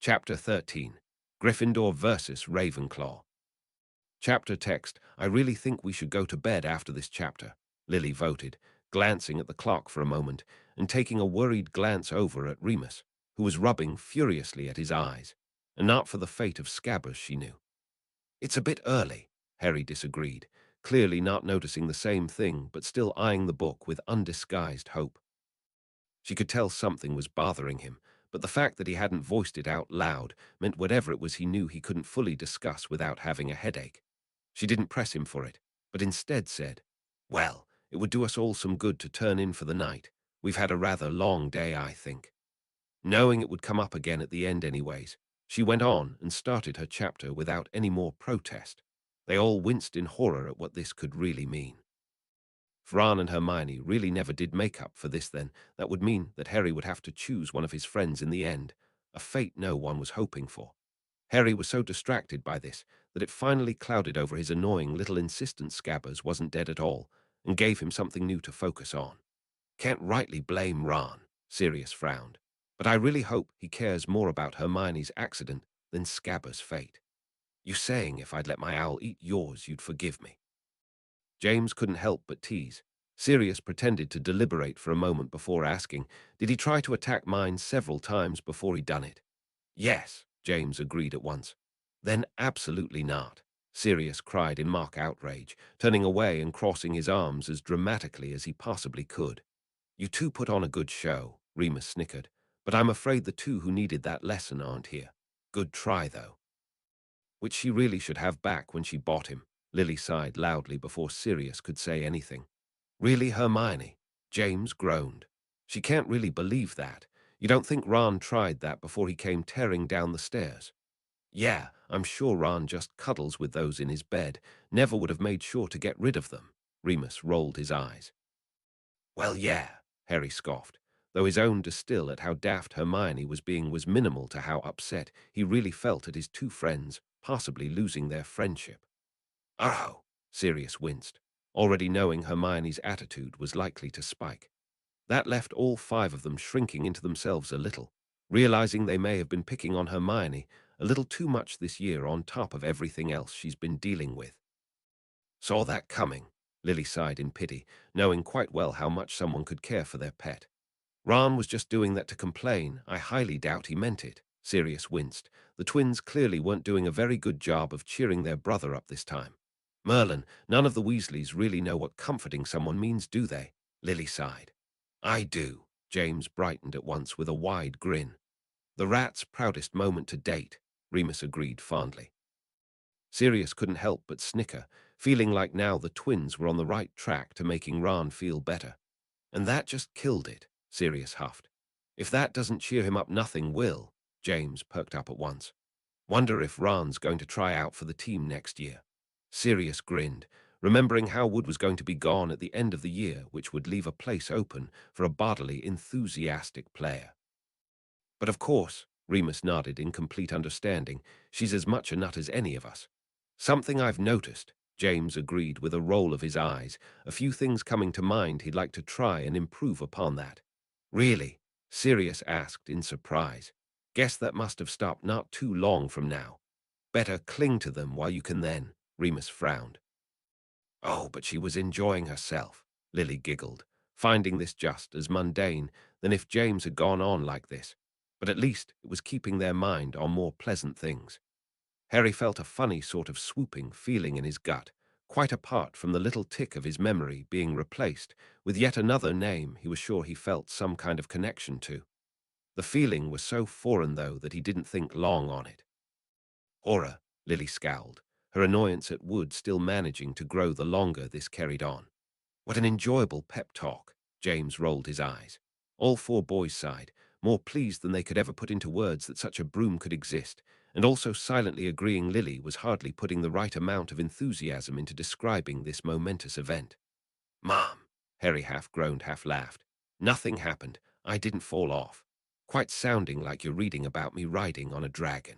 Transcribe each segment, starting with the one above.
Chapter 13. Gryffindor versus Ravenclaw. Chapter text. I really think we should go to bed after this chapter, Lily voted, glancing at the clock for a moment and taking a worried glance over at Remus, who was rubbing furiously at his eyes, and not for the fate of Scabbers, she knew. It's a bit early, Harry disagreed, clearly not noticing the same thing but still eyeing the book with undisguised hope. She could tell something was bothering him, but the fact that he hadn't voiced it out loud meant whatever it was he knew he couldn't fully discuss without having a headache. She didn't press him for it, but instead said, "Well, it would do us all some good to turn in for the night. We've had a rather long day, I think." Knowing it would come up again at the end anyways, she went on and started her chapter without any more protest. They all winced in horror at what this could really mean. If Ron and Hermione really never did make up for this then, that would mean that Harry would have to choose one of his friends in the end, a fate no one was hoping for. Harry was so distracted by this that it finally clouded over his annoying little insistent Scabbers wasn't dead at all, and gave him something new to focus on. Can't rightly blame Ron, Sirius frowned, but I really hope he cares more about Hermione's accident than Scabbers' fate. You saying if I'd let my owl eat yours, you'd forgive me? James couldn't help but tease. Sirius pretended to deliberate for a moment before asking, did he try to attack mine several times before he'd done it? Yes, James agreed at once. Then absolutely not, Sirius cried in mock outrage, turning away and crossing his arms as dramatically as he possibly could. You two put on a good show, Remus snickered, but I'm afraid the two who needed that lesson aren't here. Good try, though. Which she really should have back when she bought him, Lily sighed loudly before Sirius could say anything. Really, Hermione? James groaned. She can't really believe that. You don't think Ron tried that before he came tearing down the stairs? Yeah, I'm sure Ron just cuddles with those in his bed, never would have made sure to get rid of them. Remus rolled his eyes. Well, yeah, Harry scoffed, though his own distill at how daft Hermione was being was minimal to how upset he really felt at his two friends possibly losing their friendship. Oh, Sirius winced, already knowing Hermione's attitude was likely to spike. That left all five of them shrinking into themselves a little, realizing they may have been picking on Hermione a little too much this year on top of everything else she's been dealing with. Saw that coming, Lily sighed in pity, knowing quite well how much someone could care for their pet. Ron was just doing that to complain. I highly doubt he meant it. Sirius winced. The twins clearly weren't doing a very good job of cheering their brother up this time. Merlin, none of the Weasleys really know what comforting someone means, do they? Lily sighed. I do. James brightened at once with a wide grin. The rat's proudest moment to date, Remus agreed fondly. Sirius couldn't help but snicker, feeling like now the twins were on the right track to making Ron feel better. And that just killed it, Sirius huffed. If that doesn't cheer him up, nothing will. James perked up at once. Wonder if Ron's going to try out for the team next year. Sirius grinned, remembering how Wood was going to be gone at the end of the year, which would leave a place open for a bodily, enthusiastic player. But of course, Remus nodded in complete understanding, she's as much a nut as any of us. Something I've noticed, James agreed with a roll of his eyes, a few things coming to mind he'd like to try and improve upon that. Really? Sirius asked in surprise. Guess that must have stopped not too long from now. Better cling to them while you can then, Remus frowned. Oh, but she was enjoying herself, Lily giggled, finding this just as mundane than if James had gone on like this. But at least it was keeping their mind on more pleasant things. Harry felt a funny sort of swooping feeling in his gut, quite apart from the little tick of his memory being replaced with yet another name he was sure he felt some kind of connection to. The feeling was so foreign, though, that he didn't think long on it. Horror, Lily scowled, her annoyance at Wood still managing to grow the longer this carried on. What an enjoyable pep talk, James rolled his eyes. All four boys sighed, more pleased than they could ever put into words that such a broom could exist, and also silently agreeing Lily was hardly putting the right amount of enthusiasm into describing this momentous event. Mom, Harry half groaned, half laughed. Nothing happened. I didn't fall off. Quite sounding like you're reading about me riding on a dragon.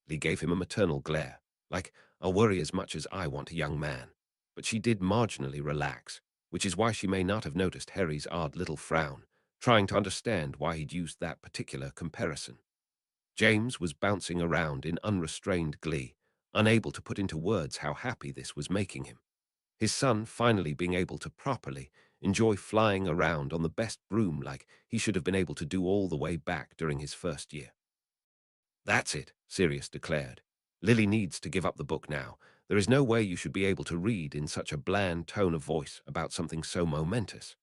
Lee gave him a maternal glare, like, I'll worry as much as I want a young man. But she did marginally relax, which is why she may not have noticed Harry's odd little frown, trying to understand why he'd used that particular comparison. James was bouncing around in unrestrained glee, unable to put into words how happy this was making him. His son finally being able to properly enjoy flying around on the best broom like he should have been able to do all the way back during his first year. That's it, Sirius declared. Lily needs to give up the book now. There is no way you should be able to read in such a bland tone of voice about something so momentous.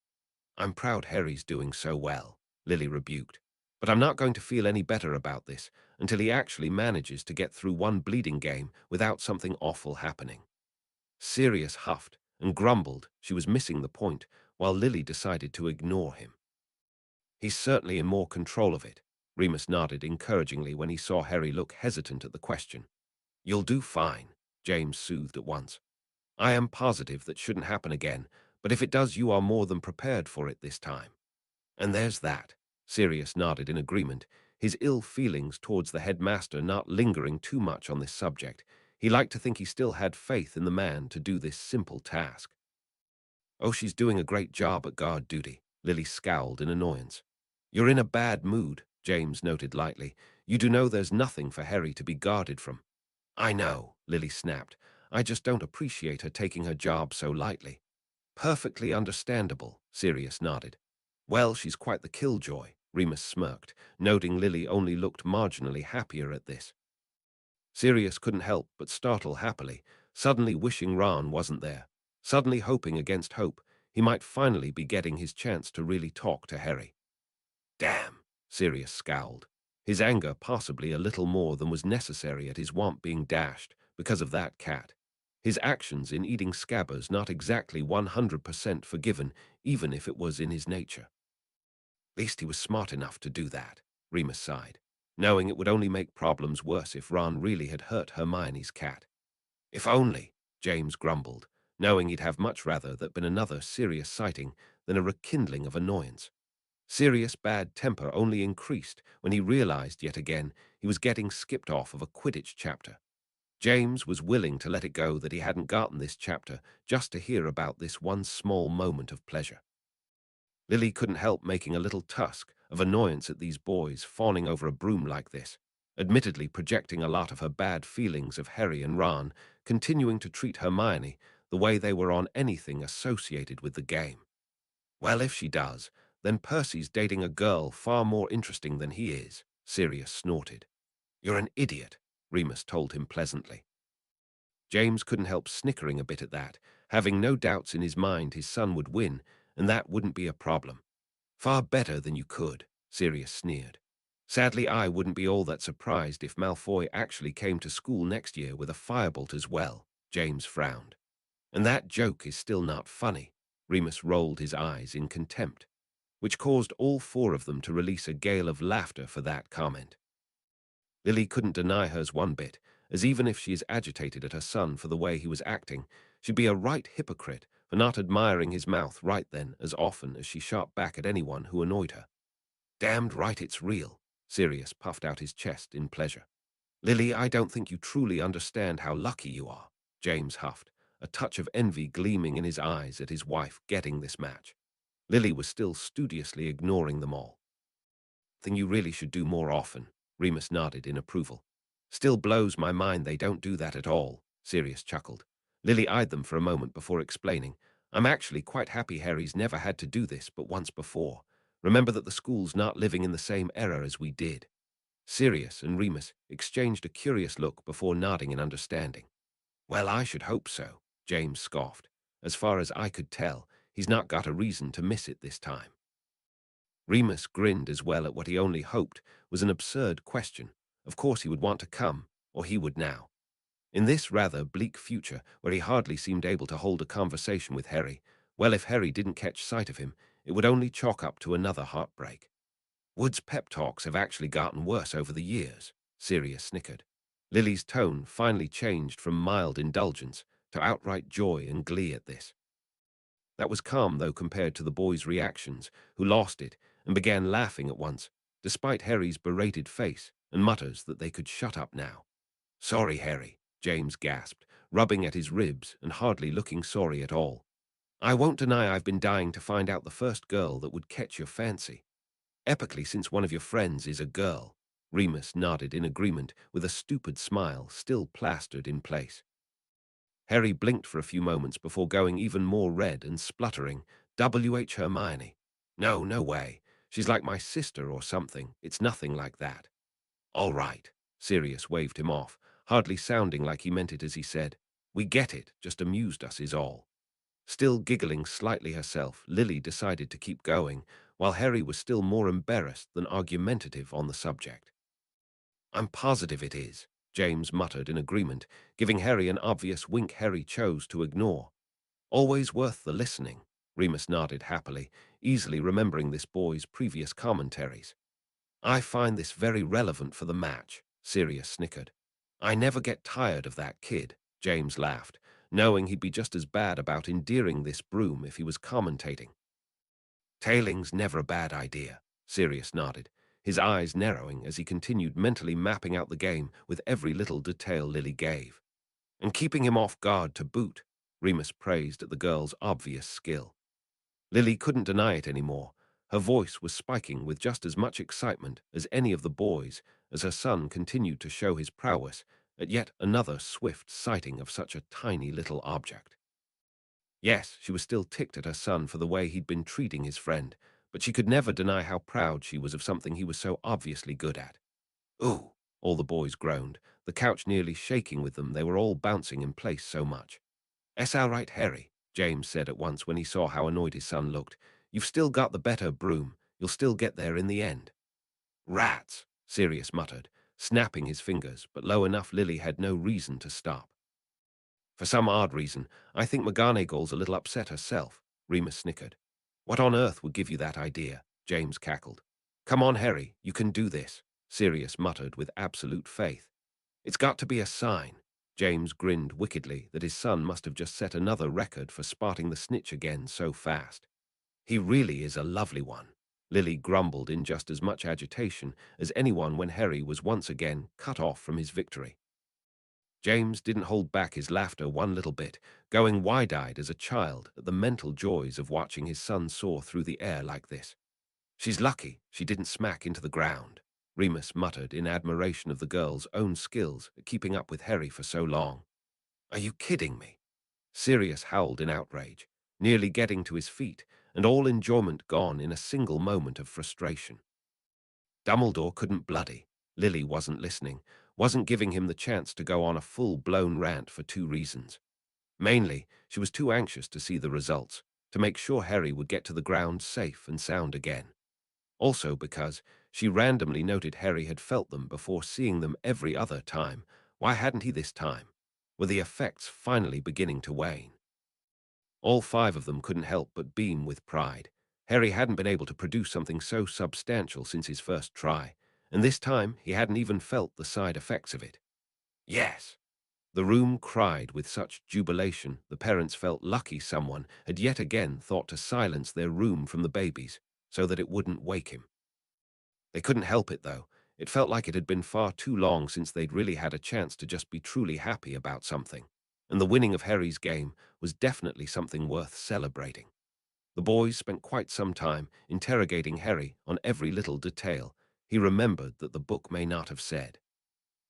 I'm proud Harry's doing so well, Lily rebuked. But I'm not going to feel any better about this until he actually manages to get through one bleeding game without something awful happening. Sirius huffed and grumbled she was missing the point, while Lily decided to ignore him. He's certainly in more control of it, Remus nodded encouragingly when he saw Harry look hesitant at the question. You'll do fine, James soothed at once. I am positive that shouldn't happen again, but if it does, you are more than prepared for it this time. And there's that. Sirius nodded in agreement, his ill feelings towards the headmaster not lingering too much on this subject. He liked to think he still had faith in the man to do this simple task. Oh, she's doing a great job at guard duty, Lily scowled in annoyance. You're in a bad mood, James noted lightly. You do know there's nothing for Harry to be guarded from. I know, Lily snapped. I just don't appreciate her taking her job so lightly. Perfectly understandable, Sirius nodded. Well, she's quite the killjoy, Remus smirked, noting Lily only looked marginally happier at this. Sirius couldn't help but startle happily, suddenly wishing Ron wasn't there, suddenly hoping against hope he might finally be getting his chance to really talk to Harry. Damn, Sirius scowled, his anger possibly a little more than was necessary at his womp being dashed because of that cat. His actions in eating Scabbers not exactly 100% forgiven, even if it was in his nature. At least he was smart enough to do that, Remus sighed, knowing it would only make problems worse if Ron really had hurt Hermione's cat. If only, James grumbled, knowing he'd have much rather that been another serious sighting than a rekindling of annoyance. Sirius' bad temper only increased when he realized yet again he was getting skipped off of a Quidditch chapter. James was willing to let it go that he hadn't gotten this chapter just to hear about this one small moment of pleasure. Lily couldn't help making a little tusk of annoyance at these boys fawning over a broom like this, admittedly projecting a lot of her bad feelings of Harry and Ron continuing to treat Hermione the way they were on anything associated with the game. Well, if she does, then Percy's dating a girl far more interesting than he is, Sirius snorted. You're an idiot, Remus told him pleasantly. James couldn't help snickering a bit at that, having no doubts in his mind his son would win, and that wouldn't be a problem. Far better than you could, Sirius sneered. Sadly, I wouldn't be all that surprised if Malfoy actually came to school next year with a firebolt as well, James frowned. And that joke is still not funny, Remus rolled his eyes in contempt, which caused all four of them to release a gale of laughter for that comment. Lily couldn't deny hers one bit, as even if she is agitated at her son for the way he was acting, she'd be a right hypocrite for not admiring his mouth right then as often as she shot back at anyone who annoyed her. Damned right it's real, Sirius puffed out his chest in pleasure. Lily, I don't think you truly understand how lucky you are, James huffed, a touch of envy gleaming in his eyes at his wife getting this match. Lily was still studiously ignoring them all. Thing you really should do more often, Remus nodded in approval. Still blows my mind they don't do that at all, Sirius chuckled. Lily eyed them for a moment before explaining. I'm actually quite happy Harry's never had to do this but once before. Remember that the school's not living in the same era as we did. Sirius and Remus exchanged a curious look before nodding in understanding. Well, I should hope so, James scoffed. As far as I could tell, he's not got a reason to miss it this time. Remus grinned as well at what he only hoped was an absurd question. Of course he would want to come, or he would now. In this rather bleak future, where he hardly seemed able to hold a conversation with Harry, well, if Harry didn't catch sight of him, it would only chalk up to another heartbreak. Wood's pep talks have actually gotten worse over the years, Sirius snickered. Lily's tone finally changed from mild indulgence to outright joy and glee at this. That was calm, though, compared to the boys' reactions, who lost it and began laughing at once, despite Harry's berated face and mutters that they could shut up now. Sorry, Harry, James gasped, rubbing at his ribs and hardly looking sorry at all. I won't deny I've been dying to find out the first girl that would catch your fancy. Epically, since one of your friends is a girl. Remus nodded in agreement with a stupid smile still plastered in place. Harry blinked for a few moments before going even more red and spluttering, "W.H. Hermione. No, no way. She's like my sister or something. It's nothing like that." "All right." Sirius waved him off, hardly sounding like he meant it as he said, "We get it, just amused us is all." Still giggling slightly herself, Lily decided to keep going, while Harry was still more embarrassed than argumentative on the subject. "I'm positive it is," James muttered in agreement, giving Harry an obvious wink Harry chose to ignore. "Always worth the listening," Remus nodded happily, easily remembering this boy's previous commentaries. "I find this very relevant for the match," Sirius snickered. "I never get tired of that kid," James laughed, knowing he'd be just as bad about endearing this broom if he was commentating. "Tailing's never a bad idea," Sirius nodded, his eyes narrowing as he continued mentally mapping out the game with every little detail Lily gave. "And keeping him off guard to boot," Remus praised at the girl's obvious skill. Lily couldn't deny it anymore. Her voice was spiking with just as much excitement as any of the boys as her son continued to show his prowess at yet another swift sighting of such a tiny little object. Yes, she was still ticked at her son for the way he'd been treating his friend, but she could never deny how proud she was of something he was so obviously good at. "Ooh," all the boys groaned, the couch nearly shaking with them, they were all bouncing in place so much. "Es all right, Harry," James said at once when he saw how annoyed his son looked. "You've still got the better broom. You'll still get there in the end." "Rats," Sirius muttered, snapping his fingers, but low enough Lily had no reason to stop. "For some odd reason, I think McGonagall's a little upset herself," Remus snickered. "What on earth would give you that idea?" James cackled. "Come on, Harry, you can do this," Sirius muttered with absolute faith. "It's got to be a sign." James grinned wickedly that his son must have just set another record for spotting the snitch again so fast. "He really is a lovely one," Lily grumbled in just as much agitation as anyone when Harry was once again cut off from his victory. James didn't hold back his laughter one little bit, going wide-eyed as a child at the mental joys of watching his son soar through the air like this. "She's lucky she didn't smack into the ground," Remus muttered in admiration of the girl's own skills at keeping up with Harry for so long. "Are you kidding me?" Sirius howled in outrage, nearly getting to his feet, and all enjoyment gone in a single moment of frustration. Dumbledore couldn't bloody. Lily wasn't listening, wasn't giving him the chance to go on a full-blown rant for two reasons. Mainly, she was too anxious to see the results, to make sure Harry would get to the ground safe and sound again. Also because she randomly noted Harry had felt them before seeing them every other time. Why hadn't he this time? Were the effects finally beginning to wane? All five of them couldn't help but beam with pride. Harry hadn't been able to produce something so substantial since his first try, and this time he hadn't even felt the side effects of it. "Yes!" The room cried with such jubilation the parents felt lucky someone had yet again thought to silence their room from the babies so that it wouldn't wake him. They couldn't help it, though. It felt like it had been far too long since they'd really had a chance to just be truly happy about something, and the winning of Harry's game was definitely something worth celebrating. The boys spent quite some time interrogating Harry on every little detail he remembered that the book may not have said.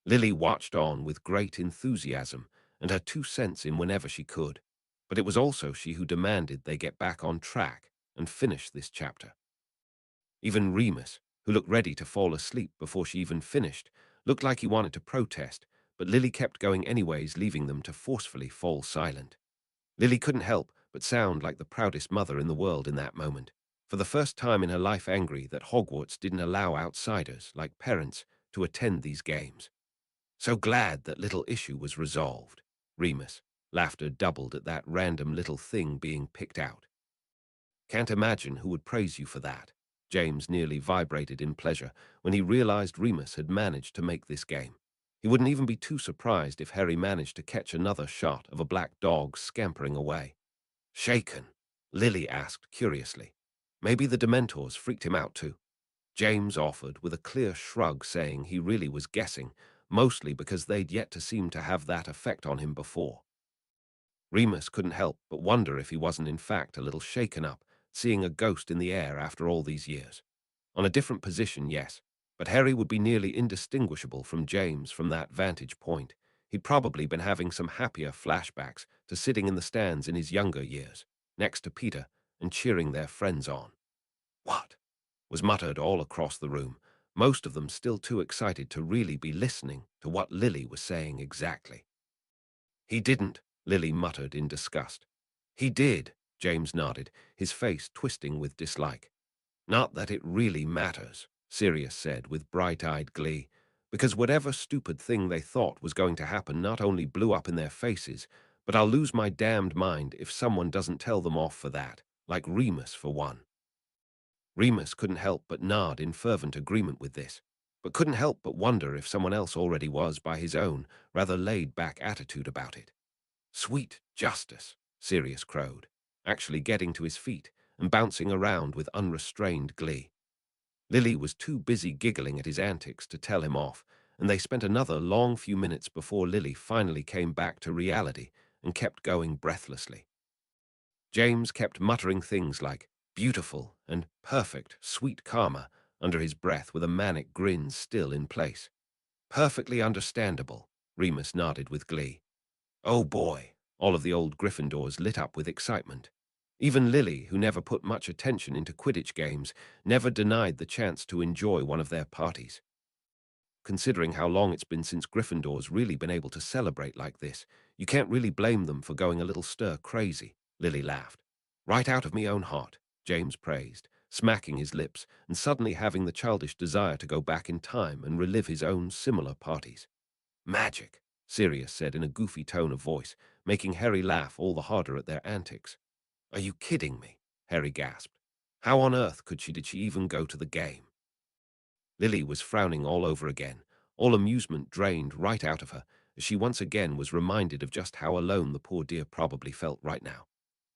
Lily watched on with great enthusiasm and her 2 cents in whenever she could, but it was also she who demanded they get back on track and finish this chapter. Even Remus, who looked ready to fall asleep before she even finished, looked like he wanted to protest, but Lily kept going anyways, leaving them to forcefully fall silent. Lily couldn't help but sound like the proudest mother in the world in that moment, for the first time in her life angry that Hogwarts didn't allow outsiders, like parents, to attend these games. "So glad that little issue was resolved." Remus, laughter doubled at that random little thing being picked out. "Can't imagine who would praise you for that." James nearly vibrated in pleasure when he realized Remus had managed to make this game. He wouldn't even be too surprised if Harry managed to catch another shot of a black dog scampering away. "Shaken?" Lily asked curiously. "Maybe the Dementors freaked him out too." James offered with a clear shrug, saying he really was guessing, mostly because they'd yet to seem to have that effect on him before. Remus couldn't help but wonder if he wasn't in fact a little shaken up, seeing a ghost in the air after all these years. On a different position, yes, But Harry would be nearly indistinguishable from James from that vantage point. He'd probably been having some happier flashbacks to sitting in the stands in his younger years, next to Peter, and cheering their friends on. "What?" was muttered all across the room, most of them still too excited to really be listening to what Lily was saying exactly. "He didn't," Lily muttered in disgust. "He did," James nodded, his face twisting with dislike. "Not that it really matters," Sirius said with bright-eyed glee, "because whatever stupid thing they thought was going to happen not only blew up in their faces, but I'll lose my damned mind if someone doesn't tell them off for that, like Remus for one." Remus couldn't help but nod in fervent agreement with this, but couldn't help but wonder if someone else already was by his own, rather laid-back attitude about it. "Sweet justice," Sirius crowed, actually getting to his feet and bouncing around with unrestrained glee. Lily was too busy giggling at his antics to tell him off, and they spent another long few minutes before Lily finally came back to reality and kept going breathlessly. James kept muttering things like "beautiful" and "perfect, sweet karma" under his breath with a manic grin still in place. "Perfectly understandable," Remus nodded with glee. "Oh boy," all of the old Gryffindors lit up with excitement. Even Lily, who never put much attention into Quidditch games, never denied the chance to enjoy one of their parties. Considering how long it's been since Gryffindor's really been able to celebrate like this, you can't really blame them for going a little stir-crazy, Lily laughed. "Right out of me own heart," James praised, smacking his lips and suddenly having the childish desire to go back in time and relive his own similar parties. "Magic," Sirius said in a goofy tone of voice, making Harry laugh all the harder at their antics. "Are you kidding me?" Harry gasped. "How on earth did she even go to the game?" Lily was frowning all over again, all amusement drained right out of her, as she once again was reminded of just how alone the poor dear probably felt right now.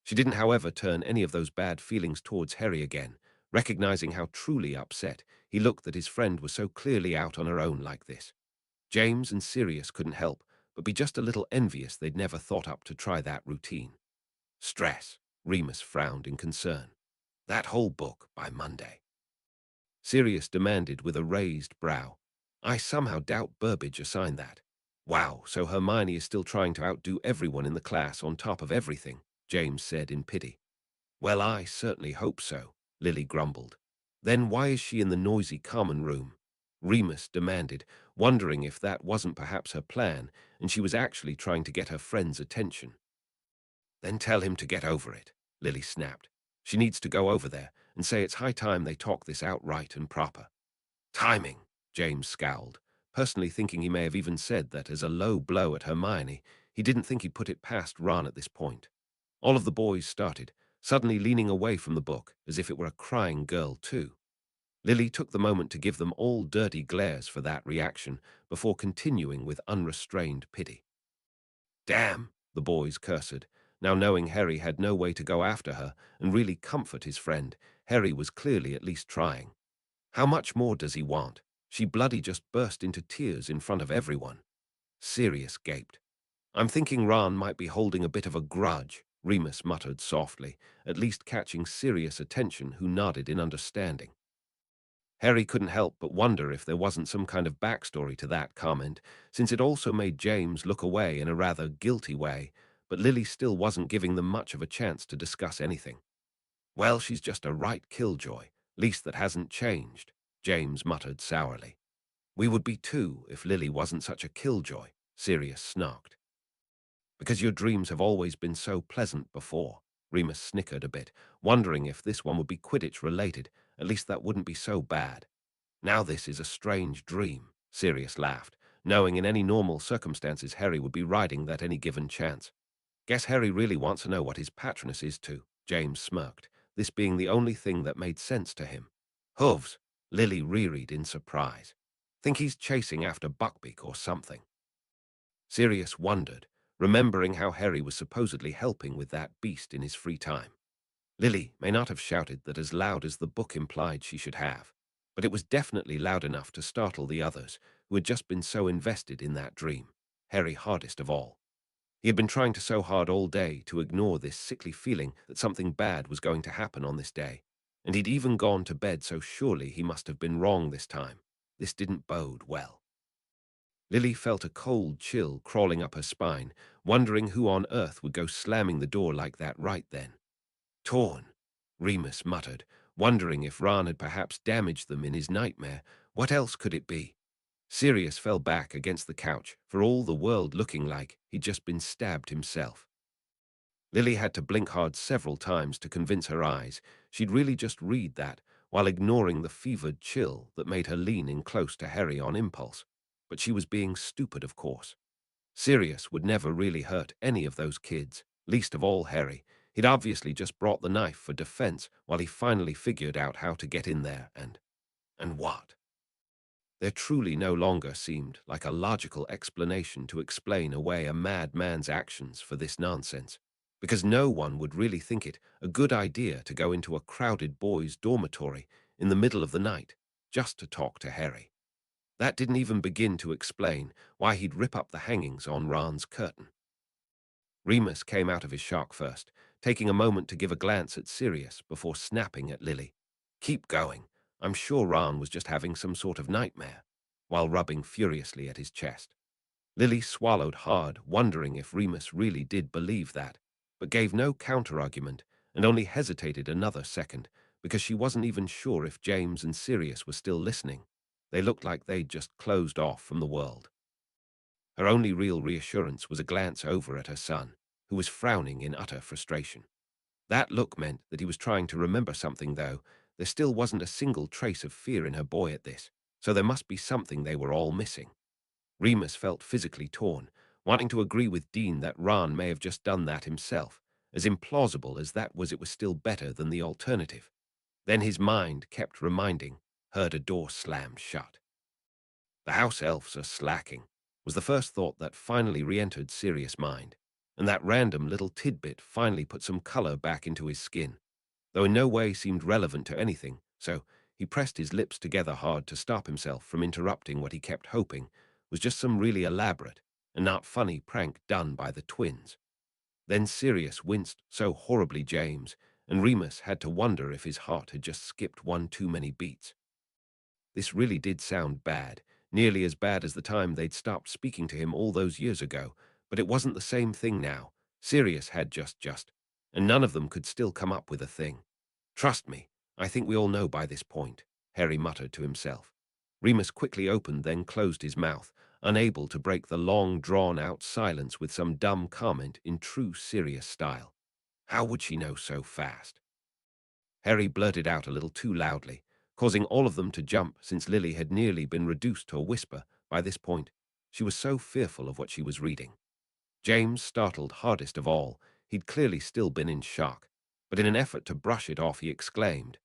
She didn't, however, turn any of those bad feelings towards Harry again, recognizing how truly upset he looked that his friend was so clearly out on her own like this. James and Sirius couldn't help but be just a little envious they'd never thought up to try that routine. "Stress," Remus frowned in concern. "That whole book by Monday." Sirius demanded with a raised brow. "I somehow doubt Burbage assigned that." "Wow, so Hermione is still trying to outdo everyone in the class on top of everything," James said in pity. "Well, I certainly hope so," Lily grumbled. "Then why is she in the noisy common room?" Remus demanded, wondering if that wasn't perhaps her plan and she was actually trying to get her friend's attention. "Then tell him to get over it," Lily snapped. "She needs to go over there and say it's high time they talk this out right and proper." "Timing," James scowled, personally thinking he may have even said that as a low blow at Hermione, he didn't think he'd put it past Ron at this point. All of the boys started, suddenly leaning away from the book as if it were a crying girl too. Lily took the moment to give them all dirty glares for that reaction before continuing with unrestrained pity. "Damn," the boys cursed. Now knowing Harry had no way to go after her and really comfort his friend, Harry was clearly at least trying. "How much more does he want?" She bloody just burst into tears in front of everyone. Sirius gaped. "I'm thinking Ron might be holding a bit of a grudge," Remus muttered softly, at least catching Sirius' attention, who nodded in understanding. Harry couldn't help but wonder if there wasn't some kind of backstory to that comment, since it also made James look away in a rather guilty way, but Lily still wasn't giving them much of a chance to discuss anything. "Well, she's just a right killjoy, least that hasn't changed," James muttered sourly. "We would be too if Lily wasn't such a killjoy," Sirius snarked. "Because your dreams have always been so pleasant before," Remus snickered a bit, wondering if this one would be Quidditch-related. At least that wouldn't be so bad. "Now this is a strange dream," Sirius laughed, knowing in any normal circumstances Harry would be riding that any given chance. "Guess Harry really wants to know what his Patronus is too," James smirked, this being the only thing that made sense to him. "Hooves," Lily reread in surprise. "Think he's chasing after Buckbeak or something." Sirius wondered, remembering how Harry was supposedly helping with that beast in his free time. Lily may not have shouted that as loud as the book implied she should have, but it was definitely loud enough to startle the others, who had just been so invested in that dream, Harry hardest of all. He had been trying to so hard all day to ignore this sickly feeling that something bad was going to happen on this day, and he'd even gone to bed so surely he must have been wrong this time. This didn't bode well. Lily felt a cold chill crawling up her spine, wondering who on earth would go slamming the door like that right then. Torn, Remus muttered, wondering if Ran had perhaps damaged them in his nightmare. What else could it be? Sirius fell back against the couch, for all the world looking like he'd just been stabbed himself. Lily had to blink hard several times to convince her eyes she'd really just read that, while ignoring the fevered chill that made her lean in close to Harry on impulse. But she was being stupid, of course. Sirius would never really hurt any of those kids, least of all Harry. He'd obviously just brought the knife for defense while he finally figured out how to get in there and what? There truly no longer seemed like a logical explanation to explain away a madman's actions for this nonsense, because no one would really think it a good idea to go into a crowded boys' dormitory in the middle of the night just to talk to Harry. That didn't even begin to explain why he'd rip up the hangings on Ran's curtain. Remus came out of his shock first, taking a moment to give a glance at Sirius before snapping at Lily. "Keep going. I'm sure Ran was just having some sort of nightmare," while rubbing furiously at his chest. Lily swallowed hard, wondering if Remus really did believe that, but gave no counter-argument and only hesitated another second because she wasn't even sure if James and Sirius were still listening. They looked like they'd just closed off from the world. Her only real reassurance was a glance over at her son, who was frowning in utter frustration. That look meant that he was trying to remember something, though. There still wasn't a single trace of fear in her boy at this, so there must be something they were all missing. Remus felt physically torn, wanting to agree with Dean that Ran may have just done that himself. As implausible as that was, it was still better than the alternative. Then his mind kept reminding, heard a door slam shut. The house elves are slacking, was the first thought that finally re-entered Sirius' mind, and that random little tidbit finally put some color back into his skin, though in no way seemed relevant to anything, so he pressed his lips together hard to stop himself from interrupting what he kept hoping was just some really elaborate and not funny prank done by the twins. Then Sirius winced so horribly James, and Remus had to wonder if his heart had just skipped one too many beats. This really did sound bad, nearly as bad as the time they'd stopped speaking to him all those years ago, but it wasn't the same thing now. Sirius had just, and none of them could still come up with a thing. "Trust me, I think we all know by this point," Harry muttered to himself. Remus quickly opened, then closed his mouth, unable to break the long, drawn-out silence with some dumb comment in true Sirius style. How would she know so fast? Harry blurted out a little too loudly, causing all of them to jump since Lily had nearly been reduced to a whisper by this point. She was so fearful of what she was reading. James startled hardest of all. He'd clearly still been in shock, but in an effort to brush it off, he exclaimed,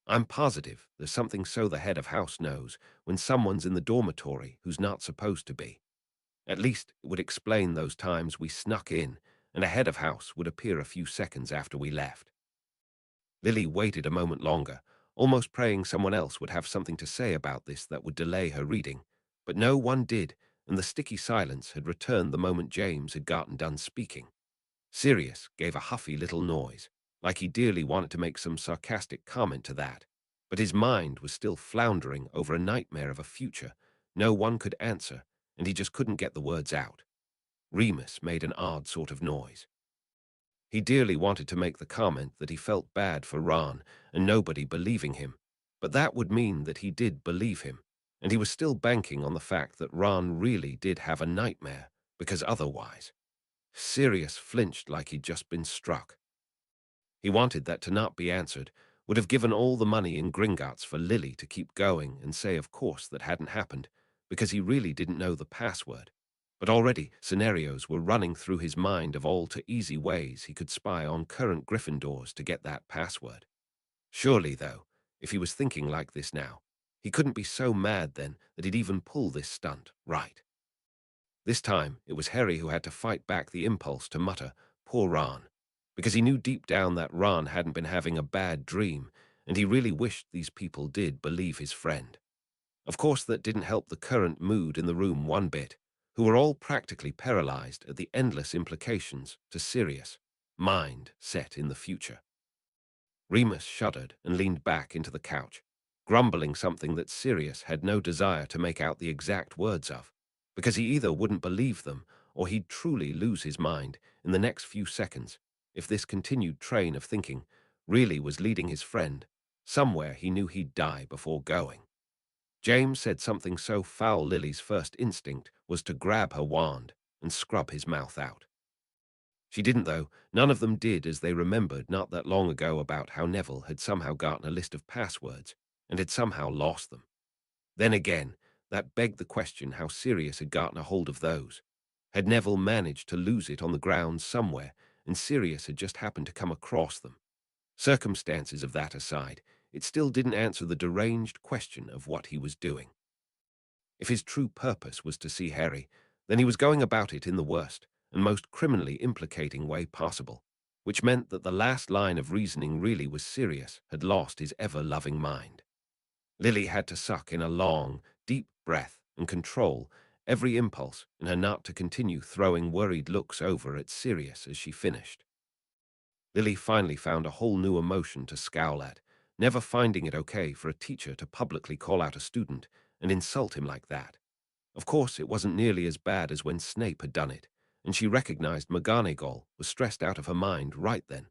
"I'm positive there's something so the head of house knows when someone's in the dormitory who's not supposed to be. At least it would explain those times we snuck in and a head of house would appear a few seconds after we left." Lily waited a moment longer, almost praying someone else would have something to say about this that would delay her reading, but no one did, and the sticky silence had returned the moment James had gotten done speaking. Sirius gave a huffy little noise, like he dearly wanted to make some sarcastic comment to that, but his mind was still floundering over a nightmare of a future no one could answer, and he just couldn't get the words out. Remus made an odd sort of noise. He dearly wanted to make the comment that he felt bad for Ran and nobody believing him, but that would mean that he did believe him, and he was still banking on the fact that Ran really did have a nightmare, because otherwise. Sirius flinched like he'd just been struck. He wanted that to not be answered, would have given all the money in Gringotts for Lily to keep going and say of course that hadn't happened, because he really didn't know the password. But already scenarios were running through his mind of all too easy ways he could spy on current Gryffindors to get that password. Surely, though, if he was thinking like this now, he couldn't be so mad then that he'd even pull this stunt, right? This time, it was Harry who had to fight back the impulse to mutter, "Poor Ron," because he knew deep down that Ron hadn't been having a bad dream, and he really wished these people did believe his friend. Of course, that didn't help the current mood in the room one bit, who were all practically paralyzed at the endless implications to Sirius, mind set in the future. Remus shuddered and leaned back into the couch, grumbling something that Sirius had no desire to make out the exact words of, because he either wouldn't believe them or he'd truly lose his mind in the next few seconds if this continued train of thinking really was leading his friend somewhere he knew he'd die before going. James said something so foul Lily's first instinct was to grab her wand and scrub his mouth out. She didn't, though. None of them did, as they remembered not that long ago about how Neville had somehow gotten a list of passwords and had somehow lost them. Then again, that begged the question how Sirius had gotten a hold of those. Had Neville managed to lose it on the ground somewhere, and Sirius had just happened to come across them? Circumstances of that aside, it still didn't answer the deranged question of what he was doing. If his true purpose was to see Harry, then he was going about it in the worst and most criminally implicating way possible, which meant that the last line of reasoning really was Sirius had lost his ever-loving mind. Lily had to suck in a long, deep breath and control every impulse in her not to continue throwing worried looks over at Sirius as she finished. Lily finally found a whole new emotion to scowl at, never finding it okay for a teacher to publicly call out a student and insult him like that. Of course, it wasn't nearly as bad as when Snape had done it, and she recognized McGonagall was stressed out of her mind right then,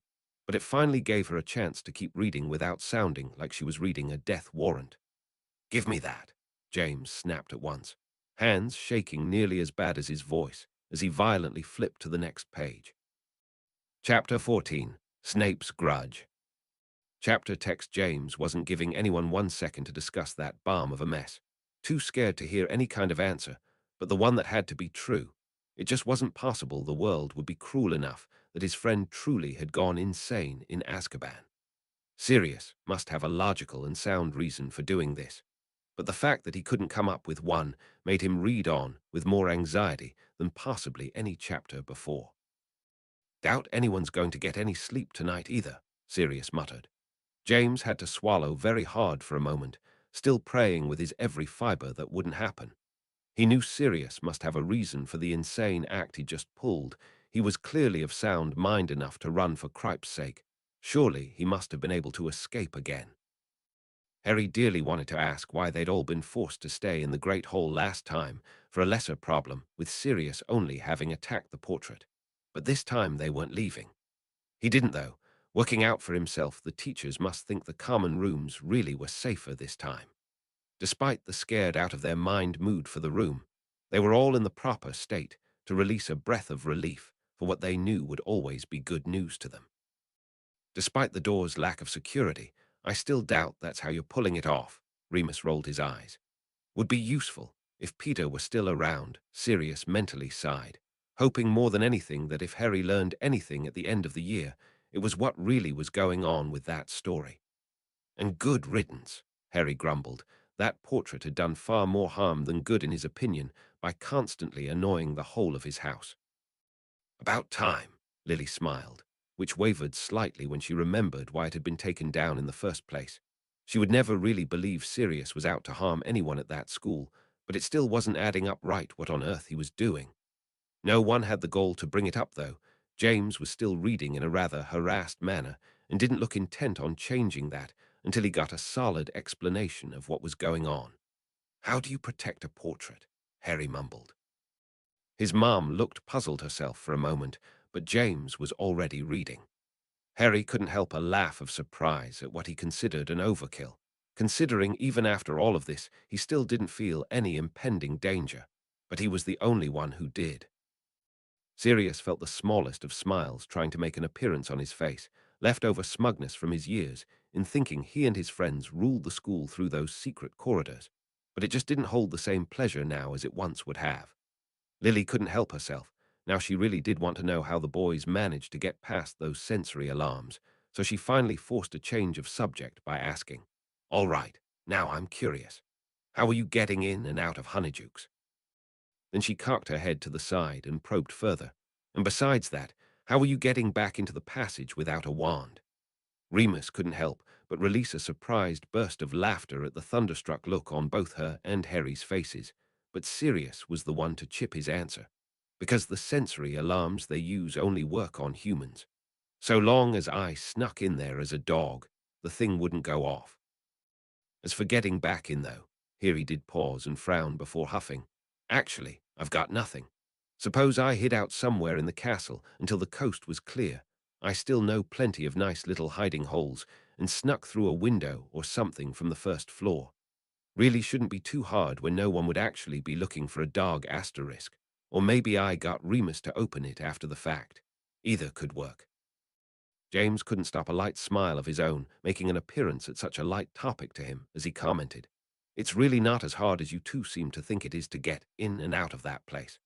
but it finally gave her a chance to keep reading without sounding like she was reading a death warrant. "Give me that," James snapped at once, hands shaking nearly as bad as his voice as he violently flipped to the next page. Chapter 14. Snape's Grudge. Chapter text. James wasn't giving anyone 1 second to discuss that balm of a mess. Too scared to hear any kind of answer, but the one that had to be true. It just wasn't possible the world would be cruel enough that his friend truly had gone insane in Azkaban. Sirius must have a logical and sound reason for doing this, but the fact that he couldn't come up with one made him read on with more anxiety than possibly any chapter before. "Doubt anyone's going to get any sleep tonight either," Sirius muttered. James had to swallow very hard for a moment, still praying with his every fiber that wouldn't happen. He knew Sirius must have a reason for the insane act he just pulled. He was clearly of sound mind enough to run for Cripe's sake. Surely he must have been able to escape again. Harry dearly wanted to ask why they'd all been forced to stay in the Great Hall last time for a lesser problem, with Sirius only having attacked the portrait. But this time they weren't leaving. He didn't, though. Working out for himself, the teachers must think the common rooms really were safer this time. Despite the scared out of their mind mood for the room, they were all in the proper state to release a breath of relief for what they knew would always be good news to them. Despite the door's lack of security, I still doubt that's how you're pulling it off. Remus rolled his eyes. Would be useful if Peter were still around, Sirius mentally sighed, hoping more than anything that if Harry learned anything at the end of the year, it was what really was going on with that story. And good riddance, Harry grumbled. That portrait had done far more harm than good in his opinion by constantly annoying the whole of his house. "About time," Lily smiled, which wavered slightly when she remembered why it had been taken down in the first place. She would never really believe Sirius was out to harm anyone at that school, but it still wasn't adding up right what on earth he was doing. No one had the gall to bring it up, though. James was still reading in a rather harassed manner and didn't look intent on changing that until he got a solid explanation of what was going on. "How do you protect a portrait?" Harry mumbled. His mom looked puzzled herself for a moment, but James was already reading. Harry couldn't help a laugh of surprise at what he considered an overkill, considering even after all of this he still didn't feel any impending danger, but he was the only one who did. Sirius felt the smallest of smiles trying to make an appearance on his face, leftover smugness from his years in thinking he and his friends ruled the school through those secret corridors, but it just didn't hold the same pleasure now as it once would have. Lily couldn't help herself. Now she really did want to know how the boys managed to get past those sensory alarms, so she finally forced a change of subject by asking, "All right, now I'm curious. How are you getting in and out of Honeydukes?" Then she cocked her head to the side and probed further. "And besides that, how are you getting back into the passage without a wand?" Remus couldn't help but release a surprised burst of laughter at the thunderstruck look on both her and Harry's faces, but Sirius was the one to chip his answer, because the sensory alarms they use only work on humans. So long as I snuck in there as a dog, the thing wouldn't go off. As for getting back in, though, here he did pause and frown before huffing. Actually, I've got nothing. Suppose I hid out somewhere in the castle until the coast was clear. I still know plenty of nice little hiding holes, and snuck through a window or something from the first floor. Really shouldn't be too hard when no one would actually be looking for a dog asterisk. Or maybe I got Remus to open it after the fact. Either could work. James couldn't stop a light smile of his own, making an appearance at such a light topic to him, as he commented, "It's really not as hard as you two seem to think it is to get in and out of that place."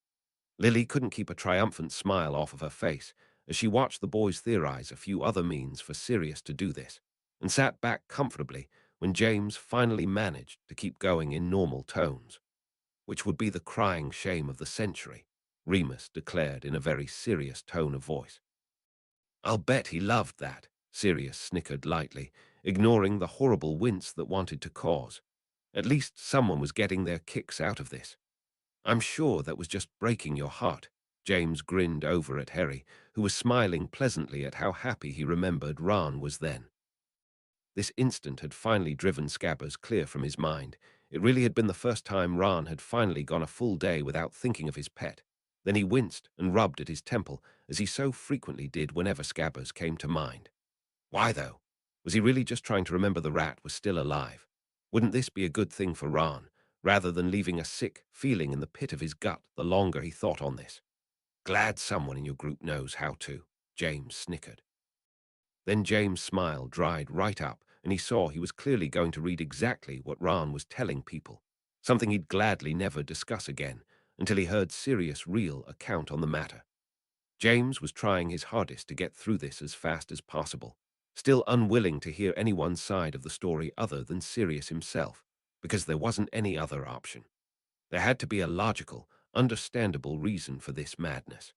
Lily couldn't keep a triumphant smile off of her face as she watched the boys theorize a few other means for Sirius to do this, and sat back comfortably when James finally managed to keep going in normal tones. "Which would be the crying shame of the century," Remus declared in a very serious tone of voice. "I'll bet he loved that," Sirius snickered lightly, ignoring the horrible wince that wanted to cause. "At least someone was getting their kicks out of this." "I'm sure that was just breaking your heart." James grinned over at Harry, who was smiling pleasantly at how happy he remembered Ron was then. This instant had finally driven Scabbers clear from his mind. It really had been the first time Ron had finally gone a full day without thinking of his pet. Then he winced and rubbed at his temple, as he so frequently did whenever Scabbers came to mind. Why, though? Was he really just trying to remember the rat was still alive? Wouldn't this be a good thing for Ron, rather than leaving a sick feeling in the pit of his gut the longer he thought on this? "Glad someone in your group knows how to," James snickered. Then James' smile dried right up, and he saw he was clearly going to read exactly what Ron was telling people, something he'd gladly never discuss again, until he heard Sirius' real account on the matter. James was trying his hardest to get through this as fast as possible, still unwilling to hear anyone's side of the story other than Sirius himself, because there wasn't any other option. There had to be a logical, understandable reason for this madness.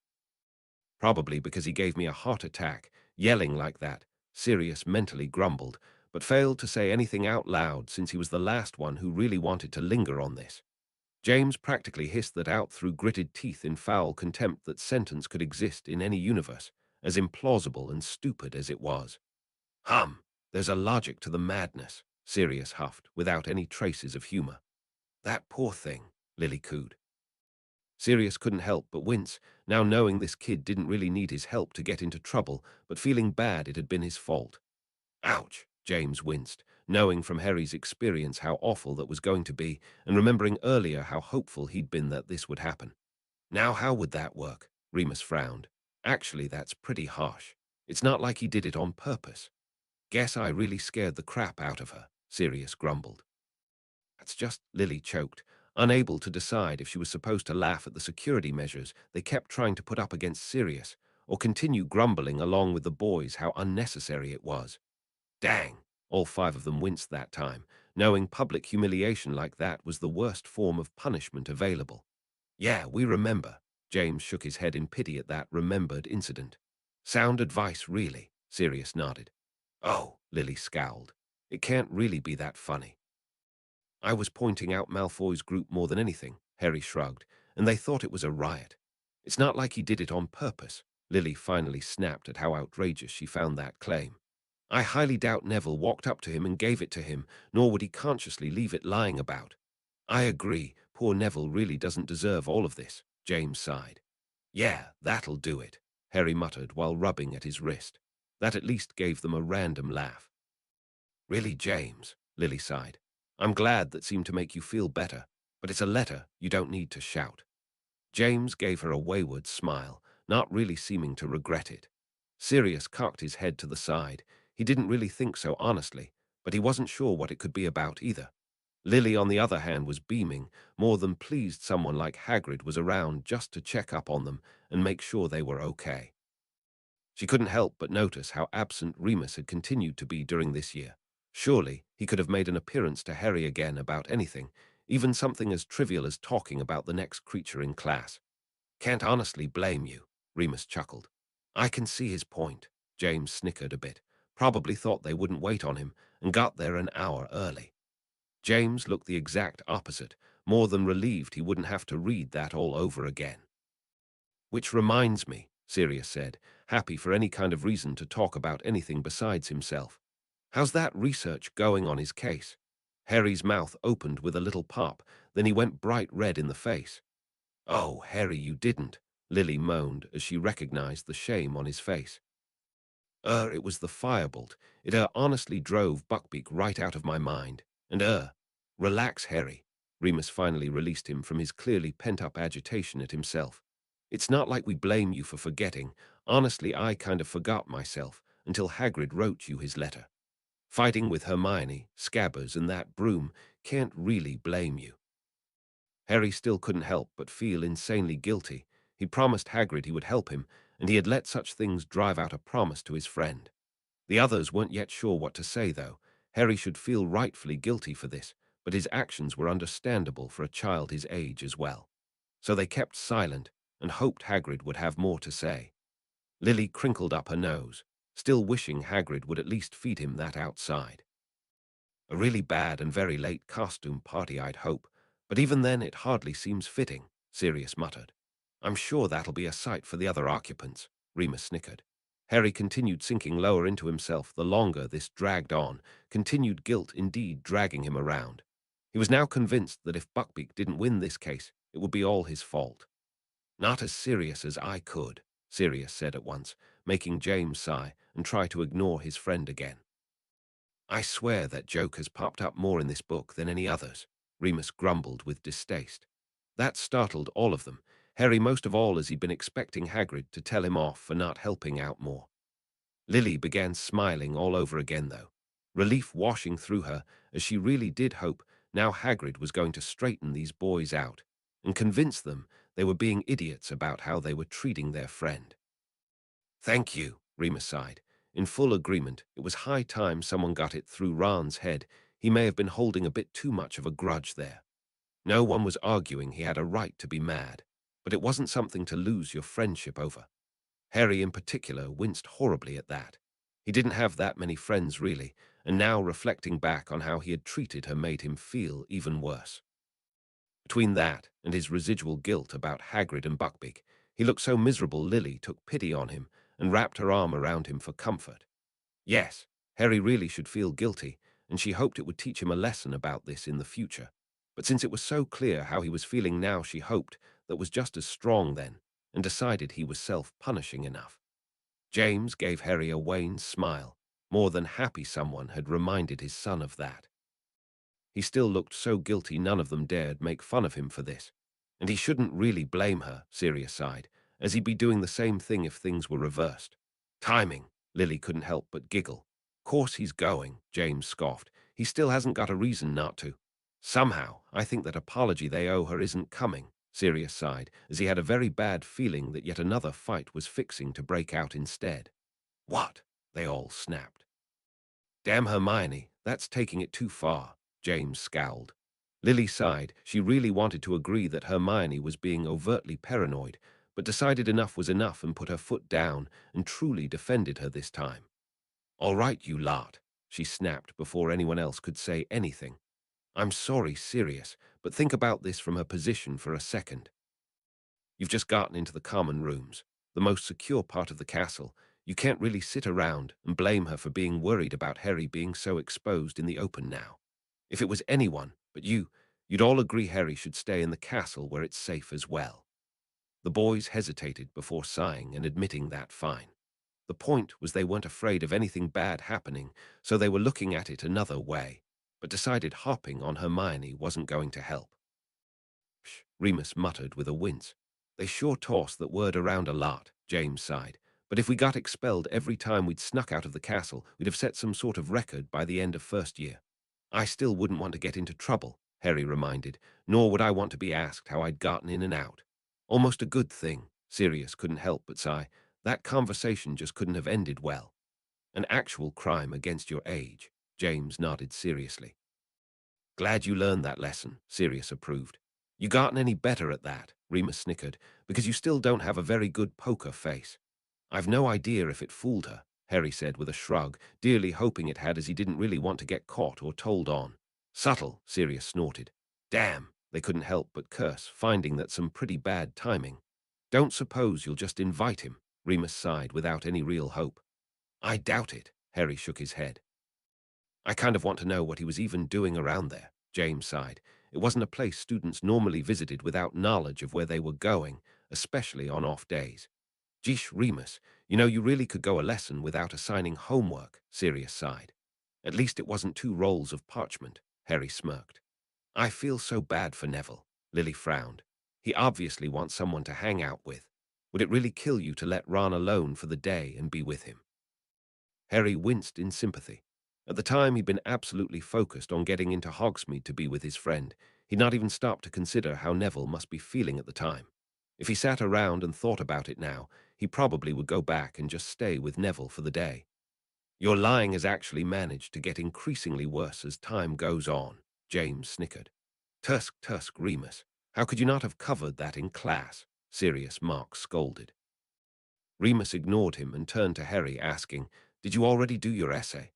"Probably because he gave me a heart attack, yelling like that," Sirius mentally grumbled, but failed to say anything out loud since he was the last one who really wanted to linger on this. James practically hissed that out through gritted teeth in foul contempt that sentence could exist in any universe, as implausible and stupid as it was. There's a logic to the madness," Sirius huffed, without any traces of humor. "That poor thing," Lily cooed. Sirius couldn't help but wince, now knowing this kid didn't really need his help to get into trouble, but feeling bad it had been his fault. "Ouch," James winced, knowing from Harry's experience how awful that was going to be, and remembering earlier how hopeful he'd been that this would happen. "Now how would that work?" Remus frowned. "Actually, that's pretty harsh. It's not like he did it on purpose." "Guess I really scared the crap out of her," Sirius grumbled. That's just Lily choked, unable to decide if she was supposed to laugh at the security measures they kept trying to put up against Sirius, or continue grumbling along with the boys how unnecessary it was. Dang, all five of them winced that time, knowing public humiliation like that was the worst form of punishment available. "Yeah, we remember." James shook his head in pity at that remembered incident. "Sound advice, really," Sirius nodded. "Oh," Lily scowled. "It can't really be that funny." "I was pointing out Malfoy's group more than anything," Harry shrugged, "and they thought it was a riot. It's not like he did it on purpose." Lily finally snapped at how outrageous she found that claim. "I highly doubt Neville walked up to him and gave it to him, nor would he consciously leave it lying about." "I agree. Poor Neville really doesn't deserve all of this," James sighed. "Yeah, that'll do it," Harry muttered while rubbing at his wrist. That at least gave them a random laugh. "Really, James," Lily sighed. "I'm glad that seemed to make you feel better, but it's a letter, you don't need to shout." James gave her a wayward smile, not really seeming to regret it. Sirius cocked his head to the side. He didn't really think so honestly, but he wasn't sure what it could be about either. Lily, on the other hand, was beaming, more than pleased someone like Hagrid was around just to check up on them and make sure they were okay. She couldn't help but notice how absent Remus had continued to be during this year. Surely he could have made an appearance to Harry again about anything, even something as trivial as talking about the next creature in class. "Can't honestly blame you," Remus chuckled. "I can see his point." James snickered a bit, probably thought they wouldn't wait on him, and got there an hour early. James looked the exact opposite, more than relieved he wouldn't have to read that all over again. "Which reminds me," Sirius said, happy for any kind of reason to talk about anything besides himself. "How's that research going on his case?" Harry's mouth opened with a little pop, then he went bright red in the face. "Oh, Harry, you didn't," Lily moaned as she recognized the shame on his face. It was the firebolt. It honestly drove Buckbeak right out of my mind. And relax, Harry." Remus finally released him from his clearly pent-up agitation at himself. "It's not like we blame you for forgetting. Honestly, I kind of forgot myself until Hagrid wrote you his letter. Fighting with Hermione, Scabbers, and that broom can't really blame you." Harry still couldn't help but feel insanely guilty. He promised Hagrid he would help him, and he had let such things drive out a promise to his friend. The others weren't yet sure what to say, though. Harry should feel rightfully guilty for this, but his actions were understandable for a child his age as well. So they kept silent and hoped Hagrid would have more to say. Lily crinkled up her nose, still wishing Hagrid would at least feed him that outside. "A really bad and very late costume party, I'd hope, but even then it hardly seems fitting," Sirius muttered. "I'm sure that'll be a sight for the other occupants," Remus snickered. Harry continued sinking lower into himself the longer this dragged on, continued guilt indeed dragging him around. He was now convinced that if Buckbeak didn't win this case, it would be all his fault. "Not as serious as I could," Sirius said at once, making James sigh and try to ignore his friend again. "I swear that joke has popped up more in this book than any others," Remus grumbled with distaste. That startled all of them, Harry most of all, as he'd been expecting Hagrid to tell him off for not helping out more. Lily began smiling all over again, though, relief washing through her as she really did hope now Hagrid was going to straighten these boys out and convince them they were being idiots about how they were treating their friend. "Thank you," Remus sighed. In full agreement, it was high time someone got it through Ron's head. He may have been holding a bit too much of a grudge there. No one was arguing he had a right to be mad, but it wasn't something to lose your friendship over. Harry in particular winced horribly at that. He didn't have that many friends really, and now reflecting back on how he had treated her made him feel even worse. Between that and his residual guilt about Hagrid and Buckbeak, he looked so miserable Lily took pity on him and wrapped her arm around him for comfort. Yes, Harry really should feel guilty, and she hoped it would teach him a lesson about this in the future. But since it was so clear how he was feeling now, she hoped that was just as strong then, and decided he was self-punishing enough. James gave Harry a wan smile, more than happy someone had reminded his son of that. He still looked so guilty none of them dared make fun of him for this. And he shouldn't really blame her, Sirius sighed, as he'd be doing the same thing if things were reversed. "Timing," Lily couldn't help but giggle. "Course he's going," James scoffed. "He still hasn't got a reason not to." "Somehow, I think that apology they owe her isn't coming," Sirius sighed, as he had a very bad feeling that yet another fight was fixing to break out instead. "What?" they all snapped. "Damn Hermione, that's taking it too far," James scowled. Lily sighed. She really wanted to agree that Hermione was being overtly paranoid, but decided enough was enough and put her foot down and truly defended her this time. "All right, you lot," she snapped before anyone else could say anything. "I'm sorry, Sirius, but think about this from her position for a second. You've just gotten into the common rooms, the most secure part of the castle. You can't really sit around and blame her for being worried about Harry being so exposed in the open now. If it was anyone but you'd all agree Harry should stay in the castle where it's safe as well." The boys hesitated before sighing and admitting that fine. The point was they weren't afraid of anything bad happening, so they were looking at it another way, but decided hopping on Hermione wasn't going to help. "Psh," Remus muttered with a wince. "They sure toss that word around a lot," James sighed. "But if we got expelled every time we'd snuck out of the castle, we'd have set some sort of record by the end of first year." "I still wouldn't want to get into trouble," Harry reminded, "nor would I want to be asked how I'd gotten in and out." "Almost a good thing," Sirius couldn't help but sigh. "That conversation just couldn't have ended well." "An actual crime against your age," James nodded seriously. "Glad you learned that lesson," Sirius approved. "You gotten any better at that?" Remus snickered, "because you still don't have a very good poker face." "I've no idea if it fooled her," Harry said with a shrug, dearly hoping it had as he didn't really want to get caught or told on. "Subtle," Sirius snorted. "Damn," they couldn't help but curse, finding that some pretty bad timing. "Don't suppose you'll just invite him," Remus sighed without any real hope. "I doubt it," Harry shook his head. I kind of want to know what he was even doing around there, James sighed. It wasn't a place students normally visited without knowledge of where they were going, especially on off days. Geesh, Remus, you really could go a lesson without assigning homework, Sirius sighed. At least it wasn't 2 rolls of parchment, Harry smirked. I feel so bad for Neville, Lily frowned. He obviously wants someone to hang out with. Would it really kill you to let Ron alone for the day and be with him? Harry winced in sympathy. At the time, he'd been absolutely focused on getting into Hogsmeade to be with his friend. He'd not even stopped to consider how Neville must be feeling at the time. If he sat around and thought about it now, he probably would go back and just stay with Neville for the day. Your lying has actually managed to get increasingly worse as time goes on, James snickered. Tusk, Tusk, Remus. How could you not have covered that in class? Sirius Mark scolded. Remus ignored him and turned to Harry, asking, Did you already do your essay?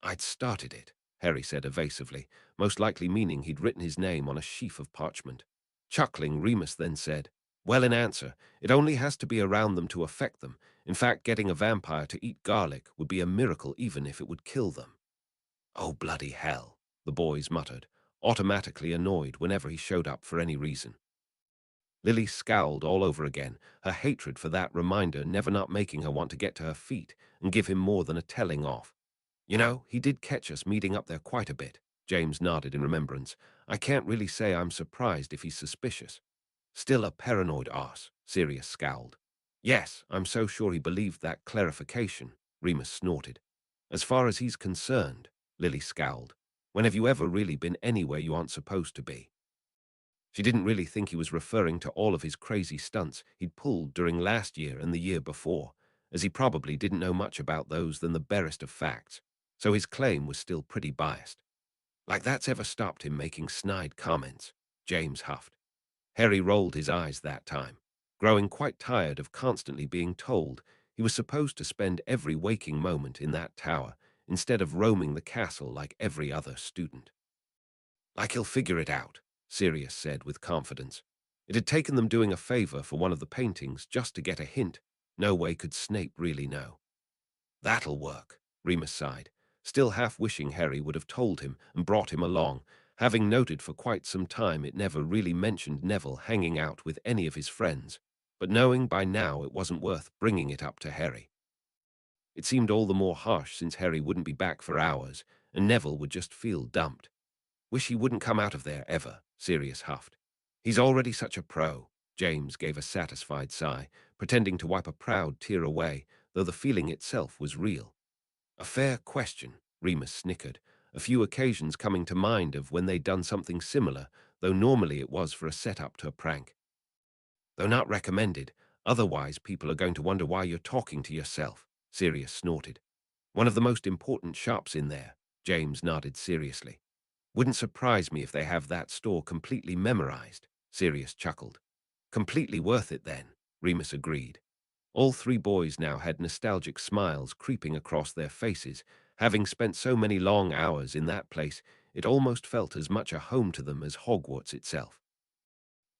I'd started it, Harry said evasively, most likely meaning he'd written his name on a sheaf of parchment. Chuckling, Remus then said, Well, in answer, it only has to be around them to affect them. In fact, getting a vampire to eat garlic would be a miracle even if it would kill them. Oh, bloody hell, the boys muttered, automatically annoyed whenever he showed up for any reason. Lily scowled all over again, her hatred for that reminder never not making her want to get to her feet and give him more than a telling off. He did catch us meeting up there quite a bit. James nodded in remembrance. I can't really say I'm surprised if he's suspicious. Still a paranoid arse, Sirius scowled. Yes, I'm so sure he believed that clarification, Remus snorted. As far as he's concerned, Lily scowled. When have you ever really been anywhere you aren't supposed to be? She didn't really think he was referring to all of his crazy stunts he'd pulled during last year and the year before, as he probably didn't know much about those than the barest of facts, so his claim was still pretty biased. Like that's ever stopped him making snide comments, James huffed. Harry rolled his eyes that time, growing quite tired of constantly being told he was supposed to spend every waking moment in that tower instead of roaming the castle like every other student. Like he'll figure it out, Sirius said with confidence. It had taken them doing a favor for one of the paintings just to get a hint. No way could Snape really know. That'll work, Remus sighed, still half wishing Harry would have told him and brought him along, having noted for quite some time it never really mentioned Neville hanging out with any of his friends, but knowing by now it wasn't worth bringing it up to Harry. It seemed all the more harsh since Harry wouldn't be back for hours, and Neville would just feel dumped. Wish he wouldn't come out of there ever, Sirius huffed. He's already such a pro. James gave a satisfied sigh, pretending to wipe a proud tear away, though the feeling itself was real. A fair question, Remus snickered, a few occasions coming to mind of when they'd done something similar, though normally it was for a setup to a prank. Though not recommended, otherwise people are going to wonder why you're talking to yourself, Sirius snorted. One of the most important shops in there, James nodded seriously. Wouldn't surprise me if they have that store completely memorized, Sirius chuckled. Completely worth it then, Remus agreed. All 3 boys now had nostalgic smiles creeping across their faces. Having spent so many long hours in that place, it almost felt as much a home to them as Hogwarts itself.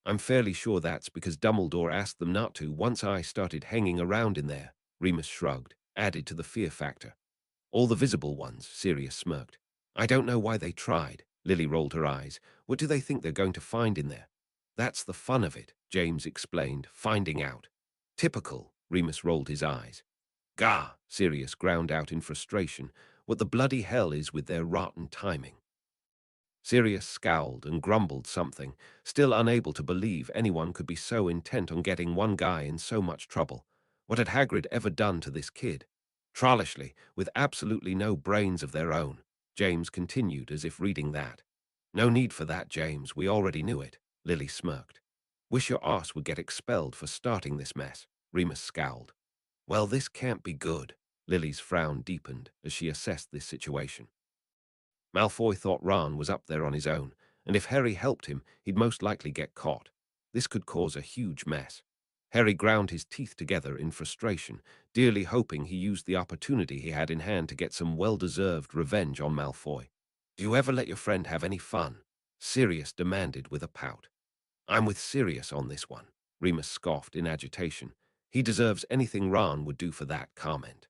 I'm fairly sure that's because Dumbledore asked them not to once I started hanging around in there, Remus shrugged, added to the fear factor. All the visible ones, Sirius smirked. I don't know why they tried, Lily rolled her eyes. What do they think they're going to find in there? That's the fun of it, James explained, finding out. Typical, Remus rolled his eyes. Gah, Sirius ground out in frustration. What the bloody hell is with their rotten timing? Sirius scowled and grumbled something, still unable to believe anyone could be so intent on getting one guy in so much trouble. What had Hagrid ever done to this kid? Trollishly, with absolutely no brains of their own, James continued as if reading that. No need for that, James, we already knew it, Lily smirked. Wish your arse would get expelled for starting this mess, Remus scowled. Well, this can't be good, Lily's frown deepened as she assessed this situation. Malfoy thought Ron was up there on his own, and if Harry helped him, he'd most likely get caught. This could cause a huge mess. Harry ground his teeth together in frustration, dearly hoping he used the opportunity he had in hand to get some well-deserved revenge on Malfoy. Do you ever let your friend have any fun? Sirius demanded with a pout. I'm with Sirius on this one, Remus scoffed in agitation. He deserves anything Ron would do for that comment.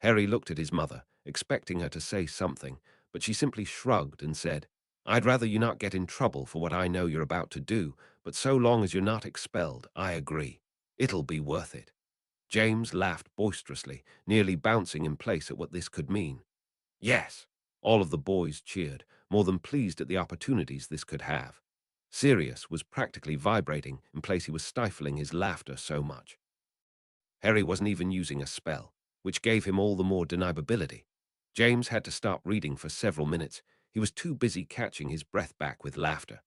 Harry looked at his mother, expecting her to say something, but she simply shrugged and said, "I'd rather you not get in trouble for what I know you're about to do, but so long as you're not expelled, I agree. It'll be worth it." James laughed boisterously, nearly bouncing in place at what this could mean. Yes, all of the boys cheered, more than pleased at the opportunities this could have. Sirius was practically vibrating in place he was stifling his laughter so much. Harry wasn't even using a spell, which gave him all the more deniability. James had to stop reading for several minutes. He was too busy catching his breath back with laughter.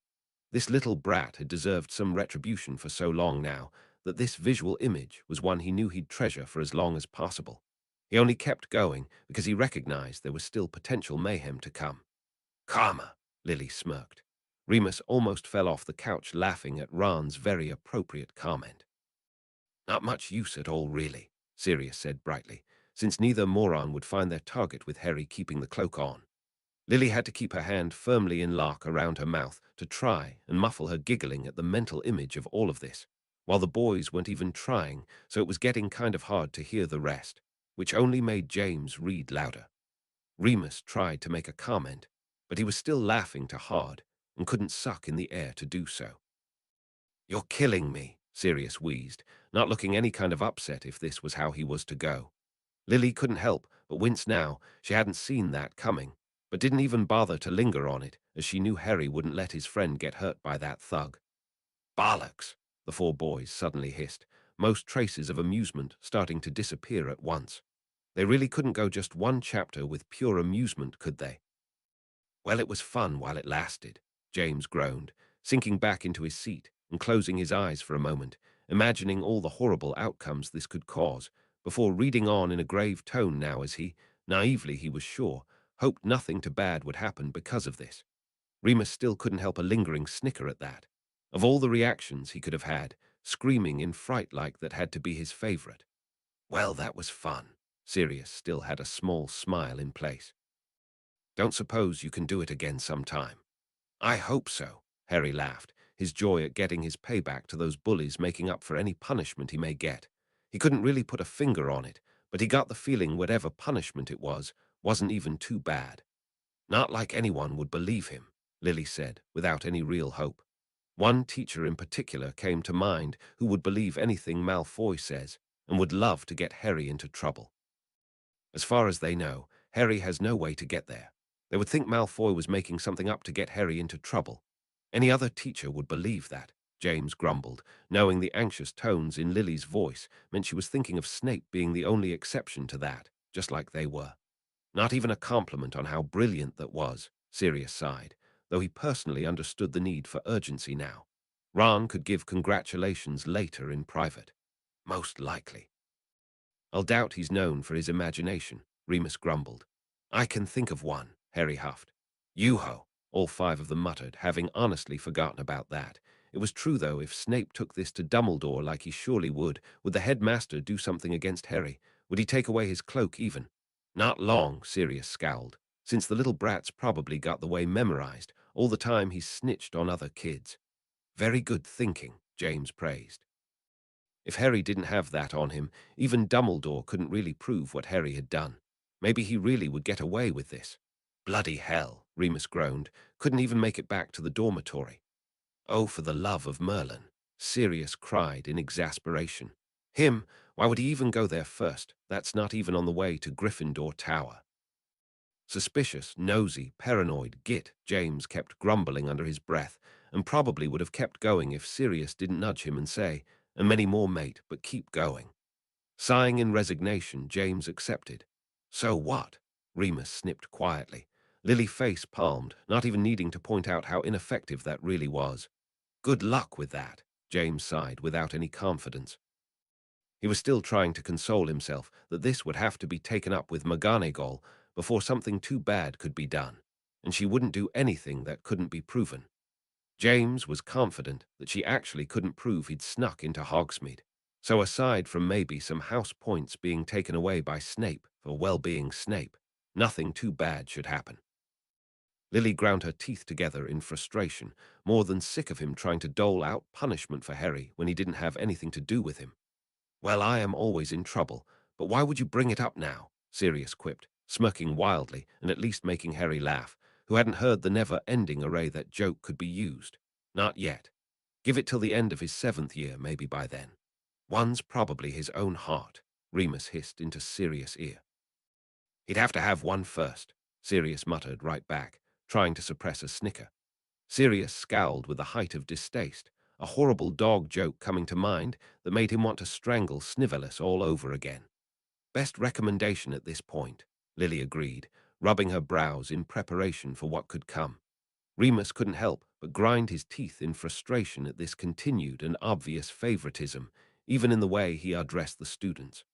This little brat had deserved some retribution for so long now that this visual image was one he knew he'd treasure for as long as possible. He only kept going because he recognized there was still potential mayhem to come. "Karma," Lily smirked. Remus almost fell off the couch laughing at Ron's very appropriate comment. "Not much use at all, really," Sirius said brightly, since neither moron would find their target with Harry keeping the cloak on. Lily had to keep her hand firmly in lock around her mouth to try and muffle her giggling at the mental image of all of this, while the boys weren't even trying, so it was getting kind of hard to hear the rest, which only made James read louder. Remus tried to make a comment, but he was still laughing too hard and couldn't suck in the air to do so. "You're killing me," Sirius wheezed, not looking any kind of upset if this was how he was to go. Lily couldn't help but wince now. She hadn't seen that coming, but didn't even bother to linger on it, as she knew Harry wouldn't let his friend get hurt by that thug. "Bollocks," the four boys suddenly hissed, most traces of amusement starting to disappear at once. They really couldn't go just one chapter with pure amusement, could they? "Well, it was fun while it lasted," James groaned, sinking back into his seat and closing his eyes for a moment, imagining all the horrible outcomes this could cause, before reading on in a grave tone now as he, naively he was sure, hoped nothing too bad would happen because of this. Remus still couldn't help a lingering snicker at that. Of all the reactions he could have had, screaming in fright like that had to be his favorite. "Well, that was fun." Sirius still had a small smile in place. "Don't suppose you can do it again sometime?" "I hope so," Harry laughed, his joy at getting his payback to those bullies making up for any punishment he may get. He couldn't really put a finger on it, but he got the feeling whatever punishment it was wasn't even too bad. "Not like anyone would believe him," Lily said, without any real hope. One teacher in particular came to mind who would believe anything Malfoy says and would love to get Harry into trouble. As far as they know, Harry has no way to get there. They would think Malfoy was making something up to get Harry into trouble. Any other teacher would believe that, James grumbled, knowing the anxious tones in Lily's voice meant she was thinking of Snape being the only exception to that, just like they were. Not even a compliment on how brilliant that was, Sirius sighed, though he personally understood the need for urgency now. Ron could give congratulations later in private. Most likely. "I'll doubt he's known for his imagination," Remus grumbled. "I can think of one," Harry huffed. "Yoo-ho," all five of them muttered, having honestly forgotten about that. It was true, though, if Snape took this to Dumbledore like he surely would the headmaster do something against Harry? Would he take away his cloak even? "Not long," Sirius scowled, "since the little brat's probably got the way memorized all the time he's snitched on other kids." "Very good thinking," James praised. If Harry didn't have that on him, even Dumbledore couldn't really prove what Harry had done. Maybe he really would get away with this. "Bloody hell," Remus groaned, couldn't even make it back to the dormitory. "Oh, for the love of Merlin," Sirius cried in exasperation. "Him? Why would he even go there first? That's not even on the way to Gryffindor Tower." Suspicious, nosy, paranoid git, James kept grumbling under his breath, and probably would have kept going if Sirius didn't nudge him and say, "And many more, mate, but keep going." Sighing in resignation, James accepted. "So what?" Remus snipped quietly. Lily face palmed, not even needing to point out how ineffective that really was. "Good luck with that," James sighed without any confidence. He was still trying to console himself that this would have to be taken up with McGonagall before something too bad could be done, and she wouldn't do anything that couldn't be proven. James was confident that she actually couldn't prove he'd snuck into Hogsmeade. So aside from maybe some house points being taken away by Snape for well-being Snape, nothing too bad should happen. Lily ground her teeth together in frustration, more than sick of him trying to dole out punishment for Harry when he didn't have anything to do with him. "Well, I am always in trouble, but why would you bring it up now?" Sirius quipped, smirking wildly and at least making Harry laugh, who hadn't heard the never-ending array that joke could be used. Not yet. Give it till the end of his 7th year, maybe by then. One's probably his own heart, Remus hissed into Sirius' ear. He'd have to have one first, Sirius muttered right back, trying to suppress a snicker. Sirius scowled with the height of distaste, a horrible dog joke coming to mind that made him want to strangle Snivellus all over again. Best recommendation at this point, Lily agreed, rubbing her brows in preparation for what could come. Remus couldn't help but grind his teeth in frustration at this continued and obvious favoritism, even in the way he addressed the students.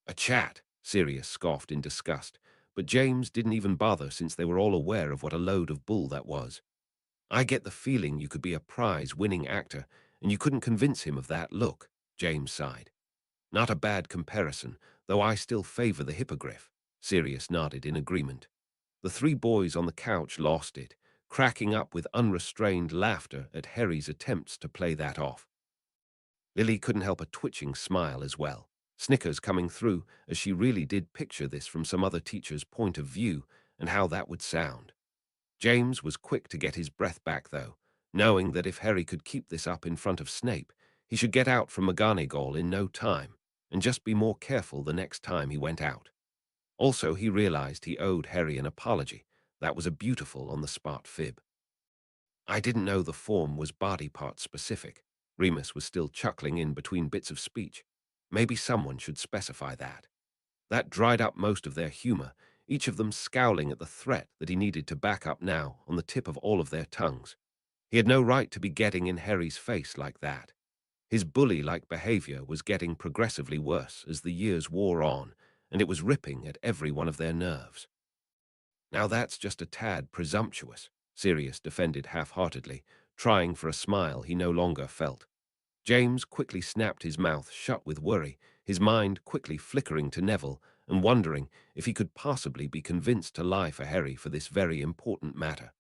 A chat, Sirius scoffed in disgust, but James didn't even bother since they were all aware of what a load of bull that was. I get the feeling you could be a prize-winning actor, and you couldn't convince him of that look, James sighed. Not a bad comparison, though I still favor the hippogriff, Sirius nodded in agreement. The three boys on the couch lost it, cracking up with unrestrained laughter at Harry's attempts to play that off. Lily couldn't help a twitching smile as well, snickers coming through as she really did picture this from some other teacher's point of view and how that would sound. James was quick to get his breath back, though, knowing that if Harry could keep this up in front of Snape, he should get out from McGonagall in no time, and just be more careful the next time he went out. Also, he realized he owed Harry an apology. That was a beautiful on-the-spot fib. I didn't know the form was body part specific. Remus was still chuckling in between bits of speech. Maybe someone should specify that. That dried up most of their humor, each of them scowling at the threat that he needed to back up now on the tip of all of their tongues. He had no right to be getting in Harry's face like that. His bully-like behavior was getting progressively worse as the years wore on, and it was ripping at every one of their nerves. Now that's just a tad presumptuous, Sirius defended half-heartedly, trying for a smile he no longer felt. James quickly snapped his mouth shut with worry, his mind quickly flickering to Neville and wondering if he could possibly be convinced to lie for Harry for this very important matter.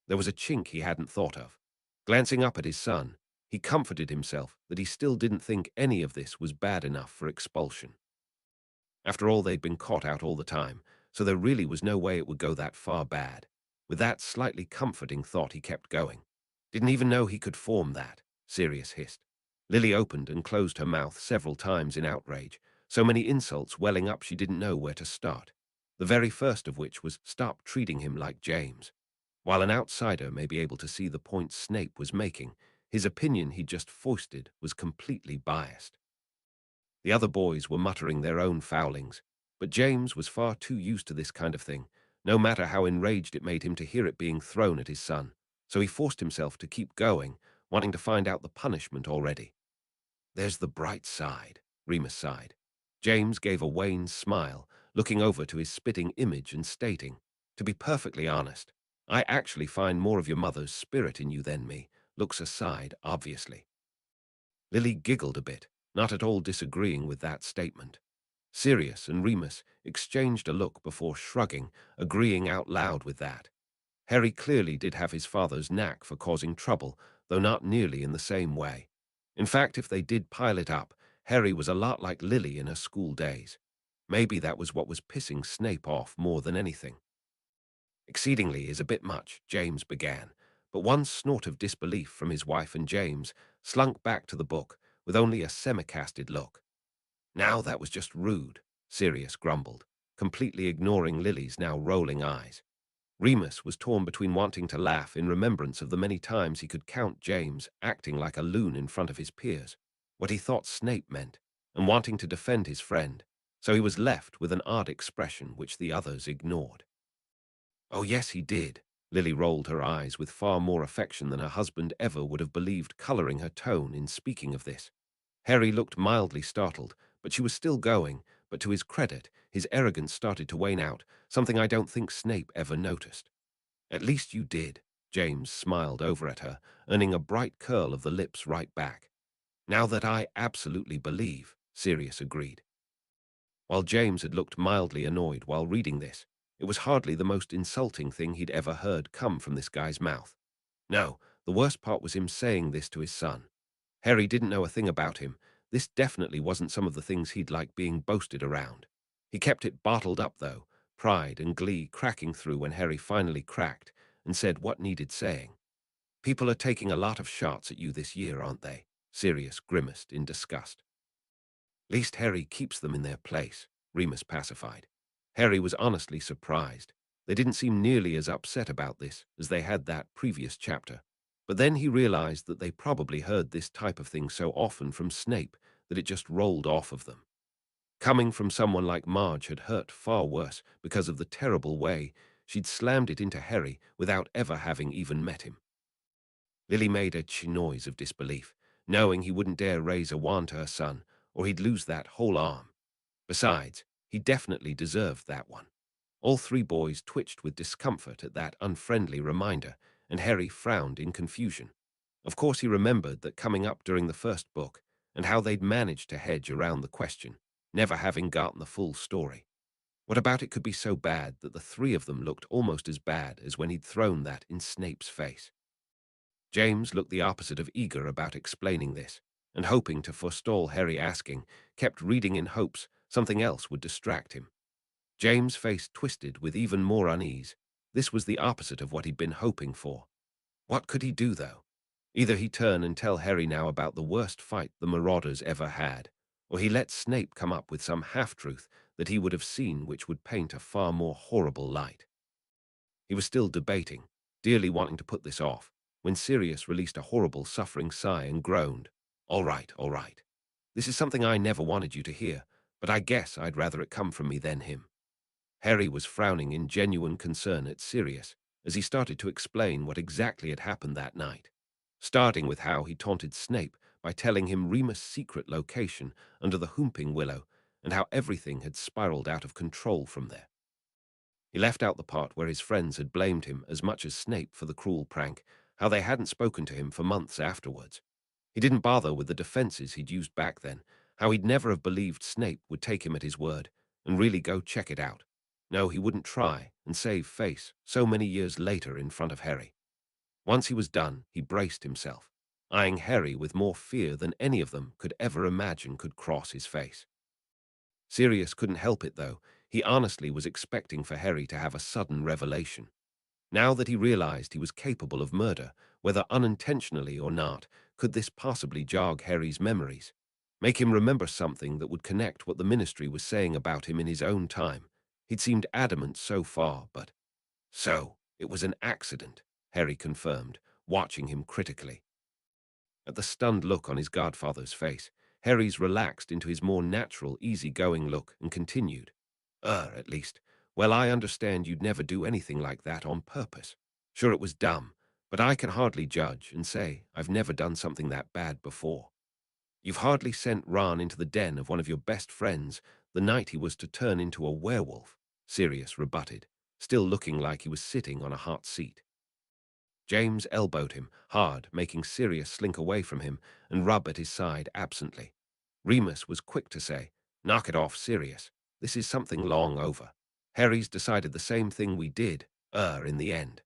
There was a chink he hadn't thought of. Glancing up at his son, he comforted himself that he still didn't think any of this was bad enough for expulsion. After all, they'd been caught out all the time, so there really was no way it would go that far bad. With that slightly comforting thought, he kept going. Didn't even know he could form that, Sirius hissed. Lily opened and closed her mouth several times in outrage, so many insults welling up she didn't know where to start. The very first of which was stop treating him like James. While an outsider may be able to see the point Snape was making, his opinion he'd just foisted was completely biased. The other boys were muttering their own foulings, but James was far too used to this kind of thing, no matter how enraged it made him to hear it being thrown at his son, so he forced himself to keep going, wanting to find out the punishment already. There's the bright side, Remus sighed. James gave a wan smile, looking over to his spitting image and stating, to be perfectly honest, I actually find more of your mother's spirit in you than me, looks aside, obviously. Lily giggled a bit, not at all disagreeing with that statement. Sirius and Remus exchanged a look before shrugging, agreeing out loud with that. Harry clearly did have his father's knack for causing trouble, though not nearly in the same way. In fact, if they did pile it up, Harry was a lot like Lily in her school days. Maybe that was what was pissing Snape off more than anything. Exceedingly is a bit much, James began, but one snort of disbelief from his wife and James slunk back to the book with only a semicasted look. Now that was just rude, Sirius grumbled, completely ignoring Lily's now rolling eyes. Remus was torn between wanting to laugh in remembrance of the many times he could count James acting like a loon in front of his peers, what he thought Snape meant, and wanting to defend his friend, so he was left with an odd expression which the others ignored. Oh, yes, he did. Lily rolled her eyes with far more affection than her husband ever would have believed, coloring her tone in speaking of this. Harry looked mildly startled, but she was still going, but to his credit, his arrogance started to wane out, something I don't think Snape ever noticed. At least you did, James smiled over at her, earning a bright curl of the lips right back. Now that I absolutely believe, Sirius agreed. While James had looked mildly annoyed while reading this, it was hardly the most insulting thing he'd ever heard come from this guy's mouth. No, the worst part was him saying this to his son. Harry didn't know a thing about him. This definitely wasn't some of the things he'd like being boasted around. He kept it bottled up, though, pride and glee cracking through when Harry finally cracked and said what needed saying. People are taking a lot of shots at you this year, aren't they? Sirius grimaced in disgust. Least Harry keeps them in their place, Remus pacified. Harry was honestly surprised. They didn't seem nearly as upset about this as they had that previous chapter. But then he realized that they probably heard this type of thing so often from Snape that it just rolled off of them. Coming from someone like Marge had hurt far worse because of the terrible way she'd slammed it into Harry without ever having even met him. Lily made a noise of disbelief, knowing he wouldn't dare raise a wand to her son, or he'd lose that whole arm. Besides, he definitely deserved that one. All three boys twitched with discomfort at that unfriendly reminder, and Harry frowned in confusion. Of course he remembered that coming up during the first book, and how they'd managed to hedge around the question, never having gotten the full story. What about it could be so bad that the three of them looked almost as bad as when he'd thrown that in Snape's face? James looked the opposite of eager about explaining this, and hoping to forestall Harry asking, kept reading in hopes something else would distract him. James' face twisted with even more unease. This was the opposite of what he'd been hoping for. What could he do, though? Either he turn and tell Harry now about the worst fight the Marauders ever had, or he let Snape come up with some half-truth that he would have seen which would paint a far more horrible light. He was still debating, dearly wanting to put this off, when Sirius released a horrible suffering sigh and groaned. All right, all right. This is something I never wanted you to hear, but I guess I'd rather it come from me than him." Harry was frowning in genuine concern at Sirius as he started to explain what exactly had happened that night, starting with how he taunted Snape by telling him Remus' secret location under the Whomping Willow and how everything had spiraled out of control from there. He left out the part where his friends had blamed him as much as Snape for the cruel prank, how they hadn't spoken to him for months afterwards. He didn't bother with the defenses he'd used back then, how he'd never have believed Snape would take him at his word and really go check it out. No, he wouldn't try and save face so many years later in front of Harry. Once he was done, he braced himself, eyeing Harry with more fear than any of them could ever imagine could cross his face. Sirius couldn't help it, though. He honestly was expecting for Harry to have a sudden revelation. Now that he realized he was capable of murder, whether unintentionally or not, could this possibly jog Harry's memories, make him remember something that would connect what the Ministry was saying about him in his own time? He'd seemed adamant so far, but... So, it was an accident, Harry confirmed, watching him critically. At the stunned look on his godfather's face, Harry's relaxed into his more natural, easy-going look and continued. At least. Well, I understand you'd never do anything like that on purpose. Sure, it was dumb, but I can hardly judge and say I've never done something that bad before. You've hardly sent Ron into the den of one of your best friends the night he was to turn into a werewolf, Sirius rebutted, still looking like he was sitting on a hot seat. James elbowed him hard, making Sirius slink away from him and rub at his side absently. Remus was quick to say, "Knock it off, Sirius. This is something long over. Harry's decided the same thing we did, in the end."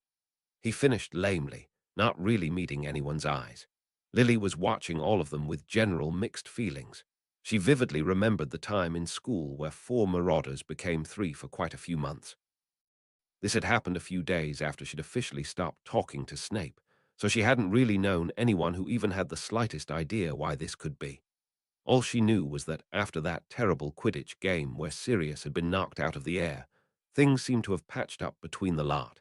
He finished lamely, not really meeting anyone's eyes. Lily was watching all of them with general mixed feelings. She vividly remembered the time in school where 4 Marauders became 3 for quite a few months. This had happened a few days after she'd officially stopped talking to Snape, so she hadn't really known anyone who even had the slightest idea why this could be. All she knew was that after that terrible Quidditch game where Sirius had been knocked out of the air, things seemed to have patched up between the lot.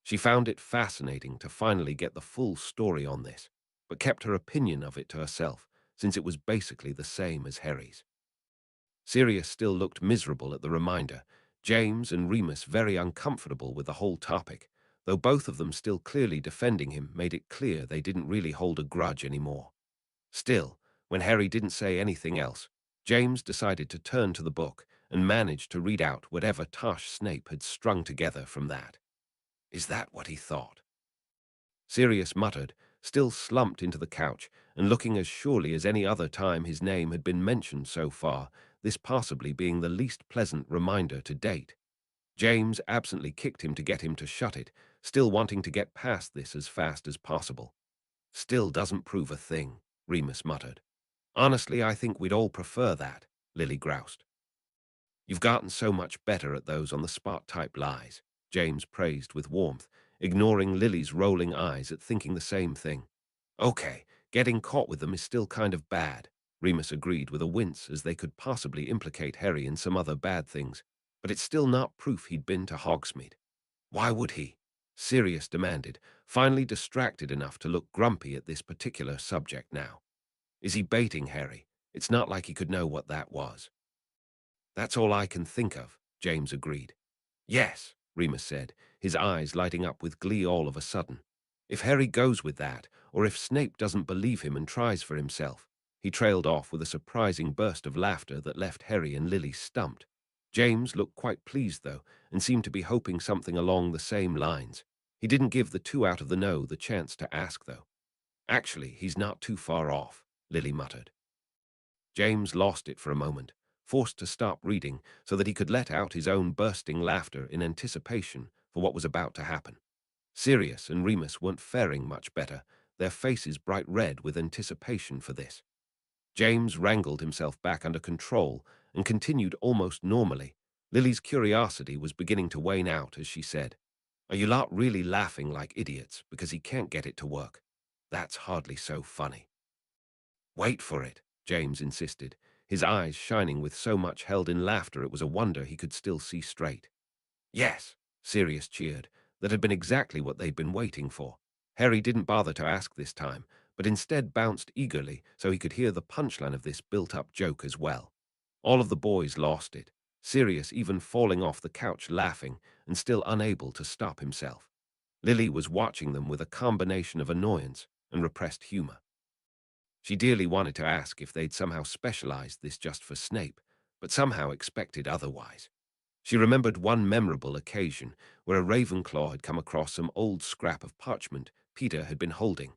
She found it fascinating to finally get the full story on this, but kept her opinion of it to herself, since it was basically the same as Harry's. Sirius still looked miserable at the reminder, James and Remus very uncomfortable with the whole topic, though both of them still clearly defending him made it clear they didn't really hold a grudge anymore. Still, when Harry didn't say anything else, James decided to turn to the book and managed to read out whatever Tosh Snape had strung together from that. Is that what he thought? Sirius muttered, still slumped into the couch and looking as surely as any other time his name had been mentioned so far, this possibly being the least pleasant reminder to date. James absently kicked him to get him to shut it, still wanting to get past this as fast as possible. Still doesn't prove a thing, Remus muttered. Honestly, I think we'd all prefer that, Lily groused. You've gotten so much better at those on-the-spot type lies, James praised with warmth, ignoring Lily's rolling eyes at thinking the same thing. Okay, getting caught with them is still kind of bad, Remus agreed with a wince, as they could possibly implicate Harry in some other bad things, but it's still not proof he'd been to Hogsmeade. Why would he? Sirius demanded, finally distracted enough to look grumpy at this particular subject now. Is he baiting Harry? It's not like he could know what that was. That's all I can think of, James agreed. Yes, Remus said, his eyes lighting up with glee all of a sudden. If Harry goes with that, or if Snape doesn't believe him and tries for himself. He trailed off with a surprising burst of laughter that left Harry and Lily stumped. James looked quite pleased, though, and seemed to be hoping something along the same lines. He didn't give the two out of the know the chance to ask, though. Actually, he's not too far off, Lily muttered. James lost it for a moment, forced to stop reading so that he could let out his own bursting laughter in anticipation for what was about to happen. Sirius and Remus weren't faring much better, their faces bright red with anticipation for this. James wrangled himself back under control and continued almost normally. Lily's curiosity was beginning to wane out as she said, "Are you lot really laughing like idiots because he can't get it to work? That's hardly so funny." "Wait for it," James insisted, his eyes shining with so much held-in laughter it was a wonder he could still see straight. "Yes," Sirius cheered. That had been exactly what they'd been waiting for. Harry didn't bother to ask this time, but instead bounced eagerly so he could hear the punchline of this built-up joke as well. All of the boys lost it, Sirius even falling off the couch laughing and still unable to stop himself. Lily was watching them with a combination of annoyance and repressed humor. She dearly wanted to ask if they'd somehow specialized this just for Snape, but somehow expected otherwise. She remembered one memorable occasion where a Ravenclaw had come across some old scrap of parchment Peter had been holding,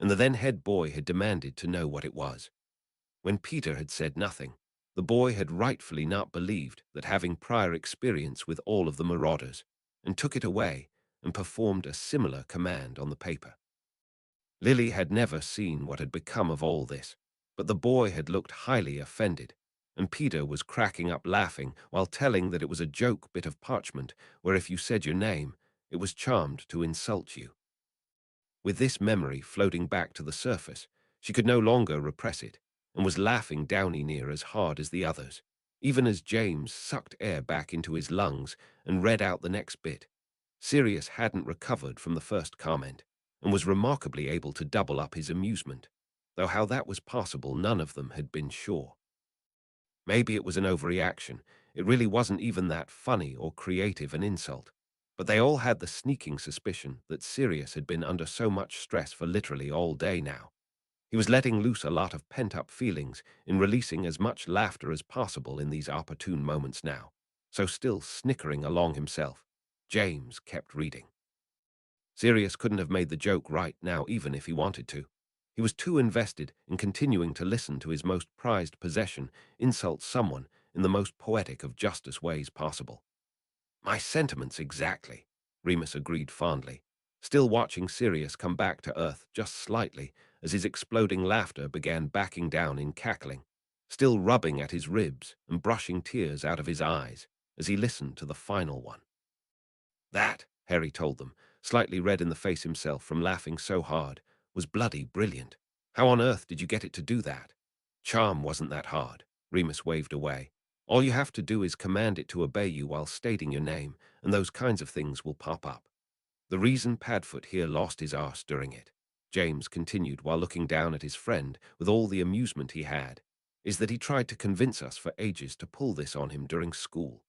and the then head boy had demanded to know what it was. When Peter had said nothing, the boy had rightfully not believed that having prior experience with all of the marauders, and took it away and performed a similar command on the paper. Lily had never seen what had become of all this, but the boy had looked highly offended, and Peter was cracking up laughing while telling that it was a joke bit of parchment where if you said your name, it was charmed to insult you. With this memory floating back to the surface, she could no longer repress it, and was laughing Downy near as hard as the others, even as James sucked air back into his lungs and read out the next bit. Sirius hadn't recovered from the first comment, and was remarkably able to double up his amusement, though how that was possible none of them had been sure. Maybe it was an overreaction, it really wasn't even that funny or creative an insult, but they all had the sneaking suspicion that Sirius had been under so much stress for literally all day now. He was letting loose a lot of pent-up feelings in releasing as much laughter as possible in these opportune moments now, so still snickering along himself, James kept reading. Sirius couldn't have made the joke right now even if he wanted to. He was too invested in continuing to listen to his most prized possession insult someone in the most poetic of justice ways possible. "My sentiments exactly," Remus agreed fondly, still watching Sirius come back to earth just slightly as his exploding laughter began backing down in cackling, still rubbing at his ribs and brushing tears out of his eyes as he listened to the final one. That, Harry told them, slightly red in the face himself from laughing so hard, was bloody brilliant. How on earth did you get it to do that? Charm wasn't that hard, Remus waved away. All you have to do is command it to obey you while stating your name, and those kinds of things will pop up. The reason Padfoot here lost his arse during it, James continued while looking down at his friend with all the amusement he had, is that he tried to convince us for ages to pull this on him during school.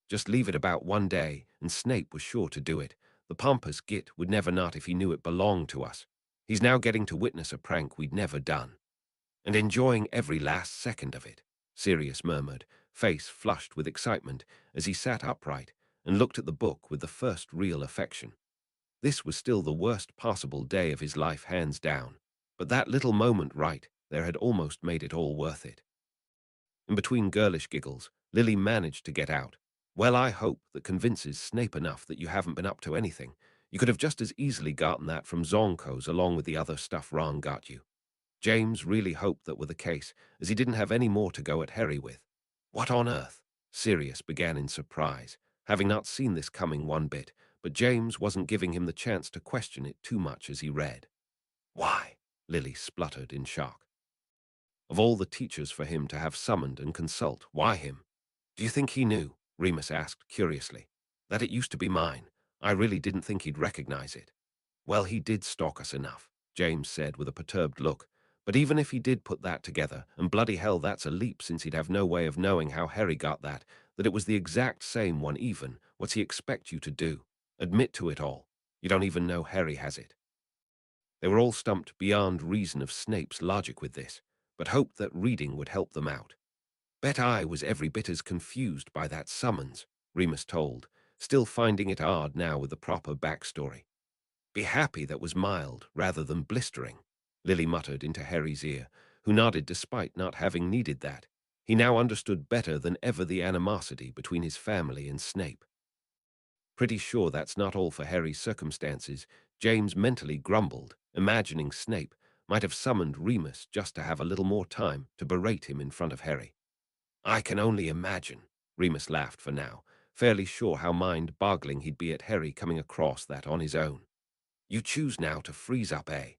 Just leave it about one day, and Snape was sure to do it. The pompous git would never not if he knew it belonged to us. He's now getting to witness a prank we'd never done. And enjoying every last second of it, Sirius murmured, face flushed with excitement as he sat upright and looked at the book with the first real affection. This was still the worst possible day of his life, hands down, but that little moment right there had almost made it all worth it. In between girlish giggles, Lily managed to get out, "Well, I hope that convinces Snape enough that you haven't been up to anything. You could have just as easily gotten that from Zonko's along with the other stuff Ron got you." James really hoped that were the case, as he didn't have any more to go at Harry with. What on earth? Sirius began in surprise, having not seen this coming one bit, but James wasn't giving him the chance to question it too much as he read. Why? Lily spluttered in shock. Of all the teachers for him to have summoned and consult, why him? Do you think he knew? Remus asked curiously. That it used to be mine. I really didn't think he'd recognize it. Well, he did stalk us enough, James said with a perturbed look. But even if he did put that together, and bloody hell that's a leap since he'd have no way of knowing how Harry got that it was the exact same one even, what's he expect you to do? Admit to it all. You don't even know Harry has it. They were all stumped beyond reason of Snape's logic with this, but hoped that reading would help them out. Bet I was every bit as confused by that summons, Remus told, still finding it odd now with the proper backstory. Be happy that was mild rather than blistering, Lily muttered into Harry's ear, who nodded despite not having needed that. He now understood better than ever the animosity between his family and Snape. Pretty sure that's not all for Harry's circumstances, James mentally grumbled, imagining Snape might have summoned Remus just to have a little more time to berate him in front of Harry. I can only imagine, Remus laughed for now, fairly sure how mind-boggling he'd be at Harry coming across that on his own. You choose now to freeze up, eh?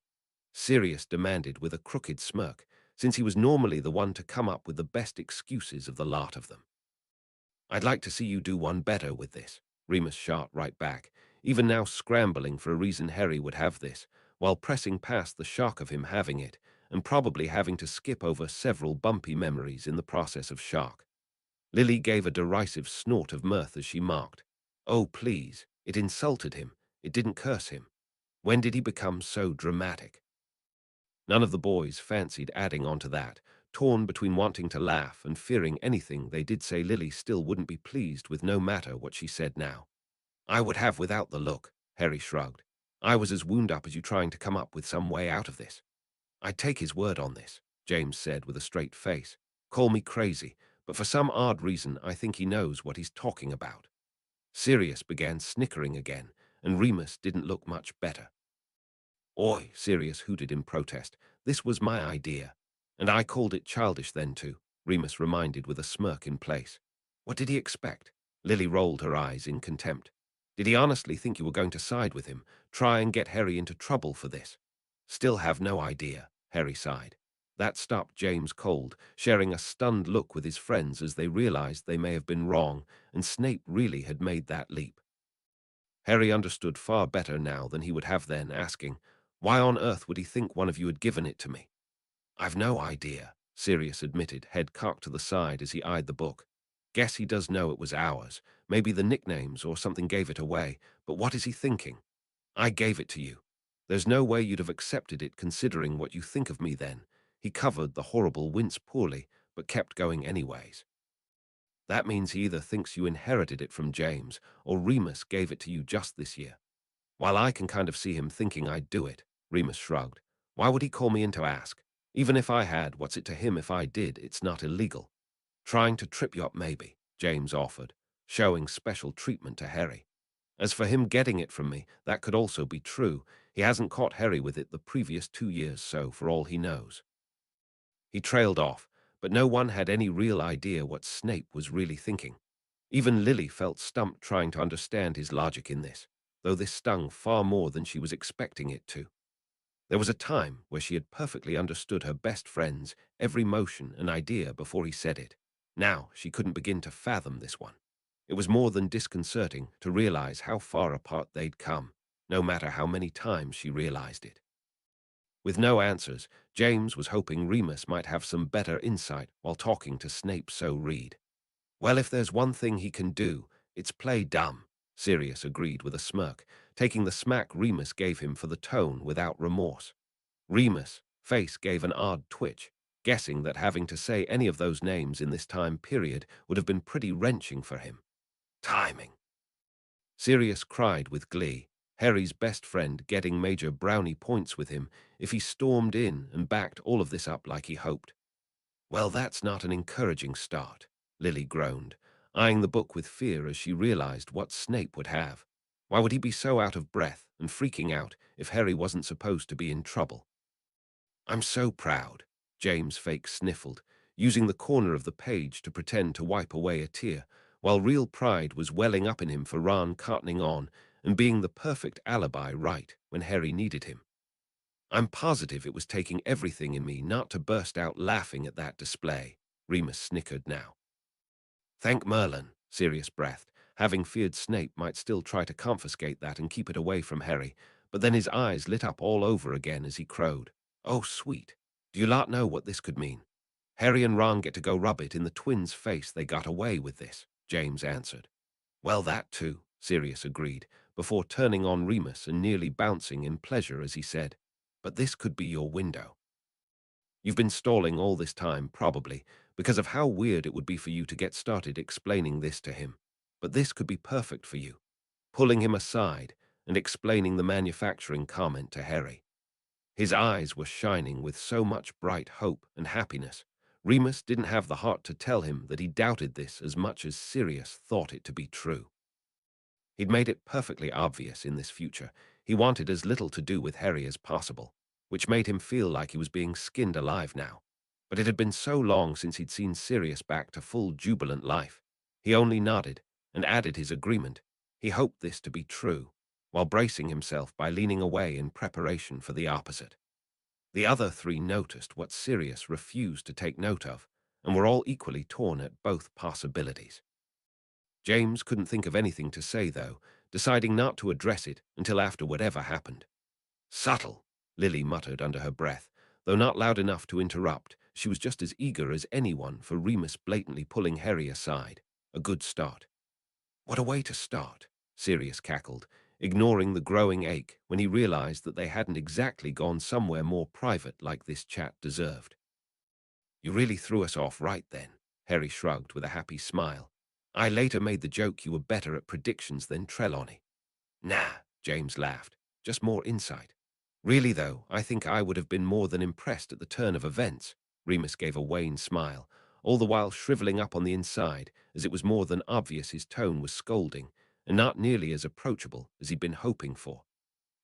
Sirius demanded with a crooked smirk, since he was normally the one to come up with the best excuses of the lot of them. I'd like to see you do one better with this, Remus shot right back, even now scrambling for a reason Harry would have this, while pressing past the shock of him having it, and probably having to skip over several bumpy memories in the process of shock. Lily gave a derisive snort of mirth as she mocked. Oh, please, it insulted him. It didn't curse him. When did he become so dramatic? None of the boys fancied adding on to that, torn between wanting to laugh and fearing anything they did say Lily still wouldn't be pleased with no matter what she said now. I would have without the look, Harry shrugged. I was as wound up as you trying to come up with some way out of this. I'd take his word on this, James said with a straight face. Call me crazy, but for some odd reason I think he knows what he's talking about. Sirius began snickering again, and Remus didn't look much better. Oi, Sirius hooted in protest. This was my idea. And I called it childish then too, Remus reminded with a smirk in place. What did he expect? Lily rolled her eyes in contempt. Did he honestly think you were going to side with him, try and get Harry into trouble for this? Still have no idea, Harry sighed. That stopped James cold, sharing a stunned look with his friends as they realized they may have been wrong, and Snape really had made that leap. Harry understood far better now than he would have then, asking, why on earth would he think one of you had given it to me? I've no idea, Sirius admitted, head cocked to the side as he eyed the book. Guess he does know it was ours. Maybe the nicknames or something gave it away, but what is he thinking? I gave it to you. There's no way you'd have accepted it considering what you think of me then. He covered the horrible wince poorly, but kept going anyways. That means he either thinks you inherited it from James, or Remus gave it to you just this year. While I can kind of see him thinking I'd do it, Remus shrugged. Why would he call me in to ask? Even if I had, what's it to him if I did? It's not illegal. Trying to trip you up maybe, James offered, showing special treatment to Harry. As for him getting it from me, that could also be true. He hasn't caught Harry with it the previous 2 years, so for all he knows. He trailed off, but no one had any real idea what Snape was really thinking. Even Lily felt stumped trying to understand his logic in this, though this stung far more than she was expecting it to. There was a time where she had perfectly understood her best friend's every motion and idea before he said it. Now she couldn't begin to fathom this one. It was more than disconcerting to realize how far apart they'd come, no matter how many times she realized it. With no answers, James was hoping Remus might have some better insight while talking to Snape so Reed. Well, if there's one thing he can do, it's play dumb, Sirius agreed with a smirk, taking the smack Remus gave him for the tone without remorse. Remus' face gave an odd twitch, guessing that having to say any of those names in this time period would have been pretty wrenching for him. Timing. Sirius cried with glee, Harry's best friend getting major brownie points with him if he stormed in and backed all of this up like he hoped. Well, that's not an encouraging start, Lily groaned, eyeing the book with fear as she realized what Snape would have. Why would he be so out of breath and freaking out if Harry wasn't supposed to be in trouble? I'm so proud, James fake sniffled. using the corner of the page to pretend to wipe away a tear, while real pride was welling up in him for Ron cottoning on and being the perfect alibi right when Harry needed him. I'm positive it was taking everything in me not to burst out laughing at that display, Remus snickered now. Thank Merlin, Sirius breathed, having feared Snape might still try to confiscate that and keep it away from Harry, but then his eyes lit up all over again as he crowed. Oh, sweet. Do you lot know what this could mean? Harry and Ron get to go rub it in the twins' face they got away with this, James answered. Well, that too, Sirius agreed, before turning on Remus and nearly bouncing in pleasure as he said, but this could be your window. You've been stalling all this time, probably, because of how weird it would be for you to get started explaining this to him. But this could be perfect for you, pulling him aside and explaining the manufacturing comment to Harry. His eyes were shining with so much bright hope and happiness. Remus didn't have the heart to tell him that he doubted this as much as Sirius thought it to be true. He'd made it perfectly obvious in this future he wanted as little to do with Harry as possible, which made him feel like he was being skinned alive now. But it had been so long since he'd seen Sirius back to full jubilant life. He only nodded and added his agreement. He hoped this to be true, while bracing himself by leaning away in preparation for the opposite. The other three noticed what Sirius refused to take note of, and were all equally torn at both possibilities. James couldn't think of anything to say, though, deciding not to address it until after whatever happened. Subtle, Lily muttered under her breath, though not loud enough to interrupt. She was just as eager as anyone for Remus blatantly pulling Harry aside. A good start. What a way to start, Sirius cackled, ignoring the growing ache when he realized that they hadn't exactly gone somewhere more private like this chat deserved. You really threw us off right then, Harry shrugged with a happy smile. I later made the joke you were better at predictions than Trelawney. Nah, James laughed. Just more insight. Really, though, I think I would have been more than impressed at the turn of events. Remus gave a wan smile, all the while shriveling up on the inside, as it was more than obvious his tone was scolding, and not nearly as approachable as he'd been hoping for.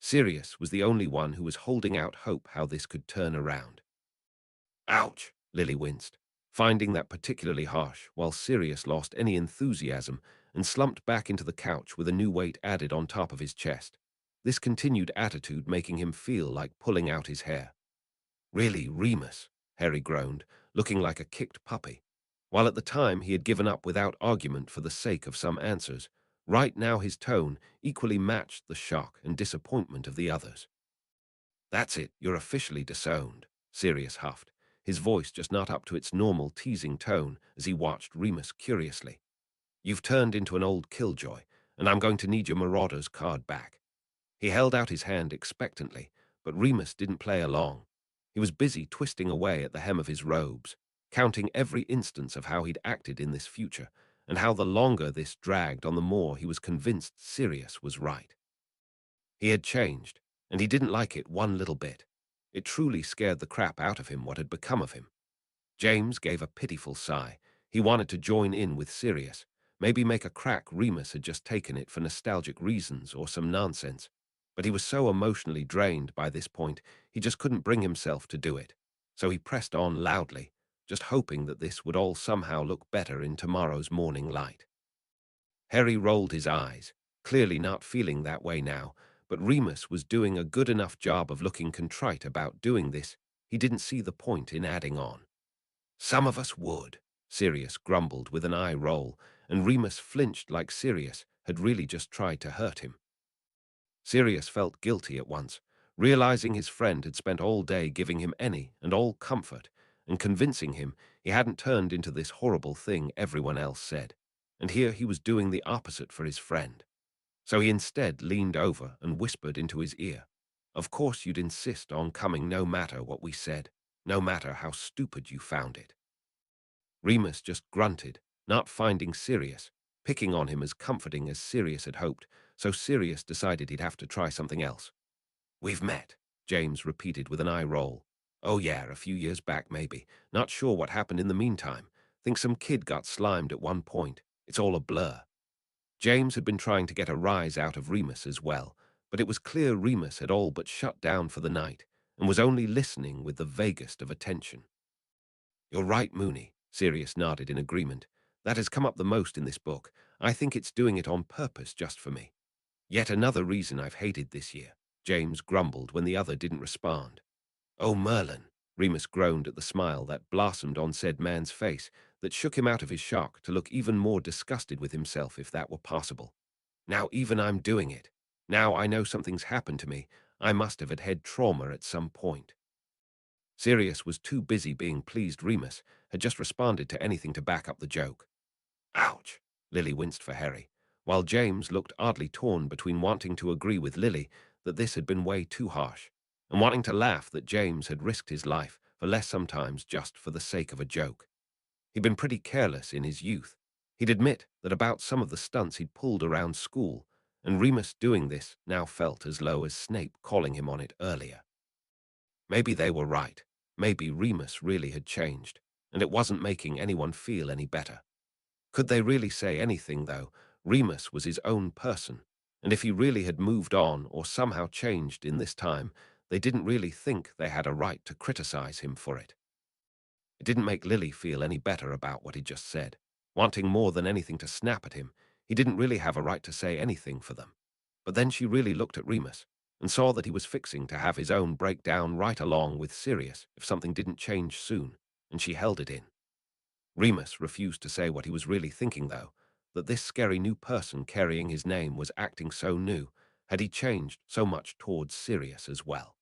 Sirius was the only one who was holding out hope how this could turn around. Ouch, Lily winced, finding that particularly harsh, while Sirius lost any enthusiasm and slumped back into the couch with a new weight added on top of his chest, this continued attitude making him feel like pulling out his hair. Really, Remus, Harry groaned, looking like a kicked puppy. While at the time he had given up without argument for the sake of some answers, right now his tone equally matched the shock and disappointment of the others. That's it, you're officially disowned, Sirius huffed, his voice just not up to its normal teasing tone as he watched Remus curiously. You've turned into an old killjoy, and I'm going to need your Marauder's card back. He held out his hand expectantly, but Remus didn't play along. He was busy twisting away at the hem of his robes, counting every instance of how he'd acted in this future, and how the longer this dragged on the more he was convinced Sirius was right. He had changed, and he didn't like it one little bit. It truly scared the crap out of him what had become of him. James gave a pitiful sigh. He wanted to join in with Sirius, maybe make a crack Remus had just taken it for nostalgic reasons or some nonsense. But he was so emotionally drained by this point, he just couldn't bring himself to do it. So he pressed on loudly, just hoping that this would all somehow look better in tomorrow's morning light. Harry rolled his eyes, clearly not feeling that way now, but Remus was doing a good enough job of looking contrite about doing this. He didn't see the point in adding on. Some of us would, Sirius grumbled with an eye roll, and Remus flinched like Sirius had really just tried to hurt him. Sirius felt guilty at once, realizing his friend had spent all day giving him any and all comfort and convincing him he hadn't turned into this horrible thing everyone else said, and here he was doing the opposite for his friend. So he instead leaned over and whispered into his ear, Of course you'd insist on coming no matter what we said, no matter how stupid you found it. Remus just grunted, not finding Sirius, picking on him as comforting as Sirius had hoped, so Sirius decided he'd have to try something else. We've met, James repeated with an eye roll. Oh yeah, a few years back maybe. Not sure what happened in the meantime. Think some kid got slimed at one point. It's all a blur. James had been trying to get a rise out of Remus as well, but it was clear Remus had all but shut down for the night and was only listening with the vaguest of attention. You're right, Mooney. Sirius nodded in agreement. That has come up the most in this book. I think it's doing it on purpose just for me. Yet another reason I've hated this year. James grumbled when the other didn't respond. Oh, Merlin. Remus groaned at the smile that blossomed on said man's face that shook him out of his shock to look even more disgusted with himself if that were possible. Now even I'm doing it. Now I know something's happened to me. I must have had head trauma at some point. Sirius was too busy being pleased Remus had just responded to anything to back up the joke. Ouch! Lily winced for Harry, while James looked oddly torn between wanting to agree with Lily that this had been way too harsh, and wanting to laugh that James had risked his life for less sometimes just for the sake of a joke. He'd been pretty careless in his youth. He'd admit that about some of the stunts he'd pulled around school, and Remus doing this now felt as low as Snape calling him on it earlier. Maybe they were right. Maybe Remus really had changed, and it wasn't making anyone feel any better. Could they really say anything, though? Remus was his own person, and if he really had moved on or somehow changed in this time, they didn't really think they had a right to criticize him for it. It didn't make Lily feel any better about what he'd just said. Wanting more than anything to snap at him, he didn't really have a right to say anything for them. But then she really looked at Remus and saw that he was fixing to have his own breakdown right along with Sirius if something didn't change soon, and she held it in. Remus refused to say what he was really thinking, though, that this scary new person carrying his name was acting so new. Had he changed so much towards Sirius as well?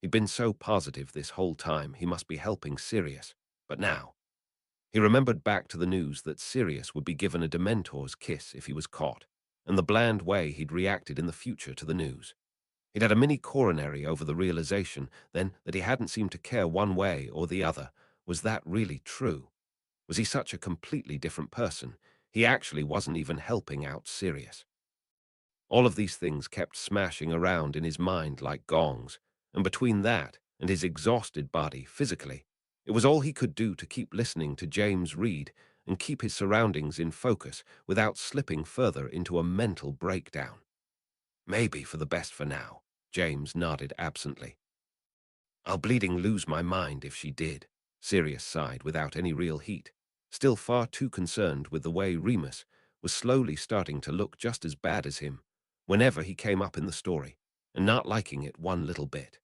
He'd been so positive this whole time he must be helping Sirius, but now he remembered back to the news that Sirius would be given a Dementor's kiss if he was caught, and the bland way he'd reacted in the future to the news. He'd had a mini-coronary over the realization then that he hadn't seemed to care one way or the other. Was that really true? Was he such a completely different person? He actually wasn't even helping out Sirius. All of these things kept smashing around in his mind like gongs, and between that and his exhausted body physically, it was all he could do to keep listening to James read and keep his surroundings in focus without slipping further into a mental breakdown. Maybe for the best for now, James nodded absently. I'll bleeding lose my mind if she did, Sirius sighed without any real heat, still far too concerned with the way Remus was slowly starting to look just as bad as him whenever he came up in the story, and not liking it one little bit.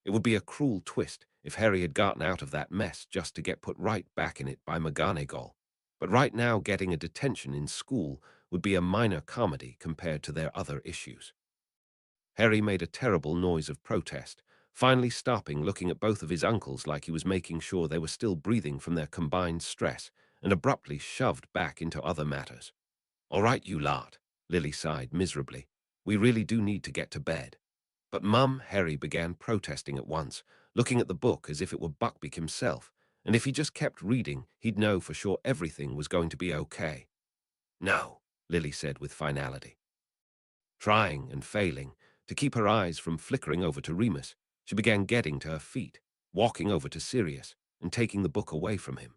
It would be a cruel twist if Harry had gotten out of that mess just to get put right back in it by McGonagall, but right now getting a detention in school would be a minor comedy compared to their other issues. Harry made a terrible noise of protest, finally stopping, looking at both of his uncles like he was making sure they were still breathing from their combined stress, and abruptly shoved back into other matters. All right, you lot, Lily sighed miserably. We really do need to get to bed. But Mum, Harry began protesting at once, looking at the book as if it were Buckbeak himself, and if he just kept reading, he'd know for sure everything was going to be okay. No, Lily said with finality. Trying and failing to keep her eyes from flickering over to Remus, she began getting to her feet, walking over to Sirius, and taking the book away from him.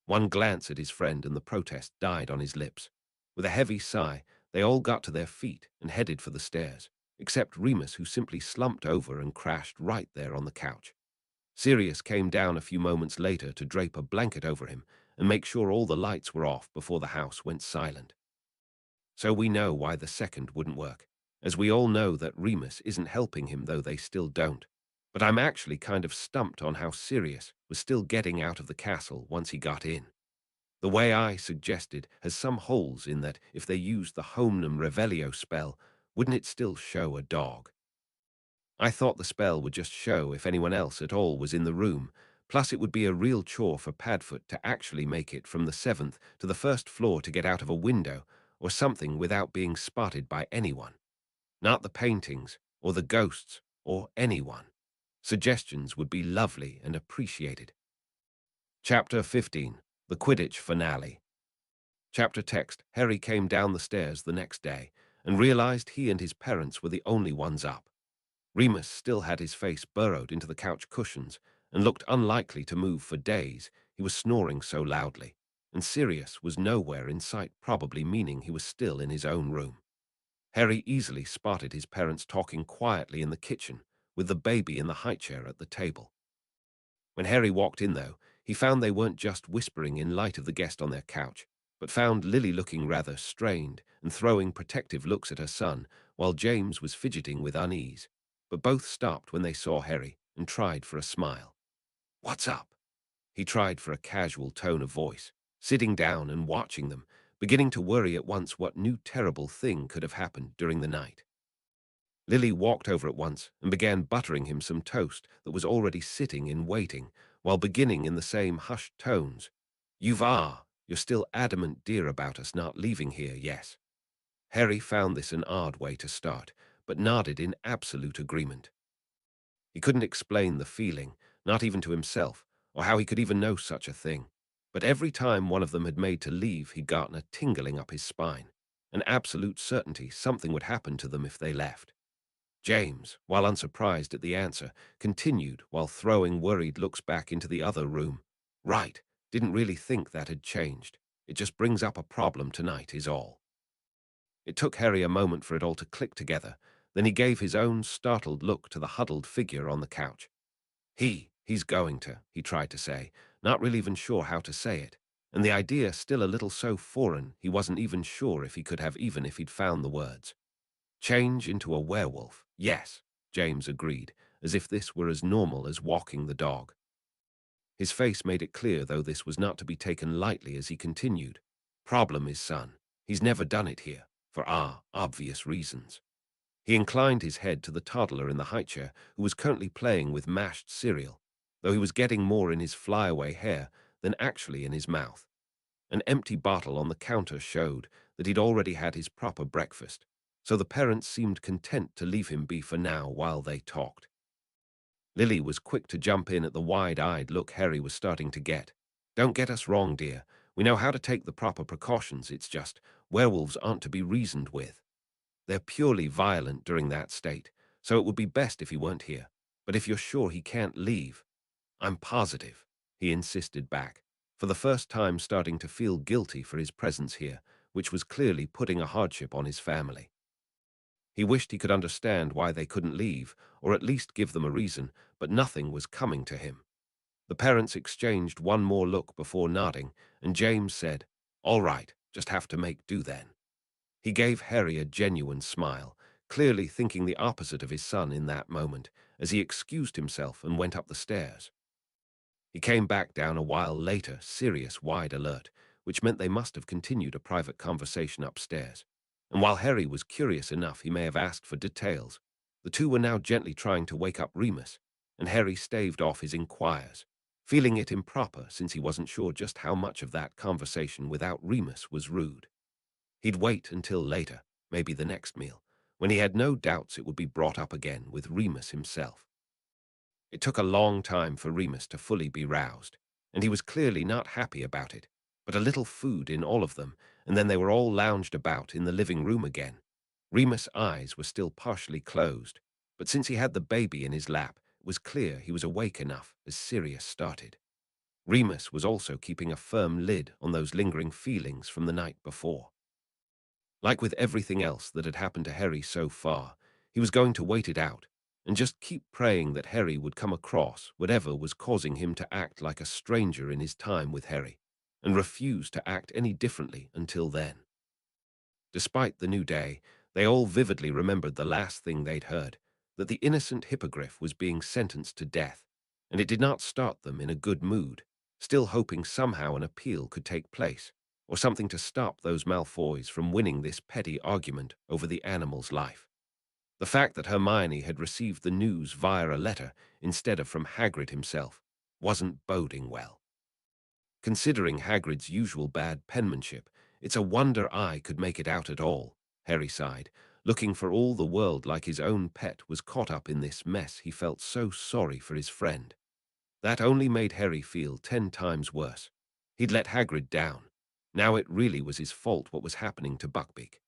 One glance at his friend and the protest died on his lips. With a heavy sigh, they all got to their feet and headed for the stairs, except Remus, who simply slumped over and crashed right there on the couch. Sirius came down a few moments later to drape a blanket over him and make sure all the lights were off before the house went silent. So we know why the second wouldn't work, as we all know that Remus isn't helping him, though they still don't. But I'm actually kind of stumped on how Sirius was still getting out of the castle once he got in. The way I suggested has some holes in that if they used the Homnum Revelio spell, wouldn't it still show a dog? I thought the spell would just show if anyone else at all was in the room, plus it would be a real chore for Padfoot to actually make it from the 7th to the 1st floor to get out of a window or something without being spotted by anyone. Not the paintings, or the ghosts, or anyone. Suggestions would be lovely and appreciated. Chapter 15. The Quidditch Finale. Chapter text. Harry came down the stairs the next day and realized he and his parents were the only ones up. Remus still had his face burrowed into the couch cushions and looked unlikely to move for days. He was snoring so loudly, and Sirius was nowhere in sight, probably meaning he was still in his own room. Harry easily spotted his parents talking quietly in the kitchen, with the baby in the high chair at the table. When Harry walked in, though, He found they weren't just whispering in light of the guest on their couch, but found Lily looking rather strained and throwing protective looks at her son, while James was fidgeting with unease. But both stopped when they saw Harry and tried for a smile. "What's up?" He tried for a casual tone of voice, sitting down and watching them, beginning to worry at once what new terrible thing could have happened during the night. Lily walked over at once and began buttering him some toast that was already sitting in waiting, while beginning in the same hushed tones. You're still adamant, dear, about us not leaving here, yes?" Harry found this an odd way to start, but nodded in absolute agreement. He couldn't explain the feeling, not even to himself, or how he could even know such a thing. But every time one of them had made to leave, he'd gotten a tingling up his spine, an absolute certainty something would happen to them if they left. James, while unsurprised at the answer, continued while throwing worried looks back into the other room. "Right, didn't really think that had changed. It just brings up a problem tonight, is all." It took Harry a moment for it all to click together. Then he gave his own startled look to the huddled figure on the couch. He's going to, he tried to say, not really even sure how to say it. And the idea still a little so foreign, he wasn't even sure if he could have even if he'd found the words. "Change into a werewolf, yes," James agreed, as if this were as normal as walking the dog. His face made it clear, though, this was not to be taken lightly as he continued. "Problem is, son, he's never done it here, for obvious reasons." He inclined his head to the toddler in the high chair, who was currently playing with mashed cereal, though he was getting more in his flyaway hair than actually in his mouth. An empty bottle on the counter showed that he'd already had his proper breakfast, so the parents seemed content to leave him be for now while they talked. Lily was quick to jump in at the wide-eyed look Harry was starting to get. "Don't get us wrong, dear. We know how to take the proper precautions. It's just werewolves aren't to be reasoned with. They're purely violent during that state, so it would be best if he weren't here. But if you're sure he can't leave—" "I'm positive," he insisted back, for the first time starting to feel guilty for his presence here, which was clearly putting a hardship on his family. He wished he could understand why they couldn't leave, or at least give them a reason, but nothing was coming to him. The parents exchanged one more look before nodding, and James said, "All right, just have to make do then." He gave Harry a genuine smile, clearly thinking the opposite of his son in that moment, as he excused himself and went up the stairs. He came back down a while later, Sirius wide alert, which meant they must have continued a private conversation upstairs. And while Harry was curious enough he may have asked for details, the two were now gently trying to wake up Remus, and Harry staved off his inquires, feeling it improper since he wasn't sure just how much of that conversation without Remus was rude. He'd wait until later, maybe the next meal, when he had no doubts it would be brought up again with Remus himself. It took a long time for Remus to fully be roused, and he was clearly not happy about it, but a little food in all of them, and then they were all lounged about in the living room again. Remus' eyes were still partially closed, but since he had the baby in his lap, it was clear he was awake enough as Sirius started. Remus was also keeping a firm lid on those lingering feelings from the night before. Like with everything else that had happened to Harry so far, he was going to wait it out and just keep praying that Harry would come across whatever was causing him to act like a stranger in his time with Harry, and refuse to act any differently until then. Despite the new day, they all vividly remembered the last thing they'd heard, that the innocent hippogriff was being sentenced to death, and it did not start them in a good mood, still hoping somehow an appeal could take place, or something to stop those Malfoys from winning this petty argument over the animal's life. The fact that Hermione had received the news via a letter instead of from Hagrid himself wasn't boding well. Considering Hagrid's usual bad penmanship, it's a wonder I could make it out at all, Harry sighed, looking for all the world like his own pet was caught up in this mess. He felt so sorry for his friend. That only made Harry feel 10 times worse. He'd let Hagrid down. Now it really was his fault what was happening to Buckbeak.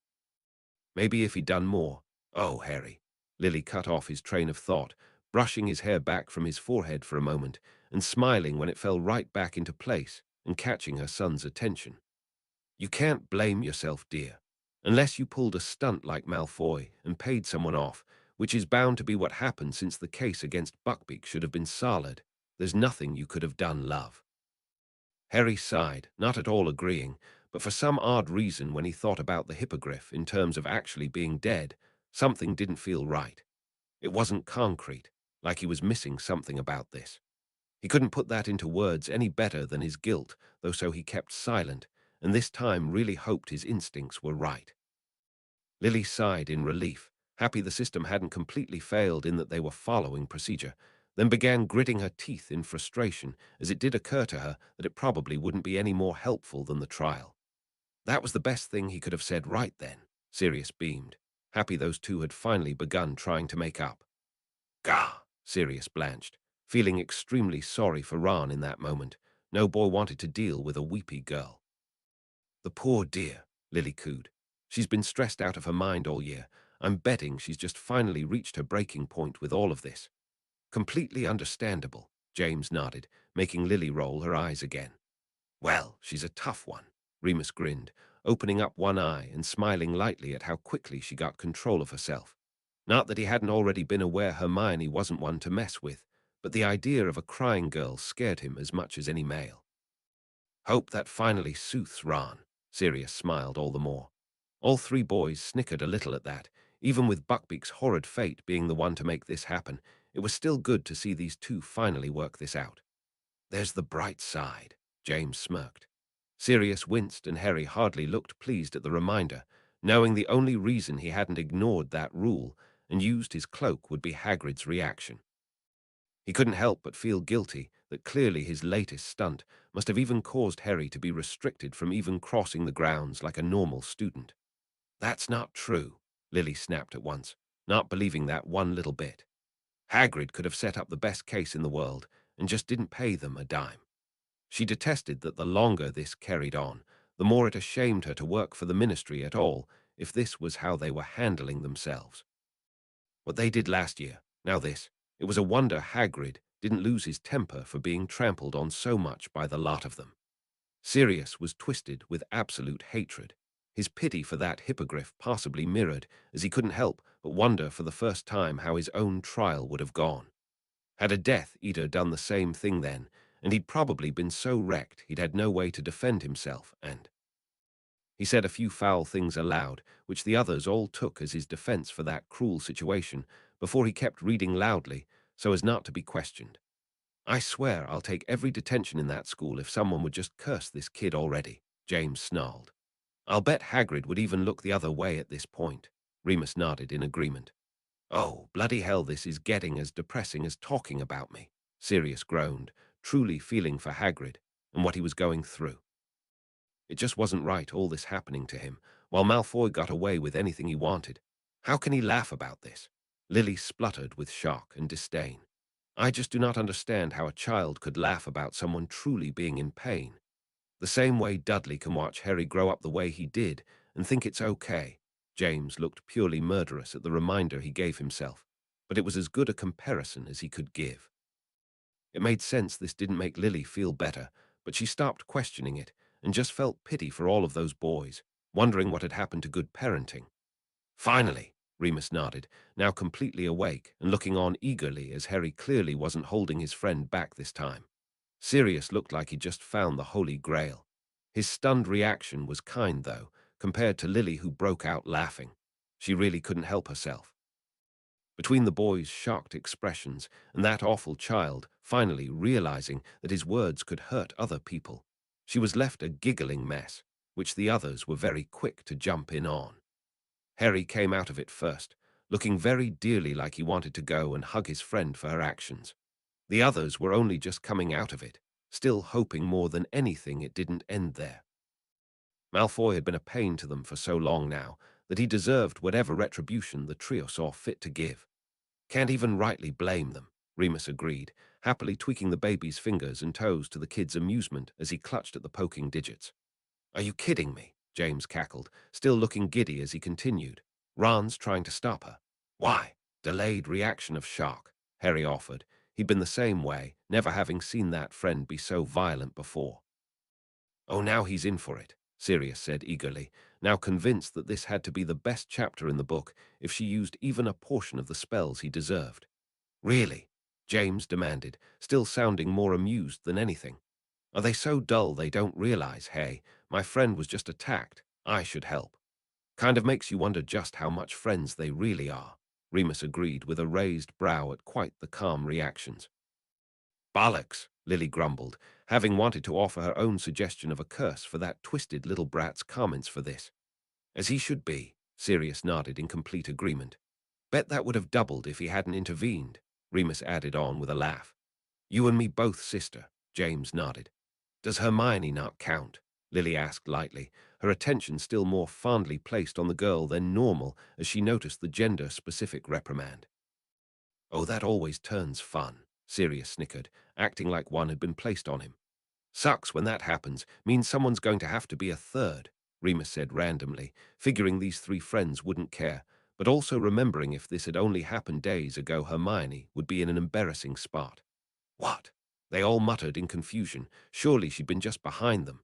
Maybe if he'd done more. "Oh, Harry." Lily cut off his train of thought, brushing his hair back from his forehead for a moment, and smiling when it fell right back into place and catching her son's attention. "You can't blame yourself, dear. Unless you pulled a stunt like Malfoy and paid someone off, which is bound to be what happened since the case against Buckbeak should have been solid, there's nothing you could have done, love." Harry sighed, not at all agreeing, but for some odd reason when he thought about the hippogriff in terms of actually being dead, something didn't feel right. It wasn't concrete, like he was missing something about this. He couldn't put that into words any better than his guilt, though so he kept silent, and this time really hoped his instincts were right. Lily sighed in relief, happy the system hadn't completely failed in that they were following procedure, then began gritting her teeth in frustration as it did occur to her that it probably wouldn't be any more helpful than the trial. That was the best thing he could have said right then, Sirius beamed, happy those two had finally begun trying to make up. Gah! Sirius blanched, feeling extremely sorry for Ron in that moment. No boy wanted to deal with a weepy girl. The poor dear, Lily cooed. She's been stressed out of her mind all year. I'm betting she's just finally reached her breaking point with all of this. Completely understandable, James nodded, making Lily roll her eyes again. Well, she's a tough one, Remus grinned, opening up one eye and smiling lightly at how quickly she got control of herself. Not that he hadn't already been aware Hermione wasn't one to mess with, but the idea of a crying girl scared him as much as any male. Hope that finally soothes Ron, Sirius smiled all the more. All three boys snickered a little at that. Even with Buckbeak's horrid fate being the one to make this happen, it was still good to see these two finally work this out. There's the bright side, James smirked. Sirius winced and Harry hardly looked pleased at the reminder, knowing the only reason he hadn't ignored that rule and used his cloak would be Hagrid's reaction. He couldn't help but feel guilty that clearly his latest stunt must have even caused Harry to be restricted from even crossing the grounds like a normal student. That's not true, Lily snapped at once, not believing that one little bit. Hagrid could have set up the best case in the world and just didn't pay them a dime. She detested that the longer this carried on, the more it ashamed her to work for the ministry at all if this was how they were handling themselves. What they did last year, now this, it was a wonder Hagrid didn't lose his temper for being trampled on so much by the lot of them. Sirius was twisted with absolute hatred. His pity for that hippogriff possibly mirrored, as he couldn't help but wonder for the first time how his own trial would have gone. Had a Death Eater done the same thing then, and he'd probably been so wrecked he'd had no way to defend himself, and he said a few foul things aloud, which the others all took as his defense for that cruel situation, before he kept reading loudly, so as not to be questioned. I swear I'll take every detention in that school if someone would just curse this kid already, James snarled. I'll bet Hagrid would even look the other way at this point. Remus nodded in agreement. Oh, bloody hell, this is getting as depressing as talking about me, Sirius groaned, truly feeling for Hagrid and what he was going through. It just wasn't right, all this happening to him, while Malfoy got away with anything he wanted. How can he laugh about this? Lily spluttered with shock and disdain. I just do not understand how a child could laugh about someone truly being in pain. The same way Dudley can watch Harry grow up the way he did and think it's okay. James looked purely murderous at the reminder he gave himself, but it was as good a comparison as he could give. It made sense this didn't make Lily feel better, but she stopped questioning it and just felt pity for all of those boys, wondering what had happened to good parenting. Finally, Remus nodded, now completely awake and looking on eagerly as Harry clearly wasn't holding his friend back this time. Sirius looked like he'd just found the Holy Grail. His stunned reaction was kind, though, compared to Lily, who broke out laughing. She really couldn't help herself. Between the boys' shocked expressions and that awful child finally realizing that his words could hurt other people, she was left a giggling mess, which the others were very quick to jump in on. Harry came out of it first, looking very dearly like he wanted to go and hug his friend for her actions. The others were only just coming out of it, still hoping more than anything it didn't end there. Malfoy had been a pain to them for so long now that he deserved whatever retribution the trio saw fit to give. Can't even rightly blame them, Remus agreed, happily tweaking the baby's fingers and toes to the kid's amusement as he clutched at the poking digits. Are you kidding me? James cackled, still looking giddy as he continued. Ron's trying to stop her. Why? Delayed reaction of shock, Harry offered. He'd been the same way, never having seen that friend be so violent before. Oh, now he's in for it, Sirius said eagerly, now convinced that this had to be the best chapter in the book if she used even a portion of the spells he deserved. Really? James demanded, still sounding more amused than anything. Are they so dull they don't realize, hey, my friend was just attacked, I should help? Kind of makes you wonder just how much friends they really are, Remus agreed with a raised brow at quite the calm reactions. Bollocks, Lily grumbled, having wanted to offer her own suggestion of a curse for that twisted little brat's comments for this. As he should be, Sirius nodded in complete agreement. Bet that would have doubled if he hadn't intervened, Remus added on with a laugh. You and me both, sister, James nodded. Does Hermione not count? Lily asked lightly, her attention still more fondly placed on the girl than normal as she noticed the gender-specific reprimand. Oh, that always turns fun, Sirius snickered, acting like one had been placed on him. Sucks when that happens, means someone's going to have to be a third, Remus said randomly, figuring these three friends wouldn't care, but also remembering if this had only happened days ago Hermione would be in an embarrassing spot. What? They all muttered in confusion. Surely she'd been just behind them.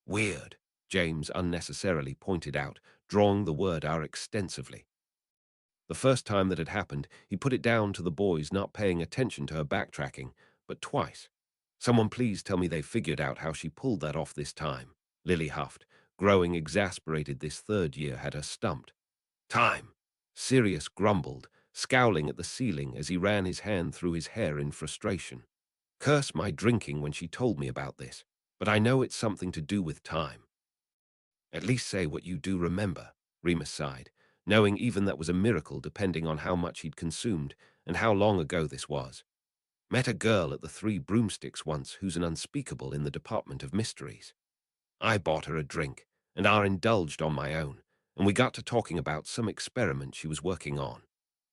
Weird, James unnecessarily pointed out, drawing the word R extensively. The first time that had happened, he put it down to the boys not paying attention to her backtracking, but twice. Someone please tell me they figured out how she pulled that off this time, Lily huffed, growing exasperated this third year had her stumped. Time! Sirius grumbled, scowling at the ceiling as he ran his hand through his hair in frustration. Curse my drinking when she told me about this, but I know it's something to do with time. At least say what you do remember, Remus sighed, knowing even that was a miracle depending on how much he'd consumed and how long ago this was. Met a girl at the Three Broomsticks once who's an unspeakable in the Department of Mysteries. I bought her a drink, and I indulged on my own, and we got to talking about some experiment she was working on.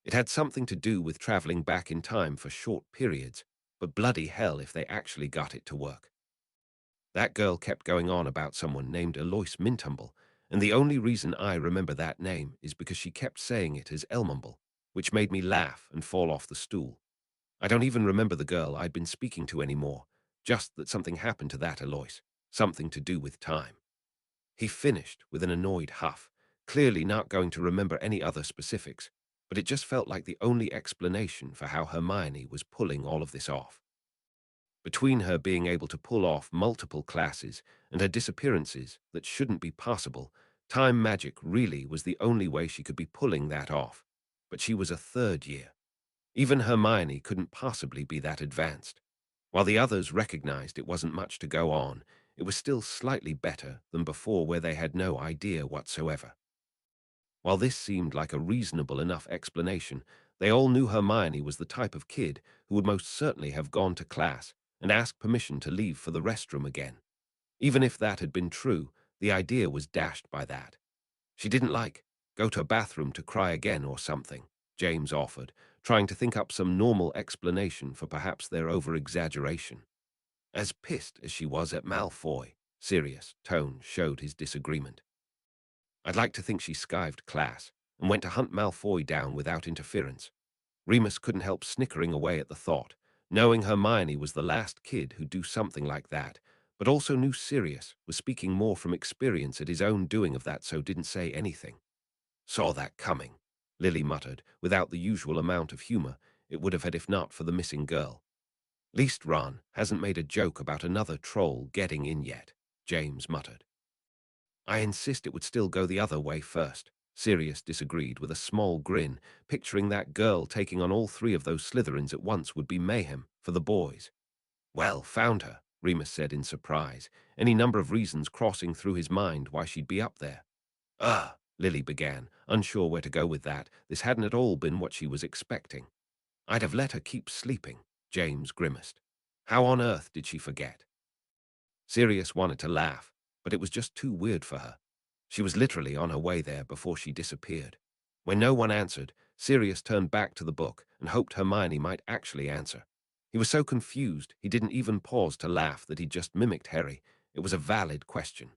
It had something to do with traveling back in time for short periods, but bloody hell if they actually got it to work. That girl kept going on about someone named Alois Mintumble, and the only reason I remember that name is because she kept saying it as Elmumble, which made me laugh and fall off the stool. I don't even remember the girl I'd been speaking to anymore, just that something happened to that Alois, something to do with time. He finished with an annoyed huff, clearly not going to remember any other specifics, but it just felt like the only explanation for how Hermione was pulling all of this off. Between her being able to pull off multiple classes and her disappearances that shouldn't be possible, time magic really was the only way she could be pulling that off. But she was a third year. Even Hermione couldn't possibly be that advanced. While the others recognized it wasn't much to go on, it was still slightly better than before where they had no idea whatsoever. While this seemed like a reasonable enough explanation, they all knew Hermione was the type of kid who would most certainly have gone to class and asked permission to leave for the restroom again. Even if that had been true, the idea was dashed by that. She didn't go to a bathroom to cry again or something, James offered, trying to think up some normal explanation for perhaps their over-exaggeration. As pissed as she was at Malfoy, Sirius' tone showed his disagreement. I'd like to think she skived class and went to hunt Malfoy down without interference. Remus couldn't help snickering away at the thought, knowing Hermione was the last kid who'd do something like that, but also knew Sirius was speaking more from experience at his own doing of that, so didn't say anything. Saw that coming, Lily muttered, without the usual amount of humor it would have had if not for the missing girl. Least Ron hasn't made a joke about another troll getting in yet, James muttered. I insist it would still go the other way first, Sirius disagreed with a small grin, picturing that girl taking on all three of those Slytherins at once would be mayhem for the boys. Well, found her, Remus said in surprise, any number of reasons crossing through his mind why she'd be up there. Lily began, unsure where to go with that. This hadn't at all been what she was expecting. I'd have let her keep sleeping, James grimaced. How on earth did she forget? Sirius wanted to laugh, but it was just too weird for her. She was literally on her way there before she disappeared. When no one answered, Sirius turned back to the book and hoped Hermione might actually answer. He was so confused he didn't even pause to laugh that he'd just mimicked Harry. It was a valid question.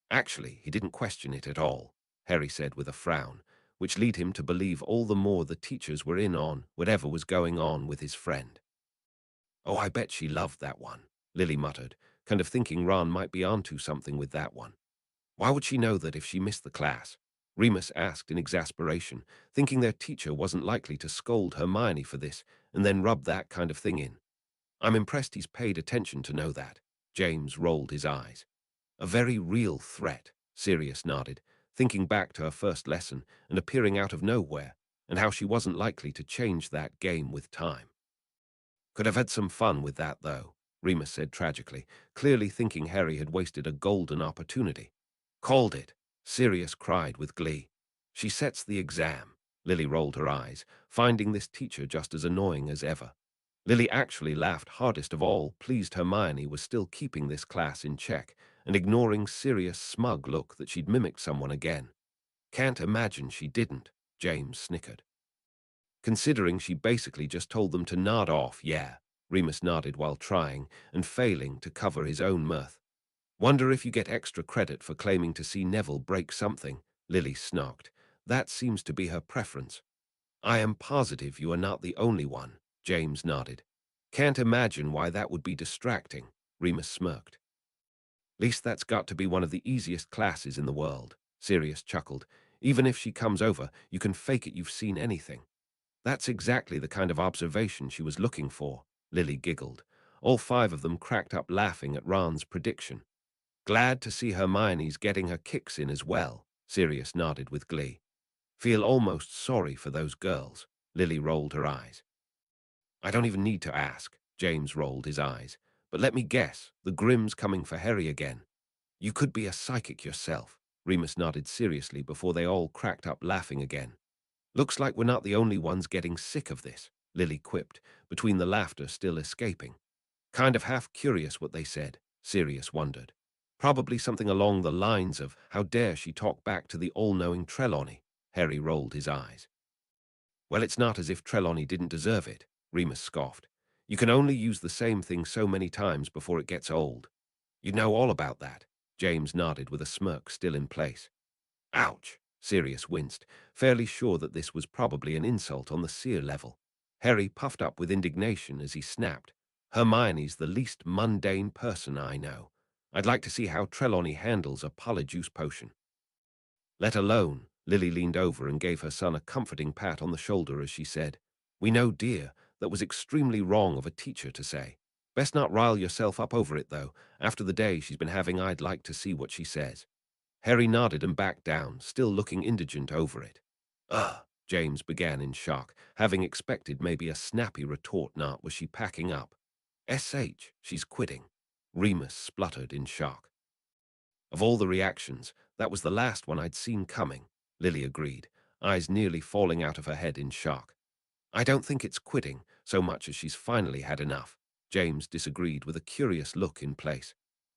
Actually, he didn't question it at all, Harry said with a frown, which led him to believe all the more the teachers were in on whatever was going on with his friend. Oh, I bet she loved that one, Lily muttered, kind of thinking Ron might be onto something with that one. Why would she know that if she missed the class? Remus asked in exasperation, thinking their teacher wasn't likely to scold Hermione for this and then rub that kind of thing in. I'm impressed he's paid attention to know that, James rolled his eyes. A very real threat, Sirius nodded, thinking back to her first lesson and appearing out of nowhere, and how she wasn't likely to change that game with time. Could have had some fun with that, though, Remus said tragically, clearly thinking Harry had wasted a golden opportunity. Called it, Sirius cried with glee. She sets the exam. Lily rolled her eyes, finding this teacher just as annoying as ever. Lily actually laughed hardest of all, pleased Hermione was still keeping this class in check and ignoring Sirius' smug look that she'd mimicked someone again. Can't imagine she didn't, James snickered. Considering she basically just told them to nod off, yeah, Remus nodded while trying and failing to cover his own mirth. Wonder if you get extra credit for claiming to see Neville break something, Lily snogged. That seems to be her preference. I am positive you are not the only one, James nodded. Can't imagine why that would be distracting, Remus smirked. Least that's got to be one of the easiest classes in the world, Sirius chuckled. Even if she comes over, you can fake it you've seen anything. That's exactly the kind of observation she was looking for, Lily giggled. All five of them cracked up laughing at Ron's prediction. Glad to see Hermione's getting her kicks in as well, Sirius nodded with glee. Feel almost sorry for those girls, Lily rolled her eyes. I don't even need to ask, James rolled his eyes. But let me guess, the Grimm's coming for Harry again. You could be a psychic yourself, Remus nodded seriously before they all cracked up laughing again. Looks like we're not the only ones getting sick of this, Lily quipped, between the laughter still escaping. Kind of half curious what they said, Sirius wondered. Probably something along the lines of, how dare she talk back to the all-knowing Trelawney? Harry rolled his eyes. Well, it's not as if Trelawney didn't deserve it, Remus scoffed. You can only use the same thing so many times before it gets old. You know all about that, James nodded with a smirk still in place. Ouch, Sirius winced, fairly sure that this was probably an insult on the seer level. Harry puffed up with indignation as he snapped. Hermione's the least mundane person I know. I'd like to see how Trelawney handles a polyjuice potion. Let alone, Lily leaned over and gave her son a comforting pat on the shoulder as she said, We know, dear, that was extremely wrong of a teacher to say. Best not rile yourself up over it, though. After the day she's been having, I'd like to see what she says. Harry nodded and backed down, still looking indigent over it. Ugh, James began in shock, having expected maybe a snappy retort. Not was she packing up. She's quitting. Remus spluttered in shock. Of all the reactions, that was the last one I'd seen coming, Lily agreed, eyes nearly falling out of her head in shock. I don't think it's quitting so much as she's finally had enough, James disagreed with a curious look in place.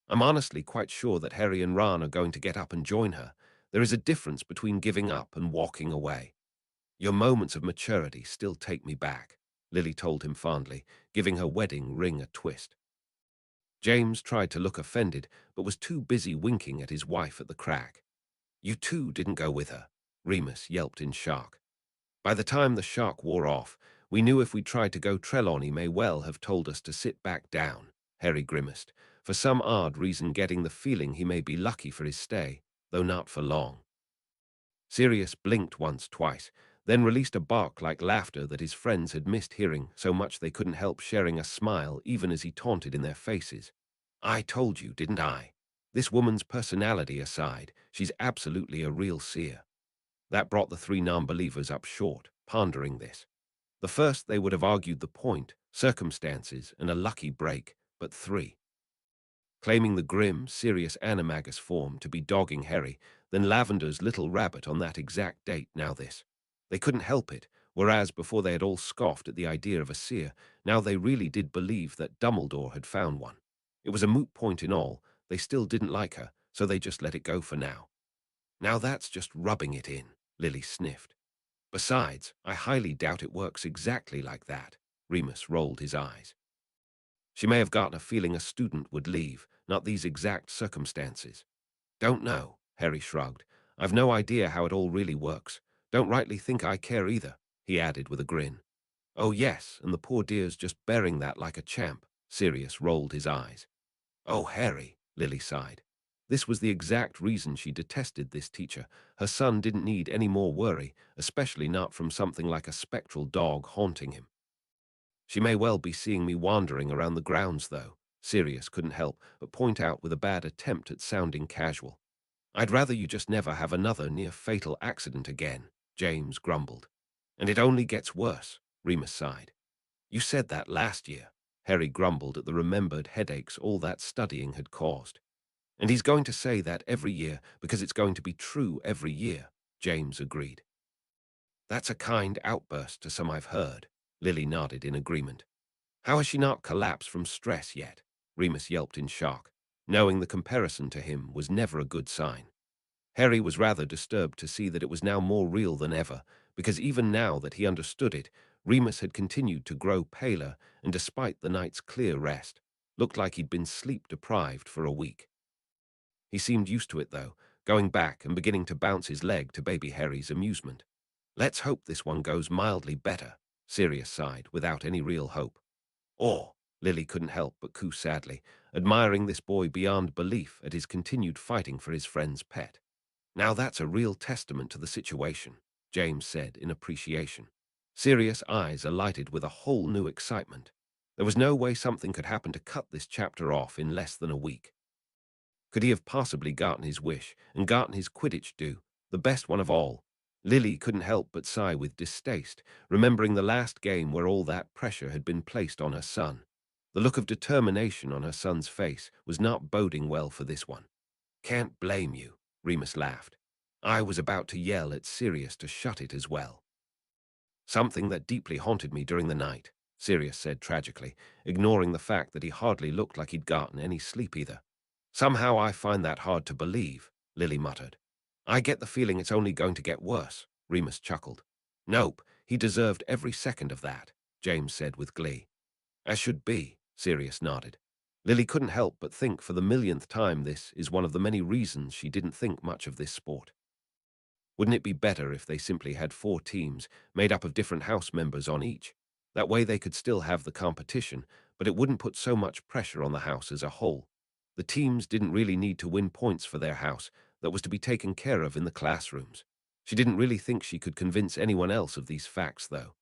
I'm honestly quite sure that Harry and Ron are going to get up and join her. There is a difference between giving up and walking away. Your moments of maturity still take me back, Lily told him fondly, giving her wedding ring a twist. James tried to look offended, but was too busy winking at his wife at the crack. You too didn't go with her, Remus yelped in shock. By the time the shock wore off, we knew if we tried to go Trelawney may well have told us to sit back down, Harry grimaced, for some odd reason getting the feeling he may be lucky for his stay, though not for long. Sirius blinked once, twice, then released a bark like laughter that his friends had missed hearing so much they couldn't help sharing a smile even as he taunted in their faces. I told you, didn't I? This woman's personality aside, she's absolutely a real seer. That brought the three non-believers up short, pondering this. The first they would have argued the point, circumstances, and a lucky break, but three. Claiming the grim, serious animagus form to be dogging Harry, then Lavender's little rabbit on that exact date, now this. They couldn't help it, whereas before they had all scoffed at the idea of a seer, now they really did believe that Dumbledore had found one. It was a moot point in all, they still didn't like her, so they just let it go for now. Now that's just rubbing it in, Lily sniffed. Besides, I highly doubt it works exactly like that, Remus rolled his eyes. She may have gotten a feeling a student would leave, not these exact circumstances. Don't know, Harry shrugged. I've no idea how it all really works. Don't rightly think I care either, he added with a grin. Oh yes, and the poor dear's just bearing that like a champ, Sirius rolled his eyes. Oh, Harry, Lily sighed. This was the exact reason she detested this teacher. Her son didn't need any more worry, especially not from something like a spectral dog haunting him. She may well be seeing me wandering around the grounds, though, Sirius couldn't help but point out with a bad attempt at sounding casual. I'd rather you just never have another near-fatal accident again, James grumbled. And it only gets worse, Remus sighed. You said that last year, Harry grumbled at the remembered headaches all that studying had caused. And he's going to say that every year because it's going to be true every year, James agreed. That's a kind outburst to some I've heard, Lily nodded in agreement. How has she not collapsed from stress yet? Remus yelped in shock, knowing the comparison to him was never a good sign. Harry was rather disturbed to see that it was now more real than ever, because even now that he understood it, Remus had continued to grow paler and despite the night's clear rest, looked like he'd been sleep-deprived for a week. He seemed used to it, though, going back and beginning to bounce his leg to baby Harry's amusement. Let's hope this one goes mildly better, Sirius sighed, without any real hope. Or, Lily couldn't help but coo sadly, admiring this boy beyond belief at his continued fighting for his friend's pet. Now that's a real testament to the situation, James said in appreciation. Sirius' eyes alighted with a whole new excitement. There was no way something could happen to cut this chapter off in less than a week. Could he have possibly gotten his wish and gotten his Quidditch due, the best one of all? Lily couldn't help but sigh with distaste, remembering the last game where all that pressure had been placed on her son. The look of determination on her son's face was not boding well for this one. Can't blame you, Remus laughed. I was about to yell at Sirius to shut it as well. Something that deeply haunted me during the night, Sirius said tragically, ignoring the fact that he hardly looked like he'd gotten any sleep either. Somehow I find that hard to believe, Lily muttered. I get the feeling it's only going to get worse, Remus chuckled. Nope, he deserved every second of that, James said with glee. As should be, Sirius nodded. Lily couldn't help but think for the millionth time this is one of the many reasons she didn't think much of this sport. Wouldn't it be better if they simply had 4 teams made up of different house members on each? That way they could still have the competition, but it wouldn't put so much pressure on the house as a whole. The teams didn't really need to win points for their house that was to be taken care of in the classrooms. She didn't really think she could convince anyone else of these facts, though.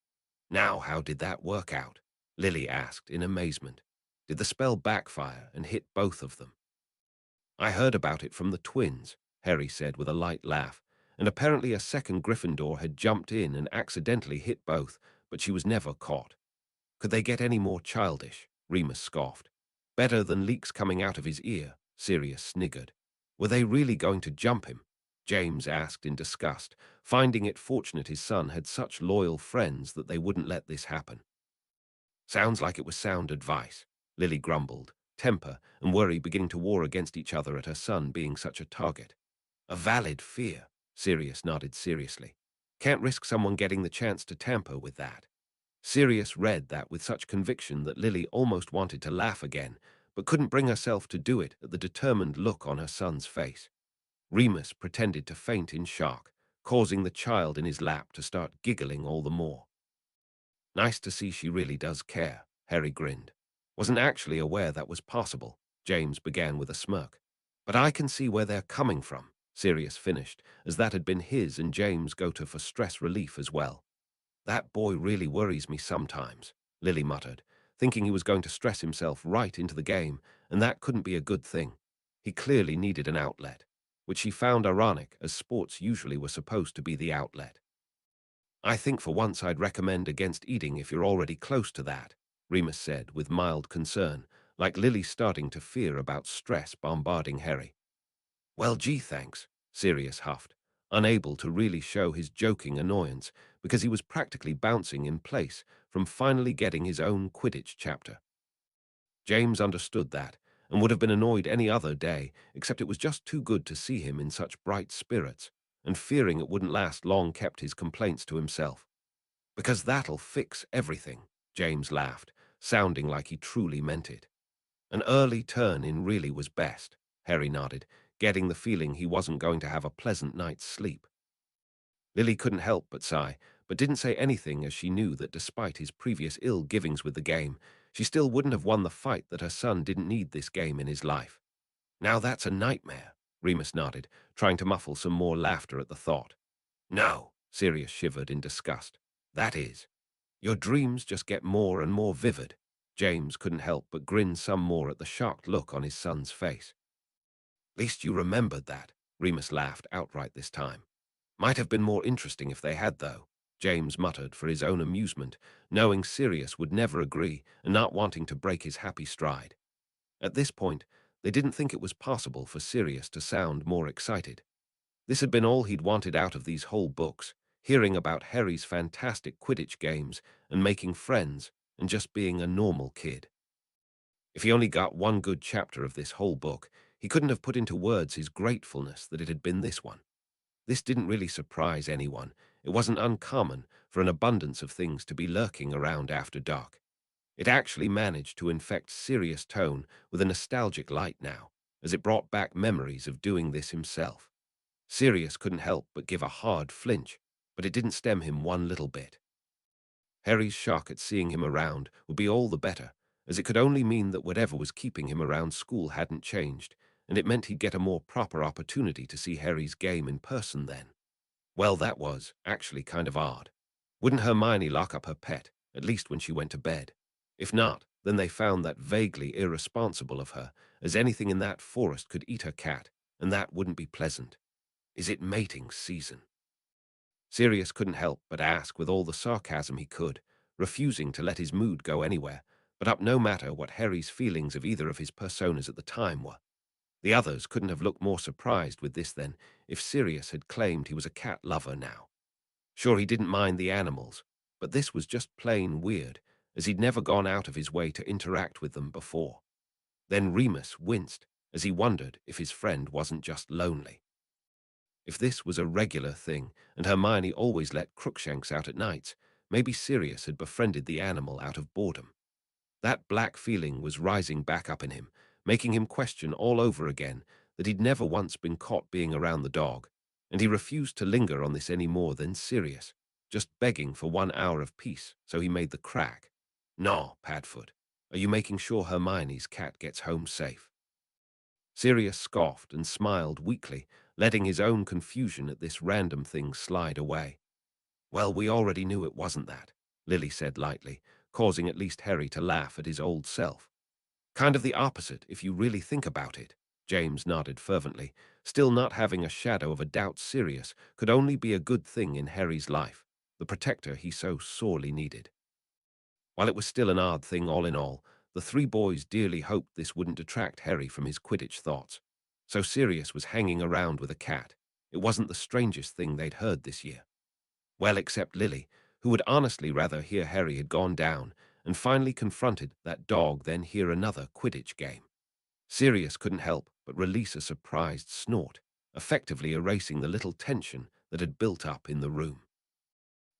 Now, how did that work out? Lily asked in amazement. Did the spell backfire and hit both of them? I heard about it from the twins, Harry said with a light laugh, and apparently a second Gryffindor had jumped in and accidentally hit both, but she was never caught. Could they get any more childish? Remus scoffed. Better than leaks coming out of his ear, Sirius sniggered. Were they really going to jump him? James asked in disgust, finding it fortunate his son had such loyal friends that they wouldn't let this happen. Sounds like it was sound advice, Lily grumbled, temper and worry beginning to war against each other at her son being such a target. A valid fear, Sirius nodded seriously. Can't risk someone getting the chance to tamper with that. Sirius read that with such conviction that Lily almost wanted to laugh again, but couldn't bring herself to do it at the determined look on her son's face. Remus pretended to faint in shock, causing the child in his lap to start giggling all the more. Nice to see she really does care, Harry grinned. Wasn't actually aware that was possible, James began with a smirk. But I can see where they're coming from, Sirius finished, as that had been his and James' go-to for stress relief as well. That boy really worries me sometimes, Lily muttered, thinking he was going to stress himself right into the game, and that couldn't be a good thing. He clearly needed an outlet, which she found ironic as sports usually were supposed to be the outlet. I think for once I'd recommend against eating if you're already close to that, Remus said with mild concern, like Lily starting to fear about stress bombarding Harry. Well, gee, thanks, Sirius huffed, unable to really show his joking annoyance because he was practically bouncing in place from finally getting his own Quidditch chapter. James understood that and would have been annoyed any other day, except it was just too good to see him in such bright spirits, and fearing it wouldn't last long kept his complaints to himself. Because that'll fix everything, James laughed, sounding like he truly meant it. An early turn in really was best, Harry nodded, getting the feeling he wasn't going to have a pleasant night's sleep. Lily couldn't help but sigh, but didn't say anything as she knew that despite his previous ill givings with the game, she still wouldn't have won the fight that her son didn't need this game in his life. Now that's a nightmare, Remus nodded, trying to muffle some more laughter at the thought. No, Sirius shivered in disgust. That is. Your dreams just get more and more vivid. James couldn't help but grin some more at the shocked look on his son's face. "Least you remembered that," Remus laughed outright this time. "Might have been more interesting if they had, though," James muttered for his own amusement, knowing Sirius would never agree and not wanting to break his happy stride. At this point, they didn't think it was possible for Sirius to sound more excited. This had been all he'd wanted out of these whole books, hearing about Harry's fantastic Quidditch games and making friends and just being a normal kid. If he only got one good chapter of this whole book, he couldn't have put into words his gratefulness that it had been this one. This didn't really surprise anyone. It wasn't uncommon for an abundance of things to be lurking around after dark. It actually managed to infect Sirius Tone with a nostalgic light now, as it brought back memories of doing this himself. Sirius couldn't help but give a hard flinch, but it didn't stem him one little bit. Harry's shock at seeing him around would be all the better, as it could only mean that whatever was keeping him around school hadn't changed, and it meant he'd get a more proper opportunity to see Harry's game in person then. Well, that was actually kind of odd. Wouldn't Hermione lock up her pet, at least when she went to bed? If not, then they found that vaguely irresponsible of her, as anything in that forest could eat her cat, and that wouldn't be pleasant. Is it mating season? Sirius couldn't help but ask with all the sarcasm he could, refusing to let his mood go anywhere, but up no matter what Harry's feelings of either of his personas at the time were. The others couldn't have looked more surprised with this than if Sirius had claimed he was a cat lover now. Sure, he didn't mind the animals, but this was just plain weird, as he'd never gone out of his way to interact with them before. Then Remus winced, as he wondered if his friend wasn't just lonely. If this was a regular thing, and Hermione always let Crookshanks out at nights, maybe Sirius had befriended the animal out of boredom. That black feeling was rising back up in him, making him question all over again that he'd never once been caught being around the dog, and he refused to linger on this any more than Sirius, just begging for 1 hour of peace, so he made the crack. "No, Padfoot, are you making sure Hermione's cat gets home safe?" Sirius scoffed and smiled weakly, letting his own confusion at this random thing slide away. "Well, we already knew it wasn't that," Lily said lightly, causing at least Harry to laugh at his old self. "Kind of the opposite, if you really think about it," James nodded fervently, still not having a shadow of a doubt Sirius could only be a good thing in Harry's life, the protector he so sorely needed. While it was still an odd thing all in all, the three boys dearly hoped this wouldn't detract Harry from his Quidditch thoughts. So Sirius was hanging around with a cat. It wasn't the strangest thing they'd heard this year. Well, except Lily, who would honestly rather hear Harry had gone down and finally confronted that dog than hear another Quidditch game. Sirius couldn't help but release a surprised snort, effectively erasing the little tension that had built up in the room.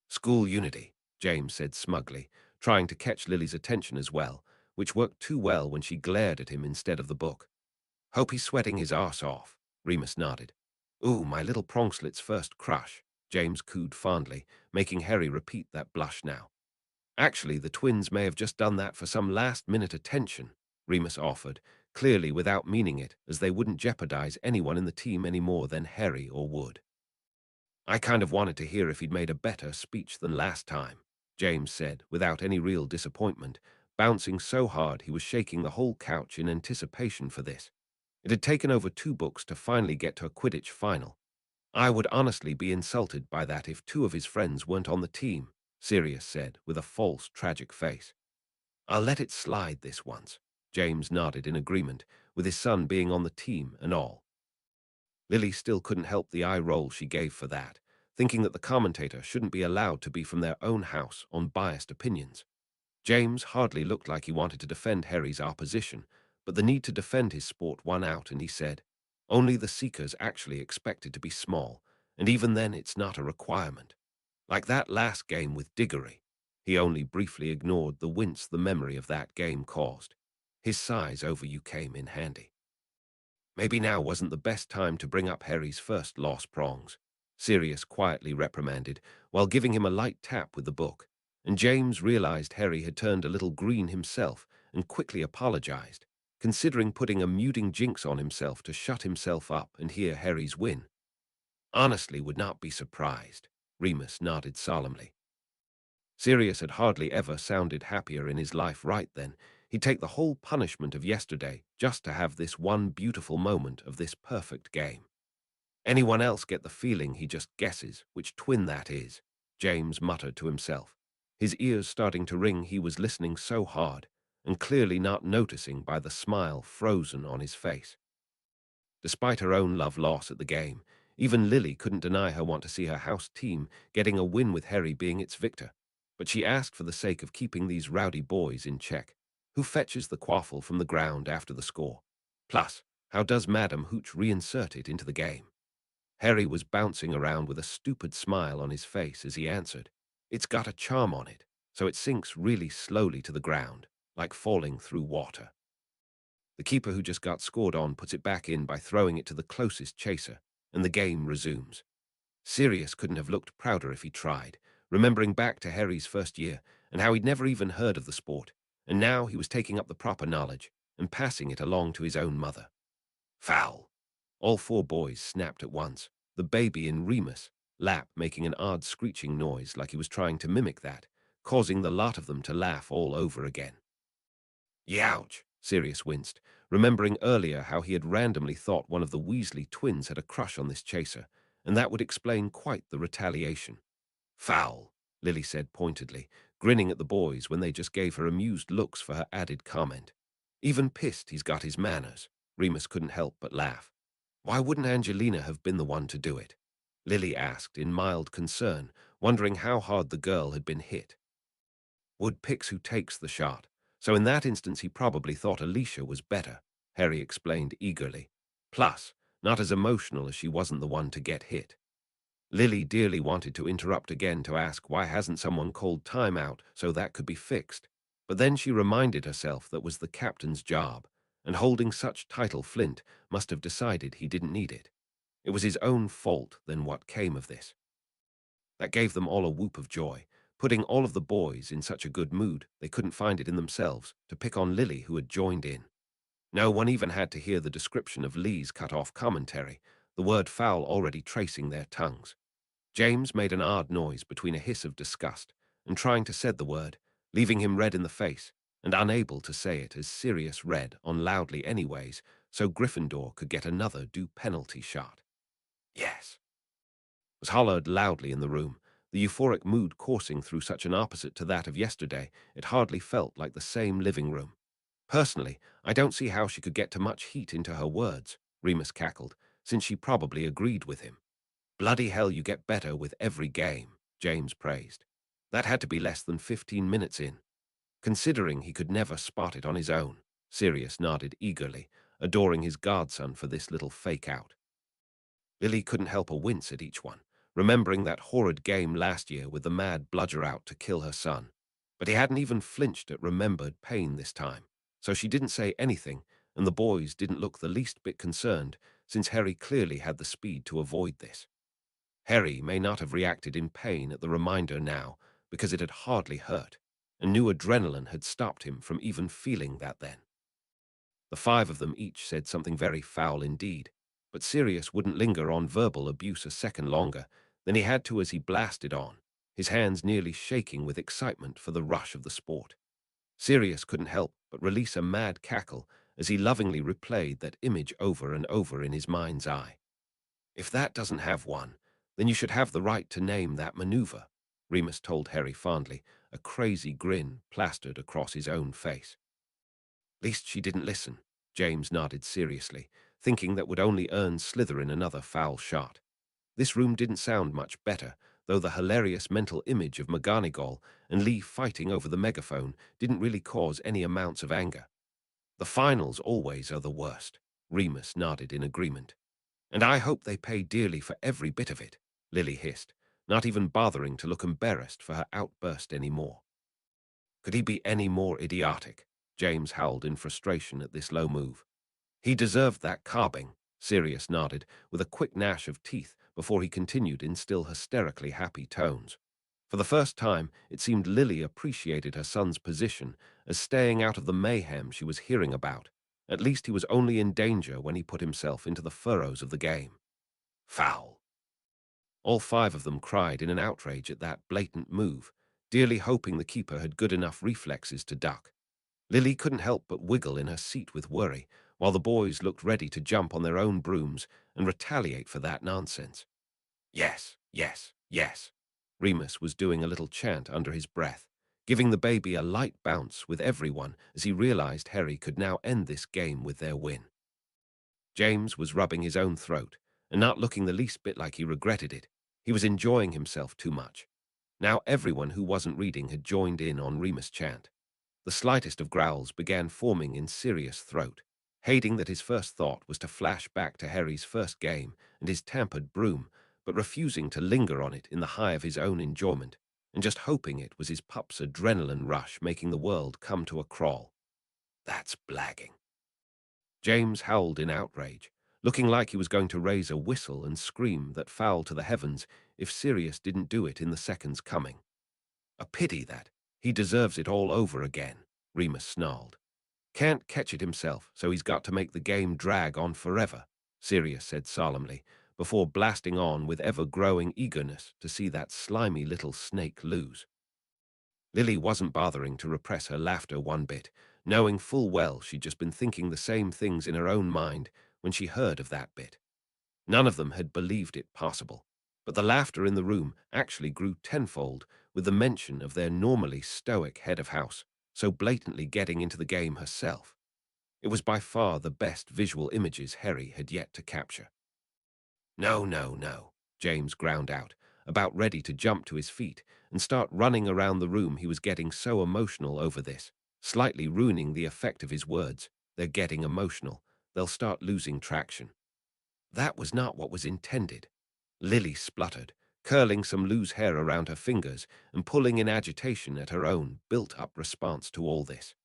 "School unity," James said smugly, trying to catch Lily's attention as well, which worked too well when she glared at him instead of the book. "Hope he's sweating his arse off," Remus nodded. "Ooh, my little Pronkslet's first crush," James cooed fondly, making Harry repeat that blush now. "Actually, the twins may have just done that for some last-minute attention," Remus offered, clearly without meaning it, as they wouldn't jeopardize anyone in the team any more than Harry or Wood. "I kind of wanted to hear if he'd made a better speech than last time," James said, without any real disappointment, bouncing so hard he was shaking the whole couch in anticipation for this. It had taken over 2 books to finally get to a Quidditch final. "I would honestly be insulted by that if 2 of his friends weren't on the team," Sirius said, with a false, tragic face. "I'll let it slide this once," James nodded in agreement, with his son being on the team and all. Lily still couldn't help the eye roll she gave for that, thinking that the commentator shouldn't be allowed to be from their own house on biased opinions. James hardly looked like he wanted to defend Harry's opposition, but the need to defend his sport won out, and he said, "Only the Seeker's actually expected to be small, and even then it's not a requirement. Like that last game with Diggory." He only briefly ignored the wince the memory of that game caused. His size over you came in handy. "Maybe now wasn't the best time to bring up Harry's first lost prongs," Sirius quietly reprimanded, while giving him a light tap with the book, and James realized Harry had turned a little green himself and quickly apologized, considering putting a muting jinx on himself to shut himself up and hear Harry's win. "Honestly would not be surprised," Remus nodded solemnly. Sirius had hardly ever sounded happier in his life right then. He'd take the whole punishment of yesterday just to have this one beautiful moment of this perfect game. Anyone else get the feeling he just guesses which twin that is? James muttered to himself. His ears starting to ring, he was listening so hard, and clearly not noticing by the smile frozen on his face. Despite her own love loss at the game, even Lily couldn't deny her want to see her house team getting a win with Harry being its victor. But she asked for the sake of keeping these rowdy boys in check. Who fetches the quaffle from the ground after the score? Plus, how does Madam Hooch reinsert it into the game? Harry was bouncing around with a stupid smile on his face as he answered. It's got a charm on it, so it sinks really slowly to the ground, like falling through water. The keeper who just got scored on puts it back in by throwing it to the closest chaser, and the game resumes. Sirius couldn't have looked prouder if he tried, remembering back to Harry's first year and how he'd never even heard of the sport, and now he was taking up the proper knowledge and passing it along to his own mother. Foul! All four boys snapped at once, the baby in Remus' lap making an odd screeching noise like he was trying to mimic that, causing the lot of them to laugh all over again. Youch! Sirius winced, remembering earlier how he had randomly thought one of the Weasley twins had a crush on this chaser, and that would explain quite the retaliation. Foul, Lily said pointedly, grinning at the boys when they just gave her amused looks for her added comment. Even pissed he's got his manners. Remus couldn't help but laugh. Why wouldn't Angelina have been the one to do it? Lily asked in mild concern, wondering how hard the girl had been hit. Wood picks who takes the shot, so in that instance he probably thought Alicia was better, Harry explained eagerly. Plus, not as emotional as she wasn't the one to get hit. Lily dearly wanted to interrupt again to ask why hasn't someone called time out so that could be fixed, but then she reminded herself that was the captain's job, and holding such title Flint must have decided he didn't need it. It was his own fault, then what came of this? That gave them all a whoop of joy, putting all of the boys in such a good mood they couldn't find it in themselves to pick on Lily, who had joined in. No one even had to hear the description of Lee's cut-off commentary, the word foul already tracing their tongues. James made an odd noise between a hiss of disgust and trying to say the word, leaving him red in the face and unable to say it as Sirius read on loudly anyways, so Gryffindor could get another due penalty shot. Yes, was hollered loudly in the room, the euphoric mood coursing through such an opposite to that of yesterday, it hardly felt like the same living room. Personally, I don't see how she could get too much heat into her words, Remus cackled, since she probably agreed with him. Bloody hell, you get better with every game, James praised. That had to be less than 15 minutes in. Considering he could never spot it on his own, Sirius nodded eagerly, adoring his godson for this little fake-out. Lily couldn't help a wince at each one, remembering that horrid game last year with the mad bludger out to kill her son. But he hadn't even flinched at remembered pain this time, so she didn't say anything, and the boys didn't look the least bit concerned, since Harry clearly had the speed to avoid this. Harry may not have reacted in pain at the reminder now, because it had hardly hurt, and new adrenaline had stopped him from even feeling that then. The five of them each said something very foul indeed, but Sirius wouldn't linger on verbal abuse a second longer than he had to as he blasted on, his hands nearly shaking with excitement for the rush of the sport. Sirius couldn't help but release a mad cackle as he lovingly replayed that image over and over in his mind's eye. If that doesn't have one, then you should have the right to name that maneuver, Remus told Harry fondly, a crazy grin plastered across his own face. Least she didn't listen, James nodded seriously, thinking that would only earn Slytherin another foul shot. This room didn't sound much better, though the hilarious mental image of McGonagall and Lee fighting over the megaphone didn't really cause any amounts of anger. The finals always are the worst, Remus nodded in agreement. And I hope they pay dearly for every bit of it, Lily hissed, not even bothering to look embarrassed for her outburst any more. Could he be any more idiotic? James howled in frustration at this low move. He deserved that carving, Sirius nodded, with a quick gnash of teeth before he continued in still hysterically happy tones. For the first time, it seemed Lily appreciated her son's position as staying out of the mayhem she was hearing about. At least he was only in danger when he put himself into the furrows of the game. Foul. All five of them cried in an outrage at that blatant move, dearly hoping the keeper had good enough reflexes to duck. Lily couldn't help but wiggle in her seat with worry, while the boys looked ready to jump on their own brooms and retaliate for that nonsense. Yes, yes, yes. Remus was doing a little chant under his breath, giving the baby a light bounce with everyone as he realized Harry could now end this game with their win. James was rubbing his own throat and not looking the least bit like he regretted it. He was enjoying himself too much. Now everyone who wasn't reading had joined in on Remus' chant. The slightest of growls began forming in Sirius' throat, hating that his first thought was to flash back to Harry's first game and his tampered broom, but refusing to linger on it in the high of his own enjoyment, and just hoping it was his pup's adrenaline rush making the world come to a crawl. That's blagging. James howled in outrage, looking like he was going to raise a whistle and scream that foul to the heavens if Sirius didn't do it in the seconds coming. A pity that. He deserves it all over again, Remus snarled. Can't catch it himself, so he's got to make the game drag on forever, Sirius said solemnly, before blasting on with ever-growing eagerness to see that slimy little snake lose. Lily wasn't bothering to repress her laughter one bit, knowing full well she'd just been thinking the same things in her own mind when she heard of that bit. None of them had believed it possible, but the laughter in the room actually grew tenfold with the mention of their normally stoic head of house so blatantly getting into the game herself. It was by far the best visual images Harry had yet to capture. No, no, no, James ground out, about ready to jump to his feet and start running around the room. He was getting so emotional over this, slightly ruining the effect of his words. They're getting emotional. They'll start losing traction. That was not what was intended. Lily spluttered, curling some loose hair around her fingers and pulling in agitation at her own built-up response to all this.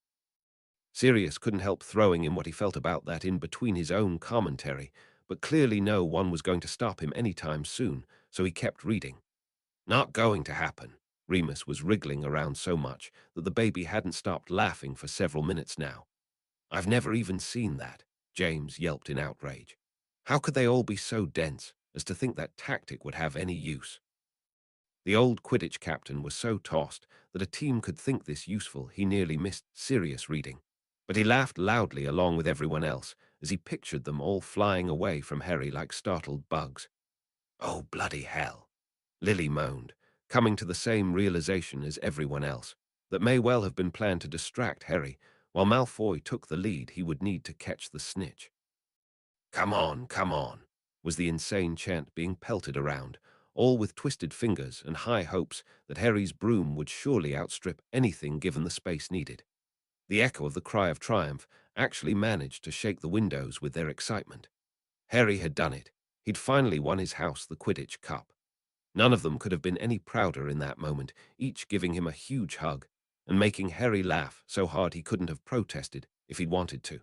Sirius couldn't help throwing in what he felt about that in between his own commentary, but clearly no one was going to stop him any time soon, so he kept reading. Not going to happen. Remus was wriggling around so much that the baby hadn't stopped laughing for several minutes now. I've never even seen that, James yelped in outrage. How could they all be so dense as to think that tactic would have any use? The old Quidditch captain was so tossed that a team could think this useful he nearly missed Sirius reading. But he laughed loudly along with everyone else as he pictured them all flying away from Harry like startled bugs. Oh, bloody hell, Lily moaned, coming to the same realization as everyone else, that may well have been planned to distract Harry, while Malfoy took the lead he would need to catch the snitch. Come on, was the insane chant being pelted around, all with twisted fingers and high hopes that Harry's broom would surely outstrip anything given the space needed. The echo of the cry of triumph actually managed to shake the windows with their excitement. Harry had done it. He'd finally won his house the Quidditch Cup. None of them could have been any prouder in that moment, each giving him a huge hug and making Harry laugh so hard he couldn't have protested if he'd wanted to.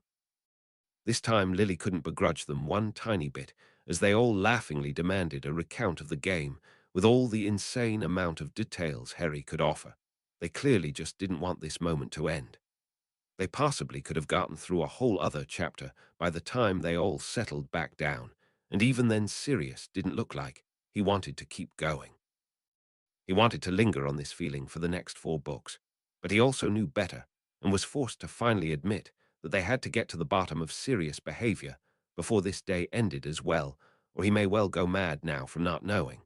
This time Lily couldn't begrudge them one tiny bit, as they all laughingly demanded a recount of the game with all the insane amount of details Harry could offer. They clearly just didn't want this moment to end. They possibly could have gotten through a whole other chapter by the time they all settled back down, and even then Sirius didn't look like he wanted to keep going. He wanted to linger on this feeling for the next 4 books, but he also knew better and was forced to finally admit that they had to get to the bottom of Sirius' behavior before this day ended as well, or he may well go mad now from not knowing.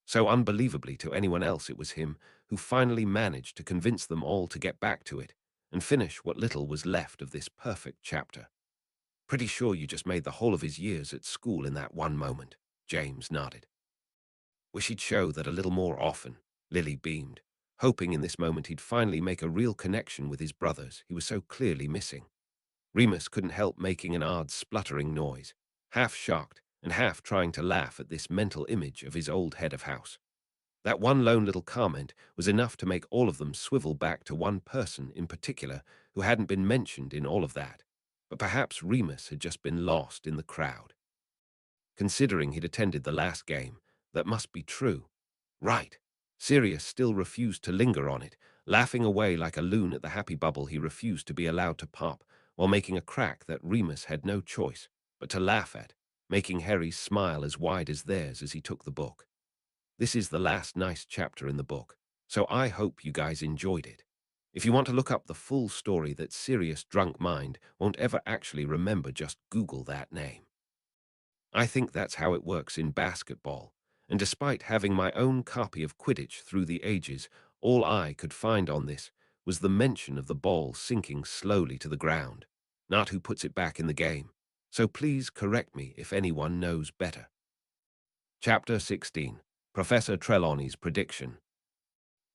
So unbelievably to anyone else, it was him who finally managed to convince them all to get back to it and finish what little was left of this perfect chapter. Pretty sure you just made the whole of his years at school in that one moment, James nodded. Wish he'd show that a little more often, Lily beamed, hoping in this moment he'd finally make a real connection with his brothers he was so clearly missing. Remus couldn't help making an odd spluttering noise, half shocked and half trying to laugh at this mental image of his old head of house. That one lone little comment was enough to make all of them swivel back to one person in particular who hadn't been mentioned in all of that, but perhaps Remus had just been lost in the crowd. Considering he'd attended the last game, that must be true. Right. Sirius still refused to linger on it, laughing away like a loon at the happy bubble he refused to be allowed to pop, while making a crack that Remus had no choice but to laugh at, making Harry's smile as wide as theirs as he took the book. This is the last nice chapter in the book, So I hope you guys enjoyed it. If you want to look up the full story that Sirius Drunk Mind won't ever actually remember, just Google that name. I think that's how it works in basketball, and despite having my own copy of Quidditch through the ages, all I could find on this was the mention of the ball sinking slowly to the ground, not who puts it back in the game. So please correct me if anyone knows better. Chapter 16. Professor Trelawney's Prediction.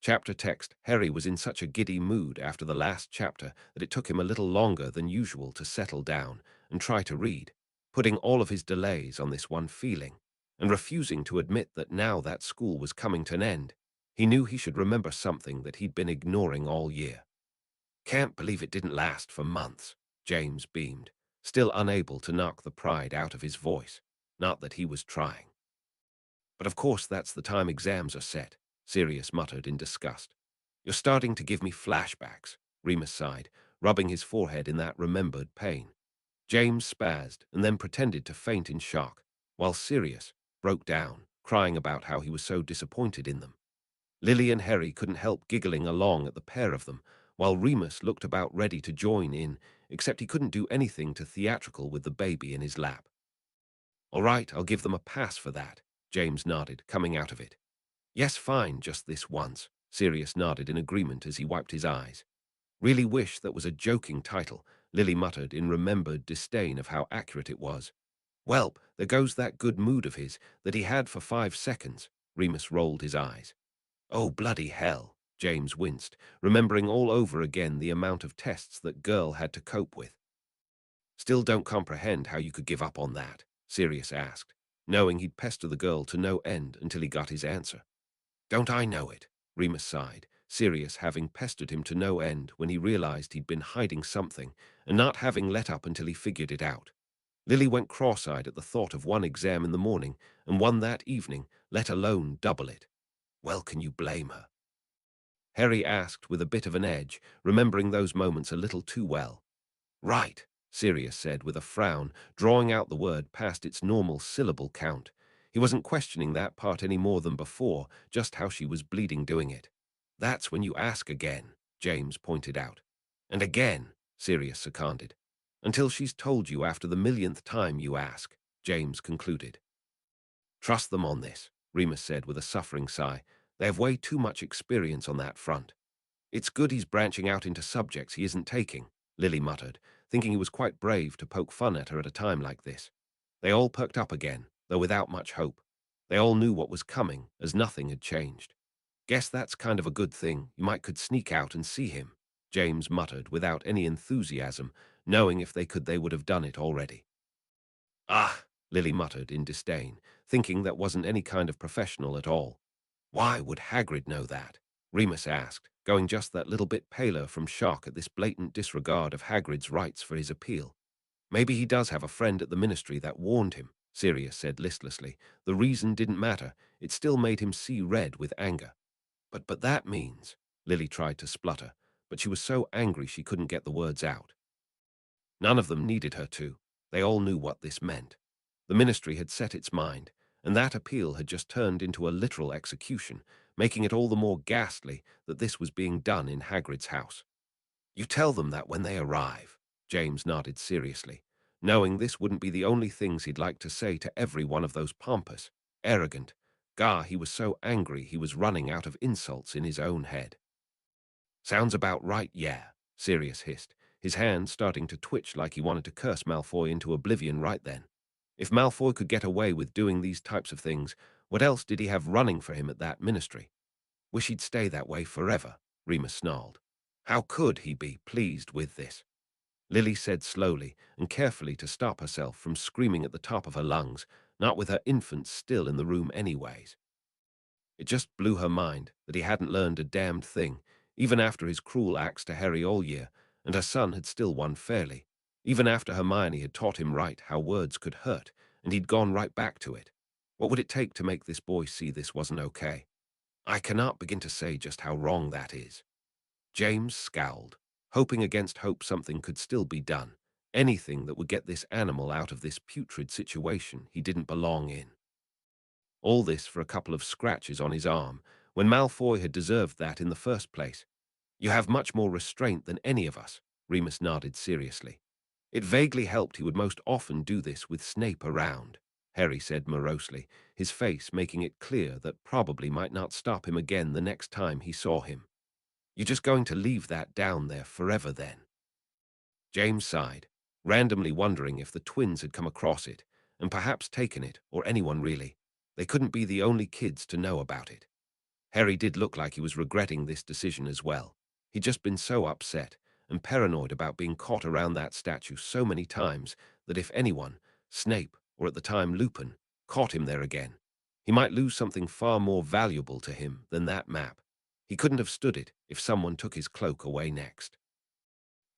Chapter text. Harry was in such a giddy mood after the last chapter that it took him a little longer than usual to settle down and try to read, putting all of his delays on this one feeling, and refusing to admit that now that school was coming to an end, he knew he should remember something that he'd been ignoring all year. Can't believe it didn't last for months, James beamed, still unable to knock the pride out of his voice. Not that he was trying. But of course that's the time exams are set, Sirius muttered in disgust. You're starting to give me flashbacks, Remus sighed, rubbing his forehead in that remembered pain. James spazzed and then pretended to faint in shock, while Sirius broke down, crying about how he was so disappointed in them. Lily and Harry couldn't help giggling along at the pair of them, while Remus looked about ready to join in, except he couldn't do anything too theatrical with the baby in his lap. All right, I'll give them a pass for that, James nodded, coming out of it. Yes, fine, just this once, Sirius nodded in agreement as he wiped his eyes. Really wish that was a joking title, Lily muttered in remembered disdain of how accurate it was. Welp, there goes that good mood of his that he had for 5 seconds, Remus rolled his eyes. Oh, bloody hell, James winced, remembering all over again the amount of tests that girl had to cope with. Still don't comprehend how you could give up on that, Sirius asked, knowing he'd pester the girl to no end until he got his answer. Don't I know it? Remus sighed, Sirius having pestered him to no end when he realized he'd been hiding something and not having let up until he figured it out. Lily went cross-eyed at the thought of one exam in the morning and one that evening, let alone double it. Well, can you blame her? Harry asked with a bit of an edge, remembering those moments a little too well. Right, Sirius said with a frown, drawing out the word past its normal syllable count. He wasn't questioning that part any more than before, just how she was bleeding doing it. That's when you ask again, James pointed out. And again, Sirius seconded. Until she's told you after the millionth time you ask, James concluded. Trust them on this, Remus said with a suffering sigh. They have way too much experience on that front. It's good he's branching out into subjects he isn't taking, Lily muttered, thinking he was quite brave to poke fun at her at a time like this. They all perked up again, though without much hope. They all knew what was coming, as nothing had changed. Guess that's kind of a good thing. You might could sneak out and see him, James muttered without any enthusiasm, knowing if they could they would have done it already. Ah, Lily muttered in disdain, thinking that wasn't any kind of professional at all. Why would Hagrid know that? Remus asked, going just that little bit paler from shock at this blatant disregard of Hagrid's rights for his appeal. Maybe he does have a friend at the Ministry that warned him, Sirius said listlessly. The reason didn't matter. It still made him see red with anger. But that means, Lily tried to splutter, but she was so angry she couldn't get the words out. None of them needed her to. They all knew what this meant. The Ministry had set its mind, and that appeal had just turned into a literal execution, making it all the more ghastly that this was being done in Hagrid's house. You tell them that when they arrive, James nodded seriously, knowing this wouldn't be the only things he'd like to say to every one of those pompous, arrogant. He was so angry he was running out of insults in his own head. Sounds about right, yeah, Sirius hissed, his hand starting to twitch like he wanted to curse Malfoy into oblivion right then. If Malfoy could get away with doing these types of things, what else did he have running for him at that ministry? Wish he'd stay that way forever, Remus snarled. How could he be pleased with this? Lily said slowly and carefully to stop herself from screaming at the top of her lungs, not with her infant still in the room anyways. It just blew her mind that he hadn't learned a damned thing, even after his cruel acts to Harry all year, and her son had still won fairly, even after Hermione had taught him right how words could hurt, and he'd gone right back to it. What would it take to make this boy see this wasn't okay? I cannot begin to say just how wrong that is. James scowled, hoping against hope something could still be done, anything that would get this animal out of this putrid situation he didn't belong in. All this for a couple of scratches on his arm, when Malfoy had deserved that in the first place. You have much more restraint than any of us, Remus nodded seriously. It vaguely helped he would most often do this with Snape around, Harry said morosely, his face making it clear that probably might not stop him again the next time he saw him. You're just going to leave that down there forever then? James sighed, randomly wondering if the twins had come across it, and perhaps taken it, or anyone really. They couldn't be the only kids to know about it. Harry did look like he was regretting this decision as well. He'd just been so upset and paranoid about being caught around that statue so many times that if anyone, Snape, or at the time Lupin, caught him there again, he might lose something far more valuable to him than that map. He couldn't have stood it if someone took his cloak away next.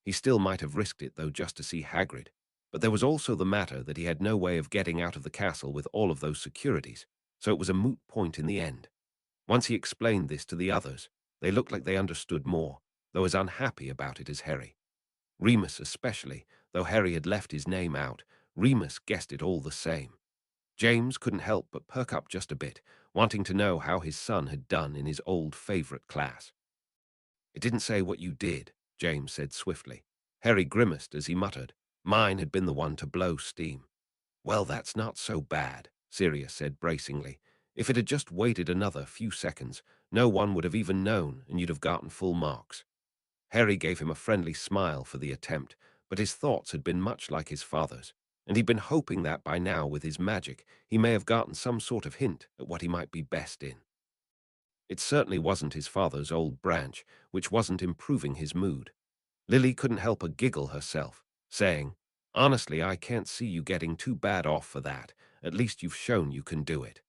He still might have risked it, though, just to see Hagrid. But there was also the matter that he had no way of getting out of the castle with all of those securities, so it was a moot point in the end. Once he explained this to the others, they looked like they understood more, though as unhappy about it as Harry. Remus especially, though Harry had left his name out, Remus guessed it all the same. James couldn't help but perk up just a bit, wanting to know how his son had done in his old favorite class. It didn't say what you did, James said swiftly. Harry grimaced as he muttered, mine had been the one to blow steam. Well, that's not so bad, Sirius said bracingly. If it had just waited another few seconds, no one would have even known and you'd have gotten full marks. Harry gave him a friendly smile for the attempt, but his thoughts had been much like his father's, and he'd been hoping that by now with his magic he may have gotten some sort of hint at what he might be best in. It certainly wasn't his father's old branch, which wasn't improving his mood. Lily couldn't help but giggle herself, saying, honestly, I can't see you getting too bad off for that. At least you've shown you can do it.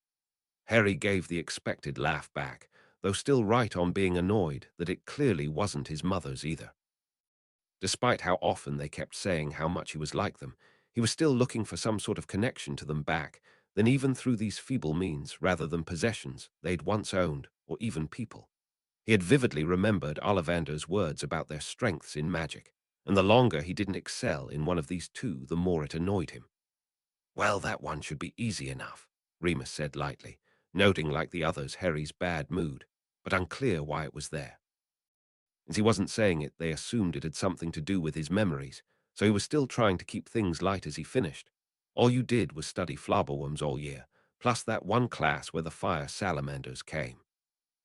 Harry gave the expected laugh back, though still right on being annoyed that it clearly wasn't his mother's either. Despite how often they kept saying how much he was like them, he was still looking for some sort of connection to them back, then even through these feeble means rather than possessions they'd once owned or even people. He had vividly remembered Ollivander's words about their strengths in magic, and the longer he didn't excel in one of these two, the more it annoyed him. Well, that one should be easy enough, Remus said lightly, noting like the others Harry's bad mood, but unclear why it was there. As he wasn't saying it, they assumed it had something to do with his memories, so he was still trying to keep things light as he finished. All you did was study flobberworms all year, plus that one class where the fire salamanders came.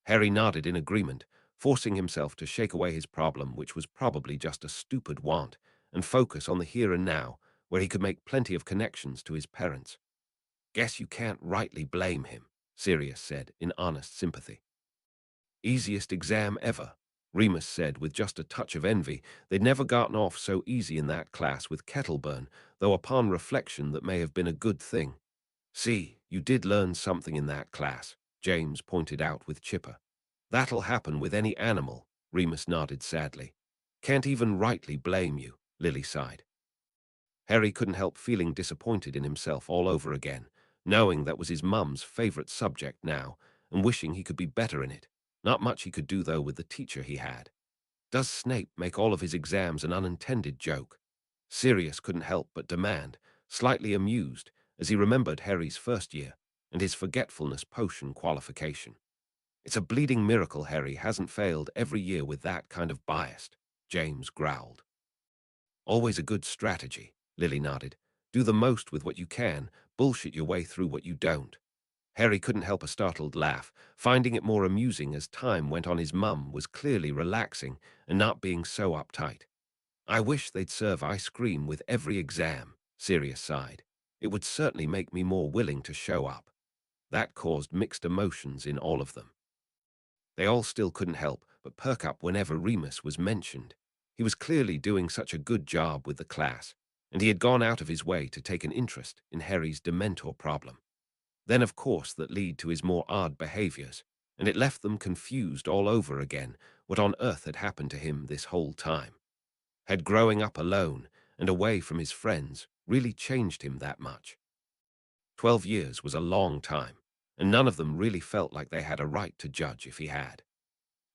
Harry nodded in agreement, forcing himself to shake away his problem, which was probably just a stupid want, and focus on the here and now, where he could make plenty of connections to his parents. Guess you can't rightly blame him, Sirius said in honest sympathy. Easiest exam ever, Remus said with just a touch of envy. They'd never gotten off so easy in that class with Kettleburn, though upon reflection that may have been a good thing. See, you did learn something in that class, James pointed out with chipper. That'll happen with any animal, Remus nodded sadly. Can't even rightly blame you, Lily sighed. Harry couldn't help feeling disappointed in himself all over again, knowing that was his mum's favorite subject now, and wishing he could be better in it. Not much he could do, though, with the teacher he had. Does Snape make all of his exams an unintended joke? Sirius couldn't help but demand, slightly amused, as he remembered Harry's first year and his forgetfulness potion qualification. It's a bleeding miracle Harry hasn't failed every year with that kind of bias, James growled. Always a good strategy, Lily nodded. Do the most with what you can, bullshit your way through what you don't. Harry couldn't help a startled laugh, finding it more amusing as time went on. His mum was clearly relaxing and not being so uptight. I wish they'd serve ice cream with every exam, Sirius sighed. It would certainly make me more willing to show up. That caused mixed emotions in all of them. They all still couldn't help but perk up whenever Remus was mentioned. He was clearly doing such a good job with the class, and he had gone out of his way to take an interest in Harry's Dementor problem. Then, of course, that led to his more odd behaviors, and it left them confused all over again what on earth had happened to him this whole time. Had growing up alone and away from his friends really changed him that much? 12 years was a long time, and none of them really felt like they had a right to judge if he had.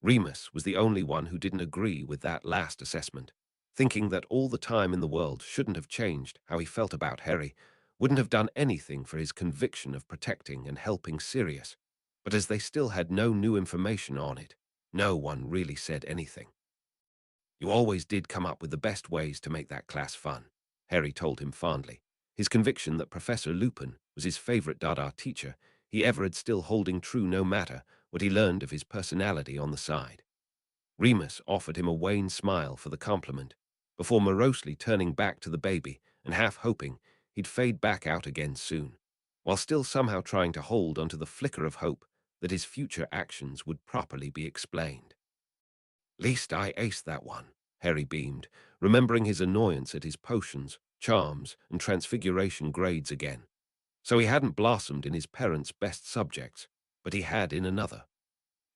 Remus was the only one who didn't agree with that last assessment, thinking that all the time in the world shouldn't have changed how he felt about Harry, wouldn't have done anything for his conviction of protecting and helping Sirius. But as they still had no new information on it, no one really said anything. "You always did come up with the best ways to make that class fun," Harry told him fondly, his conviction that Professor Lupin was his favorite Dada teacher he ever had still holding true no matter what he learned of his personality on the side. Remus offered him a wan smile for the compliment, before morosely turning back to the baby and half hoping he'd fade back out again soon, while still somehow trying to hold onto the flicker of hope that his future actions would properly be explained. "Least I aced that one," Harry beamed, remembering his annoyance at his potions, charms, and transfiguration grades again. So he hadn't blossomed in his parents' best subjects, but he had in another.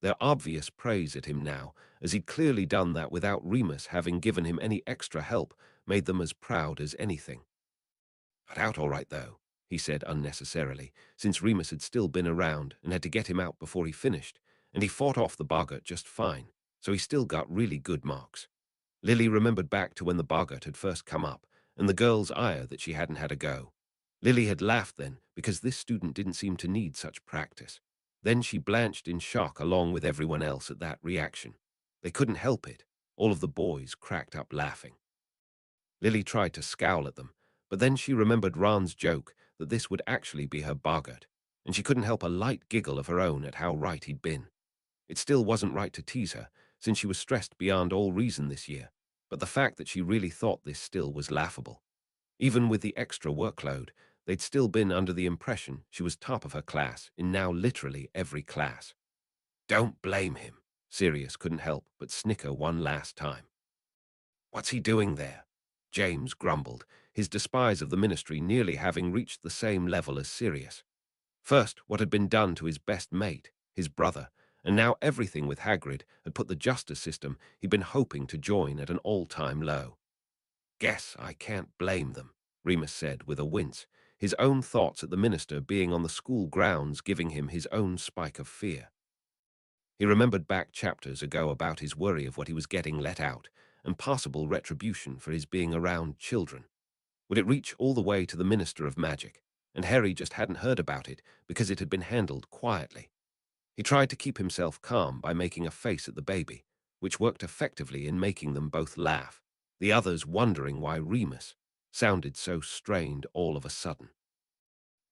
Their obvious praise at him now, as he'd clearly done that without Remus having given him any extra help, made them as proud as anything. "Got out all right, though," he said unnecessarily, since Remus had still been around and had to get him out before he finished, and he fought off the boggart just fine, so he still got really good marks. Lily remembered back to when the boggart had first come up, and the girl's ire that she hadn't had a go. Lily had laughed then, because this student didn't seem to need such practice. Then she blanched in shock along with everyone else at that reaction. They couldn't help it. All of the boys cracked up laughing. Lily tried to scowl at them, but then she remembered Ron's joke that this would actually be her boggart, and she couldn't help a light giggle of her own at how right he'd been. It still wasn't right to tease her, since she was stressed beyond all reason this year, but the fact that she really thought this still was laughable. Even with the extra workload, they'd still been under the impression she was top of her class in now literally every class. "Don't blame him," Sirius couldn't help but snicker one last time. "What's he doing there?" James grumbled, his despise of the ministry nearly having reached the same level as Sirius. First, what had been done to his best mate, his brother, and now everything with Hagrid had put the justice system he'd been hoping to join at an all-time low. "Guess I can't blame them," Remus said with a wince, his own thoughts at the minister being on the school grounds giving him his own spike of fear. He remembered back chapters ago about his worry of what he was getting let out and possible retribution for his being around children. Would it reach all the way to the Minister of Magic? And Harry just hadn't heard about it because it had been handled quietly. He tried to keep himself calm by making a face at the baby, which worked effectively in making them both laugh, the others wondering why Remus sounded so strained all of a sudden.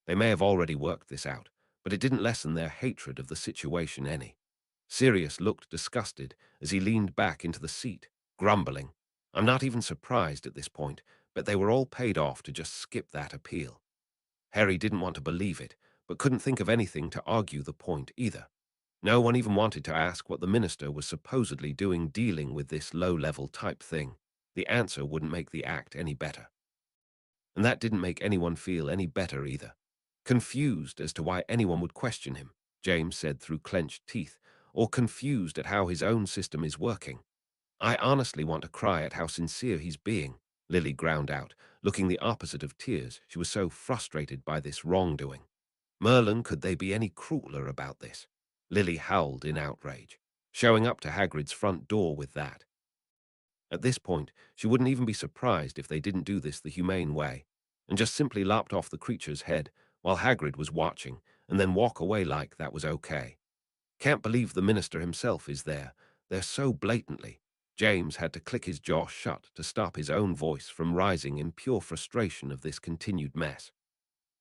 They may have already worked this out, but it didn't lessen their hatred of the situation any. Sirius looked disgusted as he leaned back into the seat, grumbling. "I'm not even surprised at this point, but they were all paid off to just skip that appeal." Harry didn't want to believe it, but couldn't think of anything to argue the point either. No one even wanted to ask what the minister was supposedly doing dealing with this low-level type thing. The answer wouldn't make the act any better. And that didn't make anyone feel any better either. Confused as to why anyone would question him, James said through clenched teeth, or confused at how his own system is working. "I honestly want to cry at how sincere he's being," Lily ground out, looking the opposite of tears. She was so frustrated by this wrongdoing. "Merlin, could they be any crueler about this?" Lily howled in outrage, showing up to Hagrid's front door with that. At this point, she wouldn't even be surprised if they didn't do this the humane way, and just simply lopped off the creature's head while Hagrid was watching, and then walk away like that was okay. "Can't believe the minister himself is there. They're so blatantly." James had to click his jaw shut to stop his own voice from rising in pure frustration of this continued mess.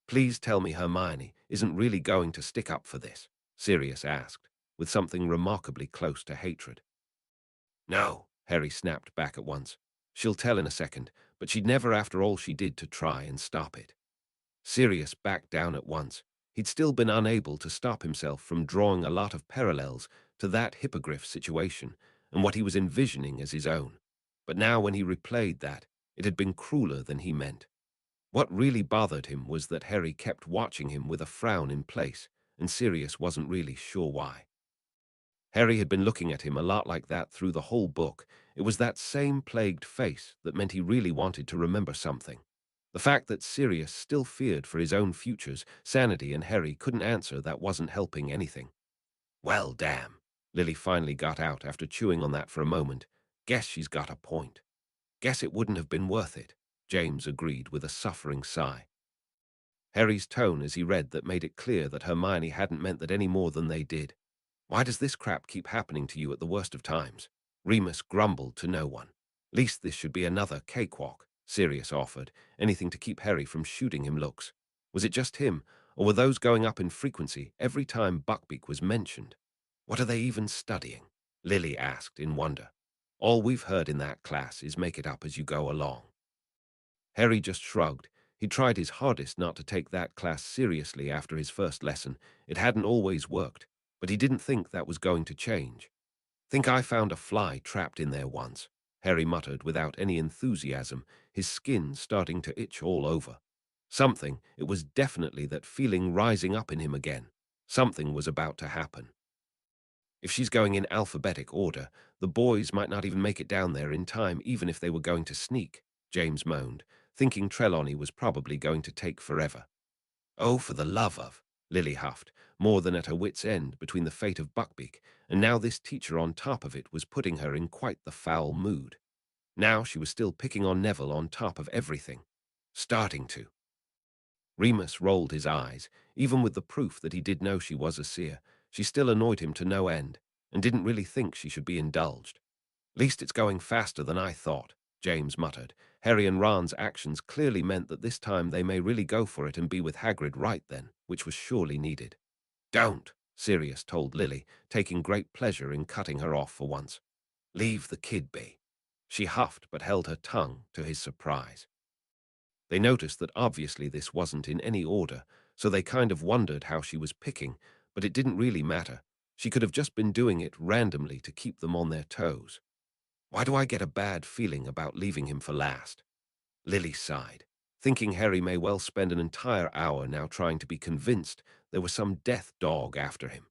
"Please tell me Hermione isn't really going to stick up for this," Sirius asked, with something remarkably close to hatred. "No," Harry snapped back at once. "She'll tell in a second, but she'd never after all she did to try and stop it." Sirius backed down at once. He'd still been unable to stop himself from drawing a lot of parallels to that hippogriff situation and what he was envisioning as his own. But now when he replayed that, it had been crueler than he meant. What really bothered him was that Harry kept watching him with a frown in place, and Sirius wasn't really sure why. Harry had been looking at him a lot like that through the whole book. It was that same plagued face that meant he really wanted to remember something. The fact that Sirius still feared for his own futures, sanity, and Harry couldn't answer that wasn't helping anything. "Well, damn," Lily finally got out after chewing on that for a moment. "Guess she's got a point." "Guess it wouldn't have been worth it," James agreed with a suffering sigh. Harry's tone as he read that made it clear that Hermione hadn't meant that any more than they did. Why does this crap keep happening to you at the worst of times? Remus grumbled to no one. Least this should be another cakewalk, Sirius offered, anything to keep Harry from shooting him looks. Was it just him, or were those going up in frequency every time Buckbeak was mentioned? What are they even studying? Lily asked in wonder. All we've heard in that class is make it up as you go along. Harry just shrugged. He tried his hardest not to take that class seriously after his first lesson. It hadn't always worked, but he didn't think that was going to change. Think I found a fly trapped in there once, Harry muttered without any enthusiasm, his skin starting to itch all over. Something, it was definitely that feeling rising up in him again. Something was about to happen. If she's going in alphabetic order, the boys might not even make it down there in time even if they were going to sneak, James moaned, thinking Trelawney was probably going to take forever. Oh, for the love of, Lily huffed, more than at her wit's end between the fate of Buckbeak, and now this teacher on top of it was putting her in quite the foul mood. Now she was still picking on Neville on top of everything. Starting to. Remus rolled his eyes. Even with the proof that he did know she was a seer, she still annoyed him to no end, and didn't really think she should be indulged. Least it's going faster than I thought, James muttered. Harry and Ron's actions clearly meant that this time they may really go for it and be with Hagrid right then, which was surely needed. Don't, Sirius told Lily, taking great pleasure in cutting her off for once. Leave the kid be. She huffed but held her tongue to his surprise. They noticed that obviously this wasn't in any order, so they kind of wondered how she was picking, but it didn't really matter. She could have just been doing it randomly to keep them on their toes. Why do I get a bad feeling about leaving him for last? Lily sighed, thinking Harry may well spend an entire hour now trying to be convinced there was some death dog after him.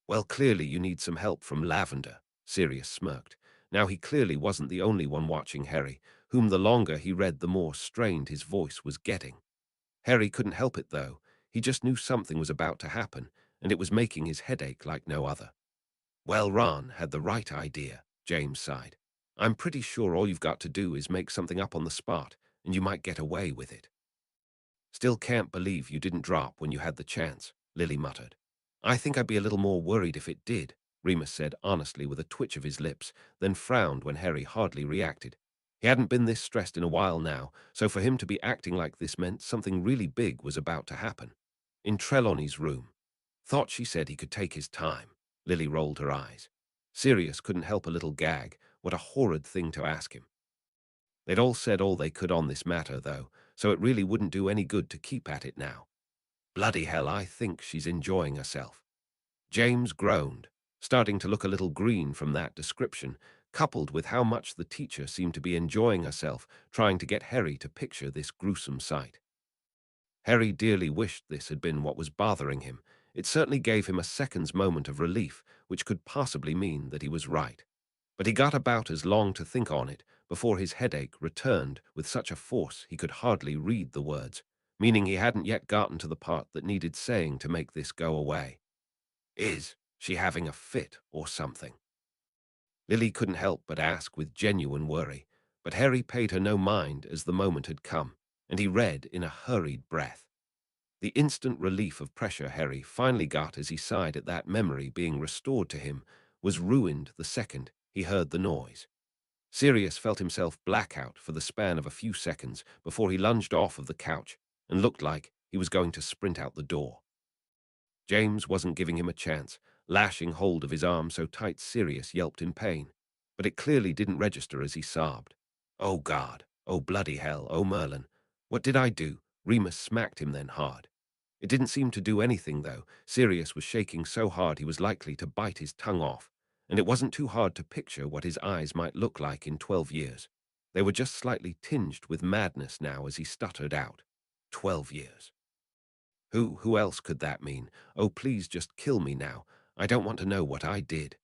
Well, clearly you need some help from Lavender, Sirius smirked. Now he clearly wasn't the only one watching Harry, whom the longer he read the more strained his voice was getting. Harry couldn't help it though. He just knew something was about to happen, and it was making his head ache like no other. Well, Ron had the right idea, James sighed. I'm pretty sure all you've got to do is make something up on the spot, and you might get away with it. Still can't believe you didn't drop when you had the chance, Lily muttered. I think I'd be a little more worried if it did, Remus said honestly with a twitch of his lips, then frowned when Harry hardly reacted. He hadn't been this stressed in a while now, so for him to be acting like this meant something really big was about to happen. In Trelawney's room. Thought she said he could take his time. Lily rolled her eyes. Sirius couldn't help a little gag. What a horrid thing to ask him. They'd all said all they could on this matter, though, so it really wouldn't do any good to keep at it now. Bloody hell, I think she's enjoying herself. James groaned, starting to look a little green from that description, coupled with how much the teacher seemed to be enjoying herself, trying to get Harry to picture this gruesome sight. Harry dearly wished this had been what was bothering him. It certainly gave him a second's moment of relief, which could possibly mean that he was right. But he got about as long to think on it before his headache returned with such a force he could hardly read the words, meaning he hadn't yet gotten to the part that needed saying to make this go away. Is she having a fit or something? Lily couldn't help but ask with genuine worry, but Harry paid her no mind as the moment had come, and he read in a hurried breath. The instant relief of pressure Harry finally got as he sighed at that memory being restored to him was ruined the second he heard the noise. Sirius felt himself black out for the span of a few seconds before he lunged off of the couch and looked like he was going to sprint out the door. James wasn't giving him a chance, lashing hold of his arm so tight Sirius yelped in pain, but it clearly didn't register as he sobbed. Oh God, oh bloody hell, oh Merlin, what did I do? Remus smacked him then hard. It didn't seem to do anything, though. Sirius was shaking so hard he was likely to bite his tongue off, and it wasn't too hard to picture what his eyes might look like in 12 years. They were just slightly tinged with madness now as he stuttered out. 12 years. Who else could that mean? Oh, please just kill me now. I don't want to know what I did.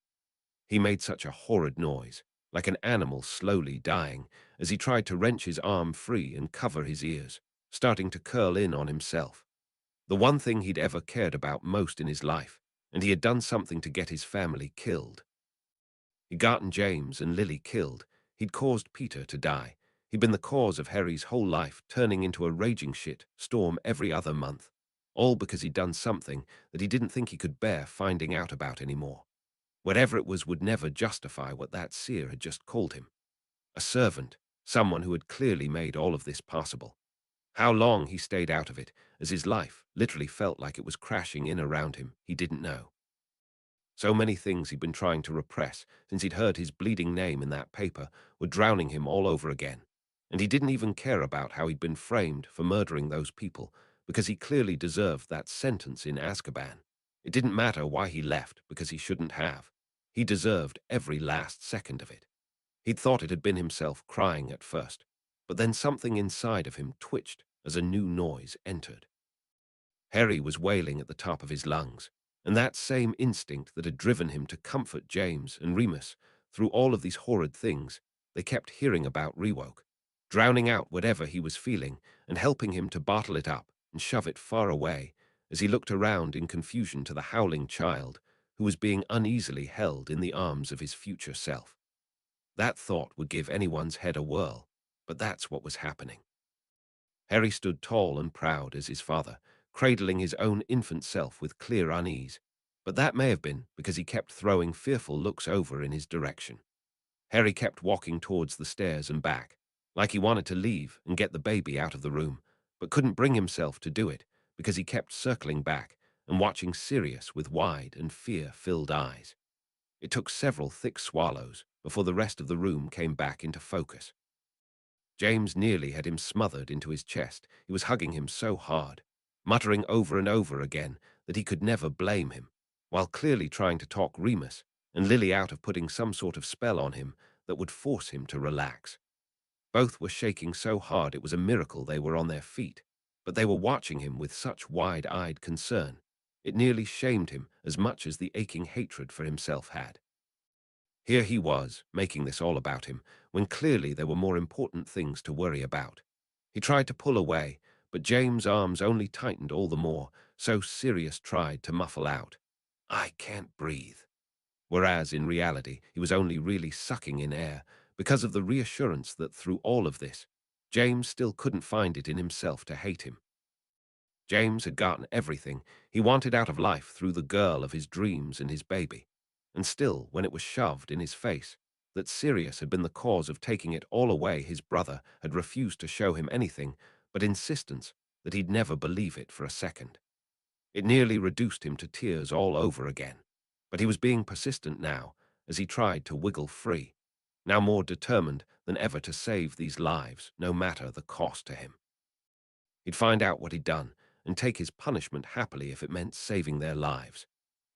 He made such a horrid noise, like an animal slowly dying, as he tried to wrench his arm free and cover his ears, starting to curl in on himself. The one thing he'd ever cared about most in his life, and he had done something to get his family killed. He'd gotten James and Lily killed. He'd caused Peter to die. He'd been the cause of Harry's whole life turning into a raging shit storm every other month, all because he'd done something that he didn't think he could bear finding out about anymore. Whatever it was would never justify what that seer had just called him. A servant, someone who had clearly made all of this possible. How long he stayed out of it, as his life literally felt like it was crashing in around him, he didn't know. So many things he'd been trying to repress since he'd heard his bleeding name in that paper were drowning him all over again. And he didn't even care about how he'd been framed for murdering those people, because he clearly deserved that sentence in Azkaban. It didn't matter why he left, because he shouldn't have. He deserved every last second of it. He'd thought it had been himself crying at first, but then something inside of him twitched as a new noise entered. Harry was wailing at the top of his lungs, and that same instinct that had driven him to comfort James and Remus through all of these horrid things they kept hearing about rewoke, drowning out whatever he was feeling and helping him to bottle it up and shove it far away as he looked around in confusion to the howling child who was being uneasily held in the arms of his future self. That thought would give anyone's head a whirl, but that's what was happening. Harry stood tall and proud as his father, cradling his own infant self with clear unease, but that may have been because he kept throwing fearful looks over in his direction. Harry kept walking towards the stairs and back, like he wanted to leave and get the baby out of the room, but couldn't bring himself to do it because he kept circling back and watching Sirius with wide and fear-filled eyes. It took several thick swallows before the rest of the room came back into focus. James nearly had him smothered into his chest. He was hugging him so hard, muttering over and over again that he could never blame him, while clearly trying to talk Remus and Lily out of putting some sort of spell on him that would force him to relax. Both were shaking so hard it was a miracle they were on their feet, but they were watching him with such wide-eyed concern. It nearly shamed him as much as the aching hatred for himself had. Here he was, making this all about him, when clearly there were more important things to worry about. He tried to pull away, but James' arms only tightened all the more, so Sirius tried to muffle out, "I can't breathe." Whereas, in reality, he was only really sucking in air, because of the reassurance that through all of this, James still couldn't find it in himself to hate him. James had gotten everything he wanted out of life through the girl of his dreams and his baby. And still, when it was shoved in his face that Sirius had been the cause of taking it all away, his brother had refused to show him anything but insistence that he'd never believe it for a second. It nearly reduced him to tears all over again. But he was being persistent now as he tried to wiggle free, now more determined than ever to save these lives, no matter the cost to him. He'd find out what he'd done and take his punishment happily if it meant saving their lives.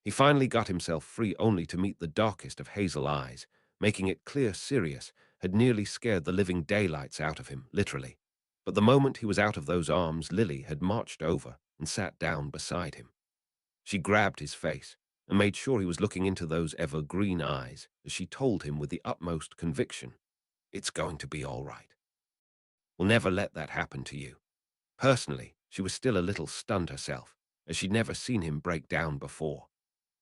He finally got himself free only to meet the darkest of hazel eyes, making it clear Sirius had nearly scared the living daylights out of him, literally. But the moment he was out of those arms, Lily had marched over and sat down beside him. She grabbed his face and made sure he was looking into those ever-green eyes as she told him with the utmost conviction, "It's going to be all right. We'll never let that happen to you." Personally, she was still a little stunned herself, as she'd never seen him break down before.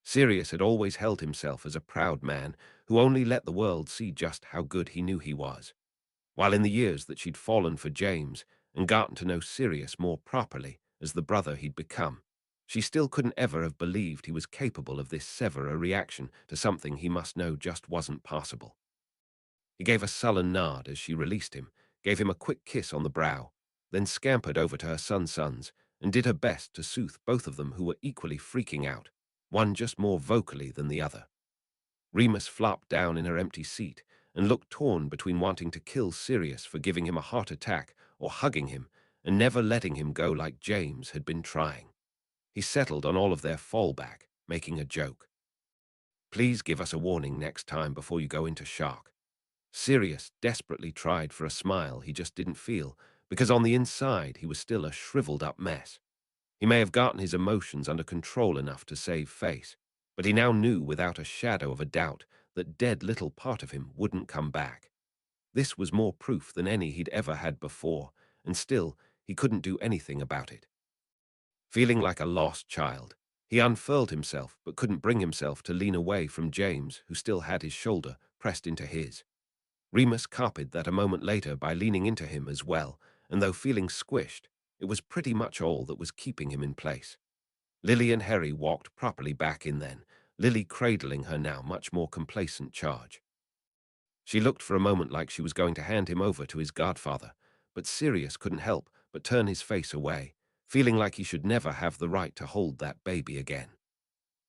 Sirius had always held himself as a proud man who only let the world see just how good he knew he was. While in the years that she'd fallen for James and gotten to know Sirius more properly as the brother he'd become, she still couldn't ever have believed he was capable of this severe reaction to something he must know just wasn't possible. He gave a sullen nod as she released him, gave him a quick kiss on the brow, then scampered over to her sons and did her best to soothe both of them who were equally freaking out, one just more vocally than the other. Remus flopped down in her empty seat and looked torn between wanting to kill Sirius for giving him a heart attack or hugging him and never letting him go like James had been trying. He settled on all of their fallback, making a joke. "Please give us a warning next time before you go into shock." Sirius desperately tried for a smile he just didn't feel, because on the inside he was still a shriveled-up mess. He may have gotten his emotions under control enough to save face, but he now knew without a shadow of a doubt that dead little part of him wouldn't come back. This was more proof than any he'd ever had before, and still he couldn't do anything about it. Feeling like a lost child, he unfurled himself but couldn't bring himself to lean away from James, who still had his shoulder pressed into his. Remus copied that a moment later by leaning into him as well, and though feeling squished, it was pretty much all that was keeping him in place. Lily and Harry walked properly back in then, Lily cradling her now much more complacent charge. She looked for a moment like she was going to hand him over to his godfather, but Sirius couldn't help but turn his face away, feeling like he should never have the right to hold that baby again.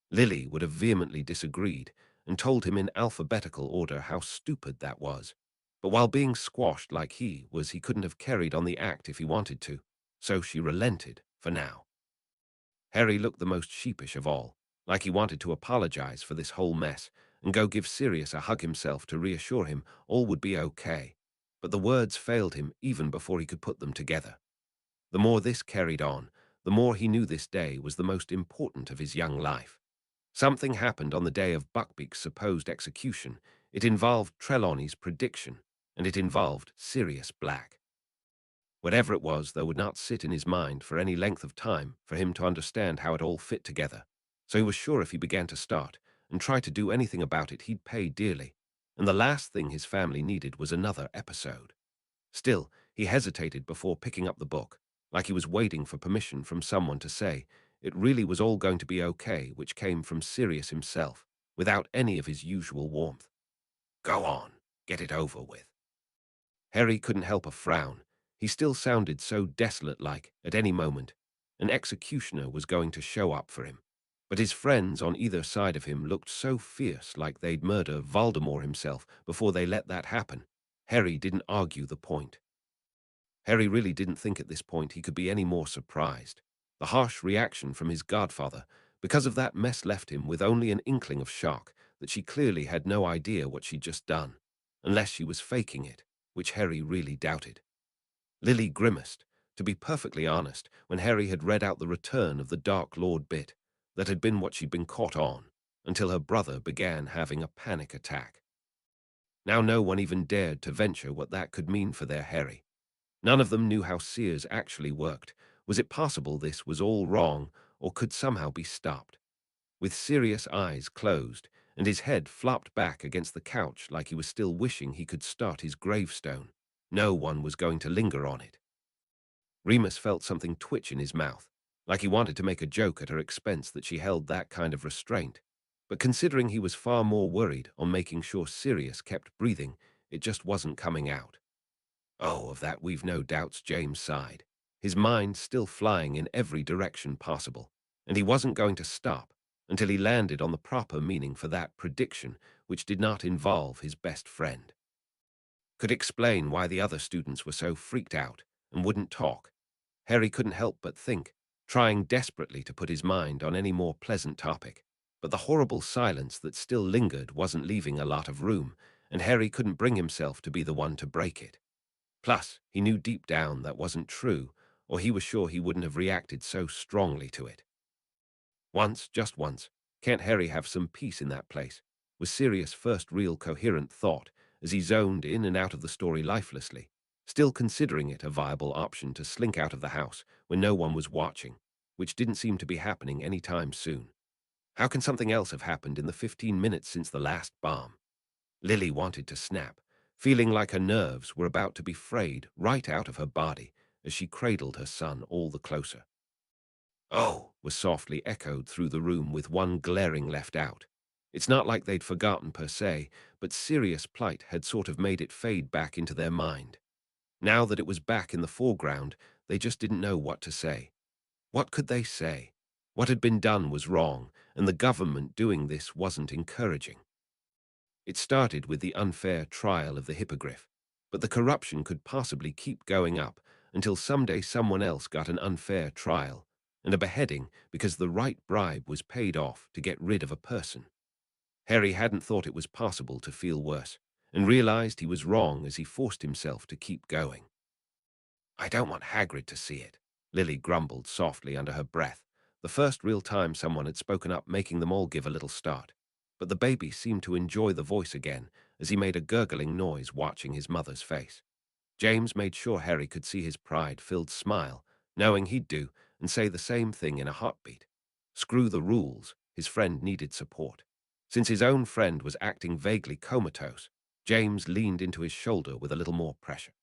Lily would have vehemently disagreed and told him in alphabetical order how stupid that was. But while being squashed like he was, he couldn't have carried on the act if he wanted to, so she relented for now. Harry looked the most sheepish of all, like he wanted to apologize for this whole mess and go give Sirius a hug himself to reassure him all would be okay. But the words failed him even before he could put them together. The more this carried on, the more he knew this day was the most important of his young life. Something happened on the day of Buckbeak's supposed execution. It involved Trelawney's prediction, and it involved Sirius Black. Whatever it was, though, would not sit in his mind for any length of time for him to understand how it all fit together. So he was sure if he began to start and try to do anything about it, he'd pay dearly. And the last thing his family needed was another episode. Still, he hesitated before picking up the book, like he was waiting for permission from someone to say it really was all going to be okay, which came from Sirius himself, without any of his usual warmth. Go on, get it over with. Harry couldn't help a frown. He still sounded so desolate-like, at any moment. An executioner was going to show up for him. But his friends on either side of him looked so fierce, like they'd murder Voldemort himself before they let that happen. Harry didn't argue the point. Harry really didn't think at this point he could be any more surprised. The harsh reaction from his godfather, because of that mess, left him with only an inkling of shock that she clearly had no idea what she'd just done, unless she was faking it, which Harry really doubted. Lily grimaced, to be perfectly honest, when Harry had read out the return of the Dark Lord bit that had been what she'd been caught on, until her brother began having a panic attack. Now no one even dared to venture what that could mean for their Harry. None of them knew how Sears actually worked. Was it possible this was all wrong, or could somehow be stopped? With serious eyes closed, and his head flopped back against the couch like he was still wishing he could start his gravestone, no one was going to linger on it. Remus felt something twitch in his mouth, like he wanted to make a joke at her expense that she held that kind of restraint. But considering he was far more worried on making sure Sirius kept breathing, it just wasn't coming out. Oh, of that we've no doubts, James sighed, his mind still flying in every direction possible, and he wasn't going to stop until he landed on the proper meaning for that prediction, which did not involve his best friend. Could explain why the other students were so freaked out and wouldn't talk. Harry couldn't help but think, trying desperately to put his mind on any more pleasant topic. But the horrible silence that still lingered wasn't leaving a lot of room, and Harry couldn't bring himself to be the one to break it. Plus, he knew deep down that wasn't true, or he was sure he wouldn't have reacted so strongly to it. Once, just once, can't Harry have some peace in that place? Was Sirius' first real coherent thought as he zoned in and out of the story lifelessly, still considering it a viable option to slink out of the house when no one was watching, which didn't seem to be happening any time soon. How can something else have happened in the 15 minutes since the last bomb? Lily wanted to snap, feeling like her nerves were about to be frayed right out of her body as she cradled her son all the closer. Oh, was softly echoed through the room with one glaring left out. It's not like they'd forgotten per se, but Sirius' plight had sort of made it fade back into their mind. Now that it was back in the foreground, they just didn't know what to say. What could they say? What had been done was wrong, and the government doing this wasn't encouraging. It started with the unfair trial of the hippogriff, but the corruption could possibly keep going up until someday someone else got an unfair trial and a beheading because the right bribe was paid off to get rid of a person. Harry hadn't thought it was possible to feel worse, and realized he was wrong as he forced himself to keep going. I don't want Hagrid to see it, Lily grumbled softly under her breath, the first real time someone had spoken up, making them all give a little start. But the baby seemed to enjoy the voice again as he made a gurgling noise watching his mother's face. James made sure Harry could see his pride-filled smile, knowing he'd do and say the same thing in a heartbeat. Screw the rules, his friend needed support. Since his own friend was acting vaguely comatose, James leaned into his shoulder with a little more pressure.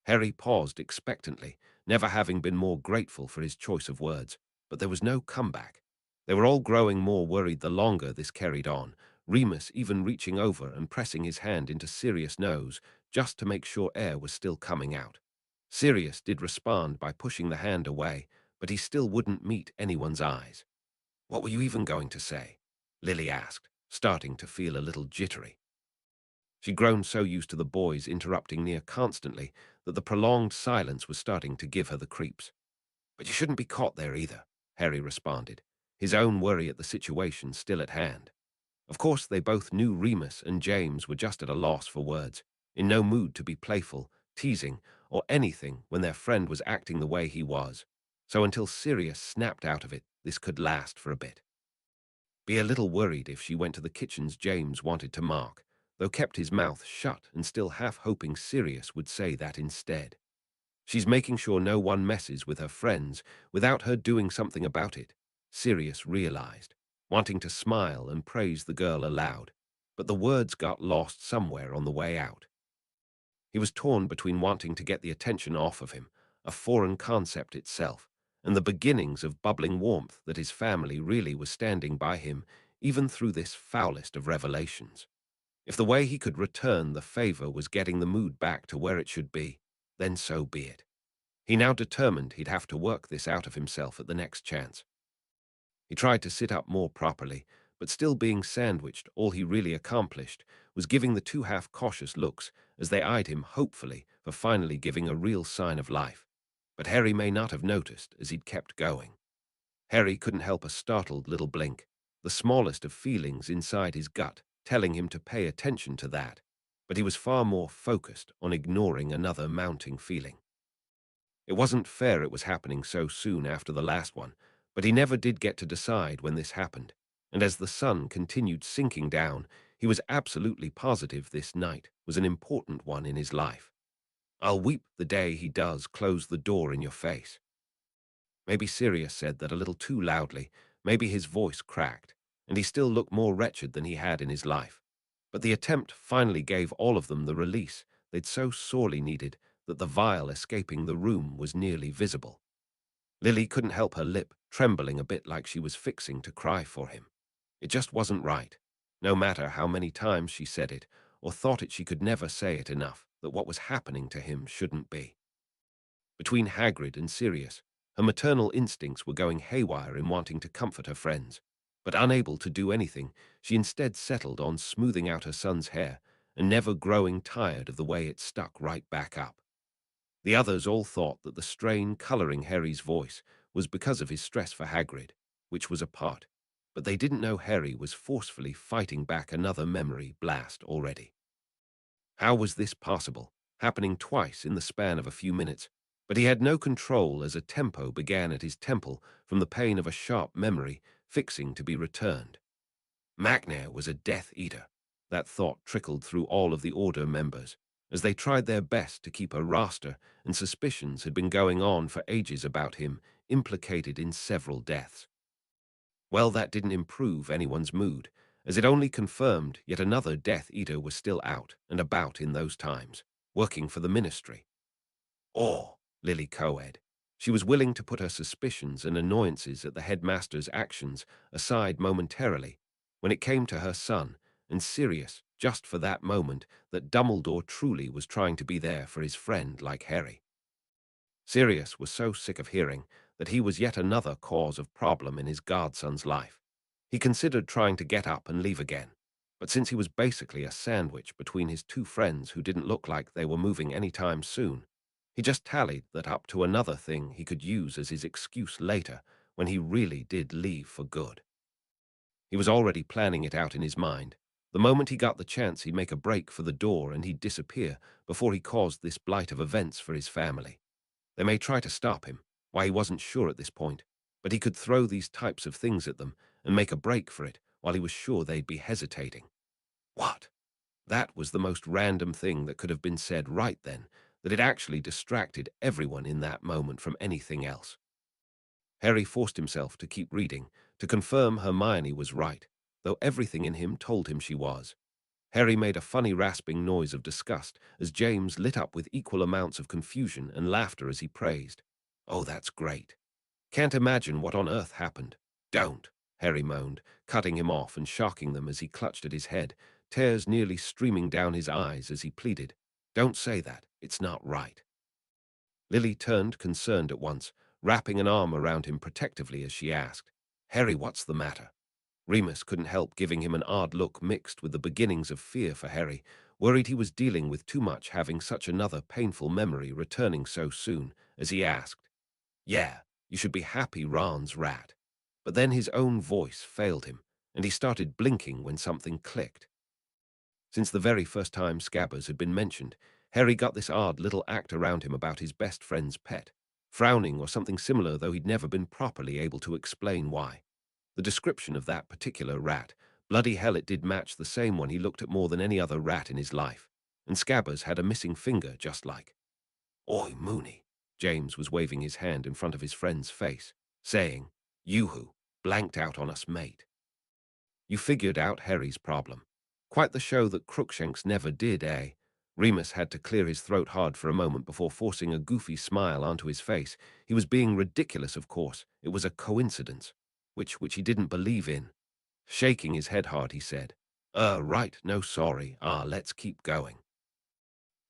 Harry paused expectantly, never having been more grateful for his choice of words, but there was no comeback. They were all growing more worried the longer this carried on, Remus even reaching over and pressing his hand into Sirius' nose just to make sure air was still coming out. Sirius did respond by pushing the hand away, but he still wouldn't meet anyone's eyes. "What were you even going to say?" Lily asked, starting to feel a little jittery. She'd grown so used to the boys interrupting near constantly that the prolonged silence was starting to give her the creeps. "But you shouldn't be caught there either," Harry responded, his own worry at the situation still at hand. Of course, they both knew Remus and James were just at a loss for words, in no mood to be playful, teasing, or anything when their friend was acting the way he was. So until Sirius snapped out of it, this could last for a bit. Be a little worried if she went to the kitchens James wanted to mark, though kept his mouth shut and still half hoping Sirius would say that instead. She's making sure no one messes with her friends without her doing something about it, Sirius realized, wanting to smile and praise the girl aloud, but the words got lost somewhere on the way out. He was torn between wanting to get the attention off of him, a foreign concept itself, and the beginnings of bubbling warmth that his family really was standing by him even through this foulest of revelations. If the way he could return the favor was getting the mood back to where it should be, then so be it. He now determined he'd have to work this out of himself at the next chance. He tried to sit up more properly, but still being sandwiched, all he really accomplished was giving the two half-cautious looks as they eyed him hopefully for finally giving a real sign of life. But Harry may not have noticed as he'd kept going. Harry couldn't help a startled little blink, the smallest of feelings inside his gut, telling him to pay attention to that, but he was far more focused on ignoring another mounting feeling. It wasn't fair it was happening so soon after the last one, but he never did get to decide when this happened, and as the sun continued sinking down, he was absolutely positive this night was an important one in his life. "I'll weep the day he does close the door in your face." Maybe Sirius said that a little too loudly, maybe his voice cracked, and he still looked more wretched than he had in his life. But the attempt finally gave all of them the release they'd so sorely needed that the vial escaping the room was nearly visible. Lily couldn't help her lip trembling a bit like she was fixing to cry for him. It just wasn't right, no matter how many times she said it or thought it she could never say it enough that what was happening to him shouldn't be. Between Hagrid and Sirius, her maternal instincts were going haywire in wanting to comfort her friends, but unable to do anything, she instead settled on smoothing out her son's hair and never growing tired of the way it stuck right back up. The others all thought that the strain coloring Harry's voice was because of his stress for Hagrid, which was a part, but they didn't know Harry was forcefully fighting back another memory blast already. How was this possible, happening twice in the span of a few minutes? But he had no control as a tempo began at his temple from the pain of a sharp memory fixing to be returned. Macnair was a Death Eater. That thought trickled through all of the Order members, as they tried their best to keep a roster, and suspicions had been going on for ages about him, implicated in several deaths. Well, that didn't improve anyone's mood, as it only confirmed yet another Death Eater was still out and about in those times, working for the Ministry. Or, Lily co-ed. She was willing to put her suspicions and annoyances at the headmaster's actions aside momentarily when it came to her son, and Sirius, just for that moment, that Dumbledore truly was trying to be there for his friend like Harry. Sirius was so sick of hearing that he was yet another cause of problem in his godson's life. He considered trying to get up and leave again, but since he was basically a sandwich between his two friends who didn't look like they were moving any time soon, he just tallied that up to another thing he could use as his excuse later when he really did leave for good. He was already planning it out in his mind. The moment he got the chance, he'd make a break for the door and he'd disappear before he caused this blight of events for his family. They may try to stop him, why he wasn't sure at this point, but he could throw these types of things at them and make a break for it while he was sure they'd be hesitating. What? That was the most random thing that could have been said right then, that it actually distracted everyone in that moment from anything else. Harry forced himself to keep reading, to confirm Hermione was right, though everything in him told him she was. Harry made a funny rasping noise of disgust as James lit up with equal amounts of confusion and laughter as he praised. "Oh, that's great. Can't imagine what on earth happened." "Don't," Harry moaned, cutting him off and shocking them as he clutched at his head, tears nearly streaming down his eyes as he pleaded. "Don't say that. It's not right." Lily turned concerned at once, wrapping an arm around him protectively as she asked, "Harry, what's the matter?" Remus couldn't help giving him an odd look mixed with the beginnings of fear for Harry, worried he was dealing with too much having such another painful memory returning so soon, as he asked, "Yeah, you should be happy Ron's rat." But then his own voice failed him, and he started blinking when something clicked. Since the very first time Scabbers had been mentioned, Harry got this odd little act around him about his best friend's pet, frowning or something similar, though he'd never been properly able to explain why. The description of that particular rat, bloody hell, it did match the same one he looked at more than any other rat in his life, and Scabbers had a missing finger just like. "Oi, Mooney," James was waving his hand in front of his friend's face, saying, "Yoo-hoo, blanked out on us, mate." You figured out Harry's problem. Quite the show that Crookshanks never did, eh? Remus had to clear his throat hard for a moment before forcing a goofy smile onto his face. He was being ridiculous, of course. It was a coincidence, which he didn't believe in. Shaking his head hard, he said, Right, no sorry. Let's keep going."